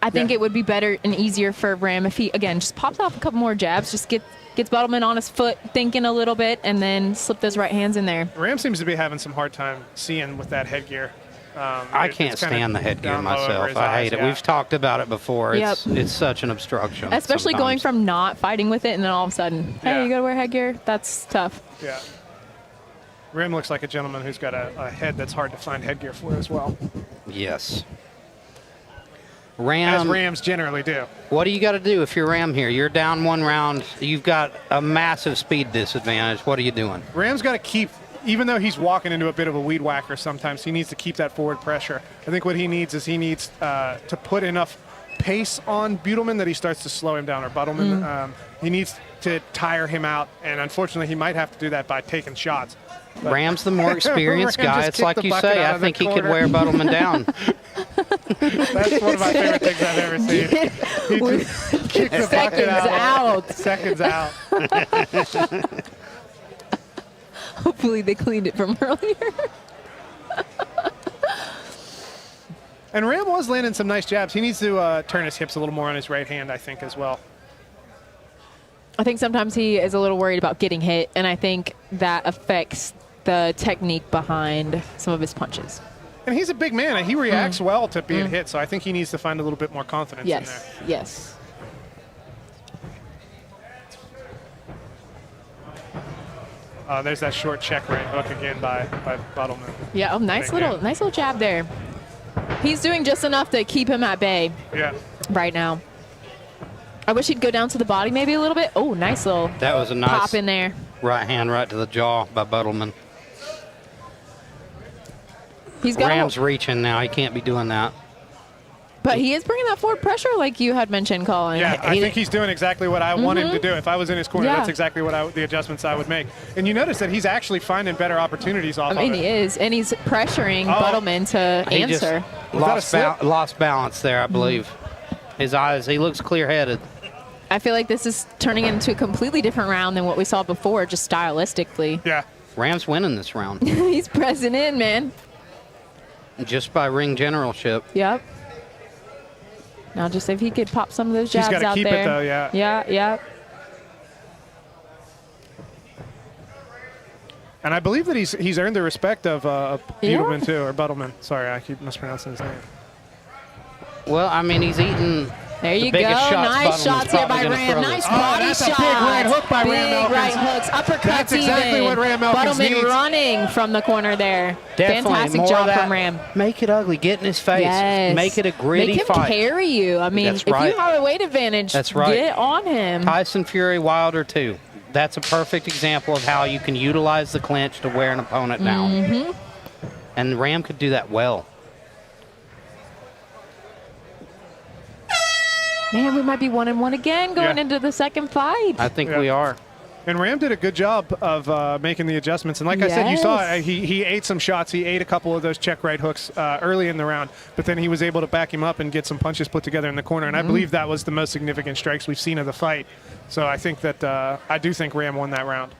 I think it would be better and easier for Ram if he, again, just pops off a couple more jabs, just gets Bottleman on his foot, thinking a little bit, and then slip those right hands in there. Ram seems to be having some hard time seeing with that headgear. I can't stand the headgear myself. I hate it. We've talked about it before. It's such an obstruction. Especially going from not fighting with it and then all of a sudden, hey, you got to wear headgear? That's tough. Yeah. Ram looks like a gentleman who's got a head that's hard to find headgear for as well. Yes. As Rams generally do. What do you got to do if you're Ram here? You're down one round. You've got a massive speed disadvantage. What are you doing? Ram's got to keep, even though he's walking into a bit of a weed whacker sometimes, he needs to keep that forward pressure. I think what he needs is to put enough pace on Butelman that he starts to slow him down, or Butelman. He needs to tire him out, and unfortunately he might have to do that by taking shots. But Ram's the more experienced guy. It's like you say, I think he could wear Butelman down. That's one of my favorite things I've ever seen. He just kicked the bucket out. Seconds out. Hopefully they cleaned it from earlier. And Ram was landing some nice jabs. He needs to turn his hips a little more on his right hand, I think, as well. I think sometimes he is a little worried about getting hit, and I think that affects the technique behind some of his punches. And he's a big man, and he reacts well to being hit, so I think he needs to find a little bit more confidence in there. Yes. There's that short check right hook again by Bottleman. Yeah, nice little jab there. He's doing just enough to keep him at bay right now. I wish he'd go down to the body maybe a little bit. Oh, nice little that was a nice pop in there. Right hand right to the jaw by Butelman. Ram's reaching now. He can't be doing that. But he is bringing that forward pressure like you had mentioned, Colin. Yeah, I think he's doing exactly what I want him to do. If I was in his corner, that's exactly what the adjustments I would make. And you notice that he's actually finding better opportunities off of it. He is, and he's pressuring Butelman to answer. Lost balance there, I believe. His eyes, he looks clear-headed. I feel like this is turning into a completely different round than what we saw before, just stylistically. Yeah. Ram's winning this round. He's pressing in, man. Just by ring generalship. Yep. Now, just if he could pop some of those jabs out there. He's got to keep it, though, yeah. Yeah. And I believe that he's earned the respect of Butelman, too, or Butelman. Sorry, I keep mispronouncing his name. Well, I mean, he's eating There you go. Nice shots here by Ram. Nice body shot. Big right hook by Ram Elkins. Big right hooks. Uppercuts That's exactly even. what Ram Elkins Butelman needs. running from the corner there. Definitely. Fantastic job from Ram. Make it ugly. Get in his face. Yes. Make it a gritty fight. Make him carry you. I mean, That's if right. you have a weight advantage, That's right. get on him. Tyson Fury, Wilder too. That's a perfect example of how you can utilize the clinch to wear an opponent down. And Ram could do that well. Man, we might be 1-1 again going into the second fight. I think we are. And Ram did a good job of making the adjustments. And like I said, you saw he ate some shots. He ate a couple of those check right hooks early in the round, but then he was able to back him up and get some punches put together in the corner. And I believe that was the most significant strikes we've seen of the fight. So I think that I do think Ram won that round.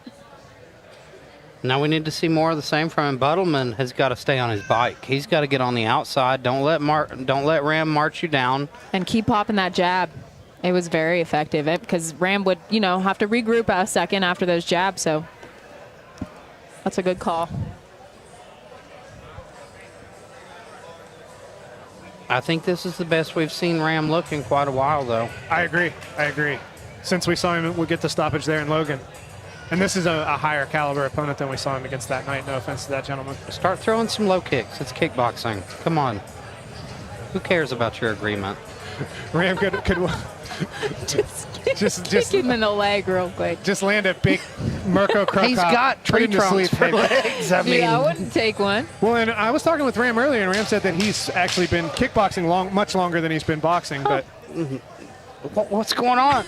Now we need to see more of the same from him. Buttleman has got to stay on his bike. He's got to get on the outside. Don't let Ram march you down. And keep popping that jab. It was very effective because Ram would, have to regroup a second after those jabs. So that's a good call. I think this is the best we've seen Ram look in quite a while, though. I agree. Since we saw him, we'll get the stoppage there in Logan. And this is a higher caliber opponent than we saw him against that night. No offense to that gentleman. Start throwing some low kicks. It's kickboxing. Come on. Who cares about your agreement? Ram could just kick him in the leg real quick. Just land a big Mirko Krokop. He's got tree trunks for legs. I mean, I wouldn't take one. Well, and I was talking with Ram earlier, and Ram said that he's actually been kickboxing much longer than he's been boxing. But what's going on?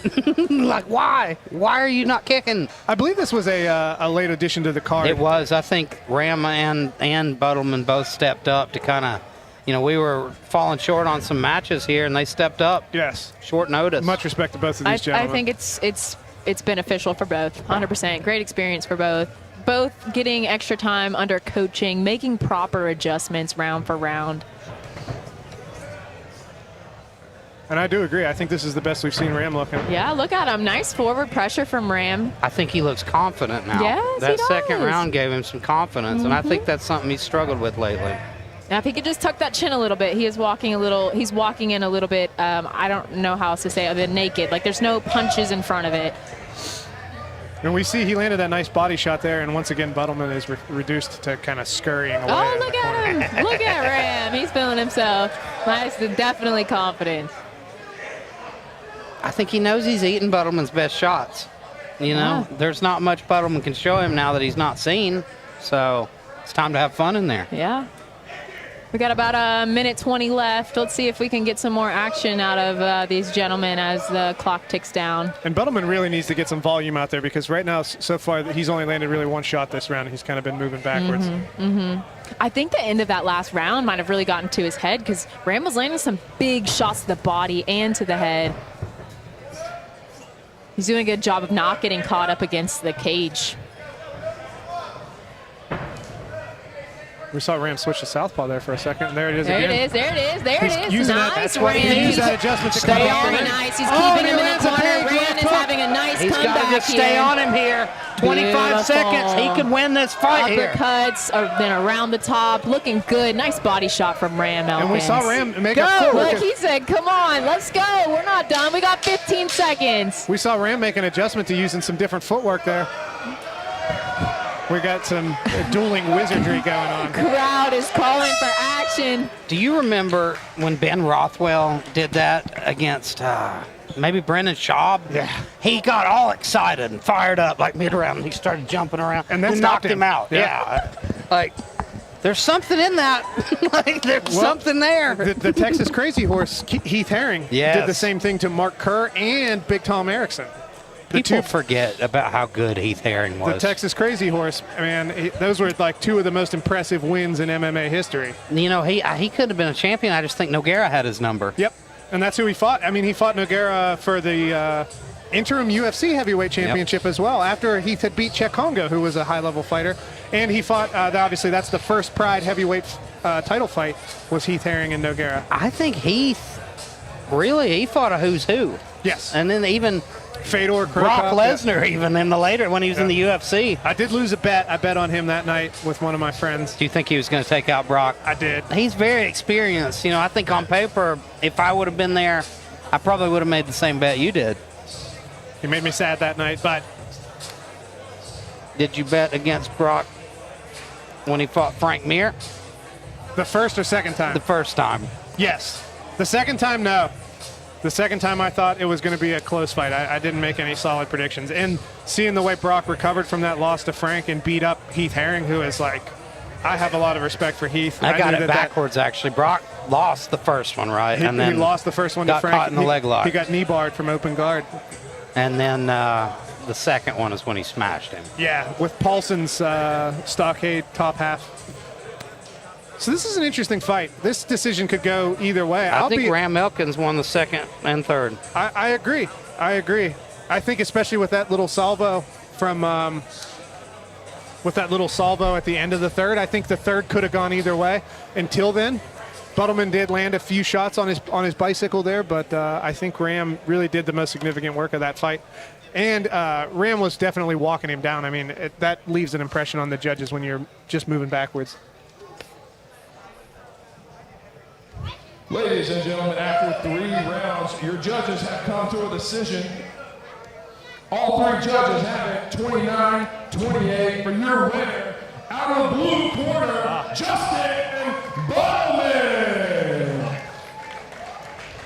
Like, why? Why are you not kicking? I believe this was a late addition to the card. It was. I think Ram and Buttleman both stepped up to kind of. We were falling short on some matches here, and they stepped up. Yes. Short notice. Much respect to both of these gentlemen. I think it's beneficial for both. 100%. Great experience for both. Both getting extra time under coaching, making proper adjustments round for round. And I do agree. I think this is the best we've seen Ram looking. Yeah, look at him. Nice forward pressure from Ram. I think he looks confident now. Yes, that he does. second round gave him some confidence, and I think that's something he's struggled with lately. Now, if he could just tuck that chin a little bit, he's walking in a little bit, I don't know how else to say it, other than naked. Like, there's no punches in front of it. And we see he landed that nice body shot there, and once again, Buttleman is reduced to kind of scurrying away. Oh, look at him. Look at Ram. He's feeling himself. Nice, definitely confident. I think he knows he's eating Buttleman's best shots. There's not much Buttleman can show him now that he's not seen. So it's time to have fun in there. Yeah. We got about a minute 20 left. Let's see if we can get some more action out of these gentlemen as the clock ticks down. And Buttleman really needs to get some volume out there because right now, so far, he's only landed really one shot this round. He's kind of been moving backwards. I think the end of that last round might have really gotten to his head because Ram was landing some big shots to the body and to the head. He's doing a good job of not getting caught up against the cage. We saw Ram switch to southpaw there for a second, and there it is again. There it is. Using nice, Ram. He used that adjustment to come up. Very nice. He's keeping him in the corner. Ram is having a nice He's comeback got to just stay on him here. 25 seconds. He could win this fight here. Uppercuts are then around the top. Looking good. Nice body shot from Ram Elkins. And we saw Ram make go. a Look, he said, come on, let's go. We're not done. We got 15 seconds. We saw Ram make an adjustment to using some different footwork there. We got some dueling wizardry going on. Crowd is calling for action. Do you remember when Ben Rothwell did that against maybe Brendan Schaub? Yeah. He got all excited and fired up like mid-round. He started jumping around and then knocked him out. Yeah. Like, there's something in that. Like, there's something there. The Texas Crazy Horse, Heath Herring, did the same thing to Mark Kerr and Big Tom Erickson. People forget about how good Heath Herring was. The Texas Crazy Horse, man, those were like two of the most impressive wins in MMA history. He could have been a champion. I just think Nogueira had his number. Yep, and that's who he fought. I mean, he fought Nogueira for the interim UFC heavyweight championship as well, after Heath had beat Czech Congo, who was a high-level fighter. And he fought, obviously, that's the first Pride heavyweight title fight, was Heath Herring and Nogueira. I think Heath, he fought a who's who. Yes. And then even Fedor, Brock Lesnar, even in the later when he was in the UFC. I did lose a bet. I bet on him that night with one of my friends. Do you think he was going to take out Brock? I did. He's very experienced. I think on paper, if I would have been there, I probably would have made the same bet you did. He made me sad that night, but... Did you bet against Brock when he fought Frank Mir? The first or second time? The first time. Yes. The second time, no. The second time I thought it was going to be a close fight. I didn't make any solid predictions. And seeing the way Brock recovered from that loss to Frank and beat up Heath Herring, who is like, I have a lot of respect for Heath. I got it backwards, actually. Brock lost the first one, right? And then he lost the first one to Frank. Caught in the leg lock. He got knee barred from open guard. And then the second one is when he smashed him. Yeah, with Pollson's stockade top half. So this is an interesting fight. This decision could go either way. I think Ram Elkins won the second and third. I agree. I think especially with that little salvo from at the end of the third, I think the third could have gone either way. Until then, Buttleman did land a few shots on his bicycle there, but I think Ram really did the most significant work of that fight. And Ram was definitely walking him down. I mean, that leaves an impression on the judges when you're just moving backwards. Ladies and gentlemen, after 3 rounds, your judges have come to a decision. All 3 judges have it 29-28 for your winner. Out of the blue corner, Justin Bowman.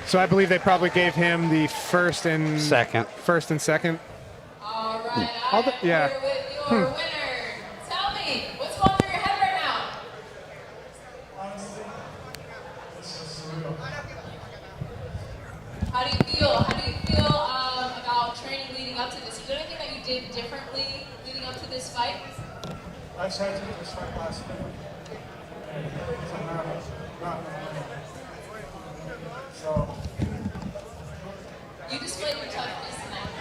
So I believe they probably gave him the first and second. All right, yeah. Here with your winner. Tell me, what's going through your head right now? How do you feel? About training leading up to this? Is there anything that you did differently leading up to this fight? I just had to do this fight last week. So you displayed your toughness tonight.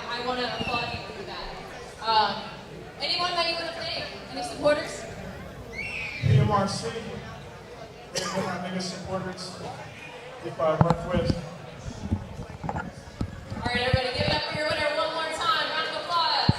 I want to applaud you for that. Anyone that you want to thank? Any supporters? PMRC, they've been my biggest supporters. If I work with. All right, everybody, give it up for your winner one more time. Round of applause.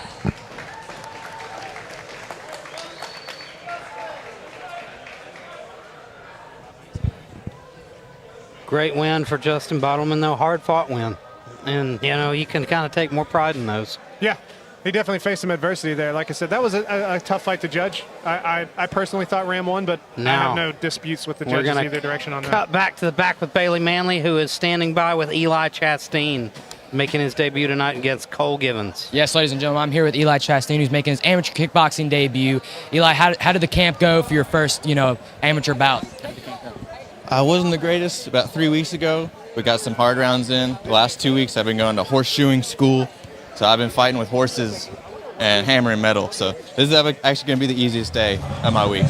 Great win for Justin Bottleman, though. Hard-fought win. And, you can kind of take more pride in those. Yeah, he definitely faced some adversity there. Like I said, that was a tough fight to judge. I personally thought Ram won, but I have no disputes with the judges either direction on that. Cut back to the back with Bailey Manley, who is standing by with Eli Chastine, making his debut tonight against Cole Givens. Yes, ladies and gentlemen, I'm here with Eli Chastine, who's making his amateur kickboxing debut. Eli, how did the camp go for your first, amateur bout? I wasn't the greatest. About 3 weeks ago, we got some hard rounds in. The last 2 weeks, I've been going to horseshoeing school. So I've been fighting with horses and hammering metal. So this is actually going to be the easiest day of my week.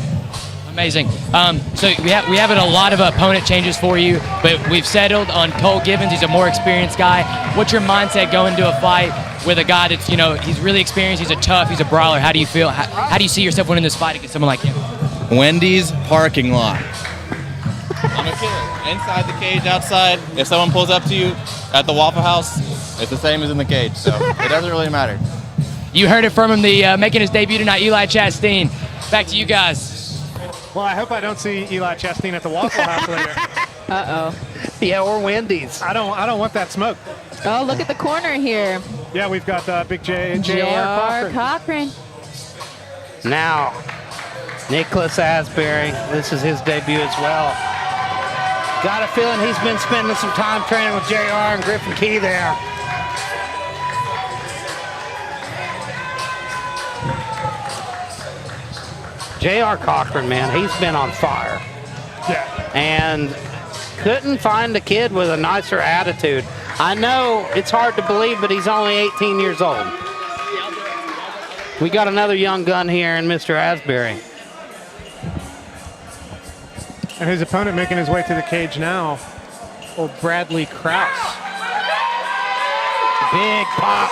Amazing. So we have a lot of opponent changes for you, but we've settled on Cole Givens. He's a more experienced guy. What's your mindset going into a fight with a guy that's, he's really experienced, he's he's a brawler? How do you feel? How do you see yourself winning this fight against someone like him? Wendy's parking lot. I'm a killer. Inside the cage, outside. If someone pulls up to you at the Waffle House, it's the same as in the cage, so it doesn't really matter. You heard it from him, making his debut tonight, Eli Chastine. Back to you guys. Well, I hope I don't see Eli Chastine at the Waffle House later. Uh-oh. Yeah, or Wendy's. I don't want that smoke. Oh, look at the corner here. Yeah, we've got Big JR Cochran. Now, Nicholas Asbury. This is his debut as well. Got a feeling he's been spending some time training with JR and Griffin Key there. JR Cochran, man, he's been on fire. Yeah. And couldn't find a kid with a nicer attitude. I know it's hard to believe, but he's only 18 years old. We got another young gun here in Mr. Asbury. And his opponent making his way to the cage now, old Bradley Krauss. Big pop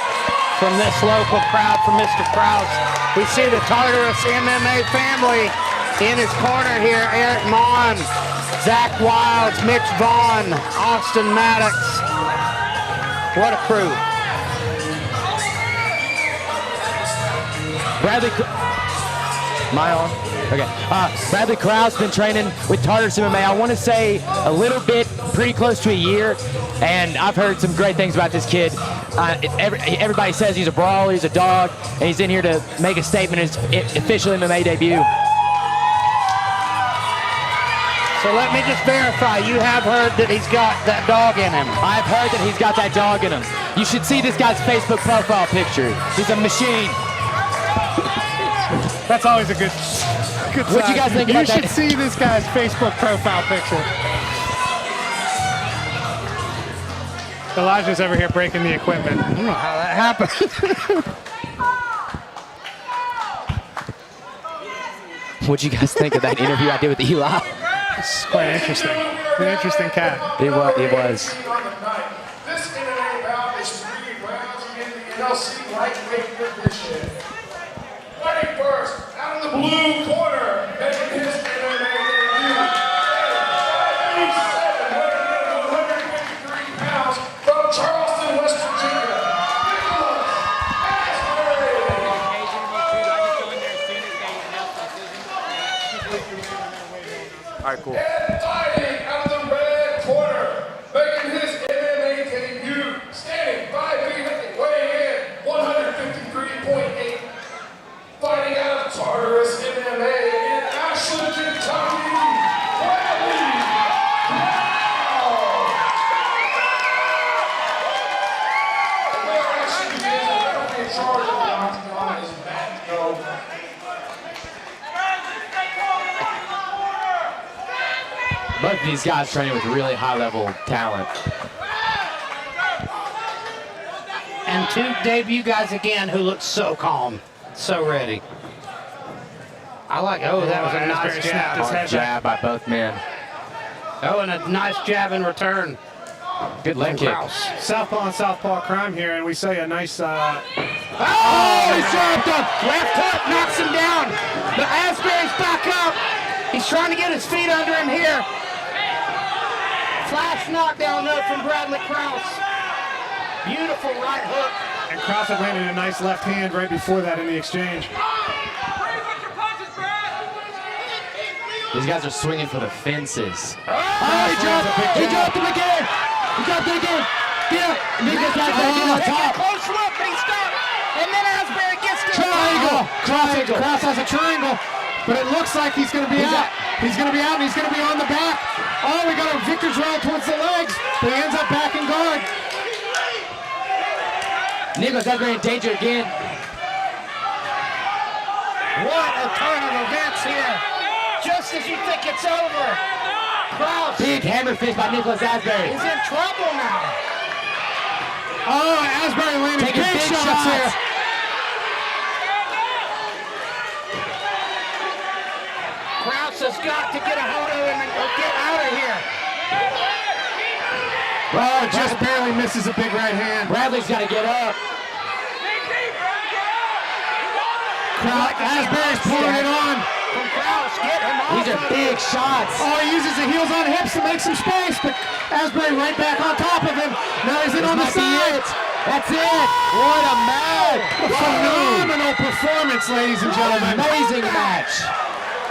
from this local crowd from Mr. Krauss. We see the Tartarus MMA family in his corner here. Eric Mon, Zach Wilds, Mitch Vaughn, Austin Maddox. What a crew. Bradley Krauss been training with Tartarus MMA, I want to say a little bit, pretty close to a year, and I've heard some great things about this kid. Everybody says he's a brawler, he's a dog, and he's in here to make a statement in his official MMA debut. So let me just verify, you have heard that he's got that dog in him. I've heard that he's got that dog in him. You should see this guy's Facebook profile picture. He's a machine. That's always a good Good What'd you guys think about that? You should see this guy's Facebook profile picture. Elijah's over here breaking the equipment. I don't know how that happened. What'd you guys think of that interview I did with Eli? It's quite interesting. An interesting cat. It was. This MMA bout is 3 rounds in the NLC lightweight division. Fighting first, out of the blue corner, making his MMA debut. 153 pounds from Charleston, West Virginia. All right, cool. And fighting out of the red corner, making his MMA debut, standing 5 feet, weighing in 153.8. Fighting out of Tartarus MMA in Ashland, Kentucky, Bradley Where actually is in charge of the octagon is Maddox. Both of these guys training with really high-level talent. And 2 debut guys again who look so calm, so ready. I like, oh, that was a nice jab. Hard jab by both men. Oh, and a nice jab in return. Good leg kick. Southpaw and southpaw crime here, and we say a nice. Oh, he's dropped up. Left hook knocks him down. But Asbury's back up. He's trying to get his feet under him here. Flash knockdown though from Bradley Krauss. Beautiful right hook. And Krauss had landed a nice left hand right before that in the exchange. These guys are swinging for the fences. Oh, he dropped him again. He dropped him again. Yeah. Krauss taking a close look, but he stopped. And then Asbury gets to triangle. Krauss has a triangle, but it looks like he's going to be out. He's going to be out, and he's going to be on the back. Oh, we got a victor's roll towards the legs, but he ends up back in guard. Nicholas Asbury in danger again. What a turn of events here. Just as you think it's over. Krauss. Big hammer fist by Nicholas Asbury. He's in trouble now. Oh, Asbury landed big shots here. Krauss has got to get a hold of him and get out of here. Oh, just barely misses a big right hand. Bradley's got to get up. Asbury's pulling it on. From Krauss, get him off. These are big shots. Oh, he uses the heels on hips to make some space, but Asbury right back on top of him. Now he's in on the side. That's it. What a match. A phenomenal performance, ladies and gentlemen. Amazing match.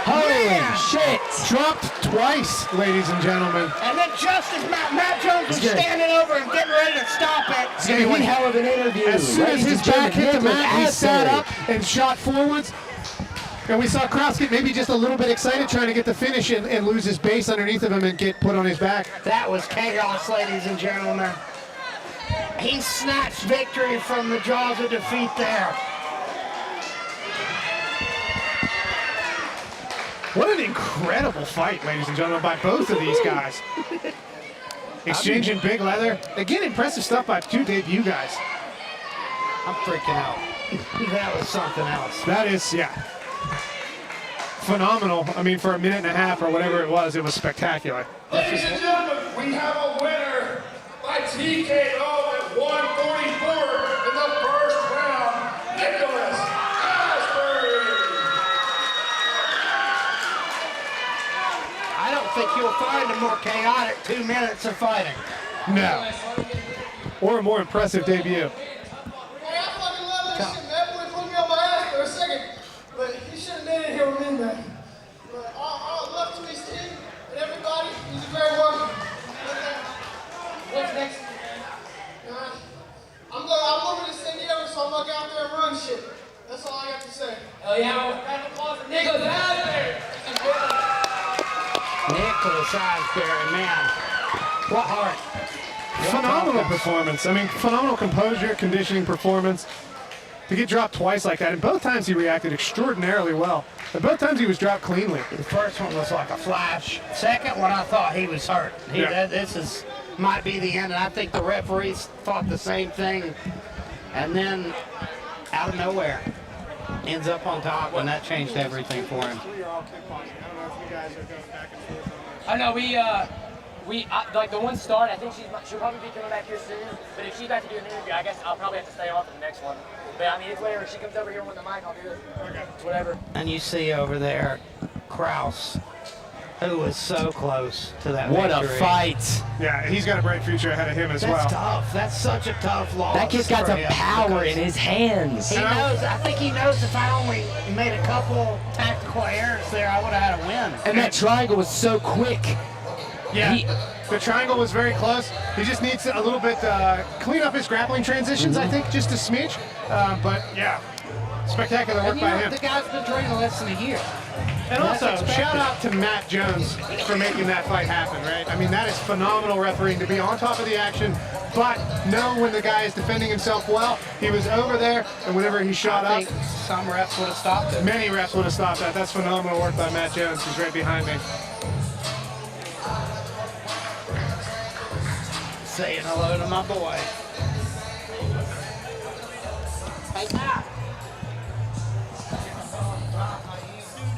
Holy shit. Dropped twice, ladies and gentlemen. And then just as Matt Jones was standing over and getting ready to stop it. It's going to be one hell of an interview. As soon as his back hit the mat, he sat up and shot forwards. And we saw Krauss get maybe just a little bit excited trying to get the finish and lose his base underneath of him and get put on his back. That was chaos, ladies and gentlemen. He snatched victory from the jaws of defeat there. What an incredible fight, ladies and gentlemen, by both of these guys. Exchanging big leather. Again, impressive stuff by 2 debut guys. I'm freaking out. That was something else. That is, yeah. Phenomenal. I mean, for a minute and a half or whatever it was spectacular. Ladies and gentlemen, we have a winner by TKO at 144 in the first round, Nicholas Asbury. I don't think you'll find a more chaotic 2 minutes of fighting. No. Or a more impressive debut. Hey, I fucking love this shit, man. Boy put me on my ass for a second. But he should have been in here with me, man. But I love Twisted and everybody. He's a great worker. What's next? I'm moving to San Diego, so I'm gonna get out there and run shit. That's all I got to say. Hell yeah, round of applause for Nicholas Asbury. Nicholas Asbury, man. What heart. Phenomenal performance. I mean, phenomenal composure, conditioning performance. to get dropped twice like that. And both times he reacted extraordinarily well. And both times he was dropped cleanly. The first one was like a flash. Second one, I thought he was hurt. This might be the end, and I think the referees thought the same thing. And then, out of nowhere, ends up on top, and that changed everything for him. I know we like the one start. I think she'll probably be coming back here soon. But if she's about to do an interview, I guess I'll probably have to stay on for the next one. But I mean, it's whatever. If she comes over here with the mic, I'll do it. Okay. It's whatever. And you see over there, Krauss, who was so close to that What victory. a fight! Yeah, he's got a bright future ahead of him as well. That's tough. That's such a tough loss. That kid's got for some him power because in his hands. He knows. I think he knows if I only made a couple tactical errors there, I would have had a win. And that triangle was so quick. Yeah, the triangle was very close. He just needs a little bit clean up his grappling transitions, I think, just a smidge. But yeah, spectacular work by him. The guy's been training less than a year. And also, shout out to Matt Jones for making that fight happen, right? I mean, that is phenomenal refereeing to be on top of the action, but know when the guy is defending himself well. He was over there, and whenever he shot up, some refs would have stopped it. Many refs would have stopped that. That's phenomenal work by Matt Jones. He's right behind me. Saying hello to my boy. Hey, Matt.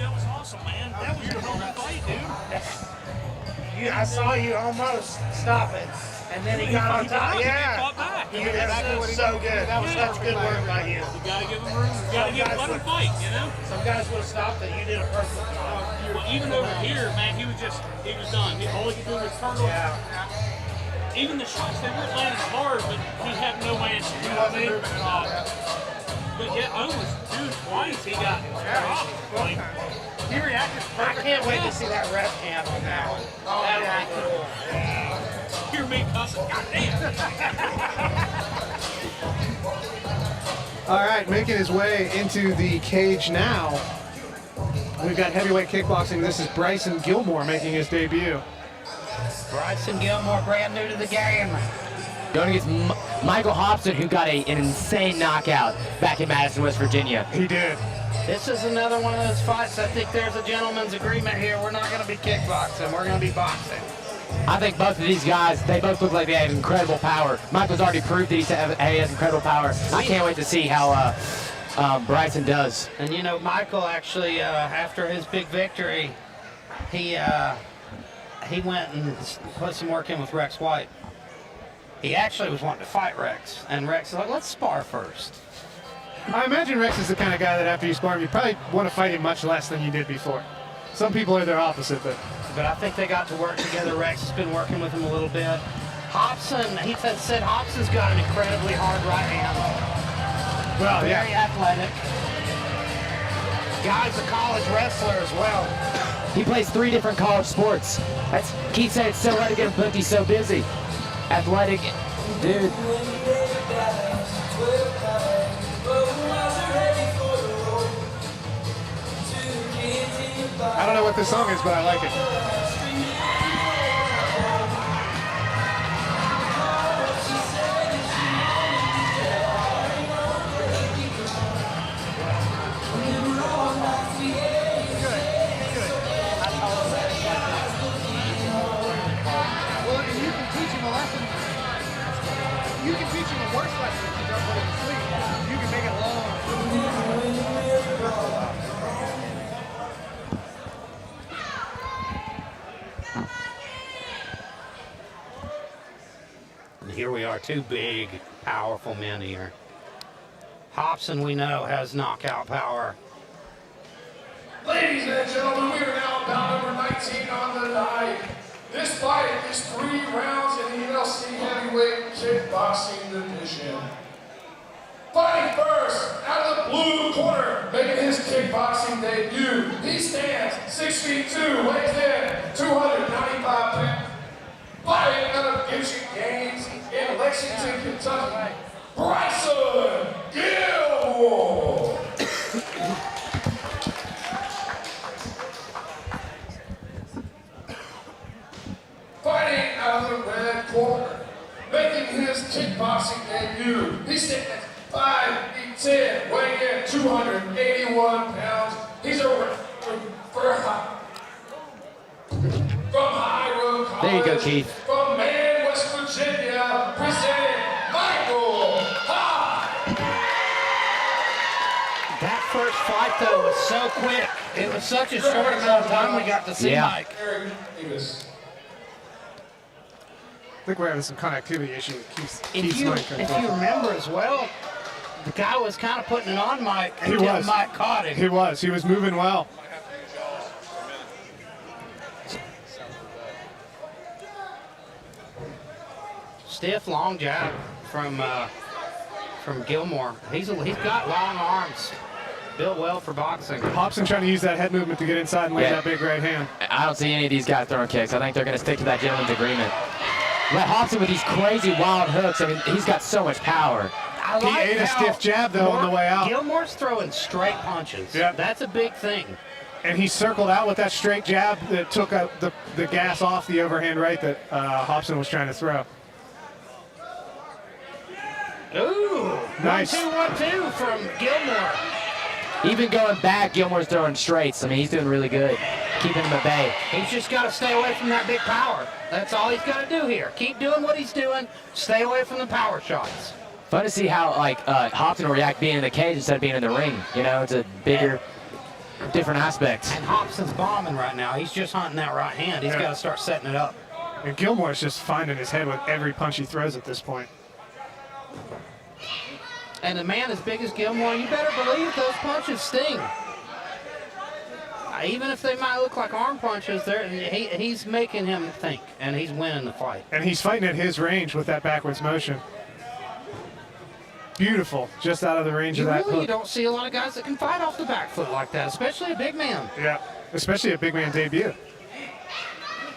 That was awesome, man. That was a whole fight, dude. I saw you almost stop it, and then he got on top. He fought back. That was so good. That was such good work by you. You gotta give him room. You gotta let him fight, you know? Some guys would have stopped it. You did a perfect job. Well, even over here, man, he was done. All he could do was turtle. Yeah. Even the shots, they weren't landing hard, but he had no answer. You know what I mean? But yeah, almost, dude, twice he got dropped. Like, he reacted perfect. I can't wait to see that ref cam on that one. Oh, That'd be cool. Yeah. Hear me cussing. Goddamn. All right, making his way into the cage now. We've got heavyweight kickboxing. This is Bryson Gilmore making his debut. Bryson Gilmore, brand new to the game. Going against Michael Hopson, who got an insane knockout back in Madison, West Virginia. He did. This is another one of those fights. I think there's a gentleman's agreement here. We're not going to be kickboxing. We're going to be boxing. I think both of these guys, they both look like they have incredible power. Michael's already proved that he has incredible power. I can't wait to see how Bryson does. And you know, Michael actually, after his big victory, he went and put some work in with Rex White. He actually was wanting to fight Rex, and Rex is like, let's spar first. I imagine Rex is the kind of guy that after you spar him, you probably want to fight him much less than you did before. Some people are their opposite, but I think they got to work together. Rex has been working with him a little bit. Hopson, he said Hopson's got an incredibly hard right hand. Well, yeah. Very athletic. Guy's a college wrestler as well. He plays 3 different college sports. Keith said it's so hard to get him booked. He's so busy. Athletic, dude. I don't know what this song is, but I like it. You can teach him a worse lesson if you don't put him to sleep. You can make it long. And here we are, 2 big, powerful men here. Hopson, we know, has knockout power. Ladies and gentlemen, we are now bout number 19 on the night. This fight is 3 rounds in the NLC heavyweight kickboxing division. Fighting first, out of the blue corner, making his kickboxing debut. He stands 6'2", weighs in 295 pounds. Fighting out of Gucci Games in Lexington, Kentucky, Bryson Gilmore. Fighting out of the red corner, making his kickboxing debut. He stands 5'10", weighing in 281 pounds. He's a from High Road College. There you go, Keith. From Man, West Virginia, presenting Michael High. That first fight, though, was so quick. It was such a short amount of time we got to see Mike. I think we're having some connectivity issue with Keith's If you remember as well, the guy was kind of putting it on Mike until Mike caught him. He was moving well. Stiff, long jab from Gilmore. He's got long arms. Built well for boxing. Hopson trying to use that head movement to get inside and land that big right hand. I don't see any of these guys throwing kicks. I think they're going to stick to that gentleman's agreement. Let Hopson with these crazy wild hooks. I mean, he's got so much power. He ate a stiff jab, though, on the way out. Gilmore's throwing straight punches. Yeah. That's a big thing. And he circled out with that straight jab that took out the gas off the overhand right that Hopson was trying to throw. Ooh, nice. 1-2 from Gilmore. Even going back, Gilmore's throwing straights. I mean, he's doing really good, keeping him at bay. He's just got to stay away from that big power. That's all he's got to do here. Keep doing what he's doing. Stay away from the power shots. Fun to see how Hopson will react being in the cage instead of being in the ring. You know, it's a bigger, different aspect. And Hopson's bombing right now. He's just hunting that right hand. He's got to start setting it up. And Gilmore's just finding his head with every punch he throws at this point. And a man as big as Gilmore, you better believe those punches sting. Even if they might look like arm punches, he's making him think, and he's winning the fight. And he's fighting at his range with that backwards motion. Beautiful, just out of the range of that You hook. don't see a lot of guys that can fight off the back foot like that, especially a big man. Yeah, especially a big man debut.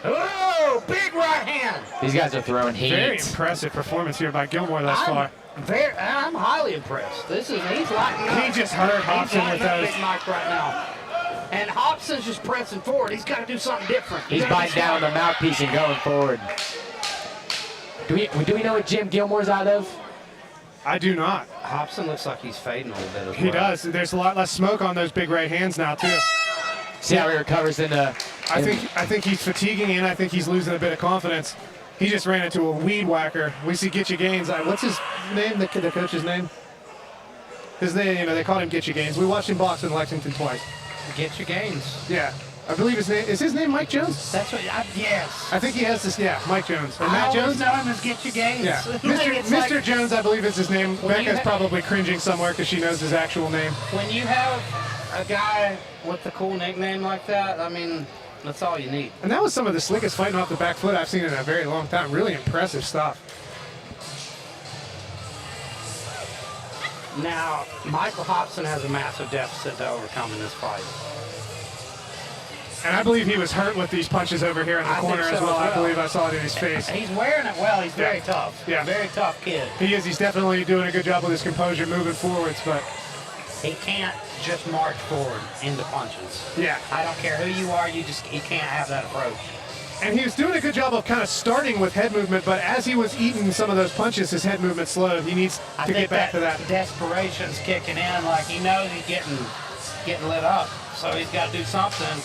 Oh, big right hand. These guys are throwing heat. Very impressive performance here by Gilmore thus far. I'm highly impressed. He's lighting up. He just hurt Hopson with those. Big Mike right now. And Hopson's just pressing forward. He's got to do something different. He's biting down the mouthpiece and going forward. Do we know what gym Gilmore's out of? I do not. Hopson looks like he's fading a little bit as well. He does. There's a lot less smoke on those big right hands now too. See how he recovers in the. I think he's fatiguing and I think he's losing a bit of confidence. He just ran into a weed whacker. We see Get You Gains. What's his name? The coach's name? His name. They called him Get You Gains. We watched him box in Lexington twice. Get Your Gains. Yeah. I believe his name is his name Mike Jones. That's what. Yes. I think he has this. Yeah, Mike Jones. And Matt Jones. I always know him as Get Your Gains. Yeah. Mr. Jones, I believe is his name. Becca's probably cringing somewhere because she knows his actual name. When you have a guy with a cool nickname like that, I mean, that's all you need. And that was some of the slickest fighting off the back foot I've seen in a very long time. Really impressive stuff. Now, Michael Hopson has a massive deficit to overcome in this fight. And I believe he was hurt with these punches over here in the corner as well. I believe I saw it in his face. He's wearing it well. He's very tough. Yeah. Very tough kid. He is. He's definitely doing a good job with his composure moving forwards, but he can't just march forward into punches. Yeah. I don't care who you are, you can't have that approach. And he was doing a good job of kind of starting with head movement, but as he was eating some of those punches, his head movement slowed. He needs to get back to that. Desperation's kicking in, like he knows he's getting lit up, so he's got to do something.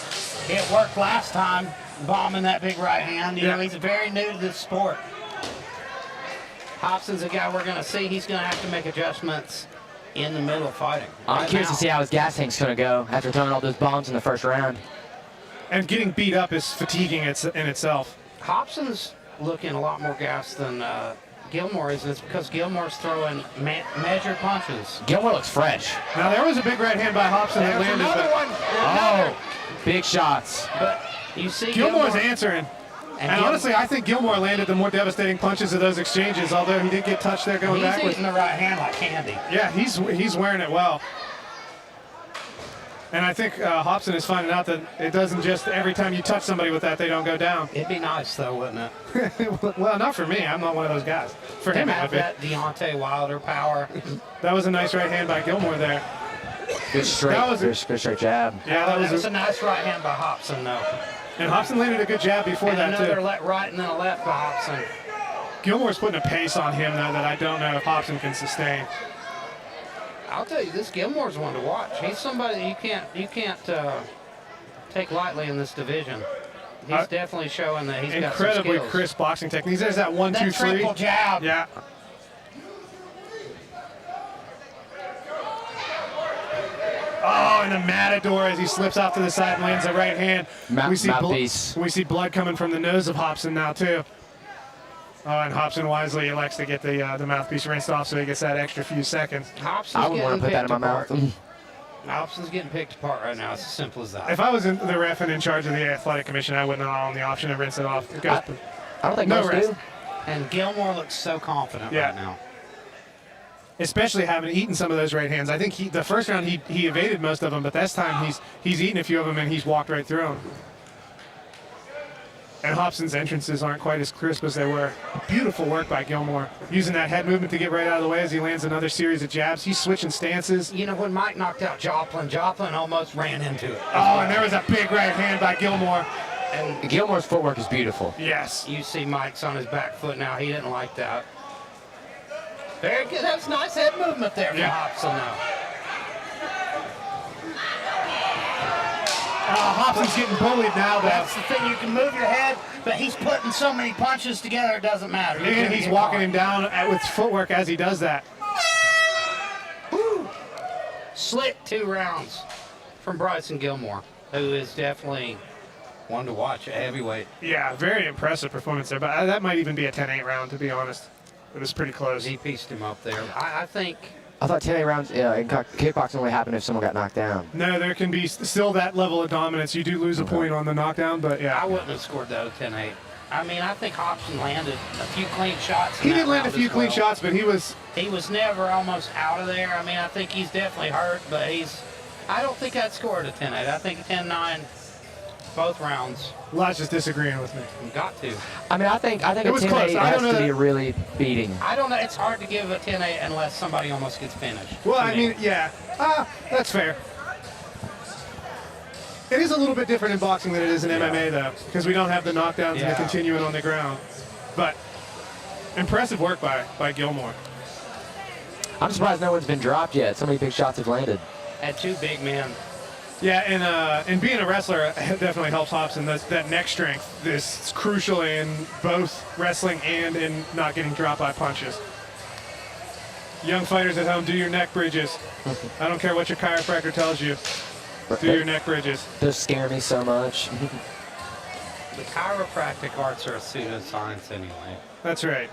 It worked last time, bombing that big right hand. You know, he's very new to this sport. Hopson's a guy we're going to see. He's going to have to make adjustments in the middle of fighting. I'm curious to see how his gas tank's going to go after throwing all those bombs in the first round. And getting beat up is fatiguing in itself. Hopson's looking a lot more gas than Gilmore is. It's because Gilmore's throwing measured punches. Gilmore looks fresh. Now, there was a big right hand by Hopson that landed. Another one. Oh, big shots. But you see Gilmore's answering. And honestly, I think Gilmore landed the more devastating punches of those exchanges, although he did get touched there going backwards. He's using the right hand like candy. Yeah, he's wearing it well. And I think Hopson is finding out that it doesn't just every time you touch somebody with that, they don't go down. It'd be nice, though, wouldn't it? Well, not for me. I'm not one of those guys. For him, it would be. That Deontay Wilder power. That was a nice right hand by Gilmore there. Good straight, good straight jab. Yeah, that was a nice right hand by Hopson, though. And Hopson landed a good jab before that, too. Another right and then a left by Hopson. Gilmore's putting a pace on him, though, that I don't know if Hopson can sustain. I'll tell you, this Gilmore's one to watch. He's somebody you can't take lightly in this division. He's definitely showing that he's got some incredibly skills. crisp boxing techniques. There's that 1, 2, 3. Triple jab. Yeah. Oh, and the Matador as he slips off to the side and lands a right hand. We see blood coming from the nose of Hopson now too. Oh, and Hopson wisely elects to get the mouthpiece rinsed off so he gets that extra few seconds. I wouldn't want to put that in my mouth. Hopson's getting picked apart right now. It's as simple as that. If I was the ref and in charge of the athletic commission, I wouldn't allow him the option to rinse it off. I don't think no most rest. do. And Gilmore looks so confident right now. Especially having eaten some of those right hands. I think the first round he evaded most of them, but this time he's eaten a few of them and he's walked right through them. And Hopson's entrances aren't quite as crisp as they were. Beautiful work by Gilmore. Using that head movement to get right out of the way as he lands another series of jabs. He's switching stances. You know, when Mike knocked out Joplin almost ran into it. Oh, and there was a big right hand by Gilmore. And Gilmore's footwork is beautiful. Yes. You see Mike's on his back foot now. He didn't like that. Very good. That was nice head movement there from Hopson now. Hopson's getting bullied now, though. That's the thing. You can move your head, but he's putting so many punches together, it doesn't matter. And he's walking him down with footwork as he does that. Woo. Slick 2 rounds from Bryson Gilmore, who is definitely one to watch at heavyweight. Yeah, very impressive performance there. But that might even be a 10-8 round, to be honest. It was pretty close. He pieced him up there. I think... I thought 10-8 rounds in kickboxing only happened if someone got knocked down. No, there can be still that level of dominance. You do lose a point on the knockdown, but yeah. I wouldn't have scored that 10-8. I mean, I think Hopson landed a few clean shots. He did land a few clean shots, but he was never almost out of there. I mean, I think he's definitely hurt, but I don't think I'd scored a 10-8. I think a 10-9 both rounds. Lodge is disagreeing with me. You got to. I mean, I think a 10-8 has to be a really beating. I don't know. It's hard to give a 10-8 unless somebody almost gets finished. Well, I mean, yeah. That's fair. It is a little bit different in boxing than it is in MMA, though, because we don't have the knockdowns and the continuing on the ground. But impressive work by Gilmore. I'm surprised no one's been dropped yet. So many big shots have landed. At 2 big men. Yeah, and being a wrestler definitely helps Hopson. That neck strength is crucial in both wrestling and in not getting dropped by punches. Young fighters at home, do your neck bridges. I don't care what your chiropractor tells you. Do your neck bridges. Those scare me so much. The chiropractic arts are a pseudoscience anyway. That's right.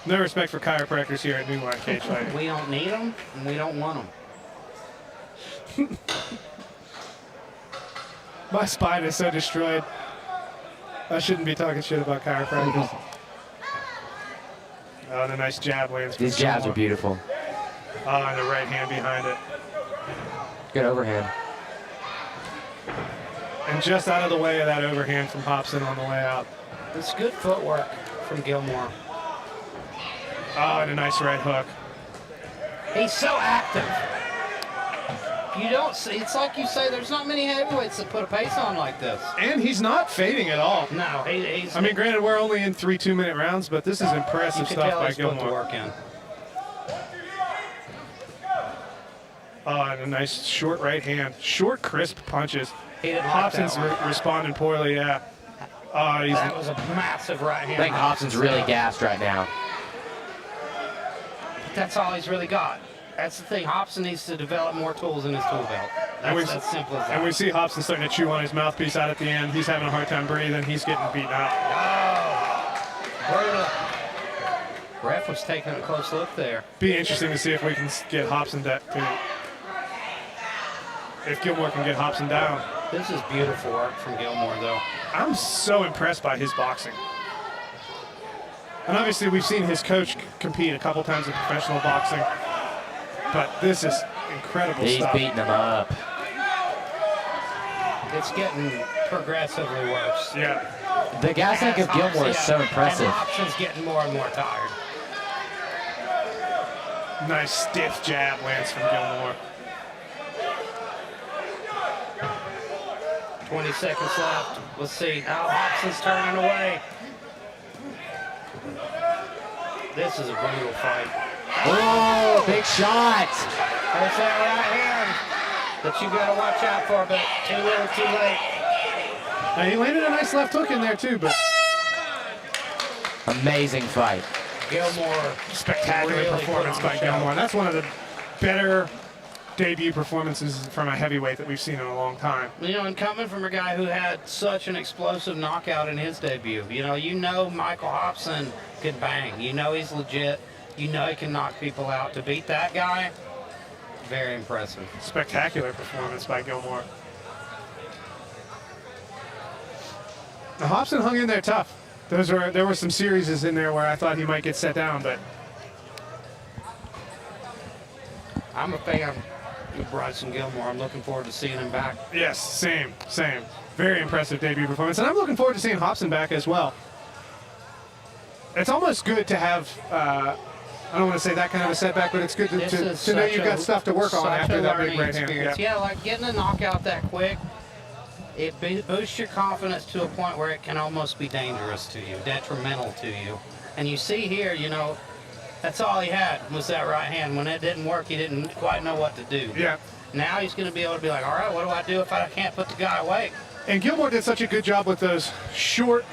No respect for chiropractors here at New Line Cagefighting. We don't need them, and we don't want them. My spine is so destroyed. I shouldn't be talking shit about chiropractors. Oh, and a nice jab lands. These jabs are beautiful. Oh, and the right hand behind it. Good overhand. And just out of the way of that overhand from Hopson on the way out. It's good footwork from Gilmore. Oh, and a nice right hook. He's so active. You don't see, it's like you say, there's not many heavyweights that put a pace on like this. And he's not fading at all. No, he's... I mean, granted, we're only in 3 2-minute rounds, but this is impressive stuff by Gilmore. Put the work in. Oh, and a nice short right hand. Short, crisp punches. Hopson's responding poorly, yeah. That was a massive right hand. I think Hopson's really gassed right now. That's all he's really got. That's the thing. Hopson needs to develop more tools in his tool belt. That's simple as that. And we see Hopson starting to chew on his mouthpiece out at the end. He's having a hard time breathing. He's getting beaten up. Oh, ref was taking a close look there. Be interesting to see if we can get Hopson to if Gilmore can get Hopson down. This is beautiful work from Gilmore, though. I'm so impressed by his boxing. And obviously, we've seen his coach compete a couple times in professional boxing. But this is incredible stuff. He's beating him up. It's getting progressively worse. Yeah. The gas tank of Gilmore is so impressive. And Hopson's getting more and more tired. Nice stiff jab lands from Gilmore. 20 seconds left. Let's see. Now Hopson's turning away. This is a brutal fight. Oh, big shot. There's that right hand that you got to watch out for, but too little, too late. He landed a nice left hook in there too, but amazing fight. Gilmore, spectacular Really performance put on by a show. Gilmore. That's one of the better debut performances from a heavyweight that we've seen in a long time. You know, and coming from a guy who had such an explosive knockout in his debut, you know Michael Hopson could bang. You know he's legit. You know he can knock people out. To beat that guy, very impressive. Spectacular performance by Gilmore. Now, Hopson hung in there tough. There were some series in there where I thought he might get set down, but I'm a fan of Bryson Gilmore. I'm looking forward to seeing him back. yes, same. Very impressive debut performance, and I'm looking forward to seeing Hopson back as well. It's almost good to have, I don't want to say that kind of a setback, but it's good to know you've got stuff to work on after that big right hand. Yeah, like getting a knockout that quick, it boosts your confidence to a point where it can almost be dangerous to you, detrimental to you. And you see here, that's all he had was that right hand. When it didn't work, he didn't quite know what to do. Yeah. Now he's going to be able to be like, all right, what do I do if I can't put the guy away? And Gilmore did such a good job with those short,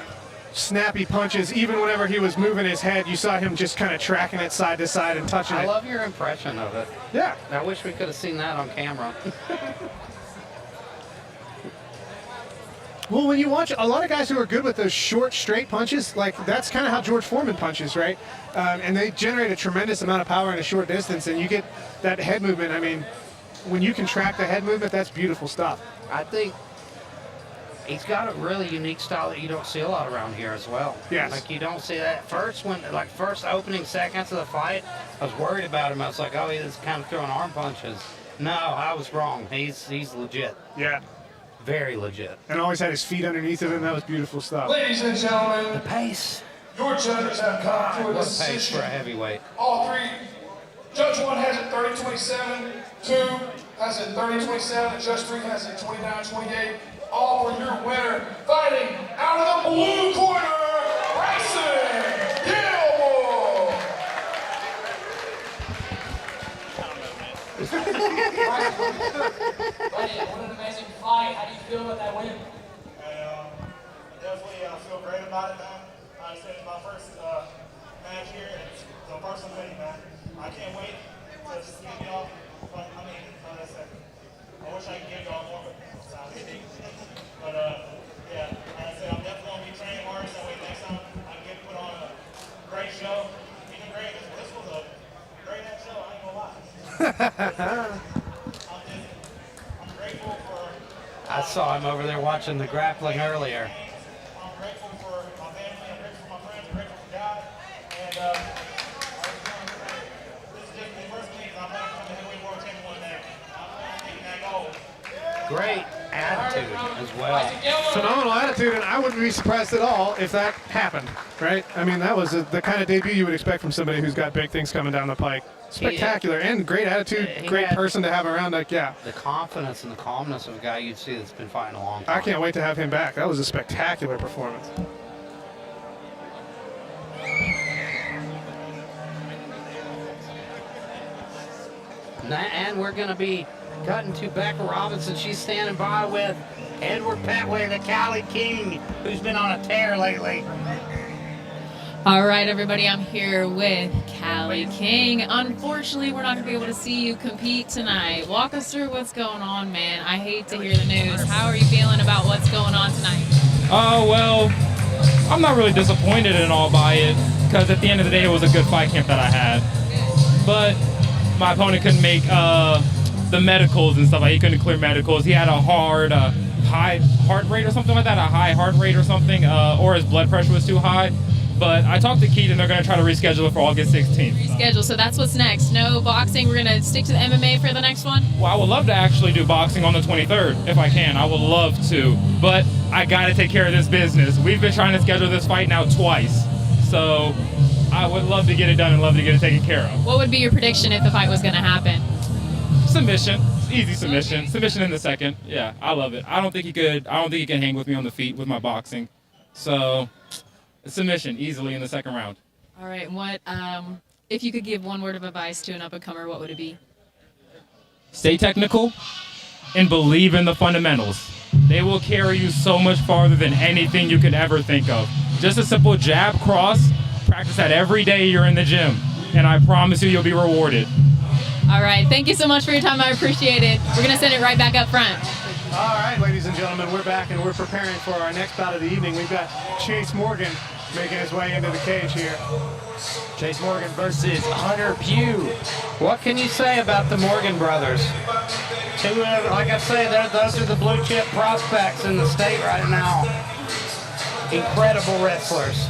snappy punches. Even whenever he was moving his head, you saw him just kind of tracking it side to side and touching it. I love your impression of it. Yeah. I wish we could have seen that on camera. Well, when you watch a lot of guys who are good with those short, straight punches, like that's kind of how George Foreman punches, right? And they generate a tremendous amount of power in a short distance, and you get that head movement. I mean, when you can track the head movement, that's beautiful stuff. I think he's got a really unique style that you don't see a lot around here as well. Yes. Like you don't see that first opening seconds of the fight, I was worried about him. I was like, oh, he's kind of throwing arm punches. No, I was wrong. He's legit. Yeah. Very legit. And always had his feet underneath of him. That was beautiful stuff. Ladies and gentlemen, The pace. your judges have come to a What pace decision. for a heavyweight. All three. Judge 1 has it 30-27. 2 has it 30-27. And Judge 3 has it 29-28. All for your winner. Fighting out of the blue corner, Bryson Gilmore. Buddy, what an amazing fight. How do you feel about that win? Definitely feel great about it, man. I said it's my first match here, and it's a personal thing, man. I can't wait to just get y'all. I wish I could give y'all more, but yeah, like I said, I'm definitely going to be training hard, so that way next time I can put on a great show. Even great, this was a great show, I ain't gonna lie. I'm grateful for I saw him over there watching the grappling earlier. I'm grateful for my family, I'm grateful for my friends, I'm grateful for God, and this is just the first thing, I'm going to come to heavyweight world champion one day. I'm taking that goal. Great attitude as well. Phenomenal attitude, and I wouldn't be surprised at all if that happened, right? I mean, that was the kind of debut you would expect from somebody who's got big things coming down the pike. Spectacular and great attitude, great person to have around. Like, yeah. The confidence and the calmness of a guy you'd see that's been fighting a long time. I can't wait to have him back. That was a spectacular performance. And we're going to be cutting to Becca Robinson. She's standing by with Edward Pedway, the Cali King, who's been on a tear lately. All right, everybody, I'm here with Cali King. Unfortunately, we're not going to be able to see you compete tonight. Walk us through what's going on, man. I hate to hear the news. How are you feeling about what's going on tonight? Well, I'm not really disappointed at all by it, because at the end of the day, it was a good fight camp that I had. But my opponent couldn't make the medicals and stuff. Like, he couldn't clear medicals. He had a high heart rate or something like that, a high heart rate or something, or his blood pressure was too high. But I talked to Keith, and they're going to try to reschedule it for August 16th. Reschedule, so that's what's next. No boxing. We're going to stick to the MMA for the next one? Well, I would love to actually do boxing on the 23rd, if I can. I would love to. But I got to take care of this business. We've been trying to schedule this fight now twice. So I would love to get it done and love to get it taken care of. What would be your prediction if the fight was going to happen? Submission. Easy submission. Okay. Submission in the second. Yeah, I love it. I don't think he can hang with me on the feet with my boxing. So submission easily in the second round. All right. What If you could give one word of advice to an up-and-comer, what would it be? Stay technical and believe in the fundamentals. They will carry you so much farther than anything you could ever think of. Just a simple jab, cross, practice that every day you're in the gym, and I promise you, you'll be rewarded. All right, thank you so much for your time. I appreciate it. We're going to send it right back up front. All right, ladies and gentlemen, we're back and we're preparing for our next bout of the evening. We've got Chase Morgan making his way into the cage here. Chase Morgan versus Hunter Pugh. What can you say about the Morgan brothers? Like I say, those are the blue chip prospects in the state right now. Incredible wrestlers.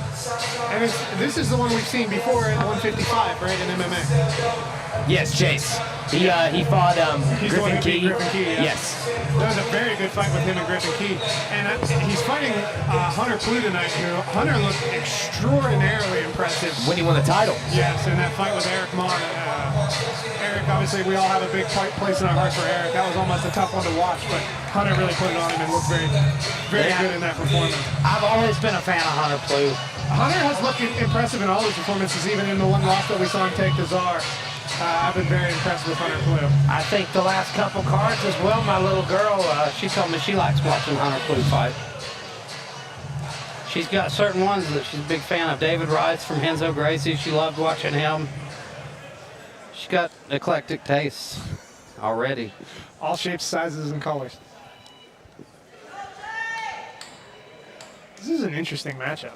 And this is the one we've seen before at 155, right, in MMA. Yes, Chase. He fought Griffin Key. Griffin Key, yeah. Yes. That was a very good fight with him and Griffin Key. And he's fighting Hunter Pugh tonight. Hunter looked extraordinarily impressive. When he won the title. Yes, in that fight with Eric Mon. Eric, obviously, we all have a big place in our hearts for Eric. That was almost a tough one to watch, but Hunter really put it on him and looked very good in that performance. I've always been a fan of Hunter Pugh. Hunter has looked impressive in all his performances, even in the one loss that we saw him take to Czar. I've been very impressed with Hunter Pugh. I think the last couple cards as well, my little girl, she told me she likes watching Hunter Pugh fight. She's got certain ones that she's a big fan of. David Rice from Henzo Gracie, she loved watching him. She's got eclectic tastes already. All shapes, sizes, and colors. This is an interesting matchup.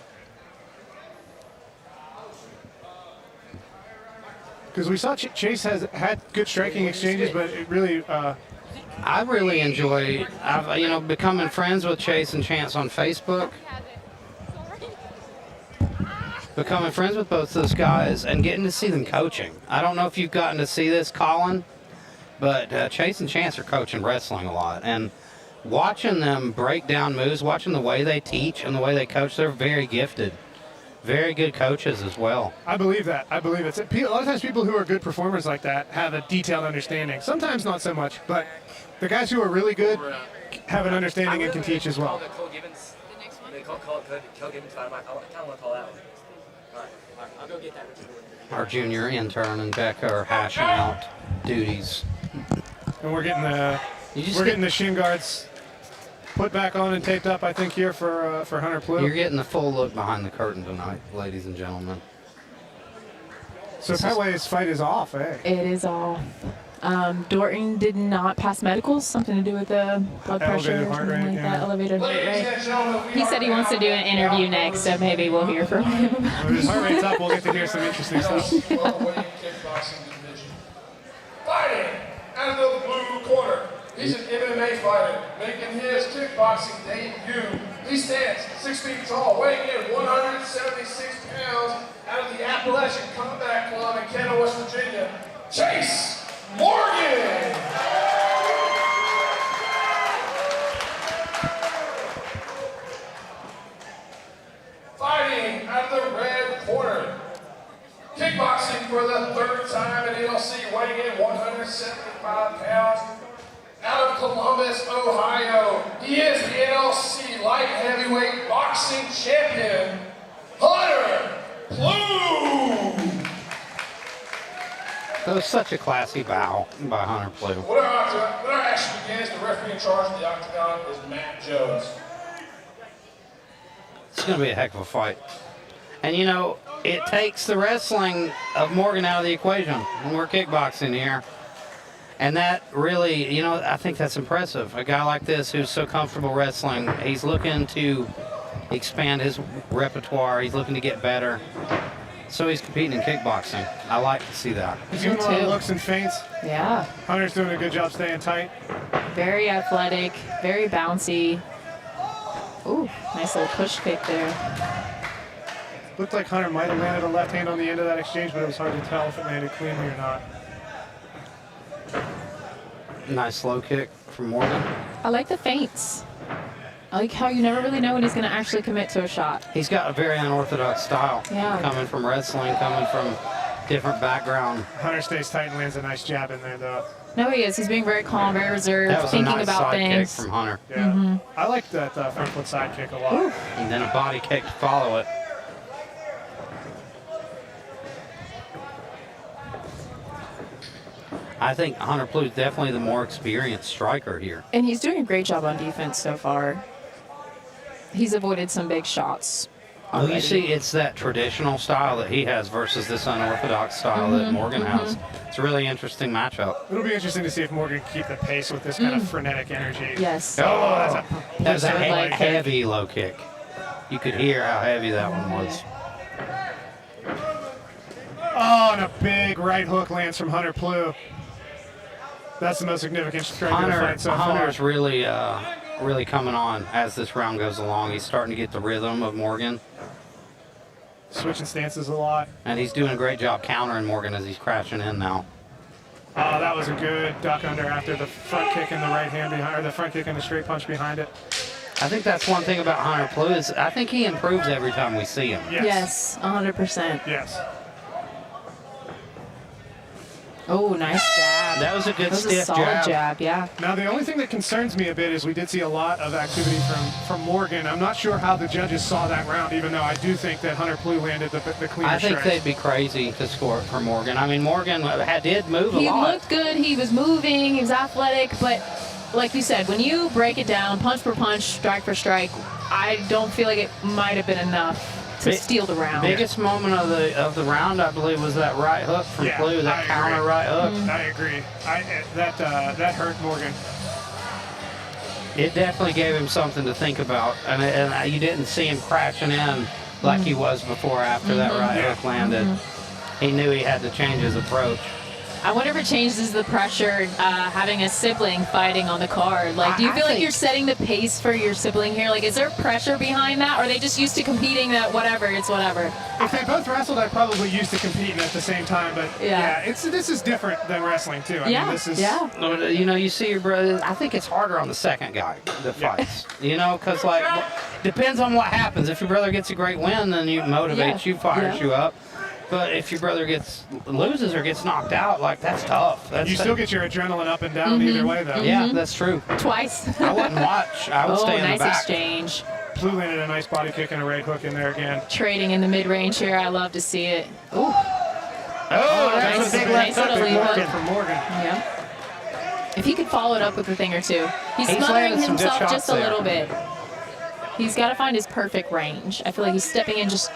Because we saw Chase has had good striking exchanges, but it really... I really enjoy, becoming friends with Chase and Chance on Facebook. Becoming friends with both those guys and getting to see them coaching. I don't know if you've gotten to see this, Colin, but Chase and Chance are coaching wrestling a lot. And watching them break down moves, watching the way they teach and the way they coach, they're very gifted. Very good coaches as well. I believe that. I believe it. A lot of times people who are good performers like that have a detailed understanding. Sometimes not so much, but the guys who are really good have an understanding and can teach as well. I'll go get that. Our junior intern and Becca are hashing out duties. And we're getting the shin guards put back on and taped up, I think, here for Hunter Pugh. You're getting the full look behind the curtain tonight, ladies and gentlemen. So Pedway's fight is off, eh? It is off. Dorton did not pass medicals, something to do with the blood pressure or something like that, elevated heart rate. He said he wants to do an interview next, so maybe we'll hear from him. When his heart rate's up, we'll get to hear some interesting stuff. Fighting out of the blue corner. He's an MMA fighter, making his kickboxing debut. He stands 6 feet tall, weighing in 176 pounds, out of the Appalachian Combat Club in Kenner, West Virginia, Chase Morgan! Fighting out of the red corner. Kickboxing for the third time in NLC, weighing in 175 pounds. Out of Columbus, Ohio, he is the NLC light heavyweight boxing champion, Hunter Pugh. That was such a classy bow by Hunter Pugh. When our action begins, the referee in charge of the octagon is Matt Jones. It's going to be a heck of a fight. And it takes the wrestling of Morgan out of the equation when we're kickboxing here. And that really, I think that's impressive. A guy like this who's so comfortable wrestling, he's looking to expand his repertoire. He's looking to get better. So he's competing in kickboxing. I like to see that. He's doing a lot of looks and feints. Yeah. Hunter's doing a good job staying tight. Very athletic, very bouncy. Ooh, nice little push kick there. Looked like Hunter might have landed a left hand on the end of that exchange, but it was hard to tell if it landed cleanly or not. Nice low kick from Morgan. I like the feints. I like how you never really know when he's going to actually commit to a shot. He's got a very unorthodox style. Yeah. Coming from wrestling, coming from different background. Hunter stays tight and lands a nice jab in there, though. No, he is. He's being very calm, very reserved, That was thinking a nice about side things. kick from Hunter. Yeah. I like that front foot side kick a lot. Ooh. And then a body kick to follow it. I think Hunter Plu's definitely the more experienced striker here. And he's doing a great job on defense so far. He's avoided some big shots. Well, you see, it's that traditional style that he has versus this unorthodox style that Morgan has. It's a really interesting matchup. It'll be interesting to see if Morgan can keep the pace with this kind of frenetic energy. Yes. Oh, that's a heavy low kick. You could hear how heavy that one was. Oh, and a big right hook lands from Hunter Plu. That's the most significant strike of the fight so far. Hunter's really, really coming on as this round goes along. He's starting to get the rhythm of Morgan. Switching stances a lot. And he's doing a great job countering Morgan as he's crashing in now. Oh, that was a good duck under after the front kick and the right hand behind, or the front kick and the straight punch behind it. I think that's one thing about Hunter Plu is I think he improves every time we see him. Yes, 100%. Yes. Oh, nice jab. That was a good stiff stiff solid jab. Yeah. Now, the only thing that concerns me a bit is we did see a lot of activity from Morgan. I'm not sure how the judges saw that round, even though I do think that Hunter Plu landed the cleaner I think strike. they'd be crazy to score it for Morgan. I mean, Morgan did move a He lot. looked good. He was moving. He was athletic. But like you said, when you break it down, punch for punch, strike for strike, I don't feel like it might have been enough to steal the round. Biggest moment of the round, I believe, was that right hook from Plu, that counter right hook. I agree. That hurt Morgan. It definitely gave him something to think about, and you didn't see him crashing in like he was before after that right hook landed. He knew he had to change his approach. I wonder if it changes the pressure having a sibling fighting on the card. Like, do you feel like you're setting the pace for your sibling here? Like, is there pressure behind that? Or are they just used to competing that whatever, it's whatever? If they both wrestled, I'd probably used to competing at the same time. But this is different than wrestling too. I mean, this is, You know, you see your brother. I think it's harder on the second guy that fights. You know, because like depends on what happens. If your brother gets a great win, then you motivates you, fires you up. But if your brother loses or gets knocked out, like that's tough. You still get your adrenaline up and down either way, though. Yeah, that's true. Twice. I wouldn't watch. I would stay in the back. Nice exchange. Plu landed a nice body kick and a right hook in there again. Trading in the mid-range here. I love to see it. Ooh. Oh, that's a big left hook from Morgan. Yeah. If he could follow it up with a thing or two. He's landed smothering some good himself shots just a there. little bit. He's got to find his perfect range. I feel like he's stepping in just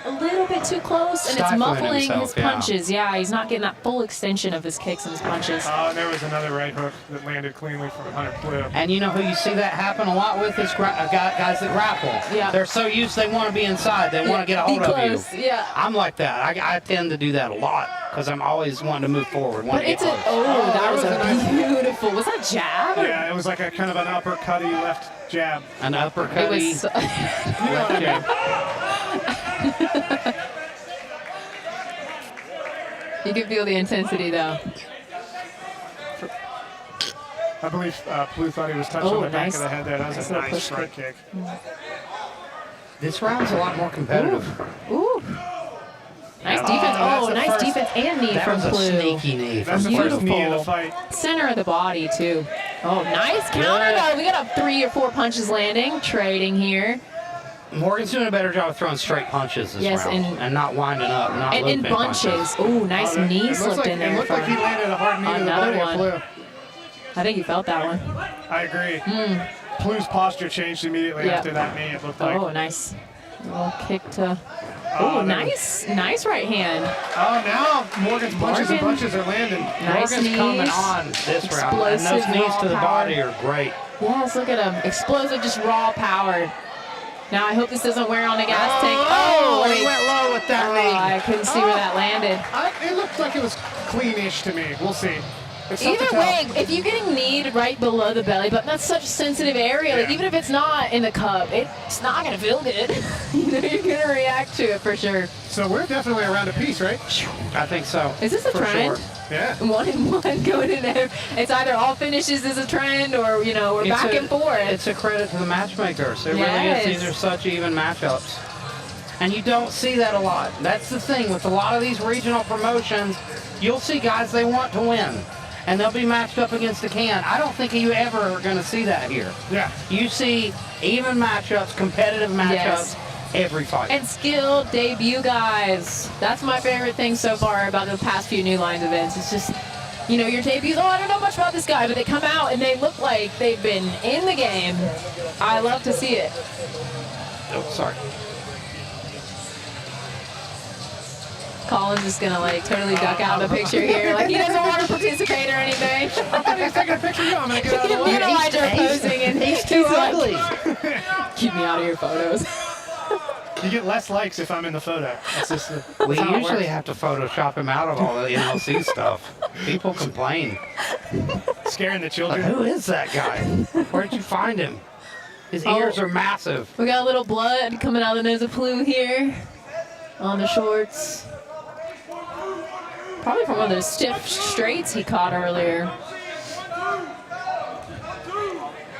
a little bit too close, and it's Stifling muffling himself, his punches. Yeah, he's not getting that full extension of his kicks and his punches. Oh, there was another right hook that landed cleanly from Hunter Plu. And you know who you see that happen a lot with is guys that grapple. Yeah. They're so used they want to be inside. They want to get a hold of you. Yeah. I'm like that. I tend to do that a lot because I'm always wanting to move forward. But it's that was a beautiful. Was that jab? Yeah, it was like a kind of an uppercutty left jab. An uppercutty It was left jab. You can feel the intensity, though. I believe Plu thought he was touching the back of the head there. That was a nice front kick. This round's a lot more competitive. Ooh. Nice defense. Nice defense and knee from That was Plu. a sneaky knee. That's the first knee of the fight. Center of the body, too. Oh, nice counter, though. We got 3 or 4 punches landing. Trading here. Morgan's doing a better job of throwing straight punches this Yes, round and not winding up, not And in looping bunches. Oh, nice knee slipped in there. It looked like he landed a hard knee to the Another body of one. Plu. I think you felt that one. I agree. Plu's posture changed immediately after that knee, it looked like. Oh, nice. Little kick to... Oh, nice right hand. Oh, now Morgan's punches and bunches are landing. Nice Morgan's knees. coming on this round, and those Explosive knees raw to the power. body are great. Yes, look at him. Explosive, just raw power. Now, I hope this doesn't wear on the gas tank. He went low with that knee. I couldn't see where that landed. It looked like it was clean-ish to me. We'll see. It's tough to Either tell. way, if you're getting kneed right below the belly button, that's such a sensitive area. Like, even if it's not in the cup, it's not going to feel good. You know, you're going to react to it for sure. So we're definitely around a piece, right? I think so. Is this a for trend? Sure. Yeah. 1-1 going in there. It's either all finishes as a trend or, you know, we're back and forth. It's a credit to the matchmakers. It really Yes. is. These are such even matchups. And you don't see that a lot. That's the thing with a lot of these regional promotions. You'll see guys they want to win, and they'll be matched up against the can. I don't think you ever are going to see that here. Yeah. You see even matchups, competitive matchups, every fight. And skilled debut guys. That's my favorite thing so far about the past few New Lines events. It's just, you know, your debuts, oh, I don't know much about this guy, but they come out and they look like they've been in the game. I love to see it. Oh, sorry. Colin's just gonna like totally duck out of the picture here. Like he doesn't want to participate or anything. I thought he was taking a picture of you. I'm gonna get out of the way. You know, Elijah posing and he's too ugly. Like, keep me out of your photos. You get less likes if I'm in the photo. That's just We usually have to Photoshop him out of all the NLC stuff. People complain. Scaring the children. Like, who is that guy? Where'd you find him? His ears are massive. We got a little blood coming out of the nose of Plu here on the shorts. Probably from one of those stiff straights he caught earlier.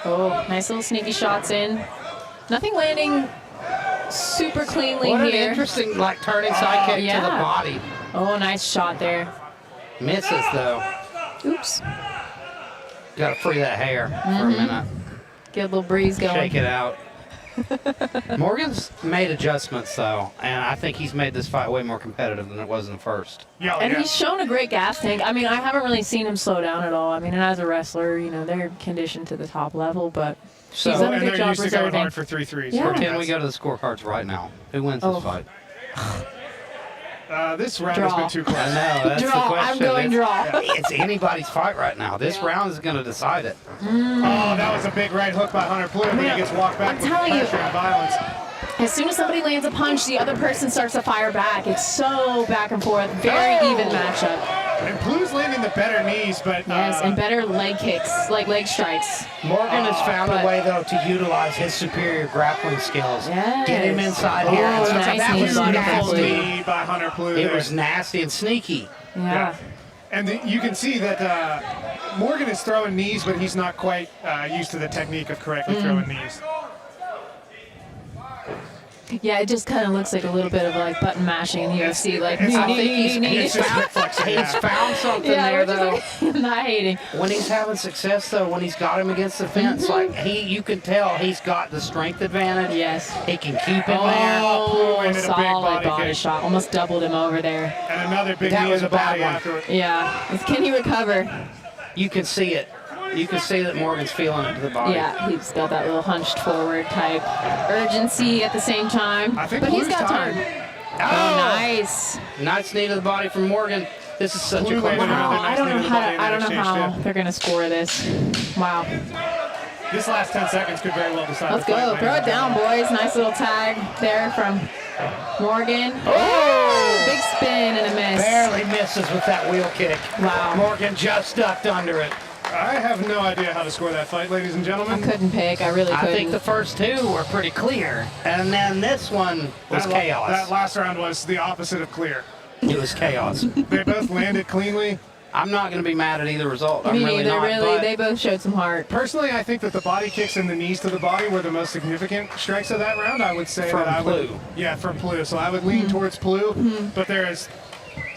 Oh, nice little sneaky shots in. Nothing landing super cleanly What here. an interesting, like, turning side kick to the body. Oh, nice shot there. Misses, though. Oops. Got to free that hair for a minute. Get a little breeze going. Shake it out. Morgan's made adjustments, though, and I think he's made this fight way more competitive than it was in the first. And he's shown a great gas tank. I mean, I haven't really seen him slow down at all. I mean, and as a wrestler, you know, they're conditioned to the top level, but he's done a good job used to going reserving. hard for 3-3s. Yeah. Can we go to the scorecards right now? Who wins this fight? This round has been too close. I know, that's Draw. the question. I'm going draw. It's anybody's fight right now. This round is going to decide it. Oh, that was a big right hook by Hunter Plu, but he gets walked back with telling you. pressure and violence. As soon as somebody lands a punch, the other person starts to fire back. It's so back and forth. Very even matchup. And Plu's landing the better knees, but... Yes, and better leg kicks, like leg strikes. Morgan has found a way, though, to utilize his superior grappling skills. Yes. Get him inside here. Oh, And nice that knee was body nasty. Knee by Hunter Plu It there. was nasty and sneaky. Yeah. And you can see that Morgan is throwing knees, but he's not quite used to the technique of correctly throwing knees. Yeah, it just kind of looks like a little bit of like button mashing in UFC. Like, I think he's found something there, though. I'm not hating. When he's having success, though, when he's got him against the fence, like you can tell he's got the strength advantage. Yes. He can keep him Oh, landed a big solid body body kick. shot. Almost doubled him over there. And another big That knee was in the a bad body one. afterward. Yeah. Can he recover? You can see it. You can see that Morgan's feeling it to the body. Yeah, he's got that little hunched forward type urgency at the same time. I think but he's Blue's got tired. time. Oh, Nice. Nice knee to the body from Morgan. This is such Blue a close landed round. another nice I don't knee know to the body in how. I that don't know exchange, how too. they're gonna score this. Wow. This last 10 seconds could very well decide Let's the fight. go. ladies Throw it and down, gentlemen. boys. Nice little tag there from Morgan. Oh! Big spin and a miss. Barely misses with that wheel kick. Wow. Morgan just ducked under it. I have no idea how to score that fight, ladies and I gentlemen. couldn't pick. I really couldn't. I think the first two were pretty clear, and then this one was That chaos. last round was the opposite of clear. It was chaos. They both landed cleanly. I'm not going to be mad at either result. I'm Me really neither, not. really. but They both showed some heart. Personally, I think that the body kicks and the knees to the body were the most significant strikes of that round. I would say From that I would. Plu. Yeah, from Plu. So I would lean towards Plu, but there is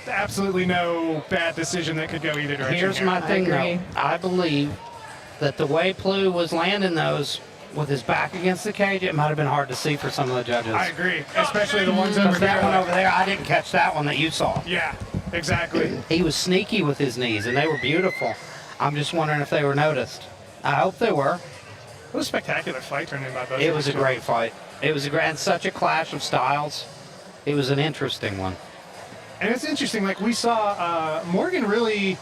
absolutely no bad decision that could go either direction. Here's here. my thing, agree. though. I believe that the way Plu was landing those with his back against the cage, it might have been hard to see for some of the judges. I agree, especially the ones over Because that there. one over there, I didn't catch that one that you saw. Yeah, exactly. He was sneaky with his knees, and they were beautiful. I'm just wondering if they were noticed. I hope they were. What a spectacular fight turned in by both. It of was a these great fight. It was a great, and such a clash of styles. It was an interesting one. And it's interesting, like we saw Morgan really,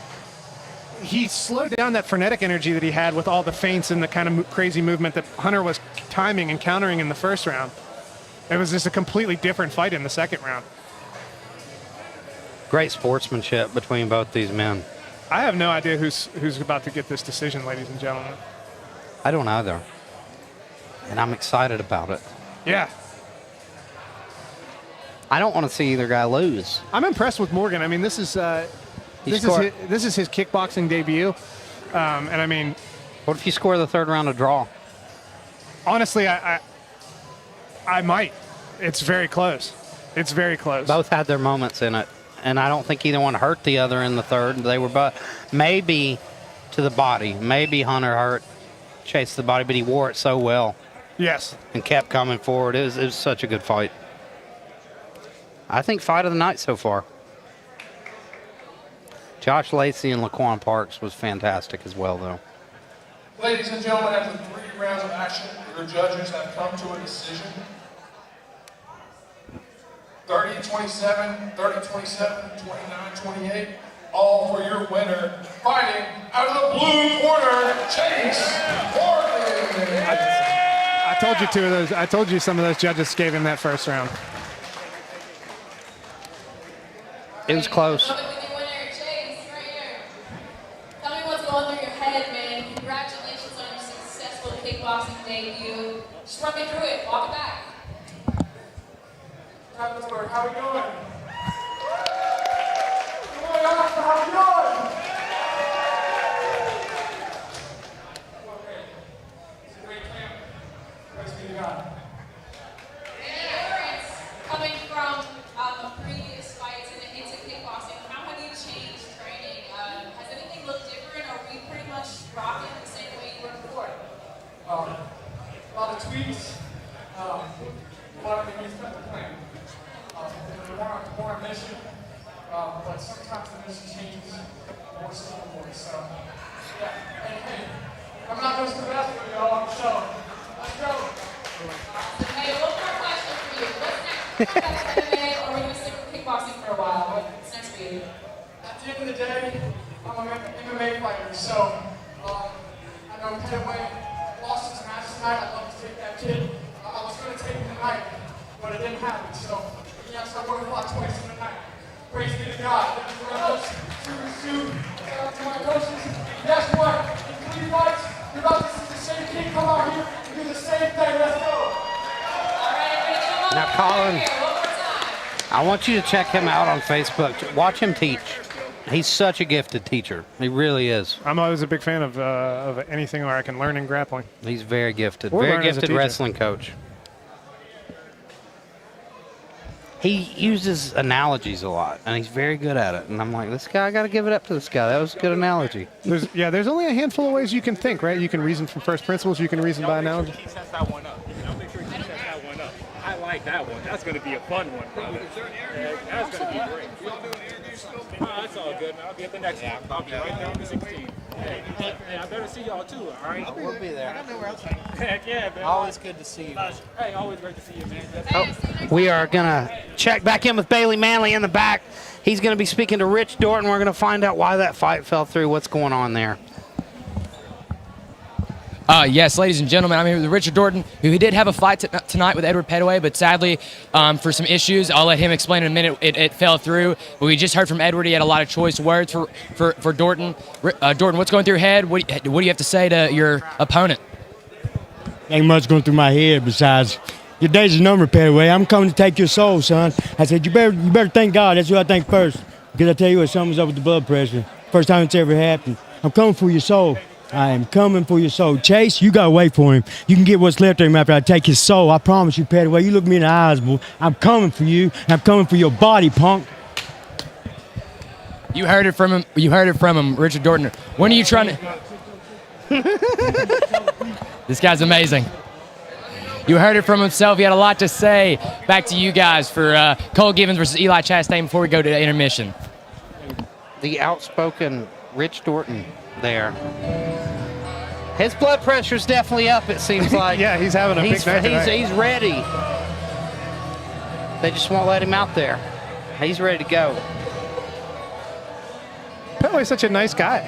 he slowed down that frenetic energy that he had with all the feints and the kind of crazy movement that Hunter was timing and countering in the first round. It was just a completely different fight in the second round. Great sportsmanship between both these men. I have no idea who's about to get this decision, ladies and gentlemen. I don't either. And I'm excited about it. Yeah. I don't want to see either guy lose. I'm impressed with Morgan. I mean, this is his kickboxing debut. And I mean, what if you score the third round a draw? Honestly, I might. It's very close. It's very close. Both had their moments in it, and I don't think either one hurt the other in the third. They were both maybe to the body. Maybe Hunter chased the body, but he wore it so well. Yes. And kept coming forward. It was such a good fight. I think fight of the night so far. Josh Lacey and Laquan Parks was fantastic as well, though. Ladies and gentlemen, after 3 rounds of action, your judges have come to a decision. 30-27, 30-27, 29-28, all for your winner. Fighting out of the blue corner, Chase Dorton. I told you 2 of those. I told you some of those judges gave him that first round. It was close. Tell me what's going through your head, man. Congratulations on your successful kickboxing debut. Just run me through it. Walk it back. How we doing? How we doing? Okay. It's a great camp. Praise be to God. Coming from previous fights into kickboxing, how have you changed training? Has anything looked different, or are we pretty much rocking the same way you were before? A lot of tweaks. A lot of things that we're playing. We're on a mission, but sometimes the mission changes more slowly. So, yeah. Hey, I'm not just the best for y'all, so let's go. Hey, one more question for you. What's next? MMA, or are we going to stick with kickboxing for a while? What's next for you? At the end of the day, I'm an MMA fighter, so I know Pedway lost his match tonight. I'd love to take that kid. I was going to take him tonight, but it didn't happen, so yes, I worked a lot twice in the night. Praise be to God. Thank you very much. Shoot. Shout out to my coaches. Guess what? In 3 fights, you're about to see the same kid come out here and do the same thing. Let's go. Now, Colin, I want you to check him out on Facebook. Watch him teach. He's such a gifted teacher. He really is. I'm always a big fan of anything where I can learn in grappling. He's very gifted. Or Very learn as a gifted teacher. wrestling coach. He uses analogies a lot, and he's very good at it. And I'm like, this guy, I got to give it up to this guy. That was a good analogy. There's only a handful of ways you can think, right? You can reason from first principles. You can reason by analogy. He sets that one up. I'll make sure he sets that one up. I like that one. That's going to be a fun one, brother. That's going to be great. That's all good, man. I'll be at the next one. I'll be right there on the 16. Hey, I better see y'all too, all right? We'll be there. I don't know where else. Heck yeah, man. Always good to see you. Hey, always great to see you, man. We are going to check back in with Bailey Manley in the back. He's going to be speaking to Rich Dorton. We're going to find out why that fight fell through, what's going on there. Yes, ladies and gentlemen, I'm here with Richard Dorton, who did have a fight tonight with Edward Pedway, but sadly, for some issues, I'll let him explain in a minute, it fell through. But we just heard from Edward. He had a lot of choice words for Dorton. Dorton, what's going through your head? What do you have to say to your opponent? Ain't much going through my head besides, your day's a number, Pedway. I'm coming to take your soul, son. I said, you better thank God. That's what I think first. Because I tell you what, something's up with the blood pressure. First time it's ever happened. I'm coming for your soul. I am coming for your soul. Chase, you got to wait for him. You can get what's left of him after I take his soul. I promise you, Pedway. You look me in the eyes, boy. I'm coming for you. I'm coming for your body, punk. You heard it from him. You heard it from him, Richard Dorton. When are you trying to... This guy's amazing. You heard it from himself. He had a lot to say. Back to you guys for Cole Givens versus Eli Chastain before we go to intermission. The outspoken Rich Dorton there. His blood pressure's definitely up, it seems like. Yeah, he's having a big night tonight. He's ready. They just won't let him out there. He's ready to go. Pedway's such a nice guy.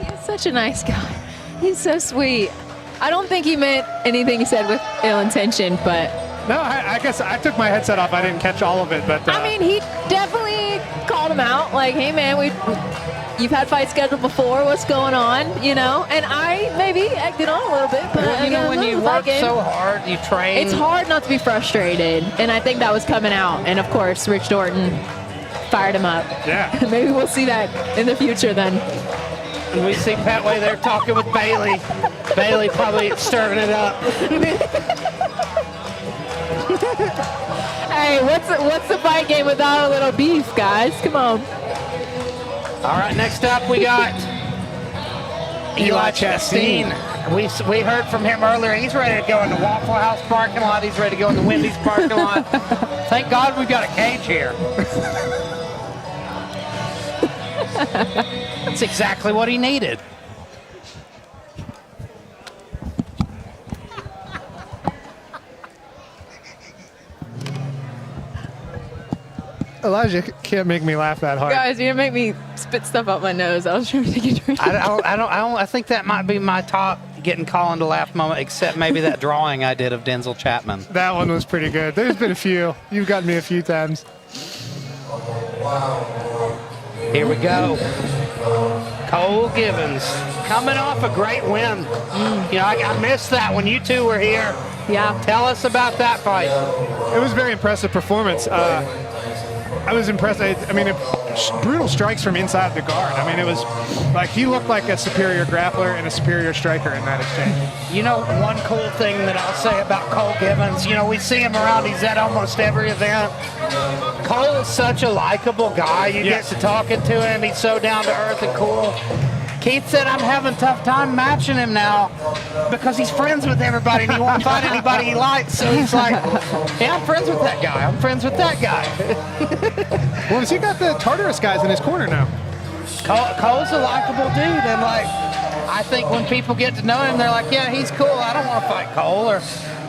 He's such a nice guy. He's so sweet. I don't think he meant anything he said with ill intention, but... No, I guess I took my headset off. I didn't catch all of it, but... I mean, he definitely called him out. Like, hey, man, you've had fights scheduled before. What's going on? You know? And I maybe acted on a little bit, but... Well, you know, when you work so hard, you train... It's hard not to be frustrated, and I think that was coming out. And, of course, Rich Dorton fired him up. Yeah. Maybe we'll see that in the future then. And we see Pedway there talking with Bailey. Bailey probably stirring it up. Hey, what's the fight game without a little beef, guys? Come on. All right, next up we got Eli Chastine. We heard from him earlier. He's ready to go in the Waffle House parking lot. He's ready to go in the Wendy's parking lot. Thank God we've got a cage here. That's exactly what he needed. Elijah can't make me laugh that hard. Guys, you're gonna make me spit stuff out my nose. I was trying to take a drink. I think that might be my top getting Colin to laugh moment, except maybe that drawing I did of Denzel Chapman. That one was pretty good. There's been a few. You've gotten me a few times. Here we go. Cole Givens coming off a great win. You know, I missed that when you two were here. Yeah. Tell us about that fight. It was a very impressive performance. I was impressed. I mean, brutal strikes from inside the guard. I mean, it was like he looked like a superior grappler and a superior striker in that exchange. You know, one cool thing that I'll say about Cole Givens, you know, we see him around. He's at almost every event. Cole is such a likable guy. You get to talking to him. He's so down to earth and cool. Keith said, I'm having a tough time matching him now because he's friends with everybody and he won't fight anybody he likes. So he's like, yeah, I'm friends with that guy. I'm friends with that guy. Well, has he got the Tartarus guys in his corner now? Cole's a likable dude. And, like, I think when people get to know him, they're like, yeah, he's cool. I don't want to fight Cole. Or,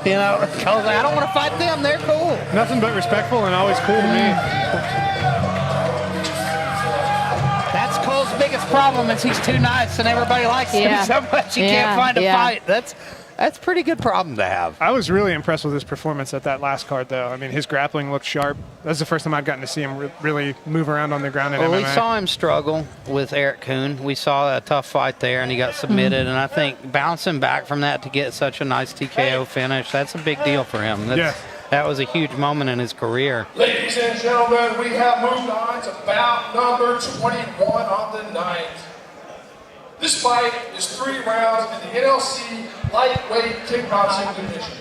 you know, Cole's like, I don't want to fight them. They're cool. Nothing but respectful and always cool to me. That's Cole's biggest problem is he's too nice and everybody likes him so much he can't find a fight. That's a pretty good problem to have. I was really impressed with his performance at that last card, though. I mean, his grappling looked sharp. That's the first time I'd gotten to see him really move around on the ground in MMA. We saw him struggle with Eric Coon. We saw a tough fight there, and he got submitted. And I think bouncing back from that to get such a nice TKO finish, that's a big deal for him. That was a huge moment in his career. Ladies and gentlemen, we have moved on to bout number 21 on the night. This fight is 3 rounds in the NLC lightweight kickboxing division.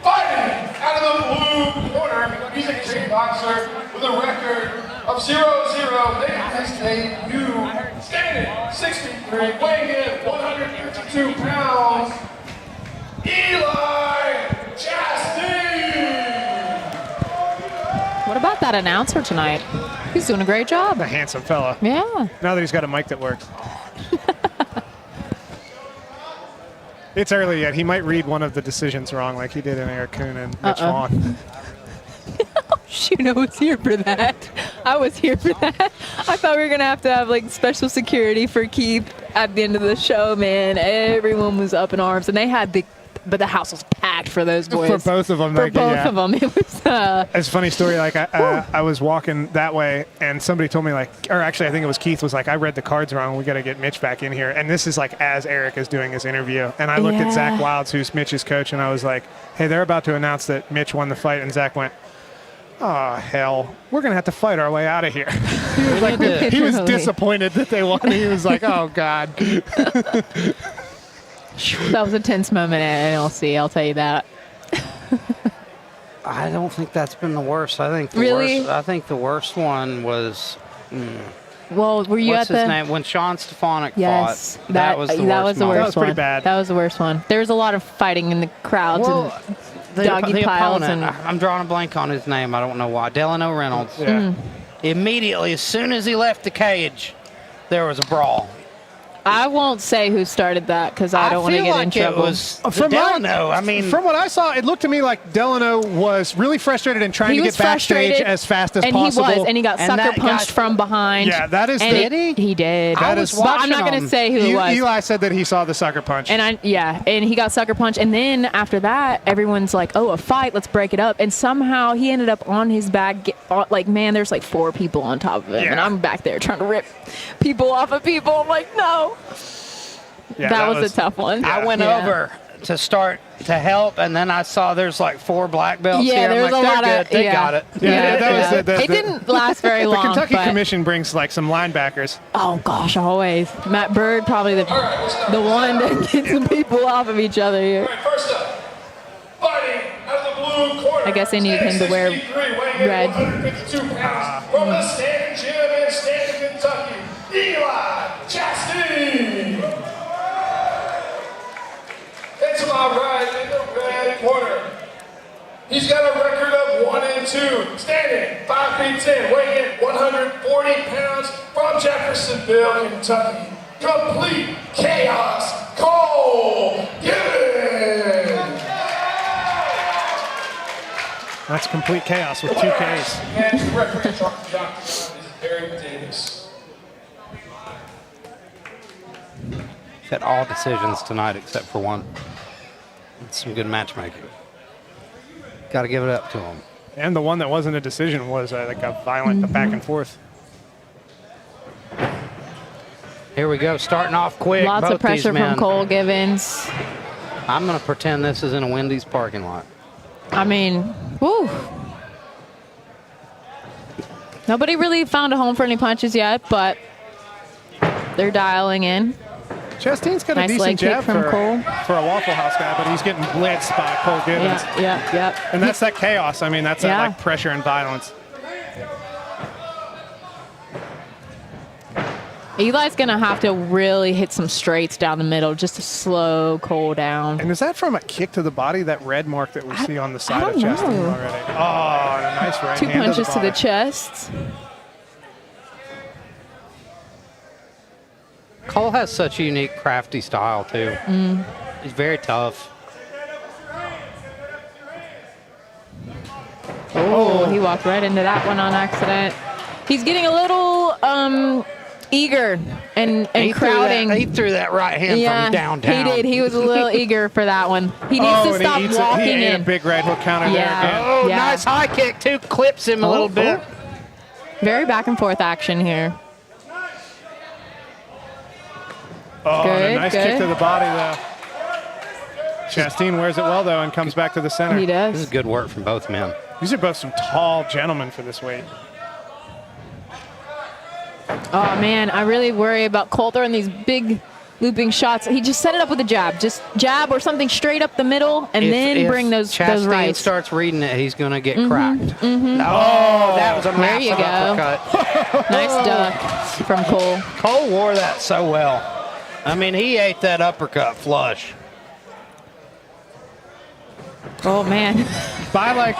Fighting out of the blue corner, he's a kickboxer with a record of 0-0. Making his debut, standing 6 feet 3, weighing in 152 pounds, Line Cagefighting. What about that announcer tonight? He's doing a great job. A handsome fella. Yeah. Now that he's got a mic that works. It's early yet. He might read one of the decisions wrong like he did in Eric Coon and Mitch Vaughn. Shoot, I was here for that. I was here for that. I thought we were going to have like special security for Keith at the end of the show, man. Everyone was up in arms and they had but the house was packed for those boys. For both of them. For both of them. It was... It's a funny story. Like, I was walking that way, and somebody told me, like, or actually, I think it was Keith, was like, I read the cards wrong. We got to get Mitch back in here. And this is, like, as Eric is doing his interview. And I looked at Zach Wilds, who's Mitch's coach, and I was like, hey, they're about to announce that Mitch won the fight. And Zach went, oh, hell, we're going to have to fight our way out of here. He was, like, he was disappointed that they won. He was like, oh, God. That was a tense moment at NLC, I'll tell you that. I don't think that's been the worst. I think the worst one was. Well, were you what's at his the name when Sean Stefanik Yes, fought? That was the worst. That was the worst That was pretty one. bad. That was the worst one. There was a lot of fighting in the crowds and doggy piles opponent, and. I'm drawing a blank on his name. I don't know why. Delano Reynolds. Immediately, as soon as he left the cage, there was a brawl. I won't say who started that because I don't want to get in trouble. It was Delano. I mean, from what I saw, it looked to me like Delano was really frustrated and trying to get backstage as fast as possible. And he was, and he got sucker punched from behind. Yeah, that is. Did he? He did. I was but I'm not going to say who it was. Eli said that he saw the sucker punch. And and he got sucker punched. And then after that, everyone's like, "Oh, a fight! Let's break it up." And somehow he ended up on his back. Like, man, there's like 4 people on top of him, and I'm back there trying to rip people off of people. I'm like, no. Yeah, that was a tough one. I went over to start to help, and then I saw there's like 4 black belts here. there I'm was like, a lot they're of good. They got it. It didn't last very long. The Kentucky but Commission brings like some linebackers. Oh gosh, always. Matt Bird probably the one that gets some people off of each other here. First up, fighting out of the blue corner. I guess they need him to wear red. 152 pounds from the Stanton Gym in Stanton, Kentucky, Line Cagefighting. And to my right in the red corner, he's got a record of 1-2 2, standing 5 feet 10, weighing in 140 pounds from Jeffersonville, Kentucky. Complete chaos, Cole Gibbons. That's complete chaos with 2 Ks. And the referee Dr. Johnson is Eric Davis. Had all decisions tonight except for one. It's some good matchmaking. Got to give it up to him. And the one that wasn't a decision was like a violent back and forth. Here we go, starting off quick. Lots both of pressure these men. from Cole Givens. I'm going to pretend this is in a Wendy's parking lot. I mean, whew. Nobody really found a home for any punches yet, but they're dialing in. Chastine's got a Nice leg decent kick jab from for Cole. a Waffle House guy, but he's getting blitzed by Cole Gibbons. Yep. And that's that chaos. I mean, that's that like pressure and violence. Eli's going to have to really hit some straights down the middle just to slow Cole down. And is that from a kick to the body, that red mark that we see on the side of don't Chastine know. already? Oh, and a nice right 2 hand punches to the body. chest. Cole has such a unique, crafty style, too. He's very tough. Oh, he walked right into that one on accident. He's getting a little eager and crowding. He threw that right hand from downtown. He did. He was a little eager for that one. He needs to and stop he walking ate in. a big right hook counter there again. Oh, nice high kick, too. Clips him a little bit. Very back and forth action here. Oh, and a Good, nice good. kick to the body, though. Chastine wears it well, though, and comes back to the center. He does. This is good work from both men. These are both some tall gentlemen for this weight. Oh, man, I really worry about Cole throwing these big looping shots. He just set it up with a jab. Just jab or something straight up the middle, and then bring those Chastine rights. starts reading it, he's going to get cracked. Mm-hmm. Oh, that was a There you massive go. uppercut. Nice duck from Cole. Cole wore that so well. I mean, he ate that uppercut flush. Oh, man. By like...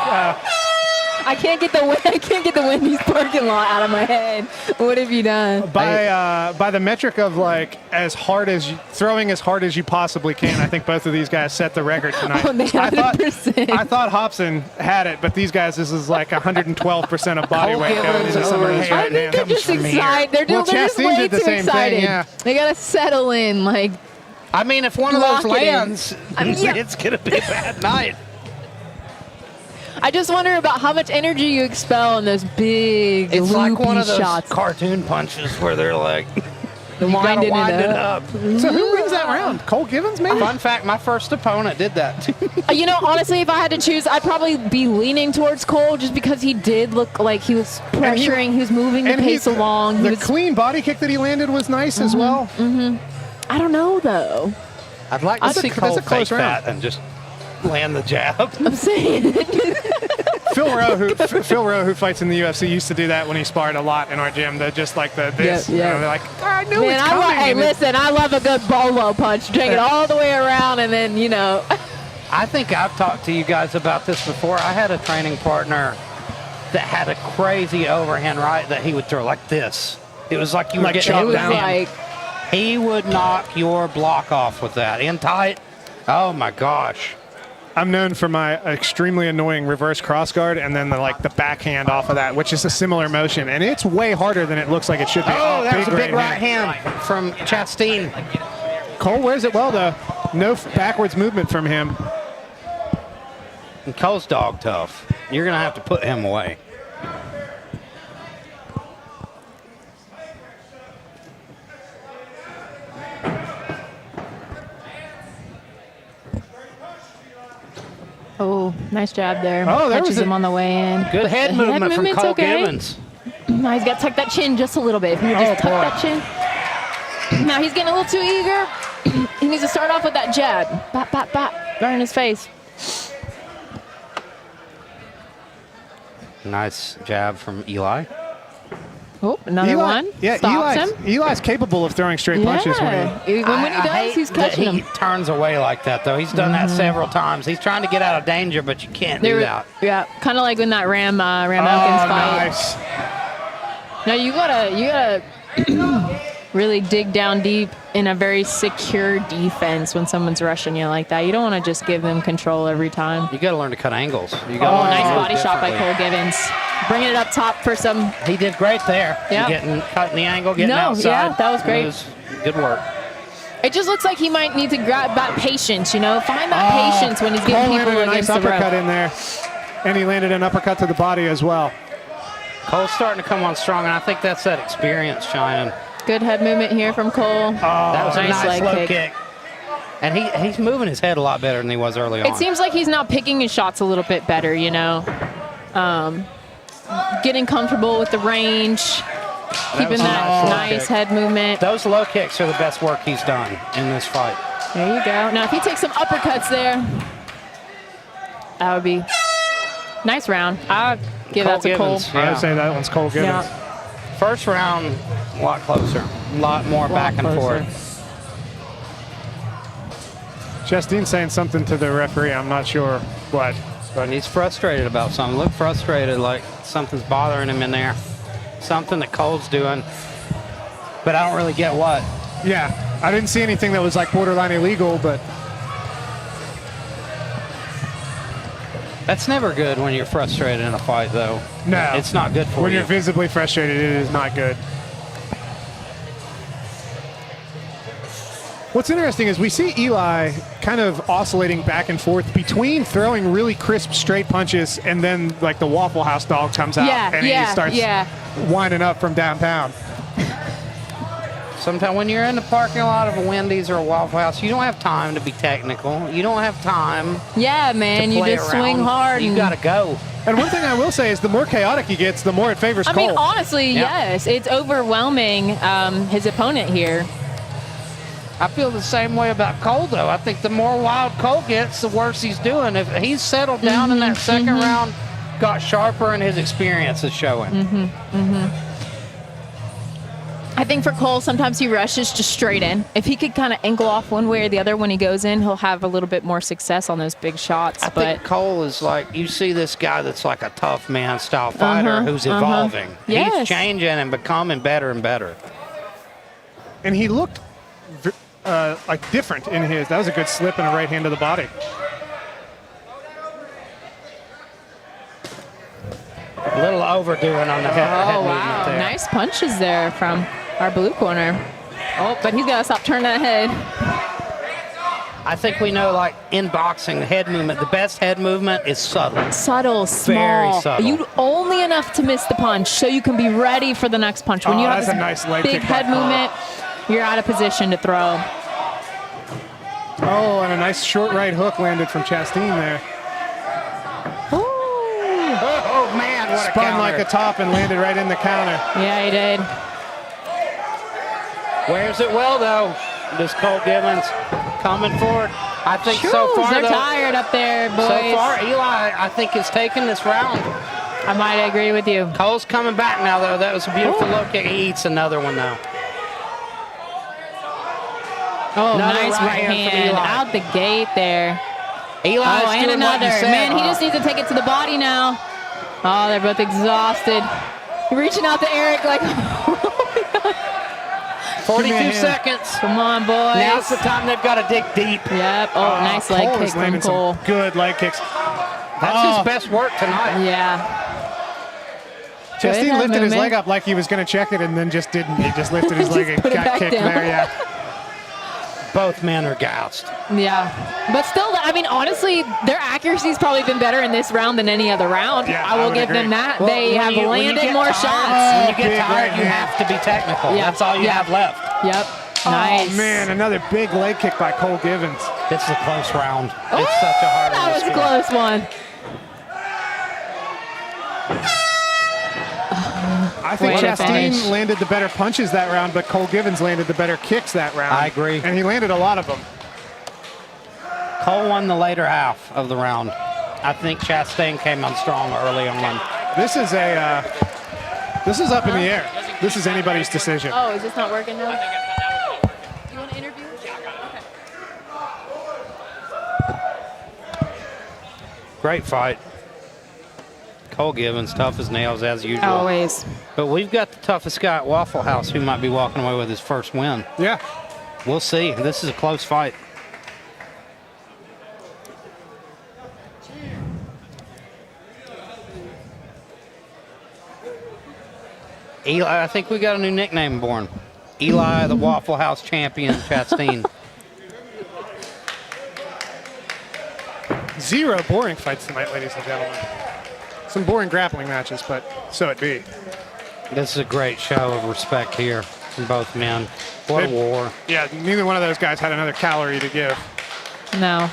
I can't get the Wendy's parking lot out of my head. What have you done? By the metric of like throwing as hard as you possibly can, I think both of these guys set the record tonight. Oh, they 100%. I thought Hopson had it, but these guys, this is like 112% of body weight going into some of those I right think hands. they're just excited. They're just Chastine way did the too same excited. thing, yeah. They got to settle in. Like, I mean, if one of those lock it in. lands, it's going to be a bad night. I just wonder about how much energy you expel in those big It's like loopy one of those shots. cartoon punches where they're like, you gotta Winding wind it it up. up. So who wins that round? Cole Givens, maybe? Fun fact, my first opponent did that too. You know, honestly, if I had to choose, I'd probably be leaning towards Cole just because he did look like he was pressuring, he was moving the pace along. The clean body kick that he landed was nice as well. I don't know, though. I'd like to That's see a Cole close fake round. that and just land the jab. I'm saying. Phil Rowe, who fights in the UFC, used to do that when he sparred a lot in our gym. They're just like this. Yeah. You know, they're like, I knew Man, it's coming. hey, and listen, I love a good bolo punch. Take it all the way around and then, I think I've talked to you guys about this before. I had a training partner that had a crazy overhand right that he would throw like this. It was like you were getting chopped him down. down. He would knock your block off with that. In tight. Oh my gosh. I'm known for my extremely annoying reverse cross guard and then the backhand off of that, which is a similar motion. And it's way harder than it looks like it should be. Oh, that was a big right hand from Chastine. Cole wears it well, though. No backwards movement from him. And Cole's dog tough. You're going to have to put him away. Oh, nice jab there. Oh, there Catches was a- him on the way in. Good But head the movement from movement's Cole okay. Gibbons. Now he's got to tuck that chin just a little bit. If you just tuck that chin. Now he's getting a little too eager. He needs to start off with that jab. Bap, bap, bap. Right in his face. Nice jab from Eli. Oh, another one. Yeah, Stops him. Eli's capable of throwing straight punches when he does, he's catching that he him. turns away like that, though. He's done that several times. He's trying to get out of danger, but you can't do that. Yeah, kind of like when that Ram Elkins fight. Nice. Now you gotta really dig down deep in a very secure defense when someone's rushing you like that. You don't want to just give them control every time. You got to learn to cut angles. You Oh, nice body shot by Cole Givens. Bringing it up top for some. He did great there. Yeah. Cutting the angle, getting outside. Yeah, that was great. It was good work. It just looks like he might need to grab that patience, Find that patience when he's getting Cole people landed a nice against the uppercut rope. in there, and he landed an uppercut to the body as well. Cole's starting to come on strong, and I think that's that experience shining. Good head movement here from Cole. That was a nice leg low kick. And he's moving his head a lot better than he was early on. It seems like he's now picking his shots a little bit better, getting comfortable with the range, keeping that nice head movement. Those low kicks are the best work he's done in this fight. There you go. Now, if he takes some uppercuts there, that would be nice round. I'll give that to Cole. I would say that one's Cole Givens. Yeah. First round, a lot closer. A lot more back and forth. Chastine saying something to the referee. I'm not sure what. But he's frustrated about something. Look frustrated, like something's bothering him in there. Something that Cole's doing. But I don't really get what. Yeah, I didn't see anything that was like borderline illegal, but that's never good when you're frustrated in a fight, though. no, it's not good for when you. you're visibly frustrated, it is not good. What's interesting is we see Eli kind of oscillating back and forth between throwing really crisp straight punches and then like the Waffle House dog comes out and he starts winding up from downtown. Sometimes when you're in the parking lot of a Wendy's or a Waffle House, you don't have time to be technical. You don't have time. Yeah, man, you just swing hard. You got to go. And one thing I will say is the more chaotic he gets, the more it favors Cole. I mean, honestly, yes. It's overwhelming his opponent here. I feel the same way about Cole, though. I think the more wild Cole gets, the worse he's doing. If he's settled down in that second round, got sharper, and his experience is showing. I think for Cole, sometimes he rushes just straight in. If he could kind of ankle off one way or the other when he goes in, he'll have a little bit more success on those big shots. I think Cole is like, you see this guy that's like a tough man style fighter who's evolving. He's changing and becoming better and better. And he looked like different in his. That was a good slip and a right hand to the body. A little overdoing on the head movement there. Nice punches there from our blue corner. Oh, but he's got to stop turning that head. I think we know, like, in boxing, the head movement, the best head movement is subtle. Subtle, small. Very subtle. You only enough to miss the punch so you can be ready for the next punch. When you have that's this a nice leg big kick head by movement, you're out of position to throw. Oh, and a nice short right hook landed from Chastine there. Oh, man, what a Spun counter. like a top and landed right in the counter. Yeah, he did. Wears it well, though. This Cole Givens coming forward. I think so far, they're though, tired up there, boys. So far, Eli, I think, is taking this round. I might agree with you. Cole's coming back now, though. That was a beautiful low kick. He eats another one, though. Oh, Another nice right from hand Eli. out the gate there. Eli's oh, and doing what another. you said. Man, he just needs to take it to the body now. Oh, they're both exhausted. Reaching out to Eric like, 42 seconds. Come on, boys. Now's the time they've got to dig deep. Yep. Oh, nice leg kick from Cole. Good leg kicks. That's his best work tonight. Yeah. Chastine lifted his leg up like he was going to check it and then just didn't. He just lifted his leg and got kicked there. Yeah. Both men are gassed. Yeah. But still, I mean, honestly, their accuracy's probably been better in this round than any other round. Yeah, I will give them that. Well, they have landed more shots. When you get tired, you have to be technical. Yeah. That's all you have left. Yep. Nice. Oh, man, another big leg kick by Cole Givens. This is a close round. It's such a hard one. That was a close one. I think Chastine landed the better punches that round, but Cole Givens landed the better kicks that round. I agree. And he landed a lot of them. Cole won the later half of the round. I think Chastine came on strong early on. This is up in the air. This is anybody's decision. Oh, is this not working now? You want to interview? Okay. Great fight. Cole Givens, tough as nails as usual. Always. But we've got the toughest guy at Waffle House who might be walking away with his first win. Yeah. We'll see. This is a close fight. Eli, I think we got a new nickname born. Eli, the Waffle House champion, Chastine. 0 boring fights tonight, ladies and gentlemen. Some boring grappling matches, but so it be. This is a great show of respect here from both men. What a war. Yeah, neither one of those guys had another calorie to give. No.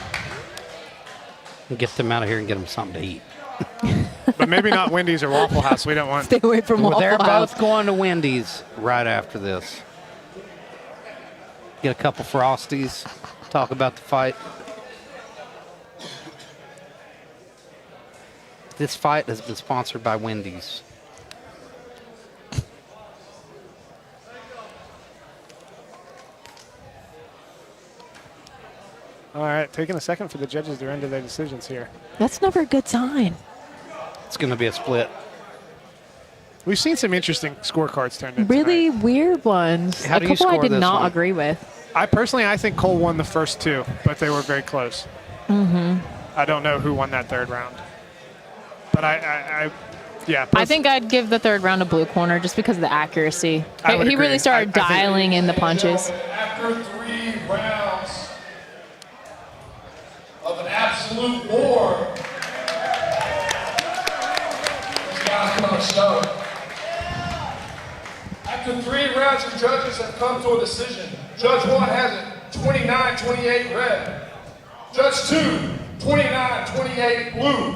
Get them out of here and get them something to eat. But maybe not Wendy's or Waffle House. We don't want. Stay away from Well, Waffle they're House. both going to Wendy's right after this. Get a couple Frosties, talk about the fight. This fight has been sponsored by Wendy's. All right, taking a second for the judges to render their decisions here. That's never a good sign. It's going to be a split. We've seen some interesting scorecards turned in Really weird ones. How A do you couple I score did this not one? agree with. I think Cole won the first 2, but they were very close. Mm-hmm. I don't know who won that 3rd round. But yeah. I think I'd give the 3rd round to blue corner just because of the accuracy. I would He agree. really started I think- dialing in the punches. After 3 rounds of an absolute war, these guys come on show. After 3 rounds, the judges have come to a decision. Judge 1 has it 29-28 red. Judge 2, 29-28 blue.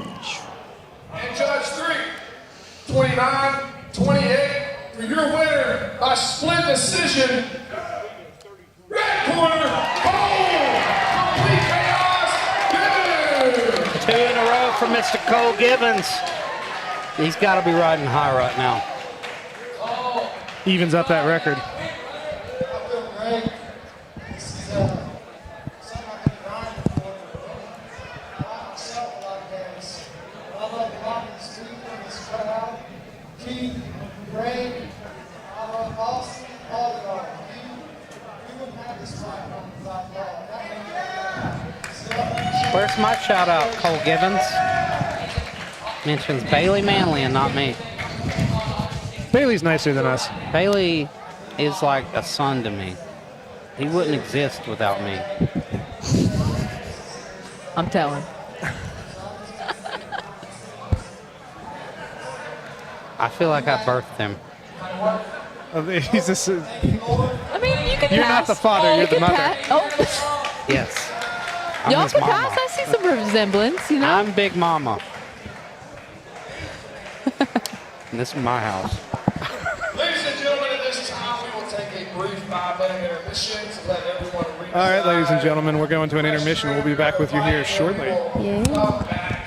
And Judge 3, 29-28 for your winner by split decision. Red corner, Bole! Complete chaos, Givens! 2 in a row for Mr. Cole Givens. He's got to be riding high right now. Evens up that record. I feel great. This is something I've been grinding for. I myself a lot of days. I love walking the street when it's spread out. Keith, Greg, I love Pollson, all of y'all. We wouldn't have this fight without y'all. Where's my shout out, Cole Givens? Mentions Bailey Manley and not me. Bailey's nicer than us. Bailey is like a son to me. He wouldn't exist without me. I'm telling. I feel like I birthed him. He's just, I mean, you can You're pass. not the father, you're the You can mother. Oh. Yes. I'm Y'all his can mama. pass. I see some resemblance, you know? I'm Big Mama. And this is my house. Ladies and gentlemen, at this time, we will take a brief 5-minute intermission to let everyone reach. all right, ladies and gentlemen, we're going to an intermission. We'll be back with you here shortly. Yeah.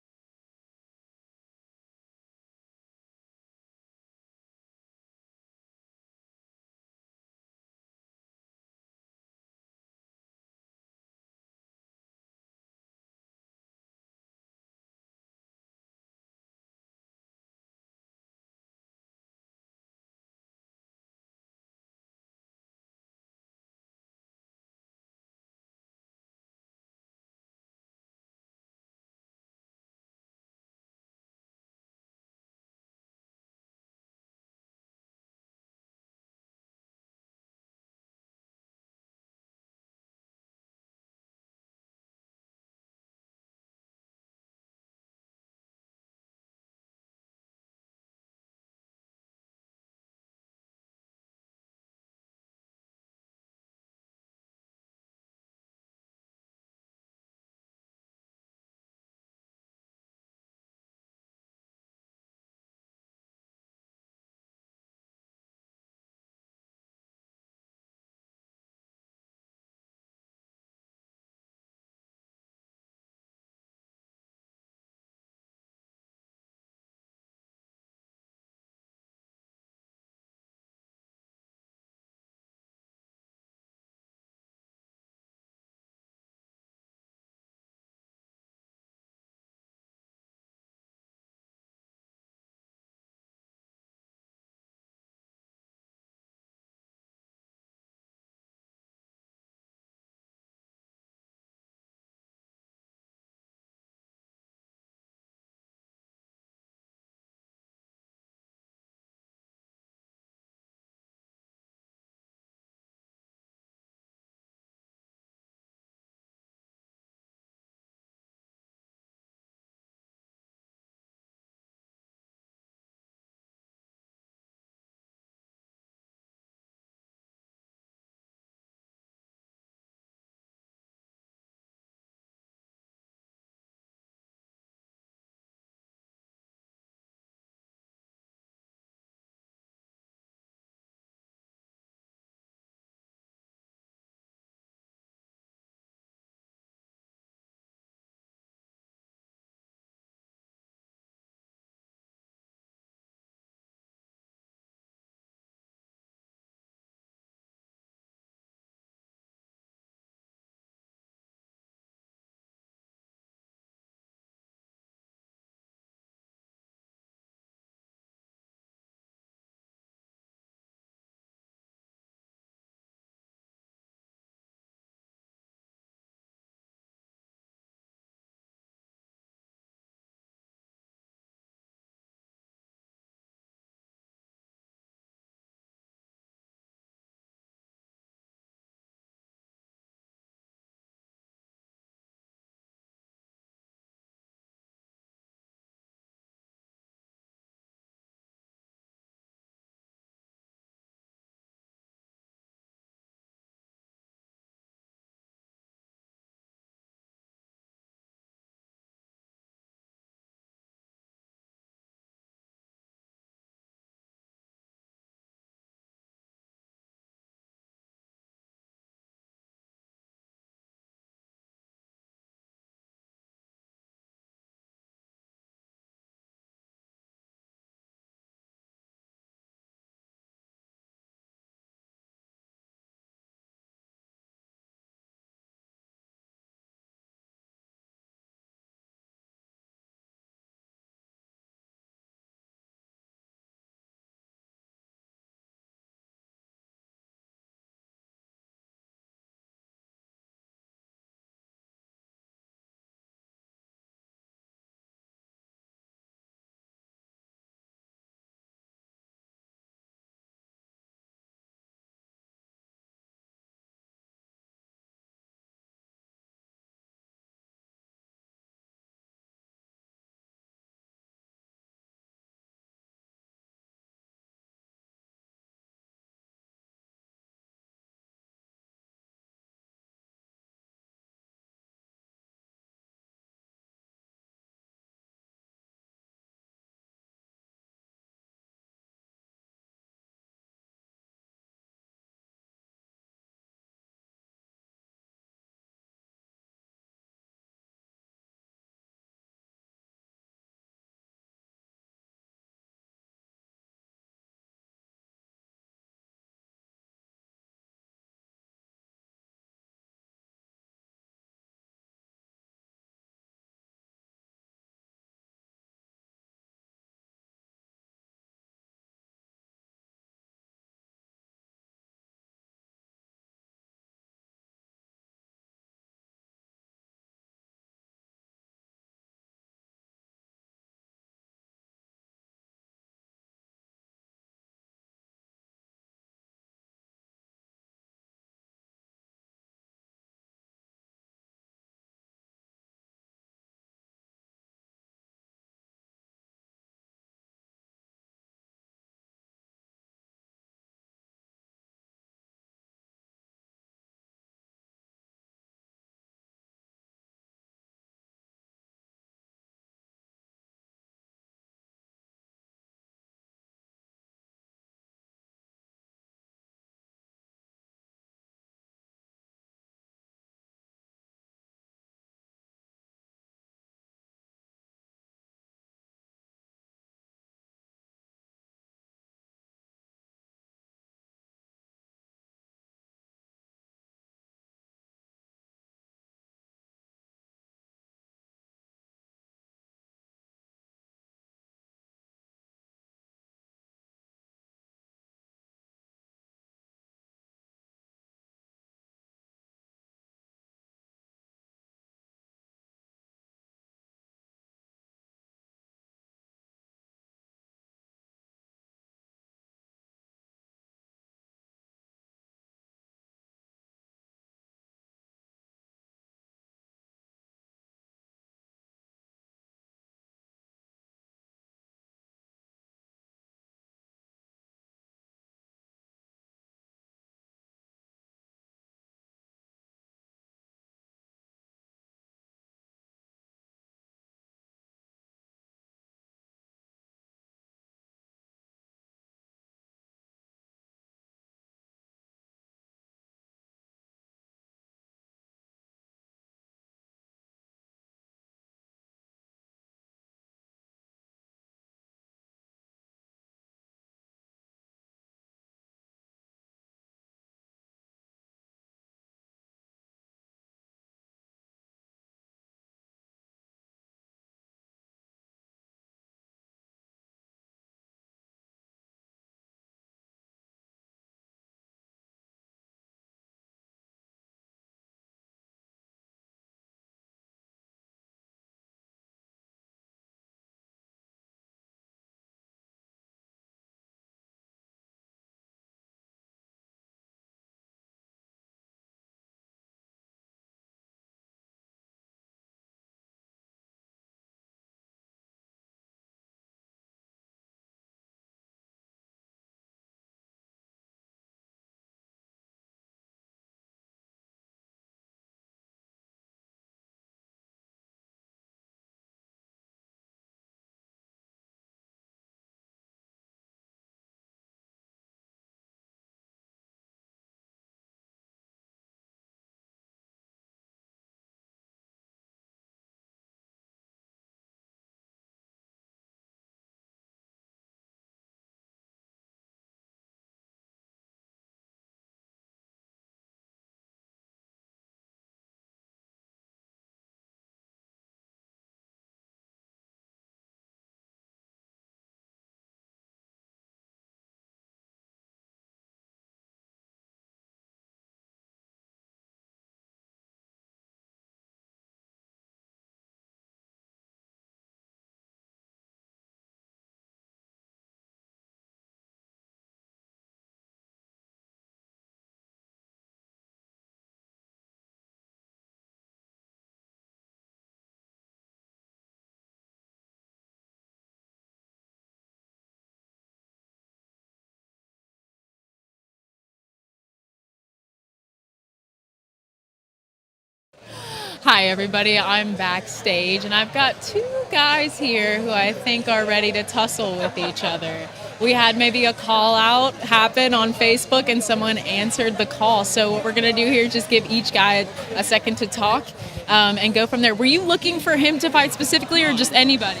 Hi, everybody. I'm backstage, and I've got two guys here who I think are ready to tussle with each other. We had maybe a call out happen on Facebook, and someone answered the call. So what we're going to do here is just give each guy a second to talk and go from there. Were you looking for him to fight specifically or just anybody?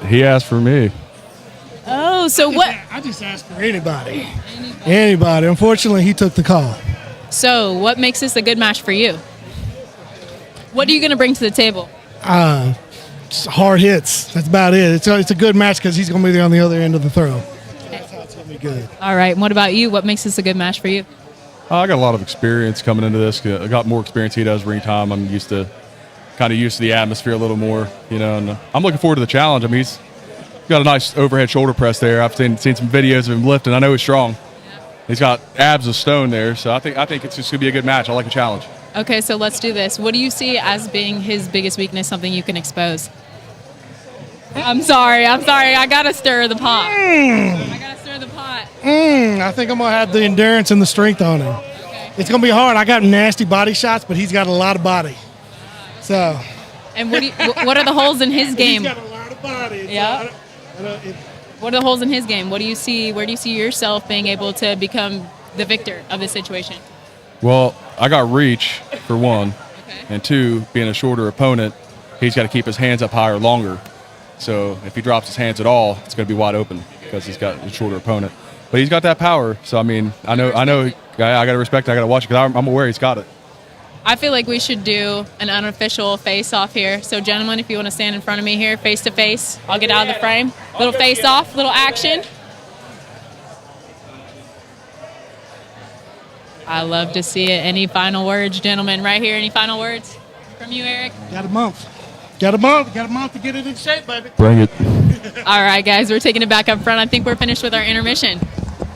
He asked for me. Oh, so what? I just asked for anybody. Anybody. Unfortunately, he took the call. So what makes this a good match for you? What are you going to bring to the table? Just hard hits. That's about it. It's a good match because he's going to be there on the other end of the throw. That's how it's going to be good. All right. And what about you? What makes this a good match for you? I got a lot of experience coming into this. I got more experience he does ring time. I'm used to the atmosphere a little more, and I'm looking forward to the challenge. I mean, he's got a nice overhead shoulder press there. I've seen some videos of him lifting. I know he's strong. He's got abs of stone there, so I think it's just going to be a good match. I like a challenge. Okay, so let's do this. What do you see as being his biggest weakness, something you can expose? I'm sorry. I got to stir the pot. I think I'm going to have the endurance and the strength on him. Okay. It's going to be hard. I got nasty body shots, but he's got a lot of body. So. And what are the holes in his game? He's got a lot of body. Yeah. What are the holes in his game? What do you see? Where do you see yourself being able to become the victor of this situation? Well, I got reach, for one, and two, being a shorter opponent, he's got to keep his hands up higher longer. So if he drops his hands at all, it's going to be wide open because he's got a shorter opponent. But he's got that power, so I mean, I know. I got to respect it. I got to watch it because I'm aware he's got it. I feel like we should do an unofficial face-off here. So, gentlemen, if you want to stand in front of me here, face-to-face, I'll get out of the frame. Little face-off, little action. I love to see it. Any final words, gentlemen? Right here, any final words from you, Eric? Got a month. Got a month to get it in shape, baby. Bring it. All right, guys, we're taking it back up front. I think we're finished with our intermission.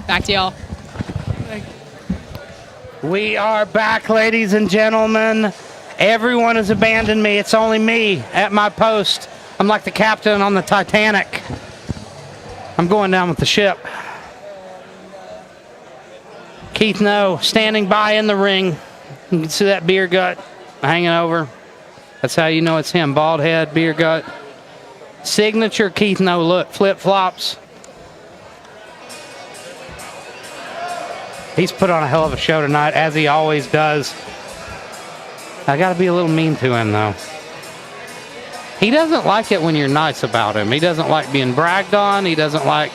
Back to y'all. We are back, ladies and gentlemen. Everyone has abandoned me. It's only me at my post. I'm like the captain on the Titanic. I'm going down with the ship. Keith No standing by in the ring. You can see that beer gut hanging over. That's how you know it's him. Bald head, beer gut. Signature Keith No look, flip-flops. He's put on a hell of a show tonight, as he always does. I got to be a little mean to him, though. He doesn't like it when you're nice about him. He doesn't like being bragged on. He doesn't like,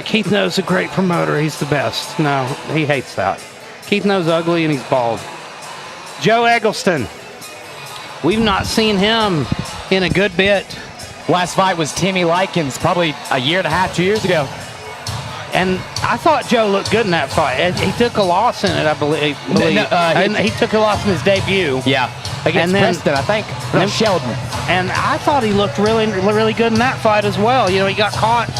Keith No's a great promoter. He's the best. No, he hates that. Keith No's ugly and he's bald. Joe Eggleston. We've not seen him in a good bit. Last fight was Timmy Likens, probably a year and a half, 2 years ago. And I thought Joe looked good in that fight. He took a loss in it, I believe. He took a loss in his debut. Yeah, against Preston, I think. No, Sheldon. And I thought he looked really, really good in that fight as well. He got caught.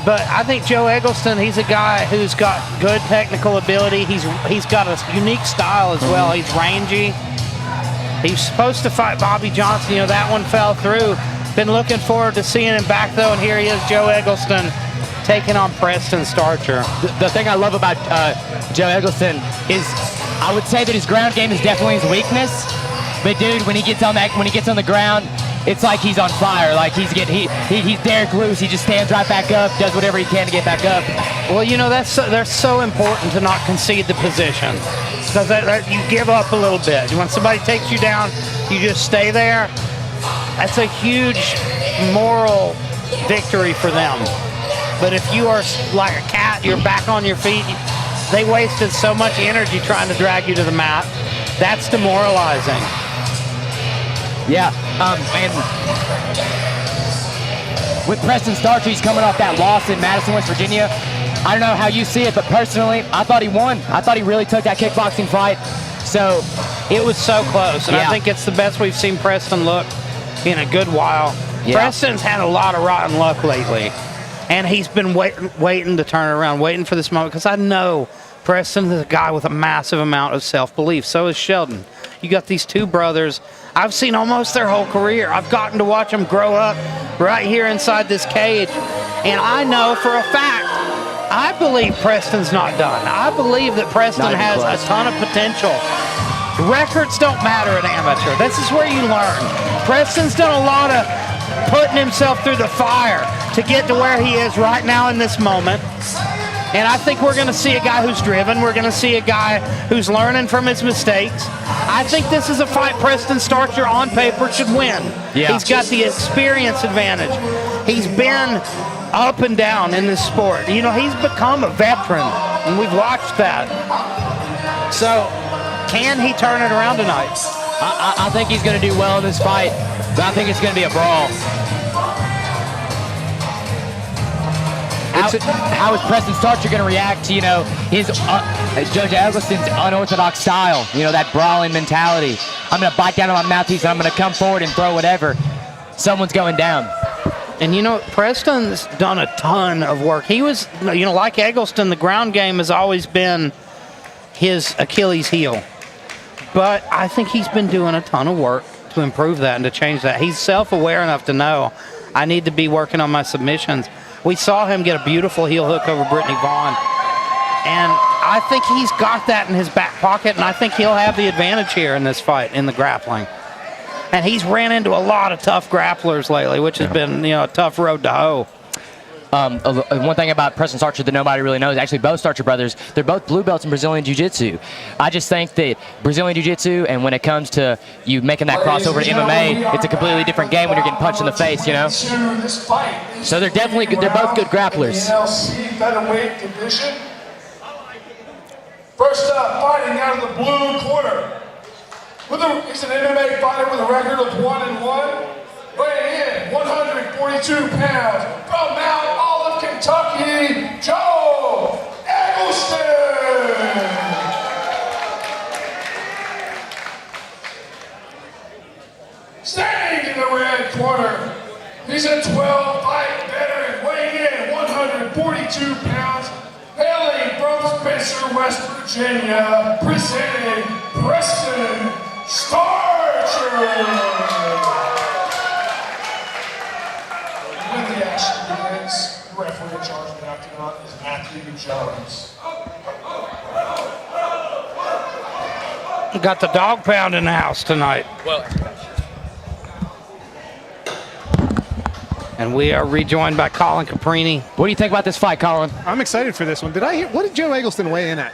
But I think Joe Eggleston, he's a guy who's got good technical ability. He's got a unique style as well. He's rangy. He's supposed to fight Bobby Johnson. That one fell through. Been looking forward to seeing him back, though, and here he is, Joe Eggleston, taking on Preston Starcher. The thing I love about Joe Eggleston is I would say that his ground game is definitely his weakness. But dude, when he gets on the ground, it's like he's on fire. Like he's Derek Lewis. He just stands right back up, does whatever he can to get back up. Well, they're so important to not concede the position because you give up a little bit. When somebody takes you down, you just stay there. That's a huge moral victory for them. But if you are like a cat, you're back on your feet, they wasted so much energy trying to drag you to the mat. That's demoralizing. Yeah, and with Preston Starcher, he's coming off that loss in Madison, West Virginia. I don't know how you see it, but personally, I thought he won. I thought he really took that kickboxing fight. So it was so close, and I think it's the best we've seen Preston look in a good while. Yeah. Preston's had a lot of rotten luck lately. And he's been waiting to turn around, waiting for this moment, because I know Preston is a guy with a massive amount of self-belief. So is Sheldon. You got these two brothers. I've seen almost their whole career. I've gotten to watch them grow up right here inside this cage. And I know for a fact, I believe Preston's not done. I believe that Preston has a ton of potential. Records don't matter at amateur. This is where you learn. Preston's done a lot of putting himself through the fire to get to where he is right now in this moment. And I think we're going to see a guy who's driven. We're going to see a guy who's learning from his mistakes. I think this is a fight Preston Starcher on paper should win. Yeah. He's got the experience advantage. He's been up and down in this sport. You know, he's become a veteran, and we've watched that. So, can he turn it around tonight? I think he's going to do well in this fight, but I think it's going to be a brawl. How is Preston Starcher going to react to, you know, his Judge Eggleston's unorthodox style, you know, that brawling mentality? I'm going to bite down on my mouthpiece and I'm going to come forward and throw whatever. Someone's going down. And, you know, Preston's done a ton of work. He was, you know, like Eggleston, the ground game has always been his Achilles heel. But I think he's been doing a ton of work to improve that and to change that. He's self-aware enough to know I need to be working on my submissions. We saw him get a beautiful heel hook over Brittany Vaughn. And I think he's got that in his back pocket, and I think he'll have the advantage here in this fight, in the grappling. And he's ran into a lot of tough grapplers lately, which has been, you know, a tough road to hoe. One thing about Preston Starcher that nobody really knows, actually both Starcher brothers, they're both blue belts in Brazilian Jiu-Jitsu. I just think that Brazilian Jiu-Jitsu, and when it comes to you making that crossover to MMA, it's a completely different game when you're getting punched in the face, you know? So they're definitely good, they're both good grapplers. Featherweight division. First up, fighting out of the blue corner. He's an MMA fighter with a record of 1-1. Weighing in 142 pounds from Mount Olive, Kentucky, Joe Eggleston. Standing in the red corner, he's a 12-fight veteran, weighing in 142 pounds, hailing from Spencer, West Virginia, presenting Preston Starcher. The referee in charge of the octagon is Matthew Jones. We got the dog pound in the house tonight. Well, and we are rejoined by Colin Caprini. What do you think about this fight, Colin? I'm excited for this one. Did I hear? What did Joe Eggleston weigh in at?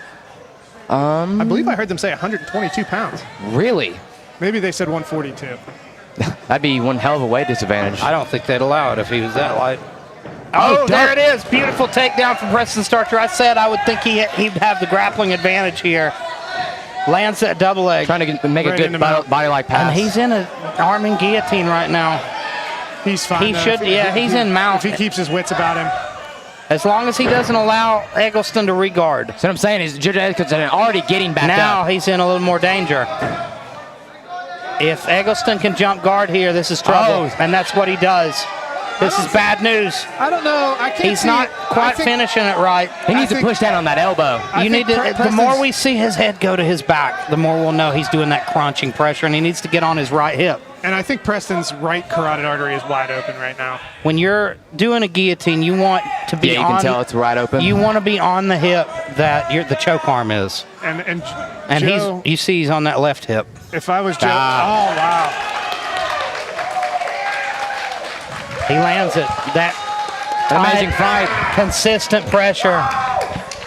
I believe I heard them say 122 pounds. Really? Maybe they said 142. That'd be one hell of a weight disadvantage. I don't think they'd allow it if he was that light. Oh, there it is. Beautiful takedown from Preston Starcher. I said I would think he'd have the grappling advantage here. Lands that double leg. Trying to make a good body-like pass. And he's in an arming guillotine right now. He's fine. He should, yeah, he's in mount. If he keeps his wits about him. As long as he doesn't allow Eggleston to regard. So what I'm saying is Judge Eggleston already getting back up. Now he's in a little more danger. If Eggleston can jump guard here, this is trouble. And that's what he does. This is bad news. I don't know. I can't. He's not quite finishing it right. He needs to push down on that elbow. You need to. The more we see his head go to his back, the more we'll know he's doing that crunching pressure, and he needs to get on his right hip. And I think Preston's right carotid artery is wide open right now. When you're doing a guillotine, you want to be on. Yeah, you can tell it's wide open. You want to be on the hip that the choke arm is. And Joe, you see he's on that left hip. If I was Joe, oh wow. He lands it. That amazing fight. Consistent pressure.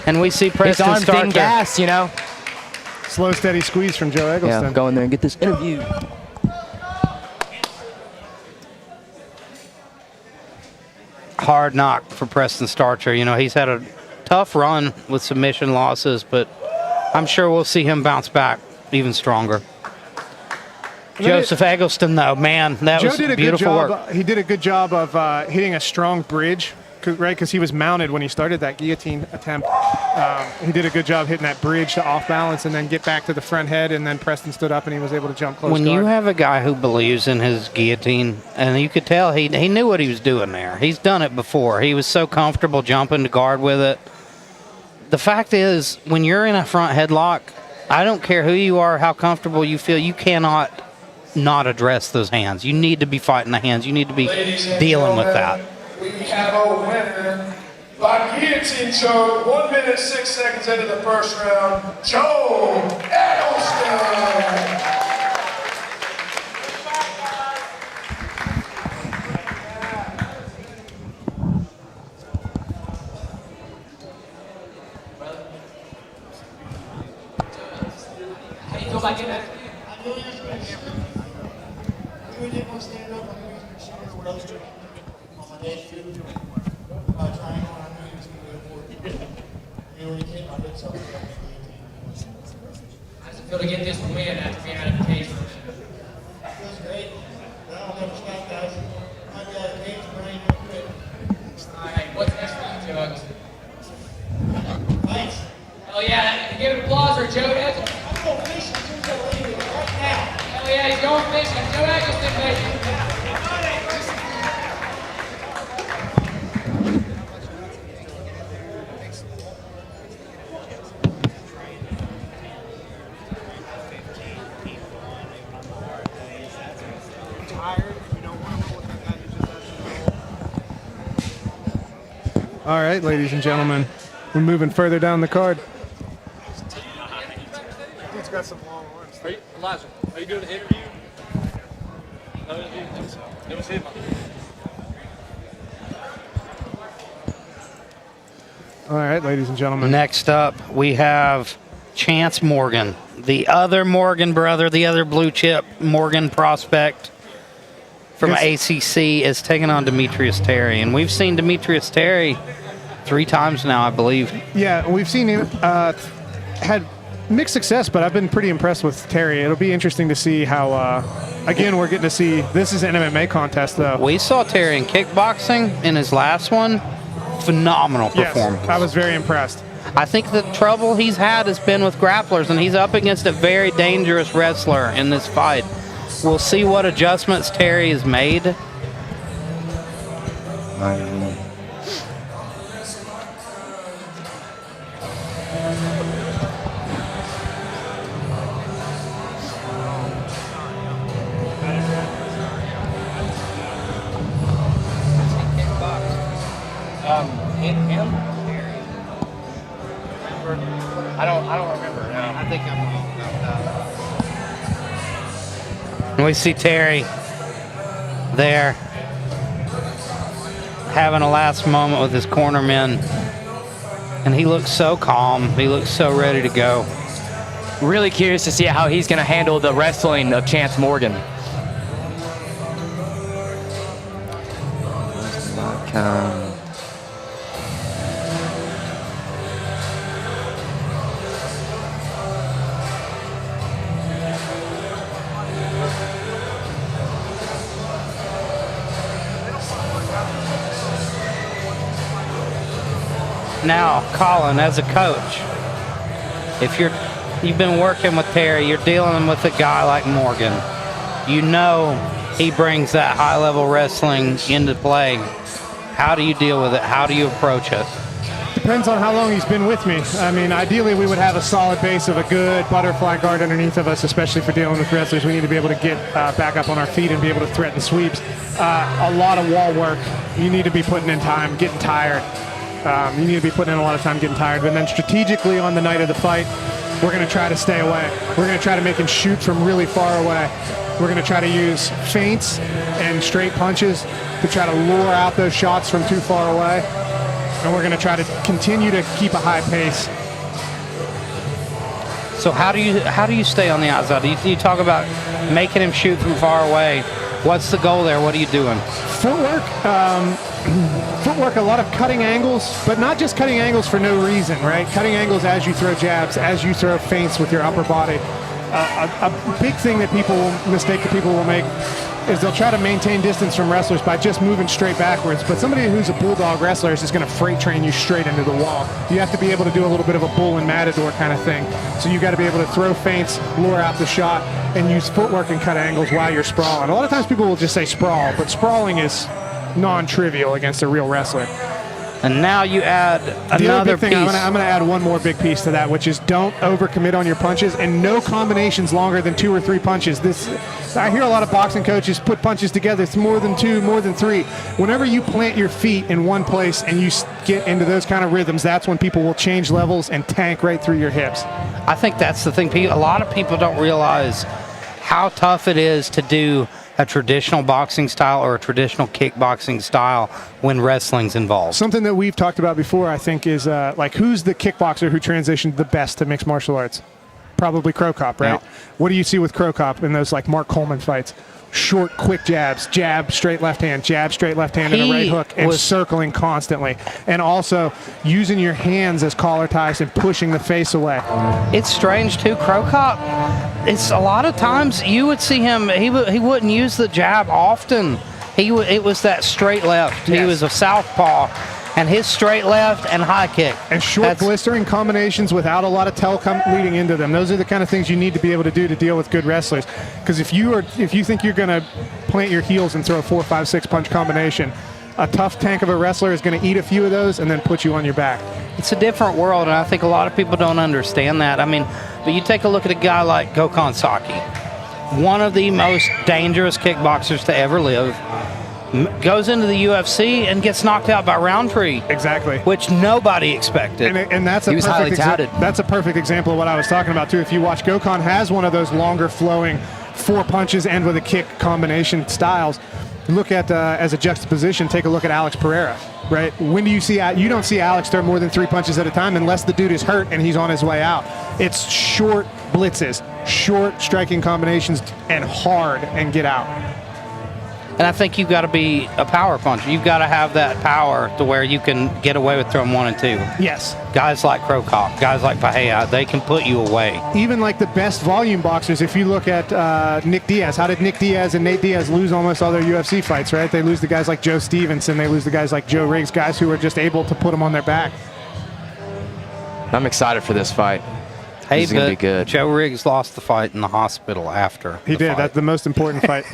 And we see Preston Starcher. His arm didn't gas, you know. Slow, steady squeeze from Joe Eggleston. Yeah, go in there and get this interview. Hard knock for Preston Starcher. You know, he's had a tough run with submission losses, but I'm sure we'll see him bounce back even stronger. Joseph Eggleston, though, man, that was beautiful work. He did a good job of hitting a strong bridge, right? Because he was mounted when he started that guillotine attempt. He did a good job hitting that bridge to off balance and then get back to the front head, and then Preston stood up and he was able to jump close. When you have a guy who believes in his guillotine, and you could tell he knew what he was doing there. He's done it before. He was so comfortable jumping to guard with it. The fact is, when you're in a front headlock, I don't care who you are, how comfortable you feel, you cannot not address those hands. You need to be fighting the hands. You need to be dealing with that. We have a winner by guillotine choke, 1 minute 6 seconds into the first round, Joe Eggleston. like it. How's it feel to get this win after being out of the cage? Feels great. I'll never stop, guys. I got a cage brain. Alright, what's next for you, Joe Eggleston? Thanks. Oh yeah, give it applause for Joe Eggleston. I'm going fishing right now. Oh yeah, he's going fishing. Joe Eggleston, baby. All right, ladies and gentlemen, we're moving further down the card. Dude's got some long arms. Are you, Elijah, are you doing an interview? No, it was him. All right, ladies and gentlemen. Next up, we have Chance Morgan, the other Morgan brother, the other blue chip Morgan prospect from ACC, is taking on Demetrius Terry. And we've seen Demetrius Terry 3 times now, I believe. Yeah, we've seen him had mixed success, but I've been pretty impressed with Terry. It'll be interesting to see how, again, we're getting to see, this is an MMA contest, though. We saw Terry in kickboxing in his last one. Phenomenal performance. Yes, I was very impressed. I think the trouble he's had has been with grapplers, and he's up against a very dangerous wrestler in this fight. We'll see what adjustments Terry has made. Him? I don't remember. No. I think I'm wrong about that. And we see Terry there having a last moment with his cornermen. And he looks so calm. He looks so ready to go. Really curious to see how he's going to handle the wrestling of Chance Morgan. Now, Colin, as a coach, if you've been working with Terry, you're dealing with a guy like Morgan. You know he brings that high-level wrestling into play. How do you deal with it? How do you approach it? Depends on how long he's been with me. I mean, ideally we would have a solid base of a good butterfly guard underneath of us, especially for dealing with wrestlers. We need to be able to get back up on our feet and be able to threaten sweeps. A lot of wall work. You need to be putting in time, getting tired. You need to be putting in a lot of time getting tired. But then strategically on the night of the fight, we're going to try to stay away. We're going to try to make him shoot from really far away. We're going to try to use feints and straight punches to try to lure out those shots from too far away. And we're going to try to continue to keep a high pace. So how do you stay on the outside? You talk about making him shoot from far away. What's the goal there? What are you doing? Footwork. Footwork, a lot of cutting angles, but not just cutting angles for no reason, right? Cutting angles as you throw jabs, as you throw feints with your upper body. A big thing that mistake that people will make is they'll try to maintain distance from wrestlers by just moving straight backwards, but somebody who's a bulldog wrestler is just going to freight train you straight into the wall. You have to be able to do a little bit of a bull and matador kind of thing. So you got to be able to throw feints, lure out the shot, and use footwork and cut angles while you're sprawling. A lot of times people will just say sprawl, but sprawling is non-trivial against a real wrestler. And now you add The other another big thing, piece. I'm going to add one more big piece to that, which is don't overcommit on your punches, and no combinations longer than 2 or 3 punches. I hear a lot of boxing coaches put punches together. It's more than 2, more than 3. Whenever you plant your feet in one place and you get into those kind of rhythms, that's when people will change levels and tank right through your hips. I think that's the thing. A lot of people don't realize how tough it is to do a traditional boxing style or a traditional kickboxing style when wrestling's involved. Something that we've talked about before, I think, is like who's the kickboxer who transitioned the best to mixed martial arts? Probably Crow Cop, right? Yeah. What do you see with Crow Cop in those like Mark Coleman fights? Short, quick jabs, jab, straight left hand, jab, straight left hand, and a right hook, and circling constantly. And also using your hands as collar ties and pushing the face away. It's strange, too. Crow Cop, it's a lot of times you would see him, he wouldn't use the jab often. It was that straight left. Yes. He was a southpaw. And his straight left and high kick. And short blistering combinations without a lot of tell leading into them. Those are the kind of things you need to be able to do to deal with good wrestlers. Because if you think you're going to plant your heels and throw a 4, 5, 6 punch combination, a tough tank of a wrestler is going to eat a few of those and then put you on your back. It's a different world, and I think a lot of people don't understand that. I mean, but you take a look at a guy like Gokhan Saki, one of the most dangerous kickboxers to ever live. Goes into the UFC and gets knocked out by Roundtree. Exactly. Which nobody expected. And that's he was highly touted. That's a perfect example of what I was talking about, too. If you watch, Gokhan has one of those longer flowing 4 punches and with a kick combination styles. Look at, as a juxtaposition, take a look at Alex Pereira, right? When do you see, you don't see Alex throw more than 3 punches at a time unless the dude is hurt and he's on his way out. It's short blitzes, short striking combinations, and hard and get out. And I think you've got to be a power puncher. You've got to have that power to where you can get away with throwing 1 and 2. Yes. Guys like Crow Cop, guys like Pahea, they can put you away. Even like the best volume boxers, if you look at Nick Diaz, how did Nick Diaz and Nate Diaz lose almost all their UFC fights, right? They lose the guys like Joe Stevenson, they lose the guys like Joe Riggs, guys who are just able to put them on their back. I'm excited for this fight. Hey, this is going to be good. Joe Riggs lost the fight in the hospital after. He did. Fight. That's the most important fight.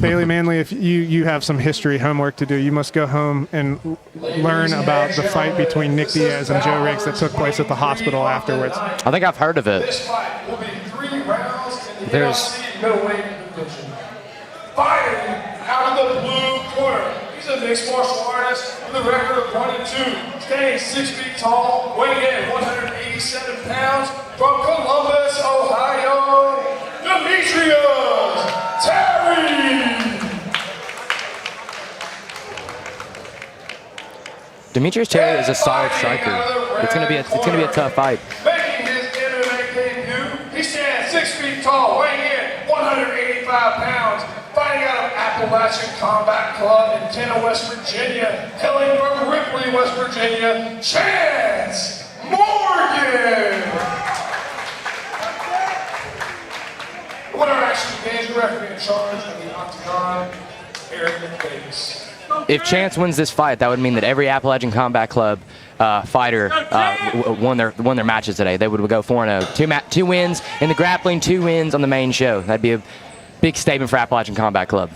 Bailey Manley, if you have some history homework to do, you must go home and learn about the fight between Nick Diaz and Joe Riggs that took place at the hospital afterwards. I think I've heard of it. This fight will be 3 rounds in the There's UFC middleweight division. Fighting out of the blue corner. He's a mixed martial artist with a record of 1 and 2. Standing 6 feet tall, weighing in 187 pounds. From Columbus, Ohio, Demetrius Terry. Demetrius Terry is a solid striker. It's gonna be a tough fight. Making his MMA debut, he stands 6 feet tall, weighing in 185 pounds. Fighting out of Appalachian Combat Club in Kenner, West Virginia. Hailing from Ripley, West Virginia, Chance Morgan. The winner actually gains the referee in charge of the Octagon, Eric Davis. If Chance wins this fight, that would mean that every Appalachian Combat Club fighter won their matches today. They would go 4-0. 2 wins in the grappling, 2 wins on the main show. That'd be a big statement for Appalachian Combat Club.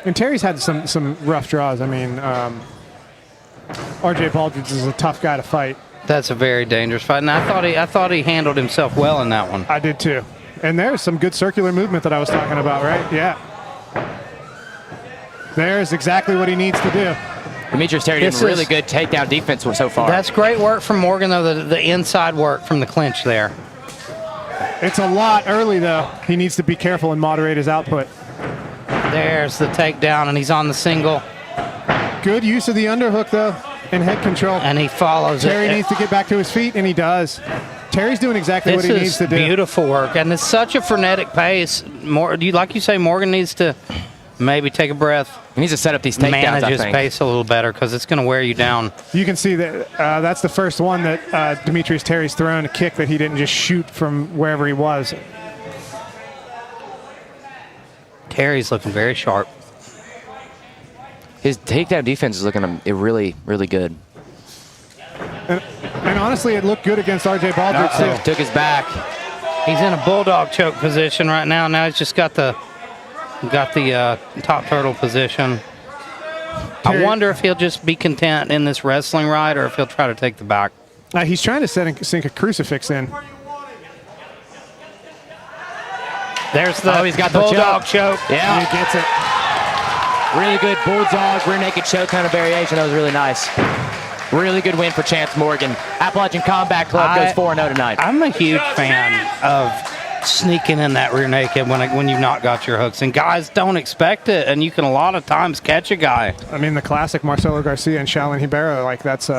And Terry's had some rough draws. I mean, R.J. Baldridge is a tough guy to fight. That's a very dangerous fight, and I thought he handled himself well in that one. I did too. And there's some good circular movement that I was talking about, right? Yeah. There's exactly what he needs to do. Demetrius Terry did really good takedown defense so far. That's great work from Morgan, though, the inside work from the clinch there. It's a lot early, though. He needs to be careful and moderate his output. There's the takedown, and he's on the single. Good use of the underhook, though, and head control. And he follows it. Terry needs to get back to his feet, and he does. Terry's doing exactly what he needs to do. This is beautiful work, and it's such a frenetic pace. Like you say, Morgan needs to maybe take a breath. He needs to set up these takedowns, manage his pace a little better, because it's going to wear you down. You can see that that's the first one that Demetrius Terry's thrown, a kick that he didn't just shoot from wherever he was. Terry's looking very sharp. His takedown defense is looking really, really good. And honestly, it looked good against R.J. Baldridge, too. Took his back. He's in a bulldog choke position right now. Now he's just got the top turtle position. I wonder if he'll just be content in this wrestling ride, or if he'll try to take the back. He's trying to sink a crucifix in. There's the he's got the bulldog choke. Yeah. He gets it. Really good bulldog, rear naked choke kind of variation. That was really nice. Really good win for Chance Morgan. Appalachian Combat Club goes 4-0 tonight. I'm a huge fan of sneaking in that rear naked when you've not got your hooks. And guys don't expect it, and you can a lot of times catch a guy. I mean, the classic Marcelo Garcia and Shaolin Hibera, like that's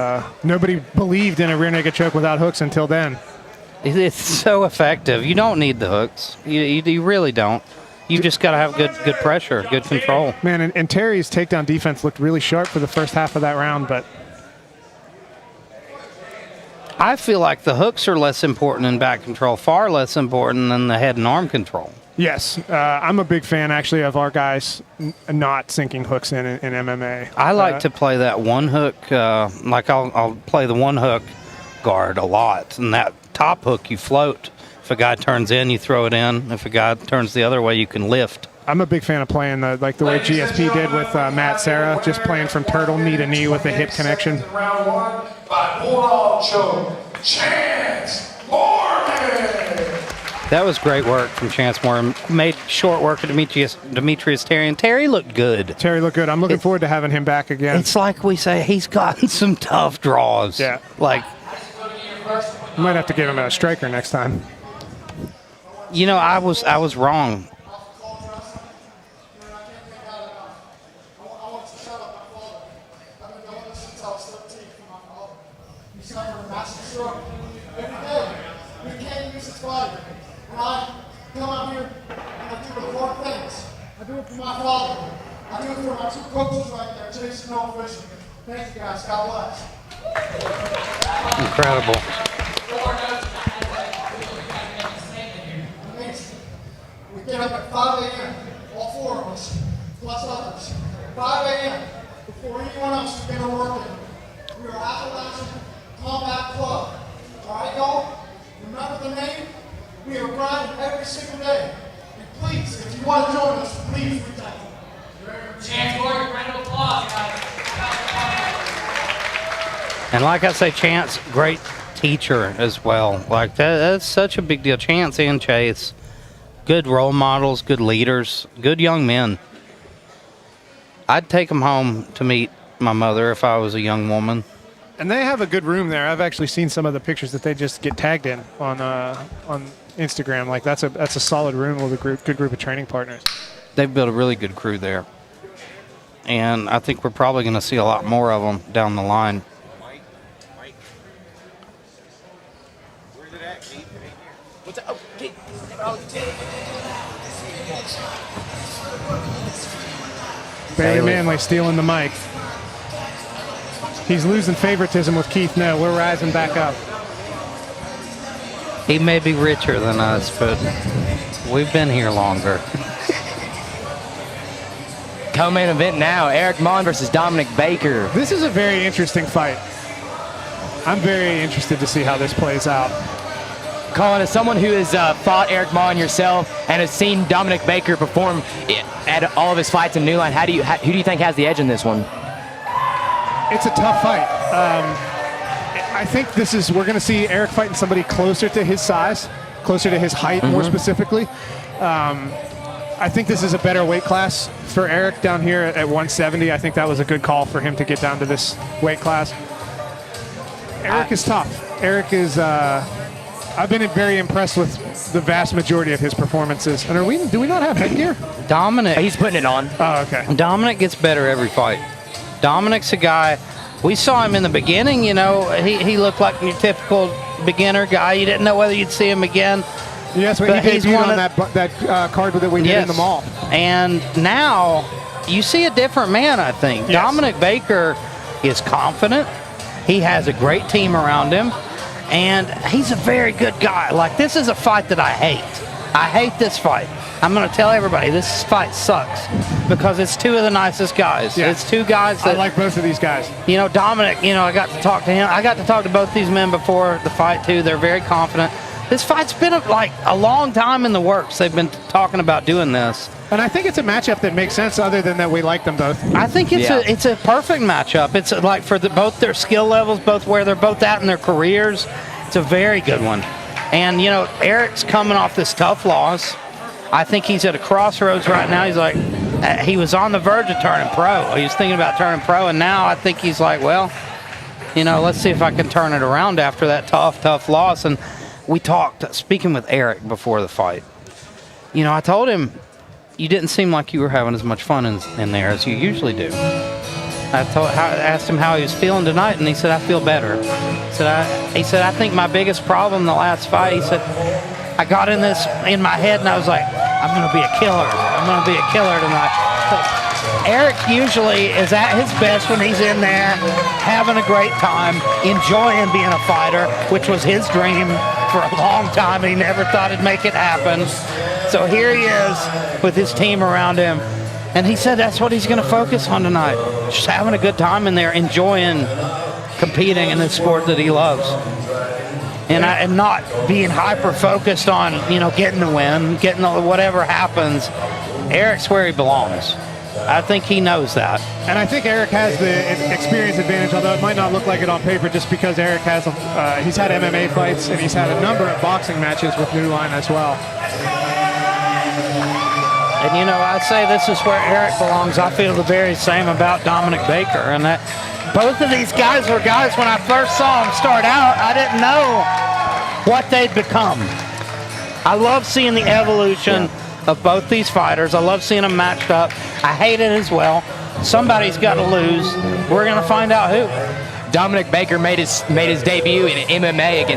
nobody believed in a rear naked choke without hooks until then. It's so effective. You don't need the hooks. You really don't. You just got to have good pressure, good control. Man, and Terry's takedown defense looked really sharp for the first half of that round, but I feel like the hooks are less important in back control, far less important than the head and arm control. yes, I'm a big fan actually of our guys not sinking hooks in MMA. I like to play that one hook, like I'll play the one hook guard a lot, and that top hook you float. If a guy turns in, you throw it in. If a guy turns the other way, you can lift. I'm a big fan of playing the way GSP did with Matt Serra, just playing from turtle knee to knee with a hip connection. Round one by Bulldog choke, Chance Morgan. That was great work from Chance Moore. Made short work of Demetrius Terry, and Terry looked good. Terry looked good. I'm looking forward to having him back again. It's like we say, he's gotten some tough draws. Yeah. Like, you might have to give him a striker next time. You know, I was wrong. My father. I do it for my two coaches right there, Jason and Fisher. Thank you guys. God bless. Incredible. We get up at 5 a.m., all four of us, plus others. 5 a.m. before anyone else is going to work in. We are Appalachian Combat Club. All right, y'all? Remember the name? We are grinding every single day. And please, if you want to join us, please reach out. Chance Morgan, round of applause, guys. And like I say, Chance, great teacher as well. Like that's such a big deal. Chance and Chase, good role models, good leaders, good young men. I'd take them home to meet my mother if I was a young woman. And they have a good room there. I've actually seen some of the pictures that they just get tagged in on Instagram. Like that's a solid room with a good group of training partners. They've built a really good crew there. And I think we're probably going to see a lot more of them down the line. Where's it at, Keith? What's up? Bailey Manley stealing the mic. He's losing favoritism with Keith. No, we're rising back up. He may be richer than us, but we've been here longer. Co-main event now, Eric Mullen versus Dominic Baker. This is a very interesting fight. I'm very interested to see how this plays out. Colin, as someone who has fought Eric Mullen yourself and has seen Dominic Baker perform at all of his fights in New Line, who do you think has the edge in this one? It's a tough fight. I think we're going to see Eric fighting somebody closer to his size, closer to his height more specifically. I think this is a better weight class for Eric down here at 170. I think that was a good call for him to get down to this weight class. Eric is tough. Eric is, I've been very impressed with the vast majority of his performances. And do we not have headgear? Dominic. He's putting it on. Oh, okay. Dominic gets better every fight. Dominic's a guy, we saw him in the beginning, you know, he looked like your typical beginner guy. You didn't know whether you'd see him again. Yes, when he debuted on that card that we did in the mall. And now you see a different man, I think. Yes. Dominic Baker is confident. He has a great team around him. And he's a very good guy. Like, this is a fight that I hate. I hate this fight. I'm going to tell everybody this fight sucks because it's two of the nicest guys. Yeah. It's two guys that... I like both of these guys. You know, Dominic, you know, I got to talk to him. I got to talk to both these men before the fight, too. They're very confident. This fight's been like a long time in the works. They've been talking about doing this. And I think it's a matchup that makes sense other than that we like them both. I think it's a perfect matchup. It's like for both their skill levels, both where they're both at in their careers. It's a very good one. And, you know, Eric's coming off this tough loss. I think he's at a crossroads right now. He's like, he was on the verge of turning pro. He was thinking about turning pro, and now I think he's like, well, you know, let's see if I can turn it around after that tough loss. And we talked, speaking with Eric before the fight. You know, I told him, you didn't seem like you were having as much fun in there as you usually do. I asked him how he was feeling tonight, and he said, I feel better. He said, I think my biggest problem the last fight, he said, I got in my head, and I was like, I'm going to be a killer. I'm going to be a killer tonight. So Eric usually is at his best when he's in there, having a great time, enjoying being a fighter, which was his dream for a long time, and he never thought he'd make it happen. So here he is with his team around him. And he said that's what he's going to focus on tonight. Just having a good time in there, enjoying competing in this sport that he loves. And not being hyper-focused on, getting the win, getting whatever happens. Eric's where he belongs. I think he knows that. And I think Eric has the experience advantage, although it might not look like it on paper, just because Eric has, he's had MMA fights and he's had a number of boxing matches with New Line as well. And, I say this is where Eric belongs. I feel the very same about Dominic Baker. And that both of these guys were guys, when I first saw them start out, I didn't know what they'd become. I love seeing the evolution of both these fighters. I love seeing them matched up. I hate it as well. Somebody's got to lose. We're going to find out who. Dominic Baker made his debut in MMA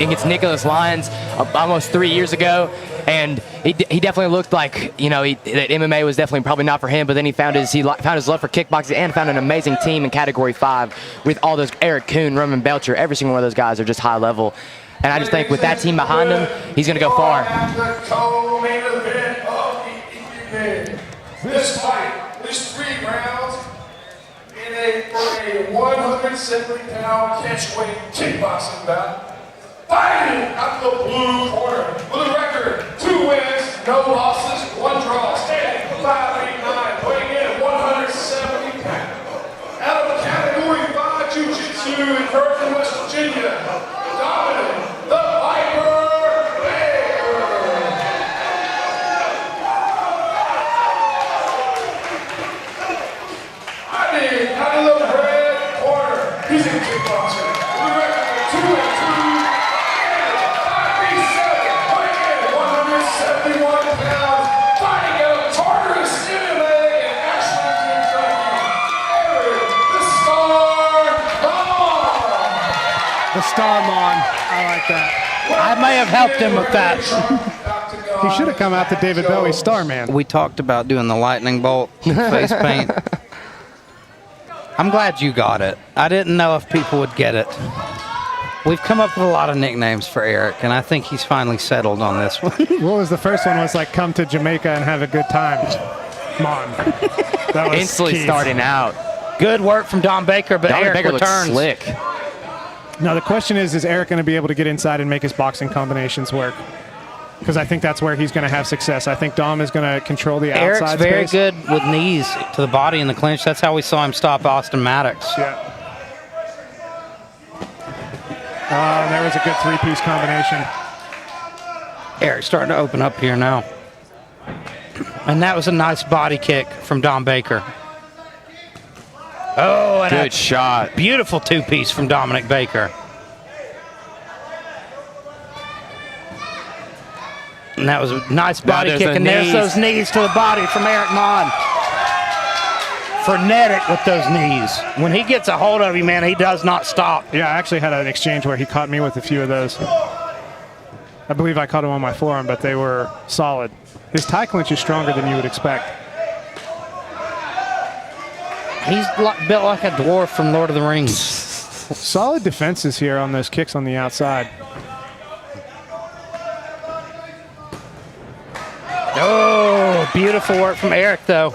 against Nicholas Lyons almost 3 years ago. And he definitely looked like, that MMA was definitely probably not for him, but then he found his love for kickboxing and found an amazing team in Category 5 with all those Eric Coon, Roman Belcher. Every single one of those guys are just high level. And I just think with that team behind him, he's going to go far. This fight is 3 rounds for a 170-pound catchweight kickboxing bout. Fighting out the blue corner with a record 2 wins, no losses, 1 draw, standing 5'8", weighing in at 170 pounds. Out of Category 5 Jiu-Jitsu in Hbertson, West Virginia, Dominic the Viper Baker. Out of the red corner, he's a kickboxer with a record of 2-2. The Starmon. I like that. I may have helped him with that. He should have come out to David Bowie's Starman. We talked about doing the lightning bolt face paint. I'm glad you got it. I didn't know if people would get it. We've come up with a lot of nicknames for Eric, and I think he's finally settled on this one. What was the first one? Was like, come to Jamaica and have a good time. Come on. That was instantly starting out. Good work from Dom Baker, but Eric Baker returns. Looks slick. Now the question is Eric going to be able to get inside and make his boxing combinations work? Because I think that's where he's going to have success. I think Dom is going to control the outside Eric's very space. good with knees to the body in the clinch. That's how we saw him stop Austin Maddox. Yeah. And there was a good 3-piece combination. Eric's starting to open up here now. And that was a nice body kick from Dom Baker. Oh, and good shot. Beautiful 2-piece from Dominic Baker. And that was a nice body kick. And there's those knees to the body from Eric Mon. Frenetic with those knees. When he gets a hold of you, man, he does not stop. Yeah, I actually had an exchange where he caught me with a few of those. I believe I caught him on my forearm, but they were solid. His tie clinch is stronger than you would expect. He's built like a dwarf from Lord of the Rings. Solid defenses here on those kicks on the outside. Oh, beautiful work from Eric, though.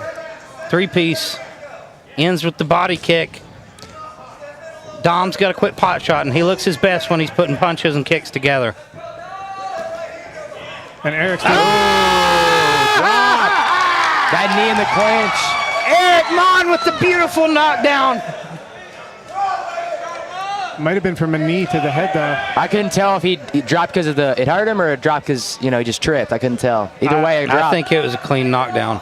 3-piece. Ends with the body kick. Dom's got to quit pot shotting. He looks his best when he's putting punches and kicks together. And Eric's that knee in the clinch. Eric Mon with the beautiful knockdown. Might have been from a knee to the head, though. I couldn't tell if he dropped because of it hurt him or it dropped because, he just tripped. I couldn't tell. Either way, it dropped. I think it was a clean knockdown.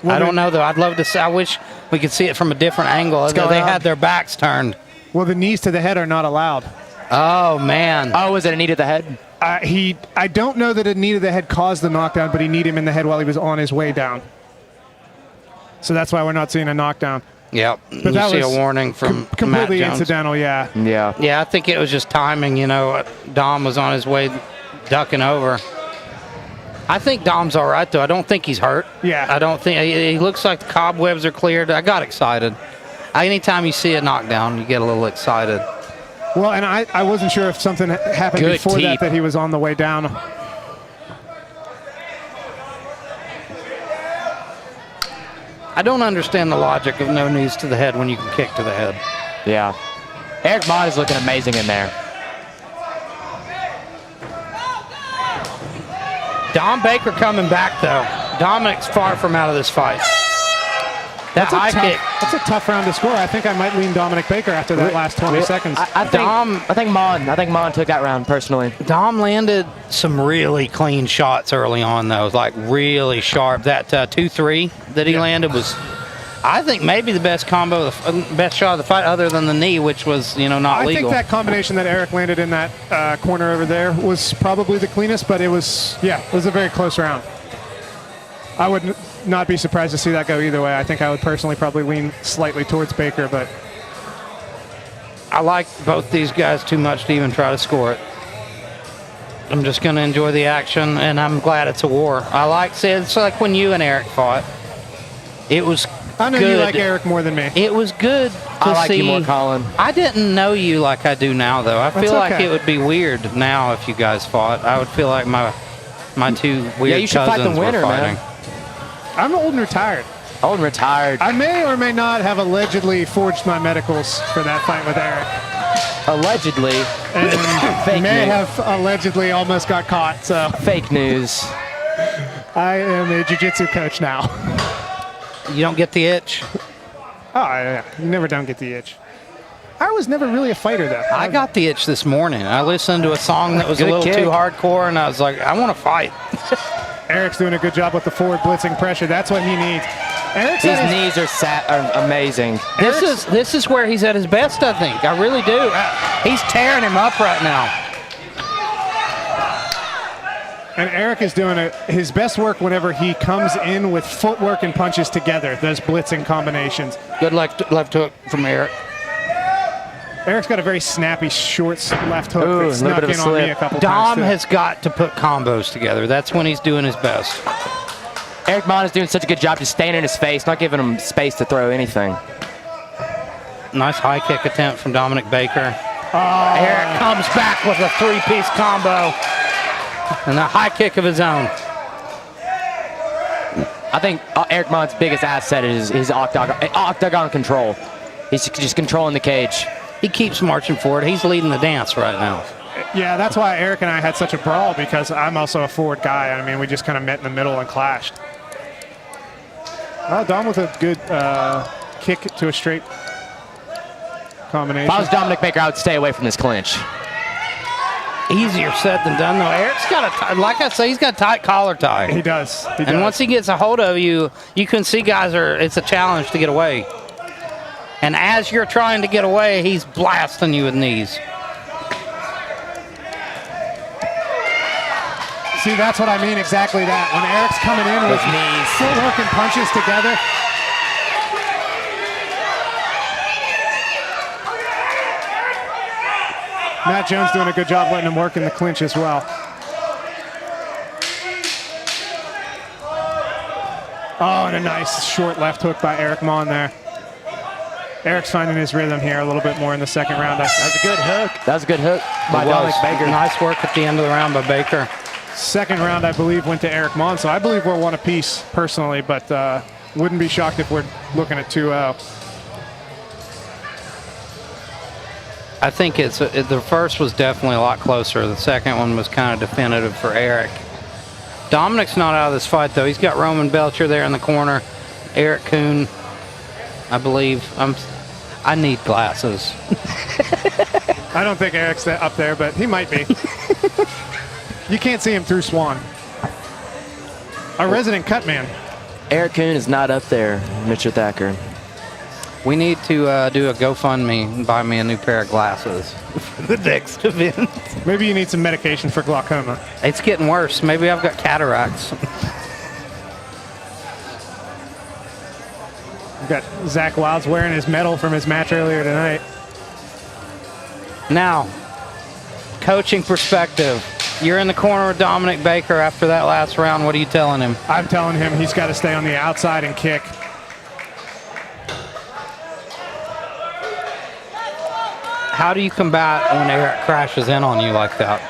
Well, I don't know, though. I'd love to see. I wish we could see it from a different angle. They had their backs turned. Well, the knees to the head are not allowed. Oh, man. Oh, was it a knee to the head? I don't know that a knee to the head caused the knockdown, but he kneed him in the head while he was on his way down. So that's why we're not seeing a knockdown. Yep. But you that see was a warning from completely Matt Jones. incidental, yeah. Yeah. Yeah, I think it was just timing. You know, Dom was on his way ducking over. I think Dom's all right, though. I don't think he's hurt. Yeah. I don't think he looks like the cobwebs are cleared. I got excited. Anytime you see a knockdown, you get a little excited. Well, and I wasn't sure if something happened Good before teep. that he was on the way down. I don't understand the logic of no knees to the head when you can kick to the head. Yeah. Eric Mott is looking amazing in there. Dom Baker coming back, though. Dominic's far from out of this fight. That's high kick. That's a tough round to score. I think I might lean Dominic Baker after that last 20 seconds. I think Mon took that round personally. Dom landed some really clean shots early on, though, like really sharp. That 2-3 that he landed was, I think, maybe the best combo, best shot of the fight, other than the knee, which was, you know, not legal. I think that combination that Eric landed in that corner over there was probably the cleanest, but it was a very close round. I would not be surprised to see that go either way. I think I would personally probably lean slightly towards Baker, but I like both these guys too much to even try to score it. I'm just going to enjoy the action, and I'm glad it's a war. It's like when you and Eric fought. It was I know good. you like Eric more than me. It was good to I like see. you more, Colin. I didn't know you like I do now, though. I feel like okay. it would be weird now if you guys fought. I would feel like my two weird you should fight the cousins winner, were fighting. man. I'm old and retired. Old and retired. I may or may not have allegedly forged my medicals for that fight with Eric. Allegedly. And Fake may news. have allegedly almost got caught. So Fake news. I am a jiu-jitsu coach now. You don't get the itch? Oh, yeah. You never don't get the itch. I was never really a fighter, though. I got the itch this morning. I listened to a song that was a Good little kick. too hardcore, and I was like, I want to fight. Eric's doing a good job with the forward blitzing pressure. That's what he needs. Eric's These knees are amazing. This is where he's at his best, I think. I really do. He's tearing him up right now. And Eric is doing his best work whenever he comes in with footwork and punches together, those blitzing combinations. Good left hook from Eric. Eric's got a very snappy, short left hook that snuck in on me a couple Dom times. Too. has got to put combos together. That's when he's doing his best. Eric Mon is doing such a good job just staying in his face, not giving him space to throw anything. Nice high kick attempt from Dominic Baker. Eric comes back with a three-piece combo and a high kick of his own. I think Eric Mon's biggest asset is his octagon control. He's just controlling the cage. He keeps marching forward. He's leading the dance right now. Yeah, that's why Eric and I had such a brawl, because I'm also a forward guy. I mean, we just kind of met in the middle and clashed. Well, Dom with a good kick to a straight combination. If I was Dominic Baker, I would stay away from this clinch. Easier said than done, though. Eric's got like I say, he's got a tight collar tie. He does. And once he gets a hold of you, you can see guys it's a challenge to get away. And as you're trying to get away, he's blasting you with knees. See, that's what I mean, exactly that. When Eric's coming in with knees, footwork and punches together. Matt Jones doing a good job letting him work in the clinch as well. Oh, and a nice short left hook by Eric Mon there. Eric's finding his rhythm here a little bit more in the second round. That was a good hook. That was a good hook by Dominic Baker. Nice work at the end of the round by Baker. Second round, I believe, went to Eric Mon, so I believe we're one apiece personally, but wouldn't be shocked if we're looking at 2-0. I think the first was definitely a lot closer. The second one was kind of definitive for Eric. Dominic's not out of this fight, though. He's got Roman Belcher there in the corner. Eric Coon, I believe. I need glasses. I don't think Eric's up there, but he might be. You can't see him through Swan. Our resident cut man. Eric Coon is not up there, Mr. Thacker. We need to do a GoFundMe and buy me a new pair of glasses for the next event. Maybe you need some medication for glaucoma. It's getting worse. Maybe I've got cataracts. We've got Zach Wilds wearing his medal from his match earlier tonight. Now, coaching perspective. You're in the corner with Dominic Baker after that last round. What are you telling him? I'm telling him he's got to stay on the outside and kick. How do you combat when Eric crashes in on you like that?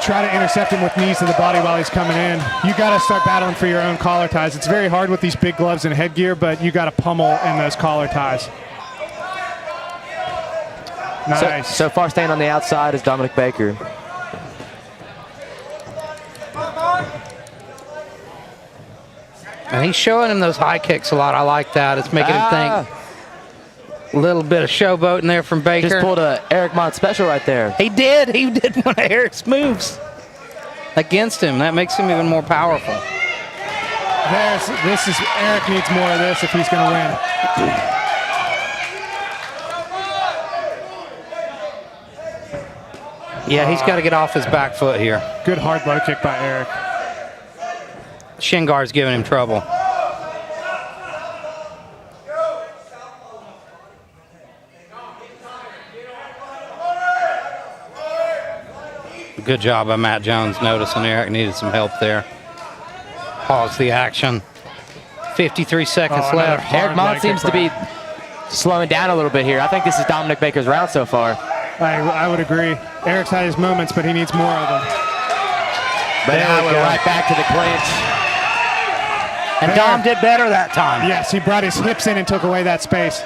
Try to intercept him with knees to the body while he's coming in. You got to start battling for your own collar ties. It's very hard with these big gloves and headgear, but you got to pummel in those collar ties. Nice. So far staying on the outside is Dominic Baker. And he's showing him those high kicks a lot. I like that. It's making him think. A little bit of showboating there from Baker. Just pulled a Eric Mont special right there. He did. He did one of Eric's moves against him. That makes him even more powerful. Eric needs more of this if he's going to win. Yeah, he's got to get off his back foot here. Good hard low kick by Eric. Shin guard's giving him trouble. Good job by Matt Jones noticing Eric needed some help there. Pause the action. 53 seconds left. Eric Mont seems to be slowing down a little bit here. I think this is Dominic Baker's round so far. I would agree. Eric's had his moments, but he needs more of them. But now we're right back to the clinch. And Dom did better that time. Yes, he brought his hips in and took away that space.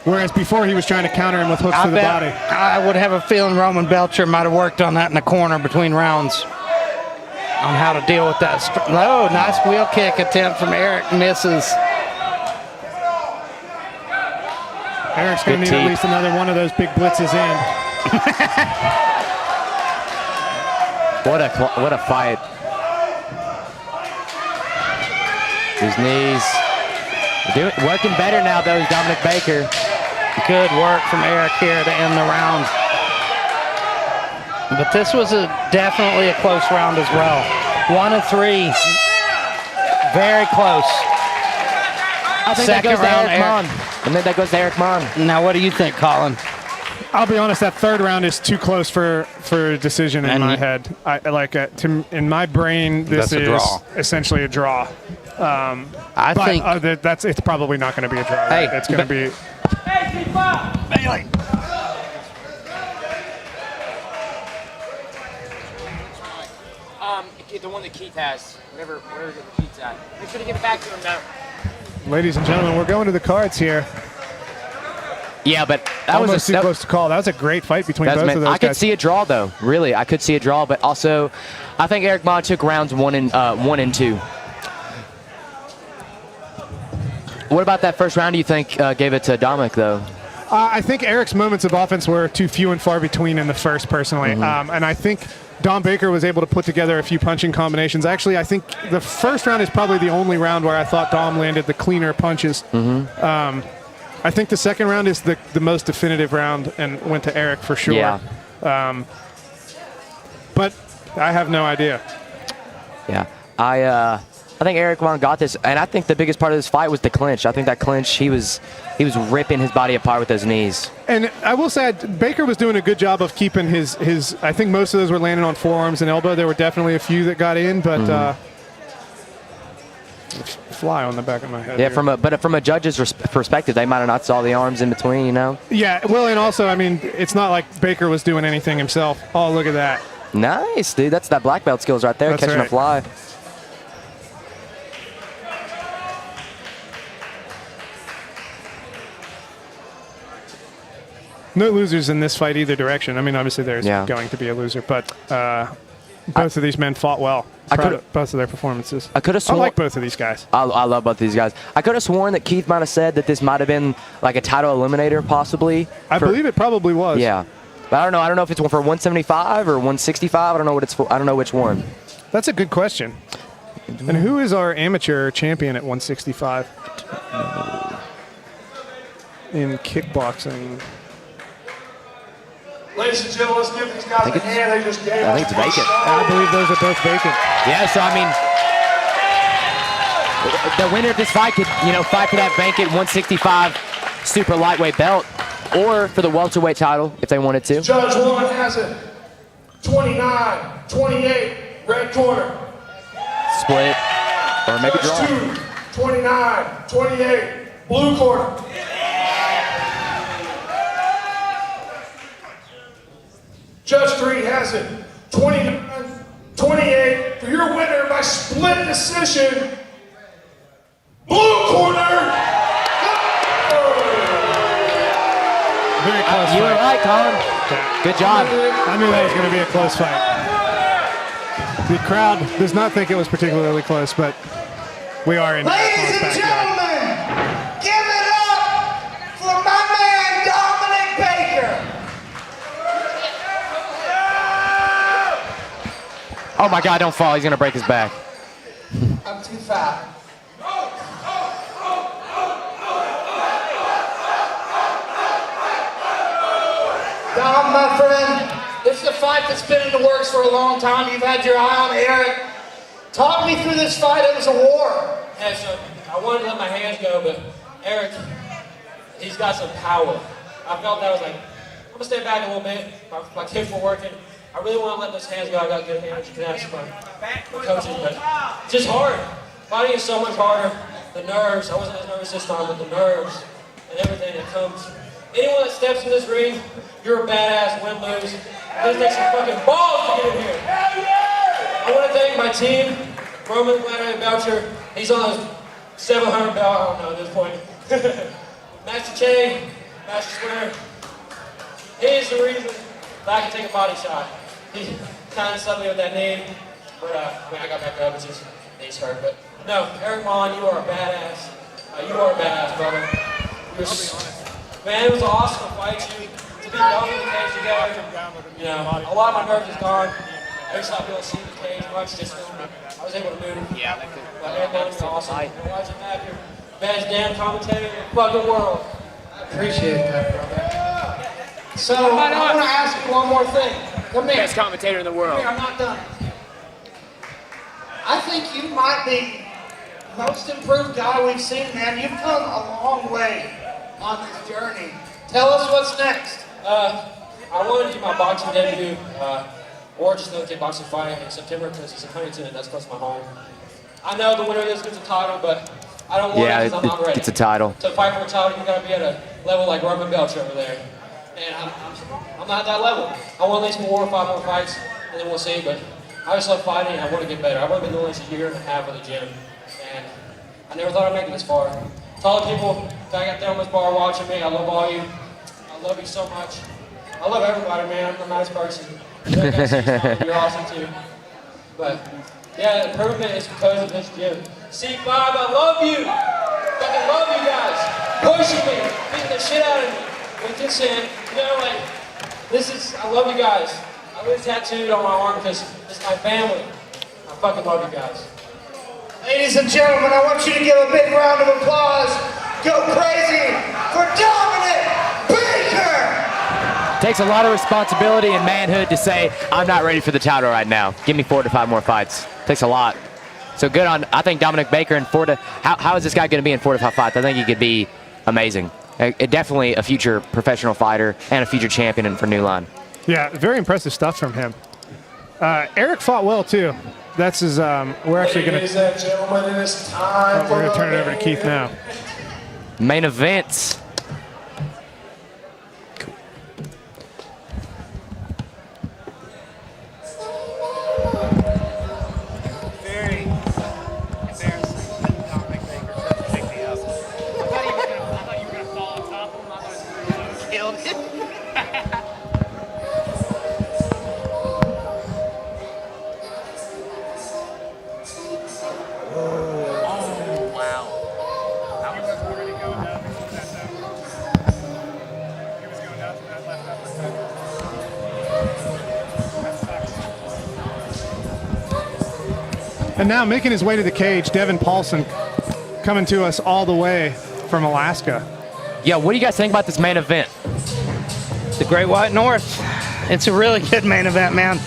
Whereas before he was trying to counter him with hooks to the body. I would have a feeling Roman Belcher might have worked on that in the corner between rounds on how to deal with that. Oh, nice wheel kick attempt from Eric. Misses. Eric's going to need at least another one of those big blitzes in. What a fight. His knees. Working better now, though, is Dominic Baker. Good work from Eric here to end the round. But this was definitely a close round as well. 1 of 3. Very close. I think that goes to Eric Mon. I think that goes to Eric Mon. Now, what do you think, Colin? I'll be honest, that third round is too close for a decision in my head. In my brain, this is essentially a draw. I think it's probably not going to be a draw. Hey, right? It's going to be. Bailey. The one that Keith has, whatever Keith's at. Make sure to give it back to him now. Ladies and gentlemen, we're going to the cards here. Yeah, but that almost was too close to call. That was a great fight between both of those guys. I could see a draw, though. Really, I could see a draw, but also, I think Eric Mont took rounds 1 and 2. What about that first round? Do you think gave it to Dominic, though? I think Eric's moments of offense were too few and far between in the first, personally, and I think Dom Baker was able to put together a few punching combinations. Actually, I think the first round is probably the only round where I thought Dom landed the cleaner punches. I think the second round is the most definitive round and went to Eric for sure. Yeah. But I have no idea. Yeah. I think Eric Mon got this, and I think the biggest part of this fight was the clinch. I think that clinch, he was ripping his body apart with those knees. And I will say, Baker was doing a good job of keeping his I think most of those were landing on forearms and elbow. There were definitely a few that got in, but fly on the back of my head. Yeah, here. but from a judge's perspective, they might have not saw the arms in between, you know? Yeah, well, and also, I mean, it's not like Baker was doing anything himself. Oh, look at that. Nice, dude. That's that black belt skills right there, That's catching right. a fly. No losers in this fight either direction. I mean, obviously there's going to be a loser, but both of these men fought well. Proud of both of their performances. I could have sworn. I like both of these guys. I love both of these guys. I could have sworn that Keith might have said that this might have been like a title eliminator, possibly. I believe it probably was. Yeah, but I don't know. I don't know if it's one for 175 or 165. I don't know what it's for. I don't know which one. That's a good question. And who is our amateur champion at 165 in kickboxing? Ladies and gentlemen, let's give these guys a hand. They just gave I think it's vacant. I believe those are both vacant. Yeah, so I mean, the winner of this fight could, fight for that vacant 165 super lightweight belt, or for the welterweight title if they wanted to. Judge 1 has it. 29-28, red corner. Split, or maybe draw. Judge 2, 29-28, blue corner. Judge 3 has it. 29-28 for your winner by split decision. Blue corner. Very close You were fight. right, Colin. Good job. I knew that was going to be a close fight. The crowd does not think it was particularly close, but we are in Ladies and gentlemen, give it up for my man Dominic Baker. Oh my God, don't fall. He's going to break his back. I'm too fat. Dom, my friend, this is a fight that's been in the works for a long time. You've had your eye on Eric. Talk me through this fight. It was a war. Yeah, so I wanted to let my hands go, but Eric, he's got some power. I felt that I was like, I'm gonna stay back a little bit. My kids were working. I really want to let those hands go. I got good hands. You can ask my coaches, but it's just hard. Fighting is so much harder. The nerves. I wasn't as nervous this time, but the nerves and everything that comes. Anyone that steps in this ring, you're a badass, win, lose. It just takes some fucking balls to get in here. I want to thank my team, Roman Boucher. He's on his 700 belt, I don't know at this point. Master Che, Master Square. He's the reason that I can take a body shot. He kind of slipped me with that knee, but I got back up, it's just knees hurt. But no, Eric Mullen, you are a badass. You are a badass, brother. Man, it was awesome to fight you, to be done with the cage together. A lot of my nerves is gone. I just not be able to see the cage much, just I was able to move. Yeah, that could. But man, that was awesome. Watching that, you're the best damn commentator in the fucking world. I appreciate that, brother. So, I want to ask you one more thing. Come here. Best commentator in the world. Come here, I'm not done. I think you might be the most improved guy we've seen, man. You've come a long way on this journey. Tell us what's next. I wanted to do my boxing debut, or just another kickboxing fight in September because it's in Huntington and that's close to my home. I know the winner of this gets a title, but I don't want it because I'm not ready. It's a title. To fight for a title, you got to be at a level like Roman Belcher over there. And I'm not at that level. I want at least 4 or 5 more fights, and then we'll see. But I just love fighting, and I want to get better. I've only been doing this a year and a half at the gym, and I never thought I'd make it this far. To all the people that got there on this bar watching me, I love all you. I love you so much. I love everybody, man. I'm a nice person. You're awesome too. But yeah, the improvement is because of this gym. C5, I love you. Fucking love you guys. Pushing me, beating the shit out of me. With this in, I love you guys. I live tattooed on my arm because it's my family. I fucking love you guys. Ladies and gentlemen, I want you to give a big round of applause. Go crazy for Dominic Baker! Takes a lot of responsibility and manhood to say, I'm not ready for the title right now. Give me 4 to 5 more fights. Takes a lot. So good on, I think, Dominic Baker in 4 to, how is this guy going to be in 4 to 5 fights? I think he could be amazing. Definitely a future professional fighter and a future champion for New Line. Yeah, very impressive stuff from him. Eric fought well too. That's his. We're actually going Ladies and gentlemen, it is time we're going to turn it over to Keith now. Main events. Very embarrassing. Dominic Baker tried to pick me up. I thought you were going to fall on top of him. I thought he was killed it. And now making his way to the cage, Devin Pollson coming to us all the way from Alaska. Yeah, what do you guys think about this main event? The Great White North. It's a really good main event, man.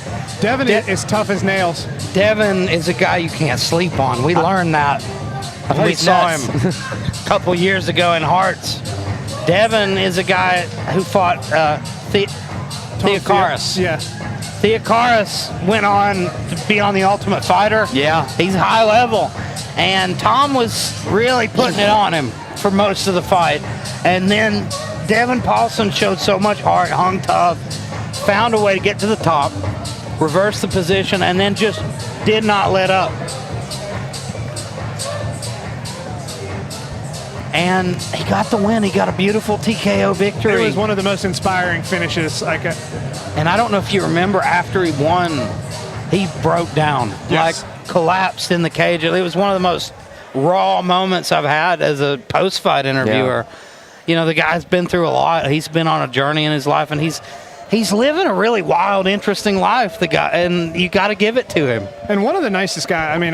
Devin is tough as nails. Devin is a guy you can't sleep on. We learned that when we saw him a couple years ago in Hearts. Devin is a guy who fought Theocaris. Yeah. Theocaris went on to be on the Ultimate Fighter. Yeah. He's high level. And Tom was really putting it on him for most of the fight. And then Devin Pollson showed so much heart, hung tough, found a way to get to the top, reversed the position, and then just did not let up. And he got the win. He got a beautiful TKO victory. It was one of the most inspiring finishes. And I don't know if you remember, after he won, he broke down, Yes. like collapsed in the cage. It was one of the most raw moments I've had as a post-fight interviewer. Yeah. You know, the guy's been through a lot. He's been on a journey in his life, and he's living a really wild, interesting life, the guy, and you got to give it to him. And one of the nicest guys, I mean,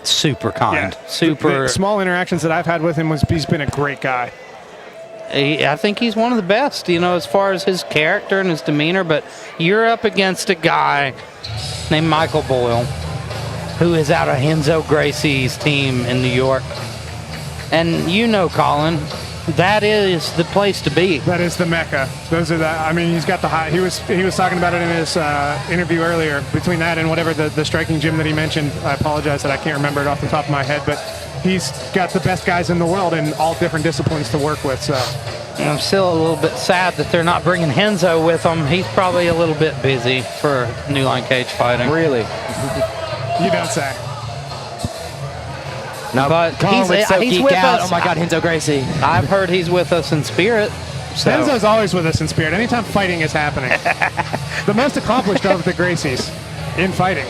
super kind, the small interactions that I've had with him he's been a great guy. I think he's one of the best, you know, as far as his character and his demeanor, but you're up against a guy named Michael Bole, who is out of Renzo Gracie's team in New York. And you know, Colin, that is the place to be. That is the Mecca. Those are the. I mean, he's got the high. He was talking about it in his interview earlier. Between that and whatever the striking gym that he mentioned, I apologize that I can't remember it off the top of my head. But he's got the best guys in the world in all different disciplines to work with. So I'm still a little bit sad that they're not bringing Renzo with them. He's probably a little bit busy for New Line Cagefighting. Really? You don't say. No, but he's with out. us. Oh my God, Renzo Gracie. I've heard he's with us in spirit. So. Renzo's always with us in spirit. Anytime fighting is happening. The most accomplished of the Gracies in fighting.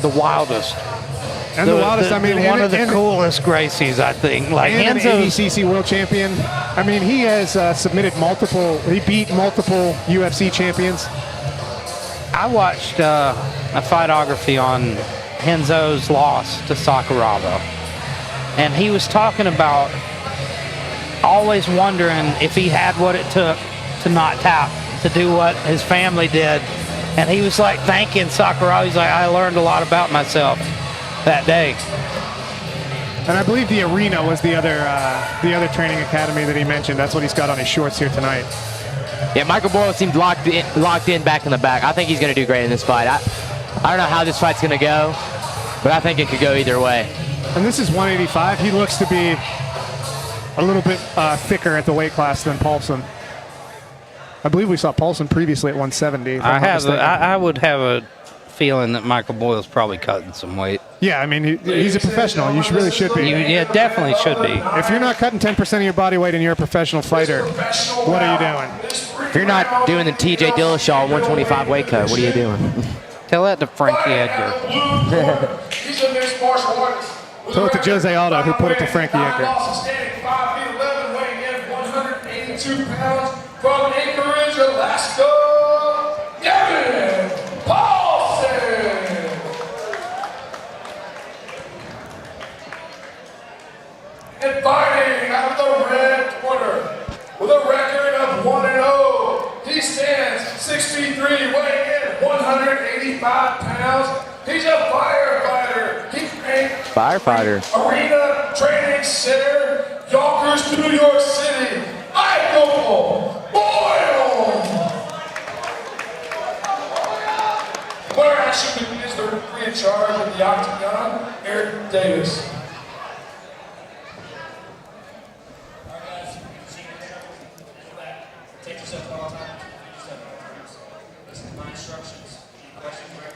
The wildest. And the wildest, I mean, one of the coolest Gracies, I think. Like and an ADCC world champion. I mean, he has submitted he beat multiple UFC champions. I watched a fightography on Renzo's loss to Sakuraba. And he was talking about always wondering if he had what it took to not tap, to do what his family did. And he was like thanking Sakuraba. He's like, I learned a lot about myself that day. And I believe the Arena was the other training academy that he mentioned. That's what he's got on his shorts here tonight. Yeah, Michael Bole seemed locked in back in the back. I think he's going to do great in this fight. I don't know how this fight's going to go, but I think it could go either way. And this is 185. He looks to be a little bit thicker at the weight class than Pollson. I believe we saw Pollson previously at 170. I would have a feeling that Michael Boyle's probably cutting some weight. Yeah, I mean, he's a professional. You really should be. Yeah, definitely should be. If you're not cutting 10% of your body weight and you're a professional fighter, what are you doing? If you're not doing the TJ Dillashaw 125 weight cut, what are you doing? Tell that to Frankie Edgar. He's a mixed martial artist. Tell it to Jose Aldo, who put it to Frankie Edgar. Standing 5'11", weighing in 182 pounds from Anchorage, Alaska, Devin Pollson. And fighting out of the red corner with a record of 1-0, he stands 6'3", weighing in 185 pounds. He's a firefighter. He trained Arena Training Center, Yonkers, New York City. Michael Bole. Player action is the referee in charge of the Octagon, Eric Davis.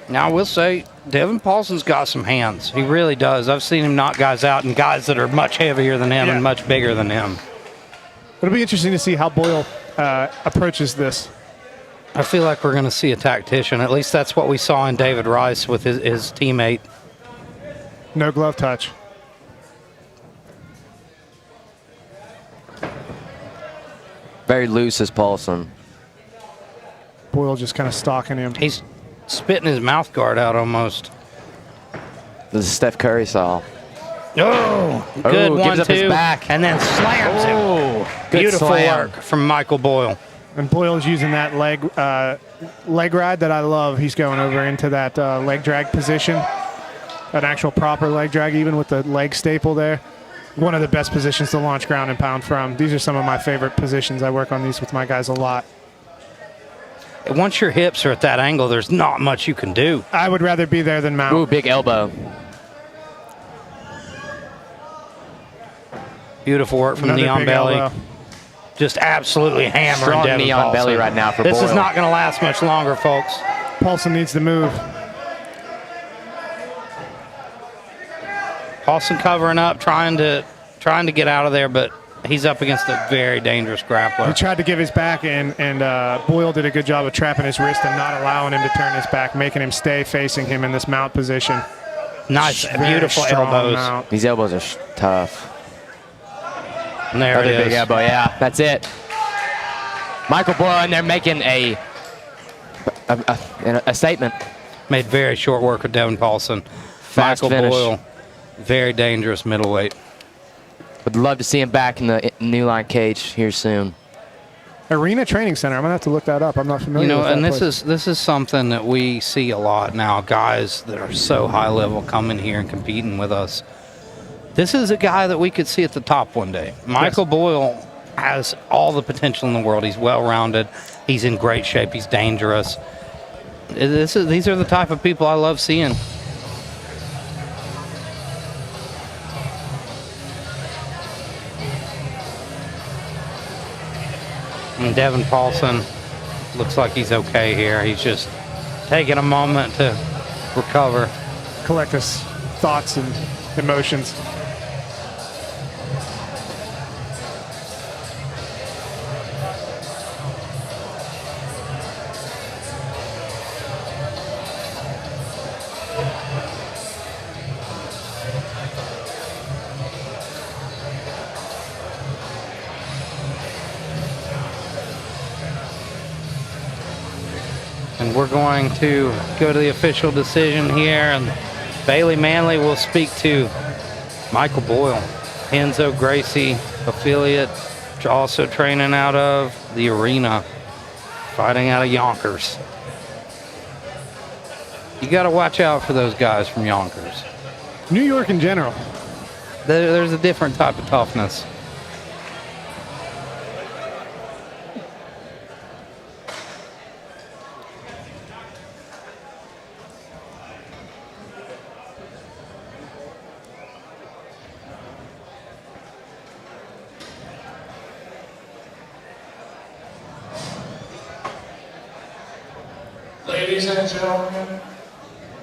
Now, I will say, Devin Pollson's got some hands. He really does. I've seen him knock guys out, and guys that are much heavier than him and much bigger than him. It'll be interesting to see how Boyle approaches this. I feel like we're going to see a tactician. At least that's what we saw in David Rice with his teammate. No glove touch. Very loose as Pollson. Boyle just kind of stalking him. spitting his mouth guard out almost. This is Steph Curry style. Oh, good gives 1-2, up his back. and then slams him. Good Beautiful slam. work from Michael Boyle. And Boyle's using that leg ride that I love. He's going over into that leg drag position, an actual proper leg drag, even with the leg staple there. One of the best positions to launch ground and pound from. These are some of my favorite positions. I work on these with my guys a lot. Once your hips are at that angle, there's not much you can do. I would rather be there than mount. Ooh, big elbow. Beautiful work from Another knee on big belly. elbow. Just absolutely hammering Strong Devin knee on Pollson. belly right now for This is Boyle. not going to last much longer, folks. Pollson needs to move. Pollson covering up, trying to get out of there, but he's up against a very dangerous He grappler. tried to give his back in, and Boyle did a good job of trapping his wrist and not allowing him to turn his back, making him stay facing him in this mount position. Nice, Very beautiful strong elbows. mount. These elbows are tough. And there Another it big is. elbow, yeah, that's it. Michael Boyle in there making a statement. Made very short work of Devin Pollson. Fast Michael finish. Boyle, very dangerous middleweight. Would love to see him back in the new line cage here soon. Arena Training Center. I'm gonna have to look that up. I'm not familiar You know, with that and this place. is something that we see a lot now. Guys that are so high level coming here and competing with us. This is a guy that we could see at the top one day. Michael Boyle has all the potential in the world. He's well-rounded. He's in great shape. He's dangerous. These are the type of people I love seeing. And Devin Pollson looks like he's okay here. He's just taking a moment to recover. Collect his thoughts and emotions. And we're going to go to the official decision here, and Bailey Manley will speak to Michael Boyle, Enzo Gracie affiliate, also training out of the arena, fighting out of Yonkers. You got to watch out for those guys from Yonkers. New York in general. There's a different type of toughness. Ladies and gentlemen,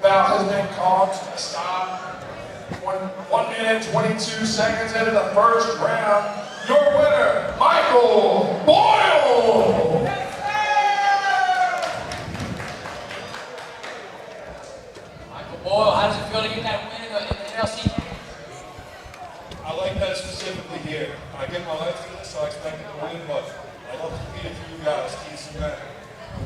bout has been called to a stop. 1 minute, 22 seconds into the first round. Your winner, Michael Boyle! Michael Boyle, how does it feel to get that win in the NLC? I like that specifically here. I get my legs to this, so I expect it to win, but I love competing for you guys. Keep some better.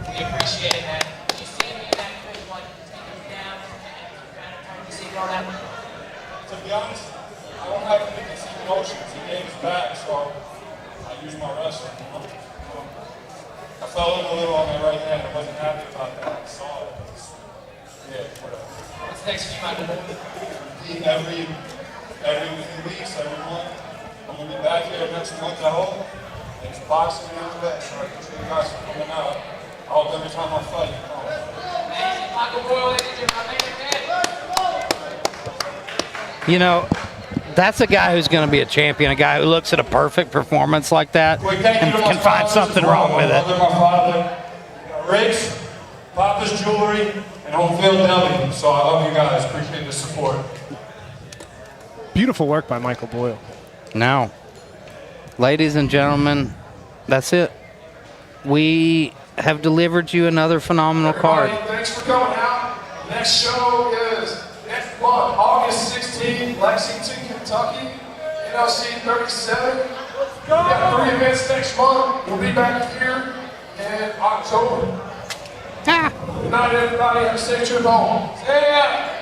We appreciate it, man. You see me in that quick one, take him down, and kind of turn the seat on that one. To be honest, I don't have any conceit emotions. He gave his back, so I use my wrestling. You know? I fell in a little on my right hand. I wasn't happy about that. I saw it. Yeah, whatever. What's next for you, Michael Boyle? Every few weeks, every month. I'm going to be back here next month, I hope. It's boxing and MMA, so I appreciate you guys for coming out. I hope every time I fight, you come. Michael Boyle, ladies and gentlemen, You know, that's a guy who's going to be a champion, a guy who looks at a perfect performance like that and can find something wrong with it. My father, Riggs, Papa's Jewelry, and Homefield Deli. So I love you guys. Appreciate the support. Beautiful work by Michael Boyle. Now, ladies and gentlemen, that's it. We have delivered you another phenomenal card. Thanks for coming out. Next show is next month, August 16th, Lexington, Kentucky, NLC 37. We got 3 events next month. We'll be back here in October. Good night, everybody. Have a safe trip home. See ya.